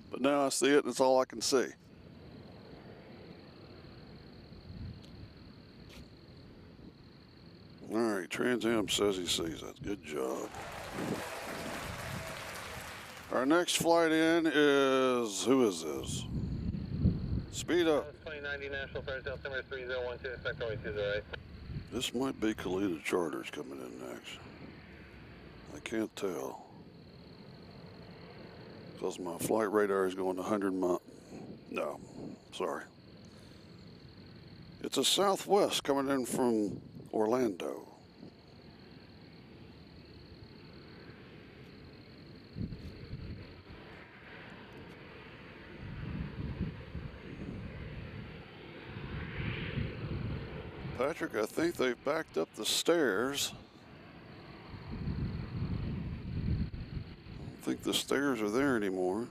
But now I see it, and it's all I can see. All right, Trans Am says he sees it. Good job. Our next flight in is, who is this? Speed up. 2090 National Flight Altimeter 3012, expect always 20, right? This might be Kalita Charters coming in next. I can't tell. Because my flight radar is going 100 miles. No, sorry. It's a Southwest coming in from Orlando. Patrick, I think they've backed up the stairs. I don't think the stairs are there anymore.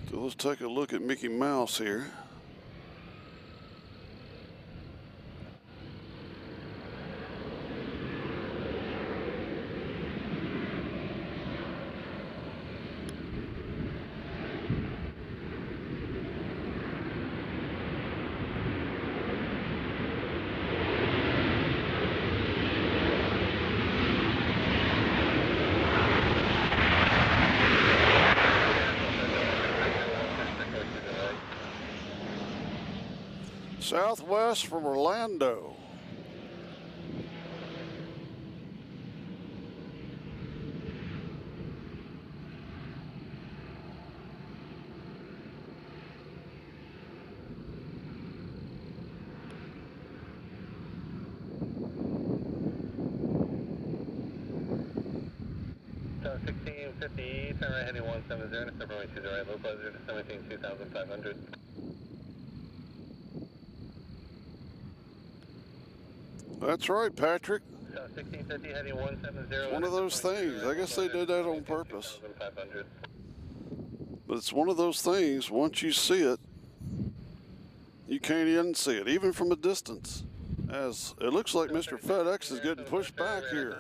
So let's take a look at Mickey Mouse here. Southwest from Orlando. So 1650, turn right heading 170, December 120 right, low pleasure to 17,2500. That's right, Patrick. So 1650 heading 170. It's one of those things. I guess they did that on purpose. But it's one of those things, once you see it, you can't even see it, even from a distance. As it looks like Mr. FedEx is getting pushed back here.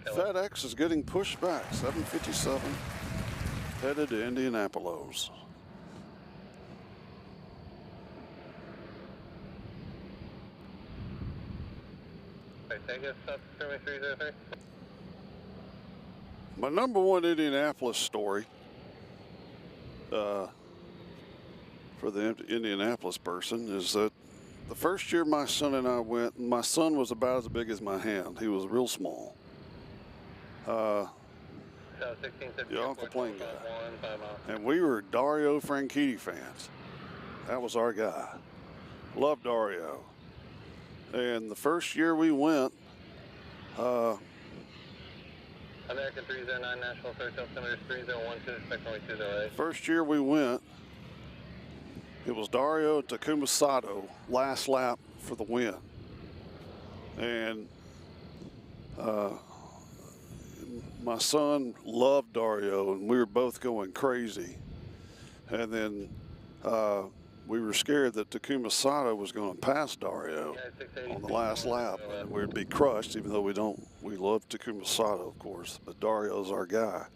FedEx is getting pushed back, 757, headed to Indianapolis. My number one Indianapolis story for the Indianapolis person is that the first year my son and I went, my son was about as big as my hand. He was real small. The Uncle Plane guy. And we were Dario Franchitti fans. That was our guy. Loved Dario. And the first year we went, American 309 Nashville, Search Altimeter 3012, expect only 208. First year we went, it was Dario and Takuma Sato, last lap for the win. And my son loved Dario, and we were both going crazy. And then we were scared that Takuma Sato was going to pass Dario on the last lap, and we'd be crushed, even though we love Takuma Sato, of course, but Dario's our guy.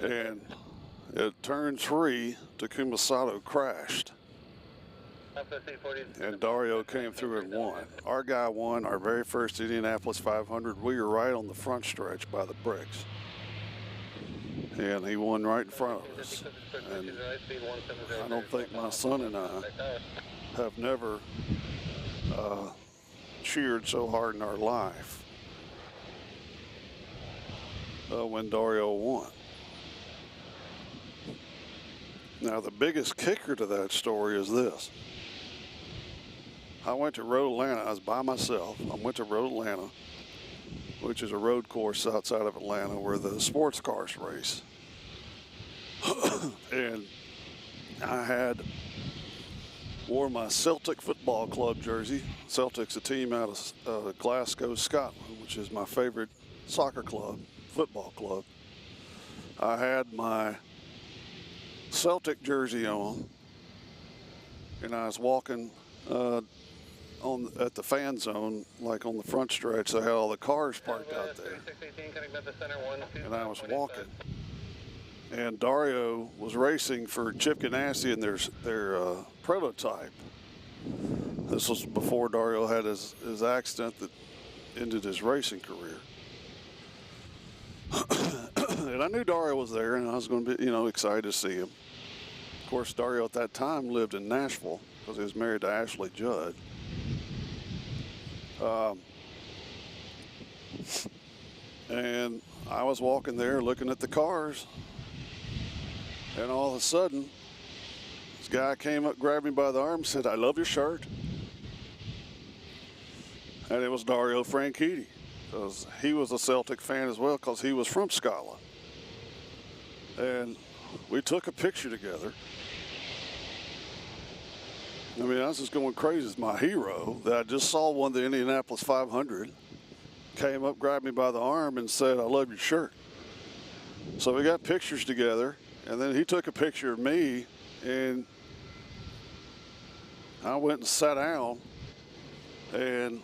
And at turn 3, Takuma Sato crashed, and Dario came through and won. Our guy won our very first Indianapolis 500. We were right on the front stretch by the bricks, and he won right in front of us. And I don't think my son and I have never cheered so hard in our life when Dario won. Now, the biggest kicker to that story is this. I went to Road Atlanta. I was by myself. I went to Road Atlanta, which is a road course outside of Atlanta where the sports cars race. And I wore my Celtic Football Club jersey. Celtic's a team out of Glasgow, Scotland, which is my favorite soccer club, football club. I had my Celtic jersey on, and I was walking at the fan zone, like on the front stretch. They had all the cars parked out there, and I was walking, and Dario was racing for Chip Ganassi in their prototype. This was before Dario had his accident that ended his racing career. And I knew Dario was there, and I was going to be, excited to see him. Of course, Dario at that time lived in Nashville because he was married to Ashley Judd. And I was walking there looking at the cars, and all of a sudden, this guy came up, grabbed me by the arm, and said, "I love your shirt." And it was Dario Franchitti, because he was a Celtic fan as well, because he was from Scotland. And we took a picture together. I mean, I was just going crazy. It's my hero that I just saw won the Indianapolis 500. Came up, grabbed me by the arm, and said, "I love your shirt." So we got pictures together, and then he took a picture of me, and I went and sat down, and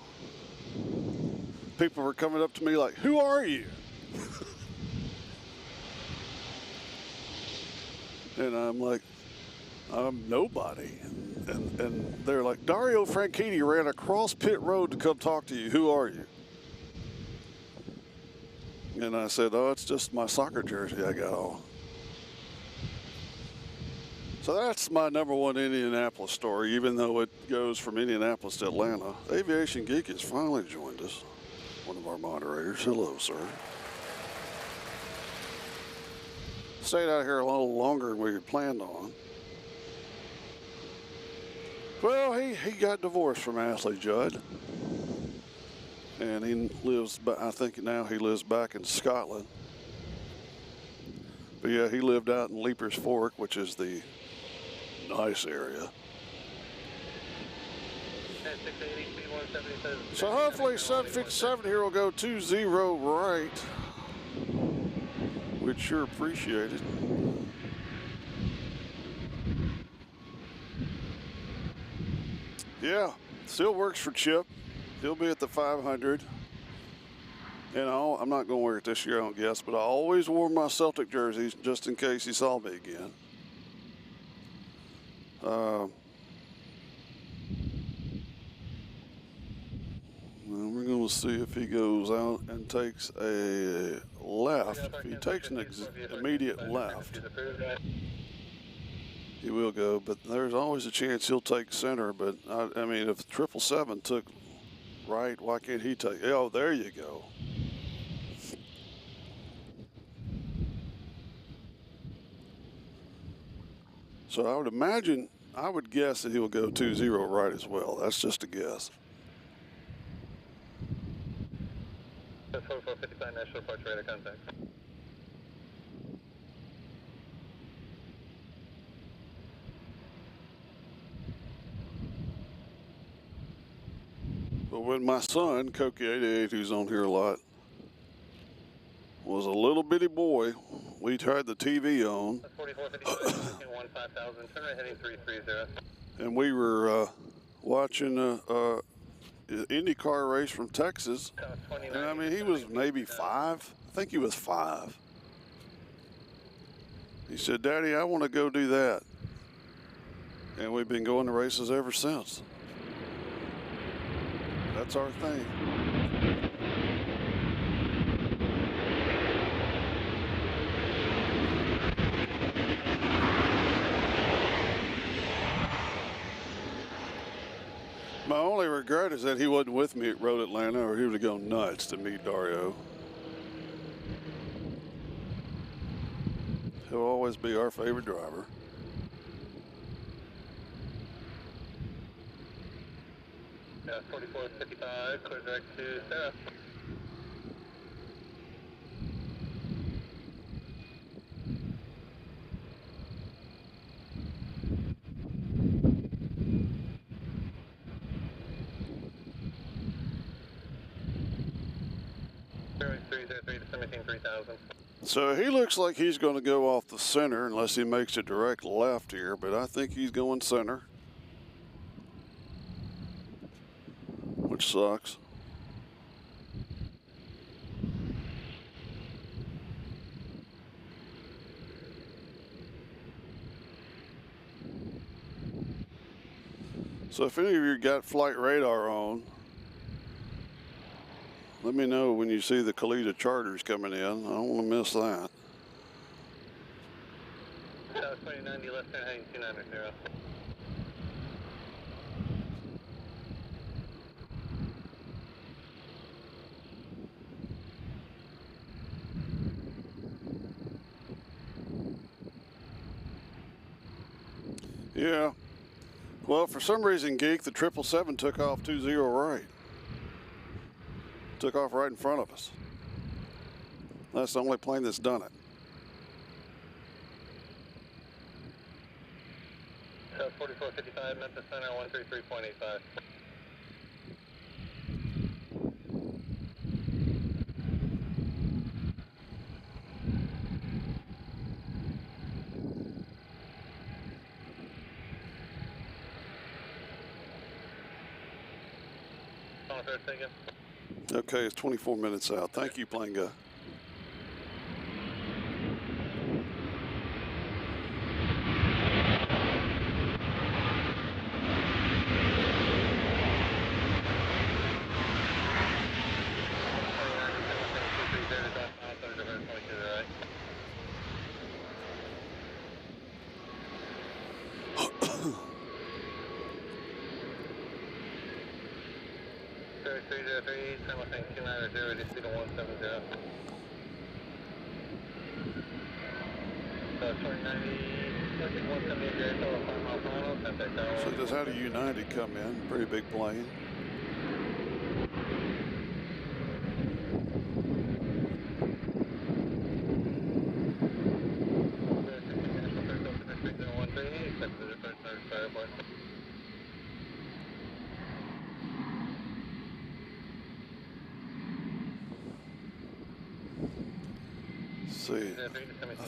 people were coming up to me like, "Who are you?" And I'm like, "I'm nobody." And they're like, "Dario Franchitti ran across pit road to come talk to you. Who are you?" And I said, "Oh, it's just my soccer jersey I got on." So that's my number one Indianapolis story, even though it goes from Indianapolis to Atlanta. Aviation Geek has finally joined us, one of our moderators. Hello, sir. Stayed out here a little longer than we had planned on. Well, he got divorced from Ashley Judd. And he lives, I think now he lives back in Scotland. But yeah, he lived out in Leapers Fork, which is the nice area. So hopefully 757 here will go 20 right. We'd sure appreciate it. Yeah, still works for Chip. He'll be at the 500. And I'm not going to wear it this year, I don't guess, but I always wore my Celtic jerseys just in case he saw me again. Well, we're going to see if he goes out and takes a left. If he takes an immediate left, he will go, but there's always a chance he'll take center. But I mean, if 777 took right, why can't he take? Oh, there you go. So I would imagine, I would guess that he will go 20 right as well. That's just a guess. 4455 Nashville departure radar contact. But when my son, Koki 88, who's on here a lot, was a little bitty boy, we tried the TV on. 4455 turn right heading 330. And we were watching IndyCar race from Texas. And I mean, he was maybe 5. I think he was 5. He said, "Daddy, I want to go do that." And we've been going to races ever since. That's our thing. My only regret is that he wasn't with me at Road Atlanta, or he would have gone nuts to meet Dario. He'll always be our favorite driver. Yeah, 4455, clear direct to Sarah. Airways 303 to 173000. So he looks like he's going to go off the center unless he makes a direct left here, but I think he's going center, which sucks. So if any of you got flight radar on, let me know when you see the Kalita charters coming in. I don't want to miss that. South 2090 left turn heading 290. Yeah. Well, for some reason, Geek, the 777 took off 20 right. Took off right in front of us. That's the only plane that's done it. South 4455, Memphis Center, 133.85. Okay, it's 24 minutes out. Thank you, plane guy. turn left lane 290, just speed of 170. So 2090, 170 airfield, 5 mile final, contact tower. So just how do United come in? Pretty big plane. See, I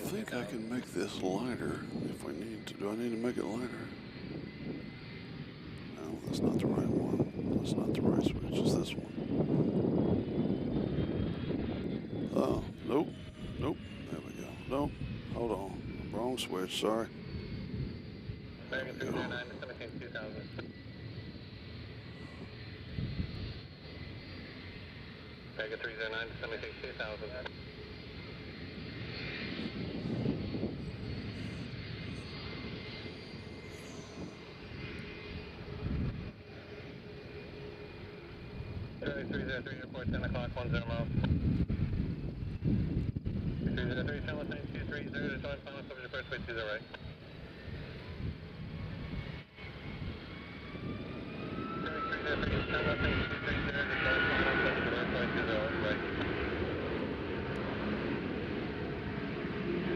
think I can make this lighter if we need to. Do I need to make it lighter? No, that's not the right one. That's not the right switch. It's this one. Oh, nope. Nope. There we go. Nope. Hold on. Wrong switch. Sorry. There we go. Mega 309 to 76,000. Charlie 303, report 10 o'clock, 10 miles. 303, turn left lane 230 to join final coverage, approach way 20 right. Charlie 303, turn left lane 230 to join final coverage, approach way 20 right.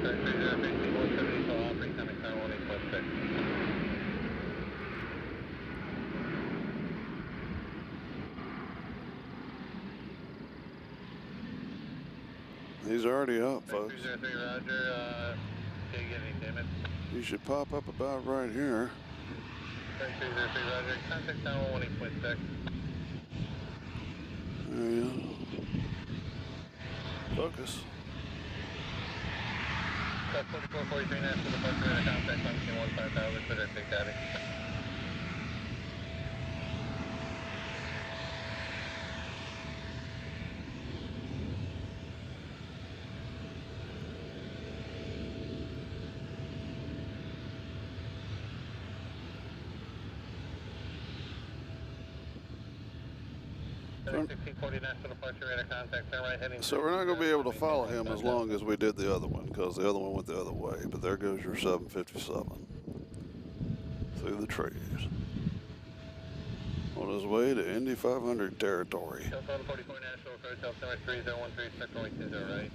Charlie 303, speed 170, so off, incoming tower 18.6. He's already up, folks. 303, Roger. Did you get any damage? You should pop up about right here. 303, Roger. Contact tower 18.6. There you go. Focus. Cut 4443, Nashville, departure radar contact, function 15000, clear to take daddy. So we're not going to be able to follow him as long as we did the other one, because the other one went the other way. But there goes your 757 through the trees on his way to Indy 500 territory. 44 Nashville, approach altimeter 3013, sector 20, right?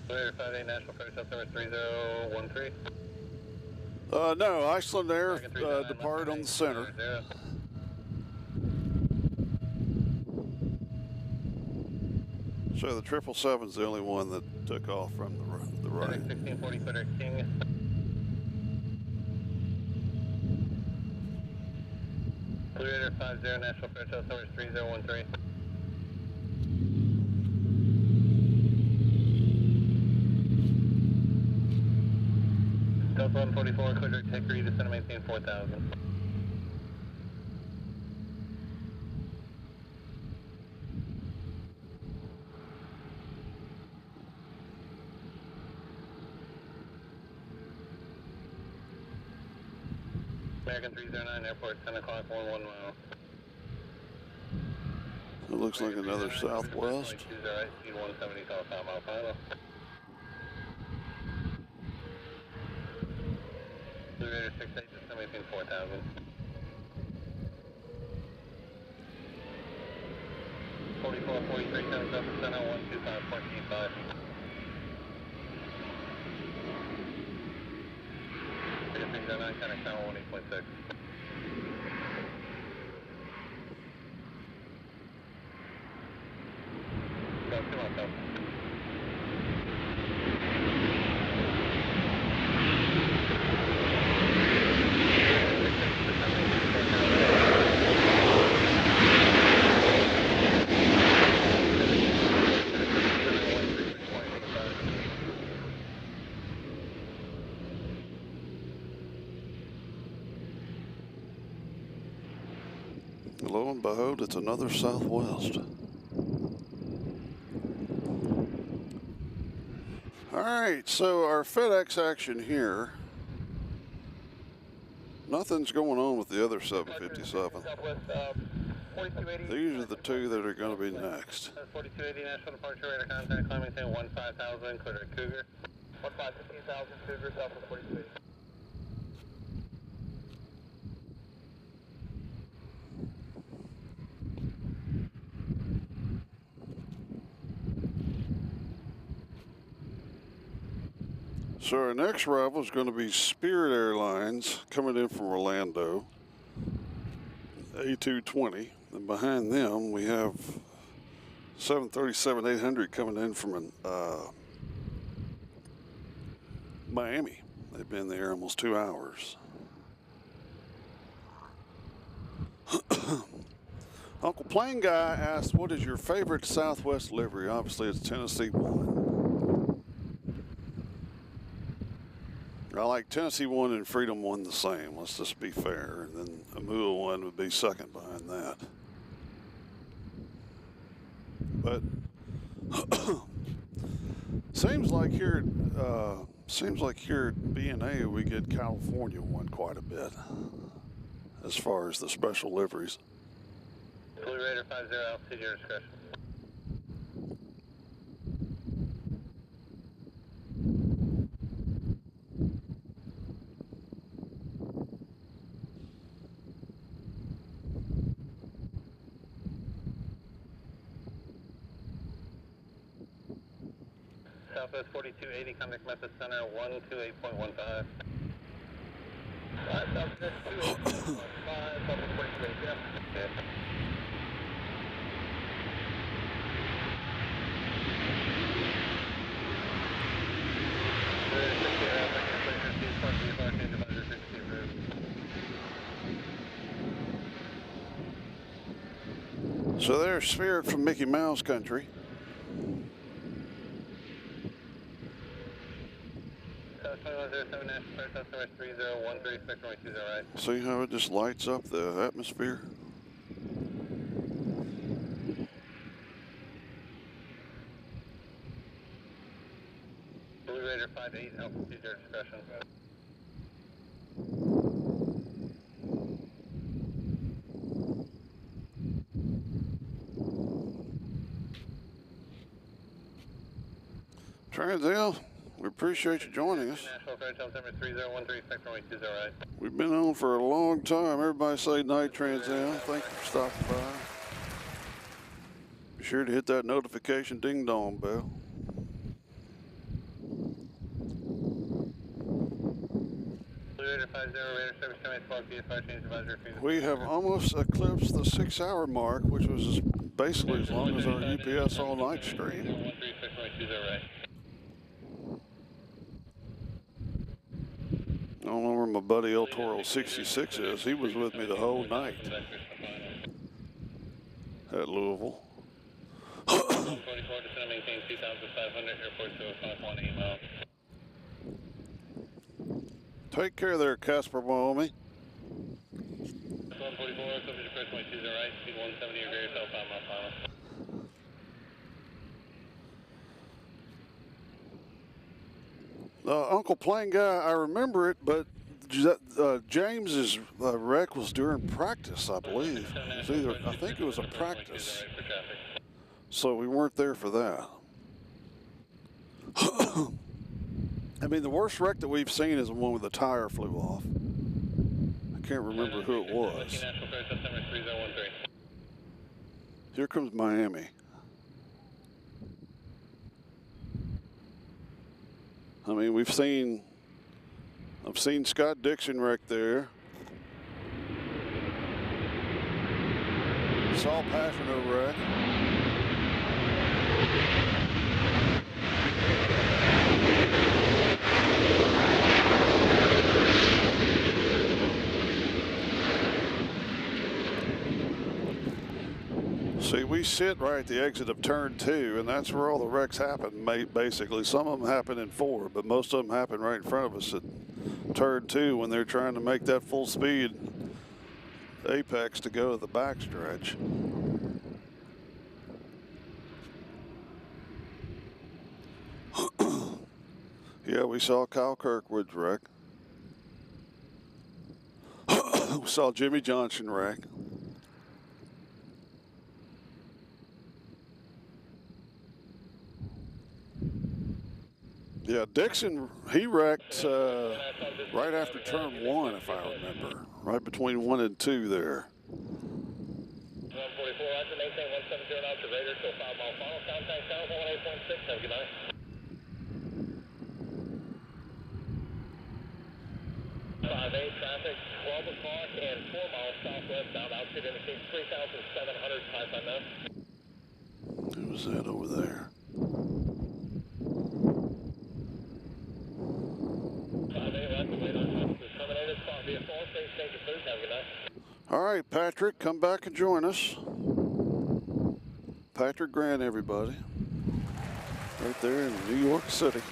Clear 58 Nashville, approach altimeter 3013. No, Iceland Air departed on the center. So the 777's the only one that took off from the right. 1640 clear King. Clear 50 Nashville, approach altimeter 3013. Delta 144, clear direct Hickory, descend and maintain 4000. American 309, airport, 10 o'clock, 11 mile. It looks like another Southwest. Speed 170, south mile final. Blue Raider 68, descend maintain 4000. Forty-four, 43, comes up, descend on 125, 14.5. Contact tower 18.6. Go, come on, go. Lo and behold, it's another Southwest. All right, so our FedEx action here. Nothing's going on with the other 757. These are the two that are going to be next. 4280 Nashville departure radar contact, climbing 15,000, clear to Cougar. 15,000 Cougar, Southwest 4280. So our next arrival is going to be Spirit Airlines coming in from Orlando, A220. And behind them we have 737-800 coming in from Miami. They've been there almost 2 hours. Uncle Plane Guy asked, what is your favorite Southwest livery? Obviously it's Tennessee 1. I like Tennessee 1 and Freedom 1 the same. Let's just be fair. And then Amua 1 would be second behind that. But seems like here at BNA we get California 1 quite a bit as far as the special liveries. Blue Raider 50, altitude your discretion. Southwest 4280, contact Memphis Center 128.15. Southwest 28.15, Southwest 4280, yeah. So there's Spirit from Mickey Mouse country. See how it just lights up the atmosphere? Blue Raider 58, altitude your discretion. Transale, we appreciate you joining us. We've been on for a long time. Everybody say night, Transale. Thank you for stopping by. Be sure to hit that notification ding-dong bell. We have almost eclipsed the 6-hour mark, which was basically as long as our UPS all-night stream. I don't know where my buddy El Toro 66 is. He was with me the whole night at Louisville. Take care there, Casper, Wyoming. Uncle Plane Guy, I remember it, but James's wreck was during practice, I believe. It was either, I think it was a practice. So we weren't there for that. I mean, the worst wreck that we've seen is the one where the tire flew off. I can't remember who it was. Here comes Miami. I mean, I've seen Scott Dixon wreck there. Saw Pasterno wreck. See, we sit right at the exit of turn 2, and that's where all the wrecks happen, basically. Some of them happen in 4, but most of them happen right in front of us at turn 2 when they're trying to make that full speed apex to go to the backstretch. we saw Kyle Kirkwood's wreck. We saw Jimmy Johnson wreck. Yeah, Dixon, he wrecked right after turn 1, if I remember. Right between 1 and 2 there. 144, I can maintain 170 knots to radar till 5 mile final. Contact South 18.6. Have a good night. 5-8 traffic, 12 o'clock and 4 miles southwest bound. Altitude indicates 3,700 pipe unknown. Who was that over there? 5-8 left, the radar conference is terminated. Spot via 4, stay safe and food. Have a good night. All right, Patrick, come back and join us. Patrick Grant, everybody. Right there in New York City.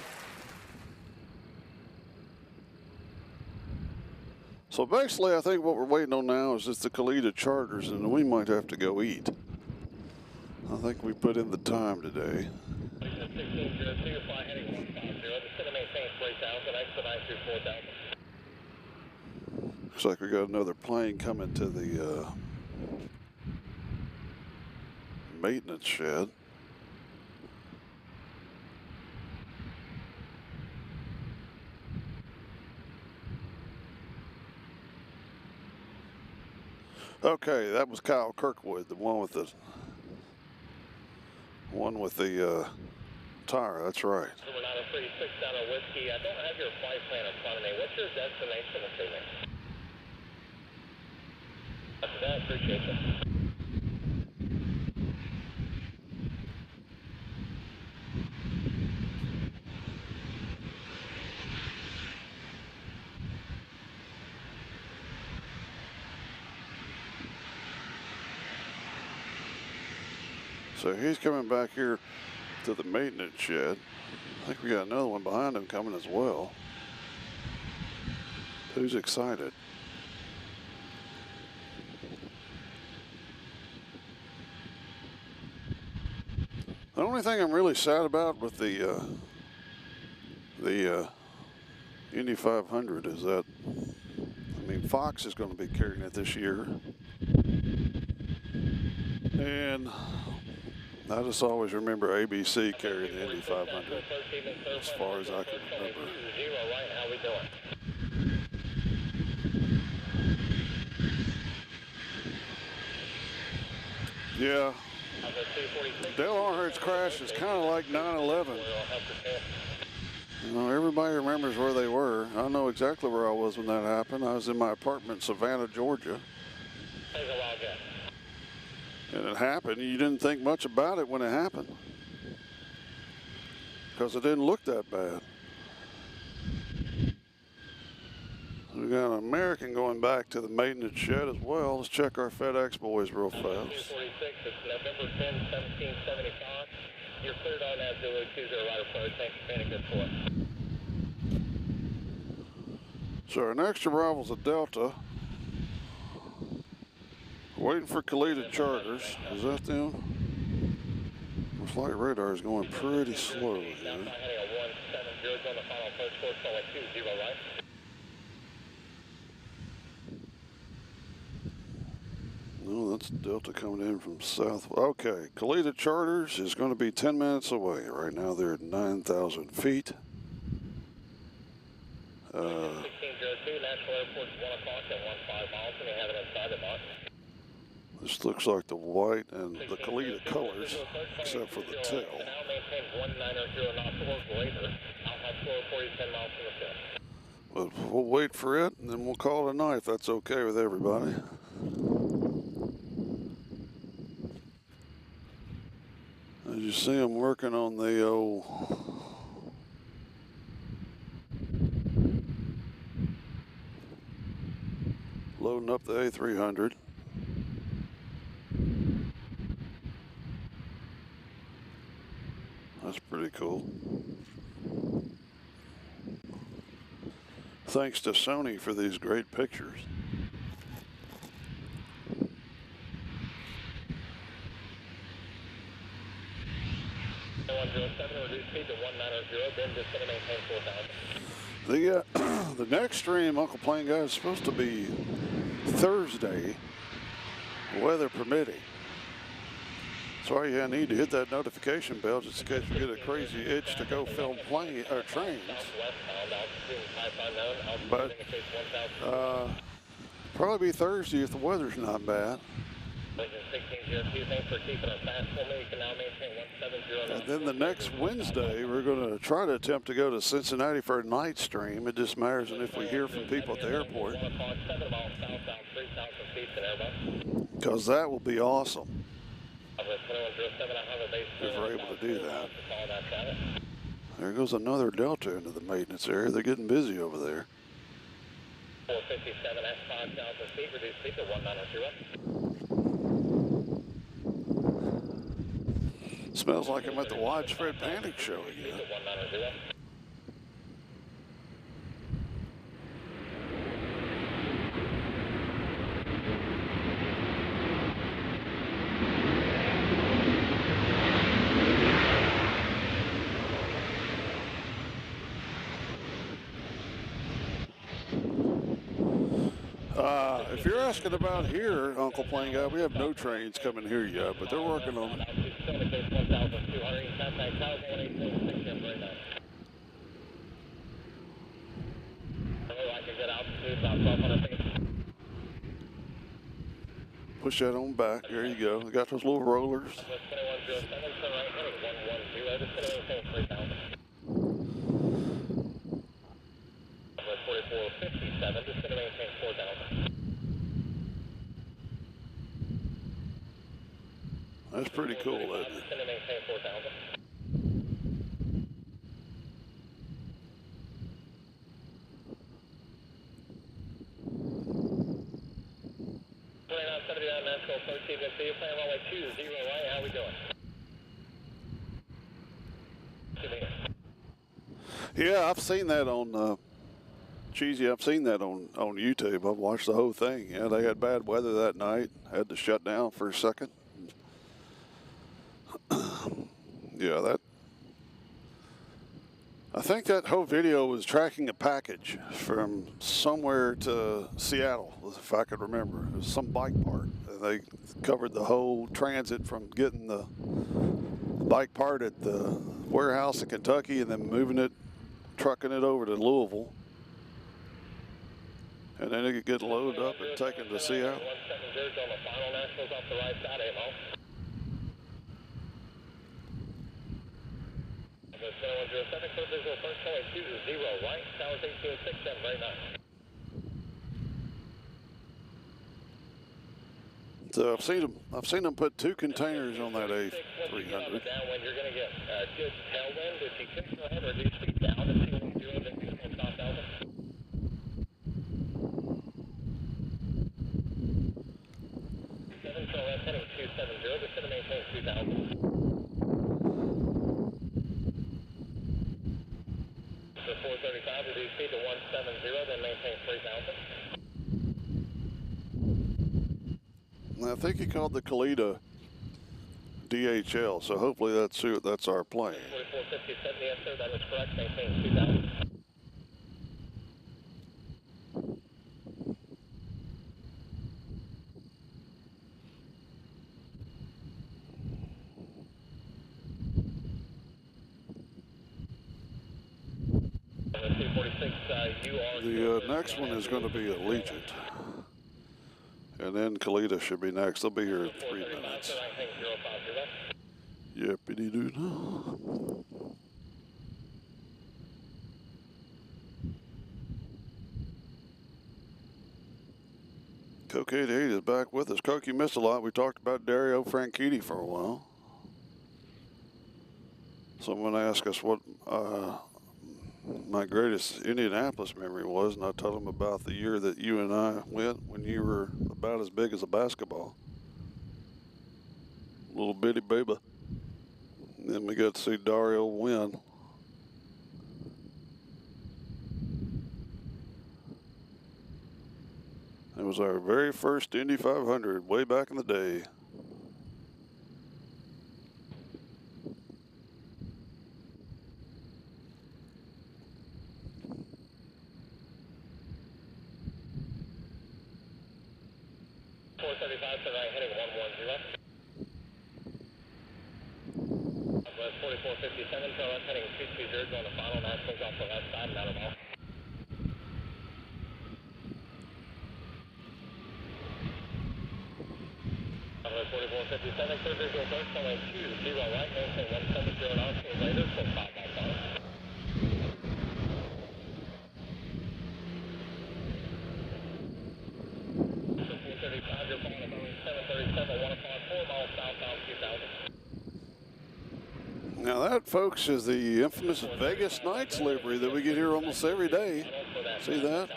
So basically, I think what we're waiting on now is just the Kalita charters, and we might have to go eat. I think we put in the time today. 1602, fly heading 150. Descend and maintain 3,000, expedite through 4,000. Looks like we got another plane coming to the maintenance shed. Okay, that was Kyle Kirkwood, the one with the tire. That's right. We're 936 down on Whiskey. I don't have your flight plan in front of me. What's your destination this evening? After that, appreciate you. So he's coming back here to the maintenance shed. I think we got another one behind him coming as well. Who's excited? The only thing I'm really sad about with the Indy 500 is that, I mean, Fox is going to be carrying it this year. And I just always remember ABC carrying the Indy 500 as far as I can remember. How we doing? Yeah. Dale Earnhardt's crash is kind of like 9/11. You know, everybody remembers where they were. I know exactly where I was when that happened. I was in my apartment in Savannah, Georgia. And it happened. You didn't think much about it when it happened, because it didn't look that bad. We got an American going back to the maintenance shed as well. Let's check our FedEx boys real fast. 246, it's November 10, 1775. You're cleared on that Zulu 20 right approach. Thanks for being a good sport. So our next arrival's a Delta. Waiting for Kalita charters. Is that them? The flight radar is going pretty slow here. No, that's Delta coming in from south. Okay, Kalita charters is going to be 10 minutes away. Right now they're at 9,000 feet. 1602, Nashville Airport, 1 o'clock and 15 miles, and they have it inside the box. This looks like the white and the Kalita colors, except for the tail. Now maintain 190 knots to work later. I'll have slow for you 10 miles from the field. But we'll wait for it, and then we'll call it a night if that's okay with everybody. As you see, I'm working on the old loading up the A300. That's pretty cool. Thanks to Sony for these great pictures. 2107, reduce speed to 190, then just going to maintain 4,000. The next stream, Uncle Plane Guy, is supposed to be Thursday, weather permitting. So all you need to hit that notification bell just in case we get a crazy itch to go film trains. But probably be Thursday if the weather's not bad. And then the next Wednesday, we're going to try to attempt to go to Cincinnati for a night stream. It just matters if we hear from people at the airport. Because that will be awesome if we're able to do that. There goes another Delta into the maintenance area. They're getting busy over there. 457 at 5,000 feet, reduce speed to 190. Smells like I'm at the Widespread Panic Show again. If you're asking about here, Uncle Plane Guy, we have no trains coming here yet, but they're working on it. Push that on back. There you go. We got those little rollers. 4457, just going to maintain 4,000. That's pretty cool, isn't it? Just going to maintain 4,000. Nashville, 13, good to see you. Playing runway 20, right? How we doing? Yeah, I've seen that on Cheesy. I've seen that on YouTube. I've watched the whole thing. Yeah, they had bad weather that night. Had to shut down for a second. Yeah, that. I think that whole video was tracking a package from somewhere to Seattle, if I could remember. It was some bike part. They covered the whole transit from getting the bike part at the warehouse in Kentucky and then moving it, trucking it over to Louisville. And then it could get loaded up and taken to Seattle. 170 on the final. Nashville's off the right side, Amo. 107, clear visual first runway 20, right. Towers 1867, very nice. So I've seen them put 2 containers on that A300. Downwind, you're going to get good tailwind. If you can go ahead and reduce speed down to 210, then beautiful 5,000. 7, so that's heading 270, just going to maintain 2,000. So 435, reduce speed to 170, then maintain 3,000. I think he called the Kalita DHL, so hopefully that's our plane. 4457, yes sir, that is correct, maintain 2,000. The next one is going to be Allegiant. And then Kalita should be next. They'll be here in 3 minutes. Yippity-doo-dah. Coke 88 is back with us. Coke, you missed a lot. We talked about Dario Franchitti for a while. Someone asked us what my greatest Indianapolis memory was, and I told him about the year that you and I went when you were about as big as a basketball. Little bitty baby. And then we got to see Dario win. It was our very first Indy 500 way back in the day. 435, turn right heading 110. West 4457, turn left heading 220, going to final, Nashville's off the left side, not a mile. West 4457, clear visual first, runway 20 right, maintain 170 knots, later, full 5 miles on. 1535, you're following a Boeing 737, 1 o'clock, 4 miles southbound 2000. Now that, folks, is the infamous Vegas Knights livery that we get here almost every day. See that?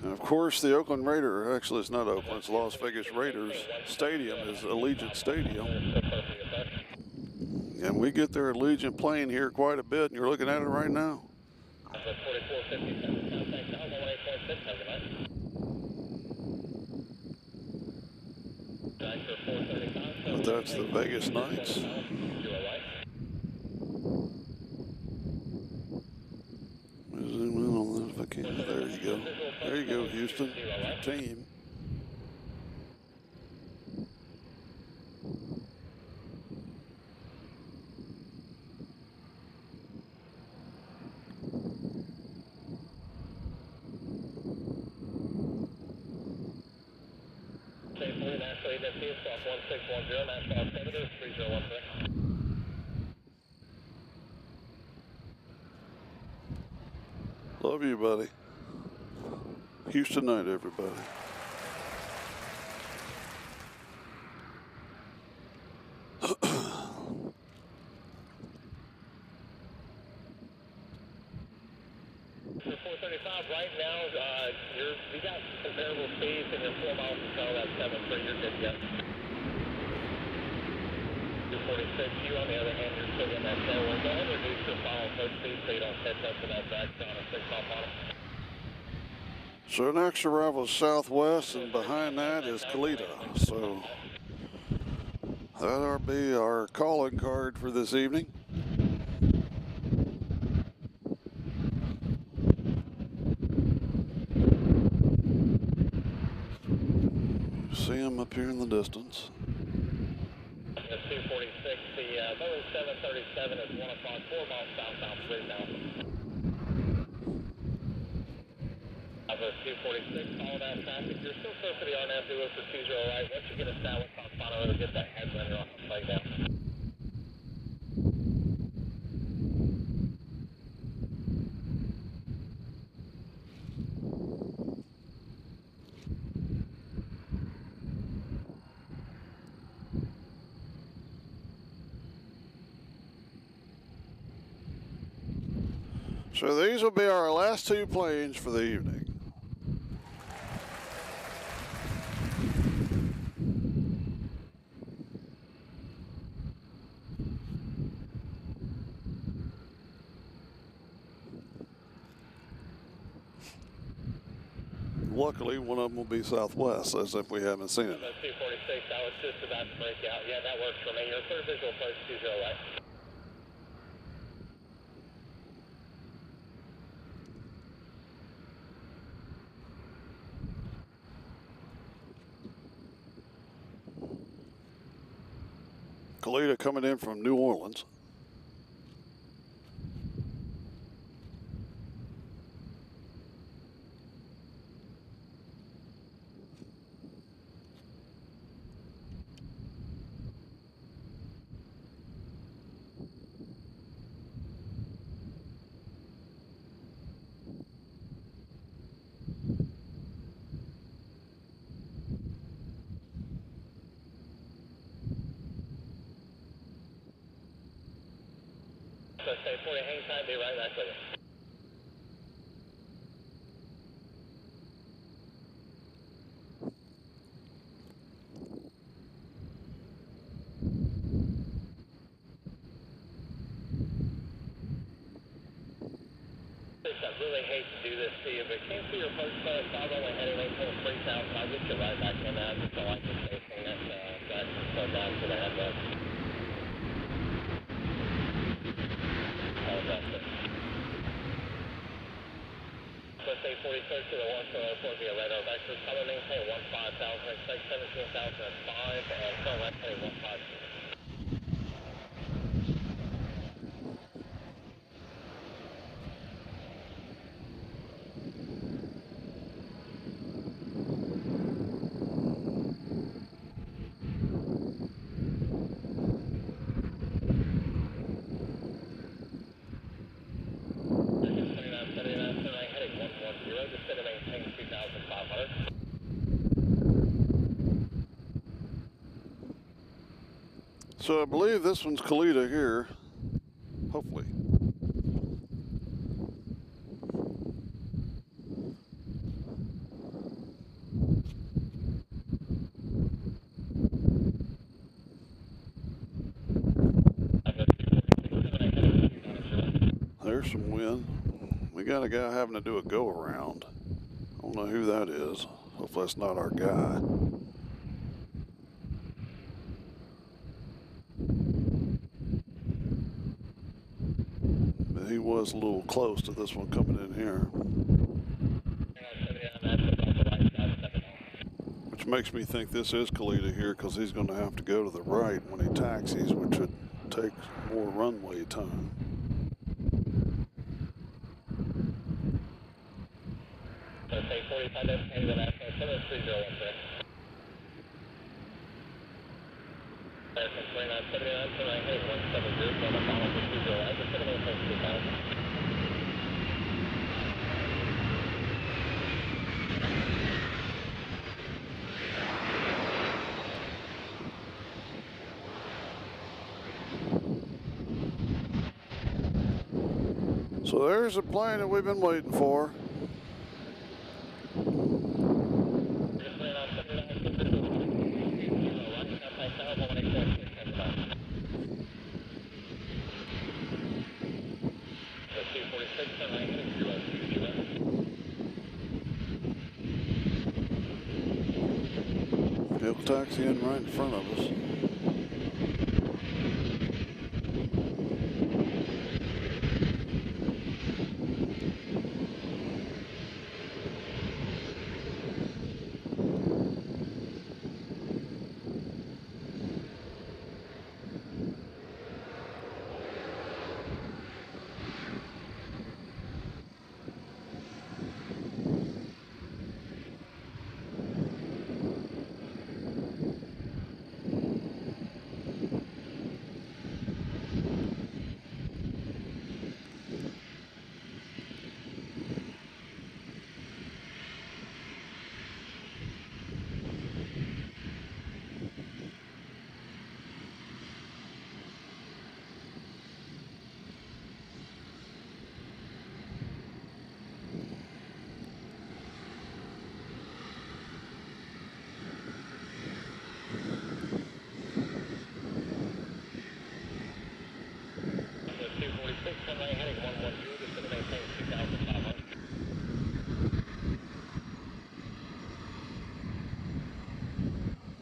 And of course, the Oakland Raider, actually it's not Oakland, it's Las Vegas Raiders Stadium is Allegiant Stadium. And we get their Allegiant plane here quite a bit, and you're looking at it right now. But that's the Vegas Knights. Zoom in on that if I can. There you go. There you go, Houston. Your team. National Agency, swap 1610, National Altimeter 3013. Love you, buddy. Houston night, everybody. Right now, you got comparable speeds and you're 4 miles per hour at 7, so you're good to go. 246, you on the other hand, you're still in that tailwind. Go ahead and reduce your final approach speed so you don't catch up to that back down a 6 mile bottom. So next arrival is Southwest, and behind that is Kalita. So that'll be our calling card for this evening. See them up here in the distance. The 246, the Boeing 737 is 1 o'clock, 4 miles southbound, 3 now. The 246, follow that traffic. You're still close to the RNAV, do it for 20 right. Once you get established on final, it'll get that headwind off the flag down. So these will be our last two planes for the evening. Luckily, one of them will be Southwest, as if we haven't seen it. 246, I was just about to break out. Yeah, that works for me. Your third visual approach 20 right. Kalita coming in from New Orleans. So stay 40, hang tight, be right back with you. I really hate to do this to you, but can't see your post plan. I'm only heading 8.3,000. I'll get you right back in there. I just don't like the spacing that slow down to the headlight. So stay 40, clear to the 1 via radar vector. Color maintain 15,000, expect 17,005, and turn left heading 152. So I believe this one's Kalita here, hopefully. There's some wind. We got a guy having to do a go around. I don't know who that is. Hopefully that's not our guy. He was a little close to this one coming in here. Which makes me think this is Kalita here, because he's going to have to go to the right when he taxis, which would take more runway time. Okay, 45 designated with National 7301, American 2979, turn heading 170, from the follow for 209, to 708.2000. So there's a plane that we've been waiting for. He'll taxi in right in front of us.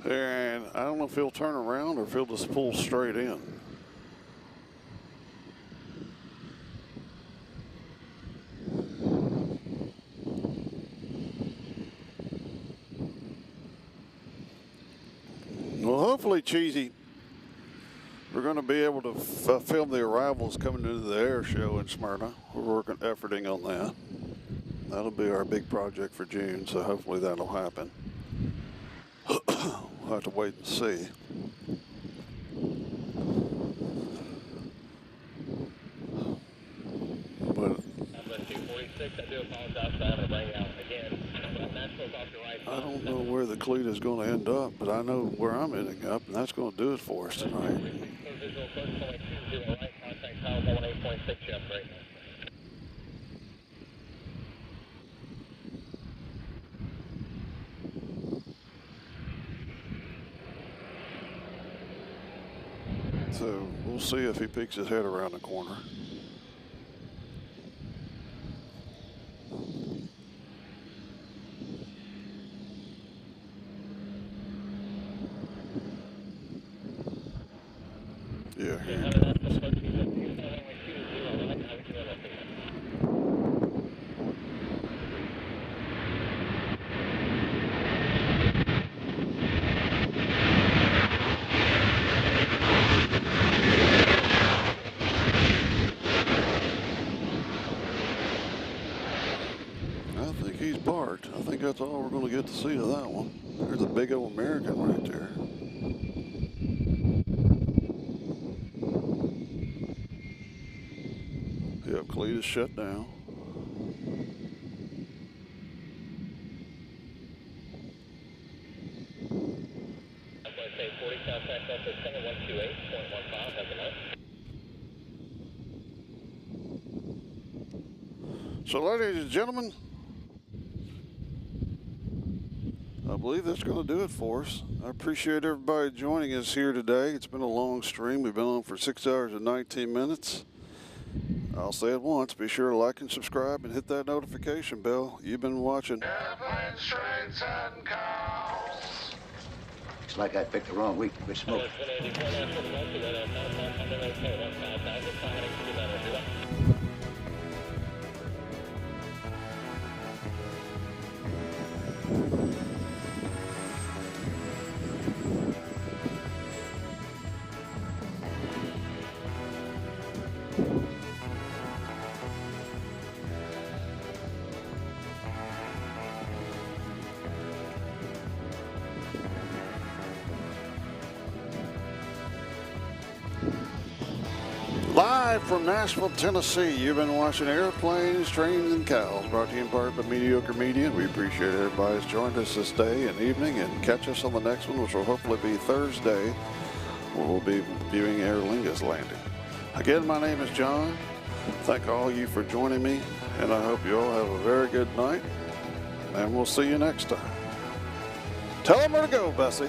And I don't know if he'll turn around or if he'll just pull straight in. Well, hopefully, Cheesy, we're going to be able to film the arrivals coming into the air show in Smyrna. We're efforting on that. That'll be our big project for June, so hopefully that'll happen. We'll have to wait and see. But I don't know where the Kalita is going to end up, but I know where I'm ending up, and that's going to do it for us tonight. So we'll see if he peeks his head around the corner. Yeah, here he comes. that's all we're going to get to see of that one. There's a big old American right there. Yep, Cleat is shut down. Say 40 South Southwest is 7128.15, have a night. So, ladies and gentlemen, I believe that's going to do it for us. I appreciate everybody joining us here today. It's been a long stream. We've been on for 6 hours and 19 minutes. I'll say it once, be sure to like and subscribe and hit that notification bell. You've been watching Airplanes, Trains, and Cows. Looks like I picked the wrong week to quit smoking. Live from Nashville, Tennessee, you've been watching Airplanes, Trains, and Cows, brought to you in part by Mediocre Media. We appreciate everybody who's joined us this day and evening, and catch us on the next one, which will hopefully be Thursday, where we'll be viewing Aer Lingus landing. Again, my name is John. Thank all of you for joining me, and I hope you all have a very good night, and we'll see you next time. Tell them where to go, Bessie.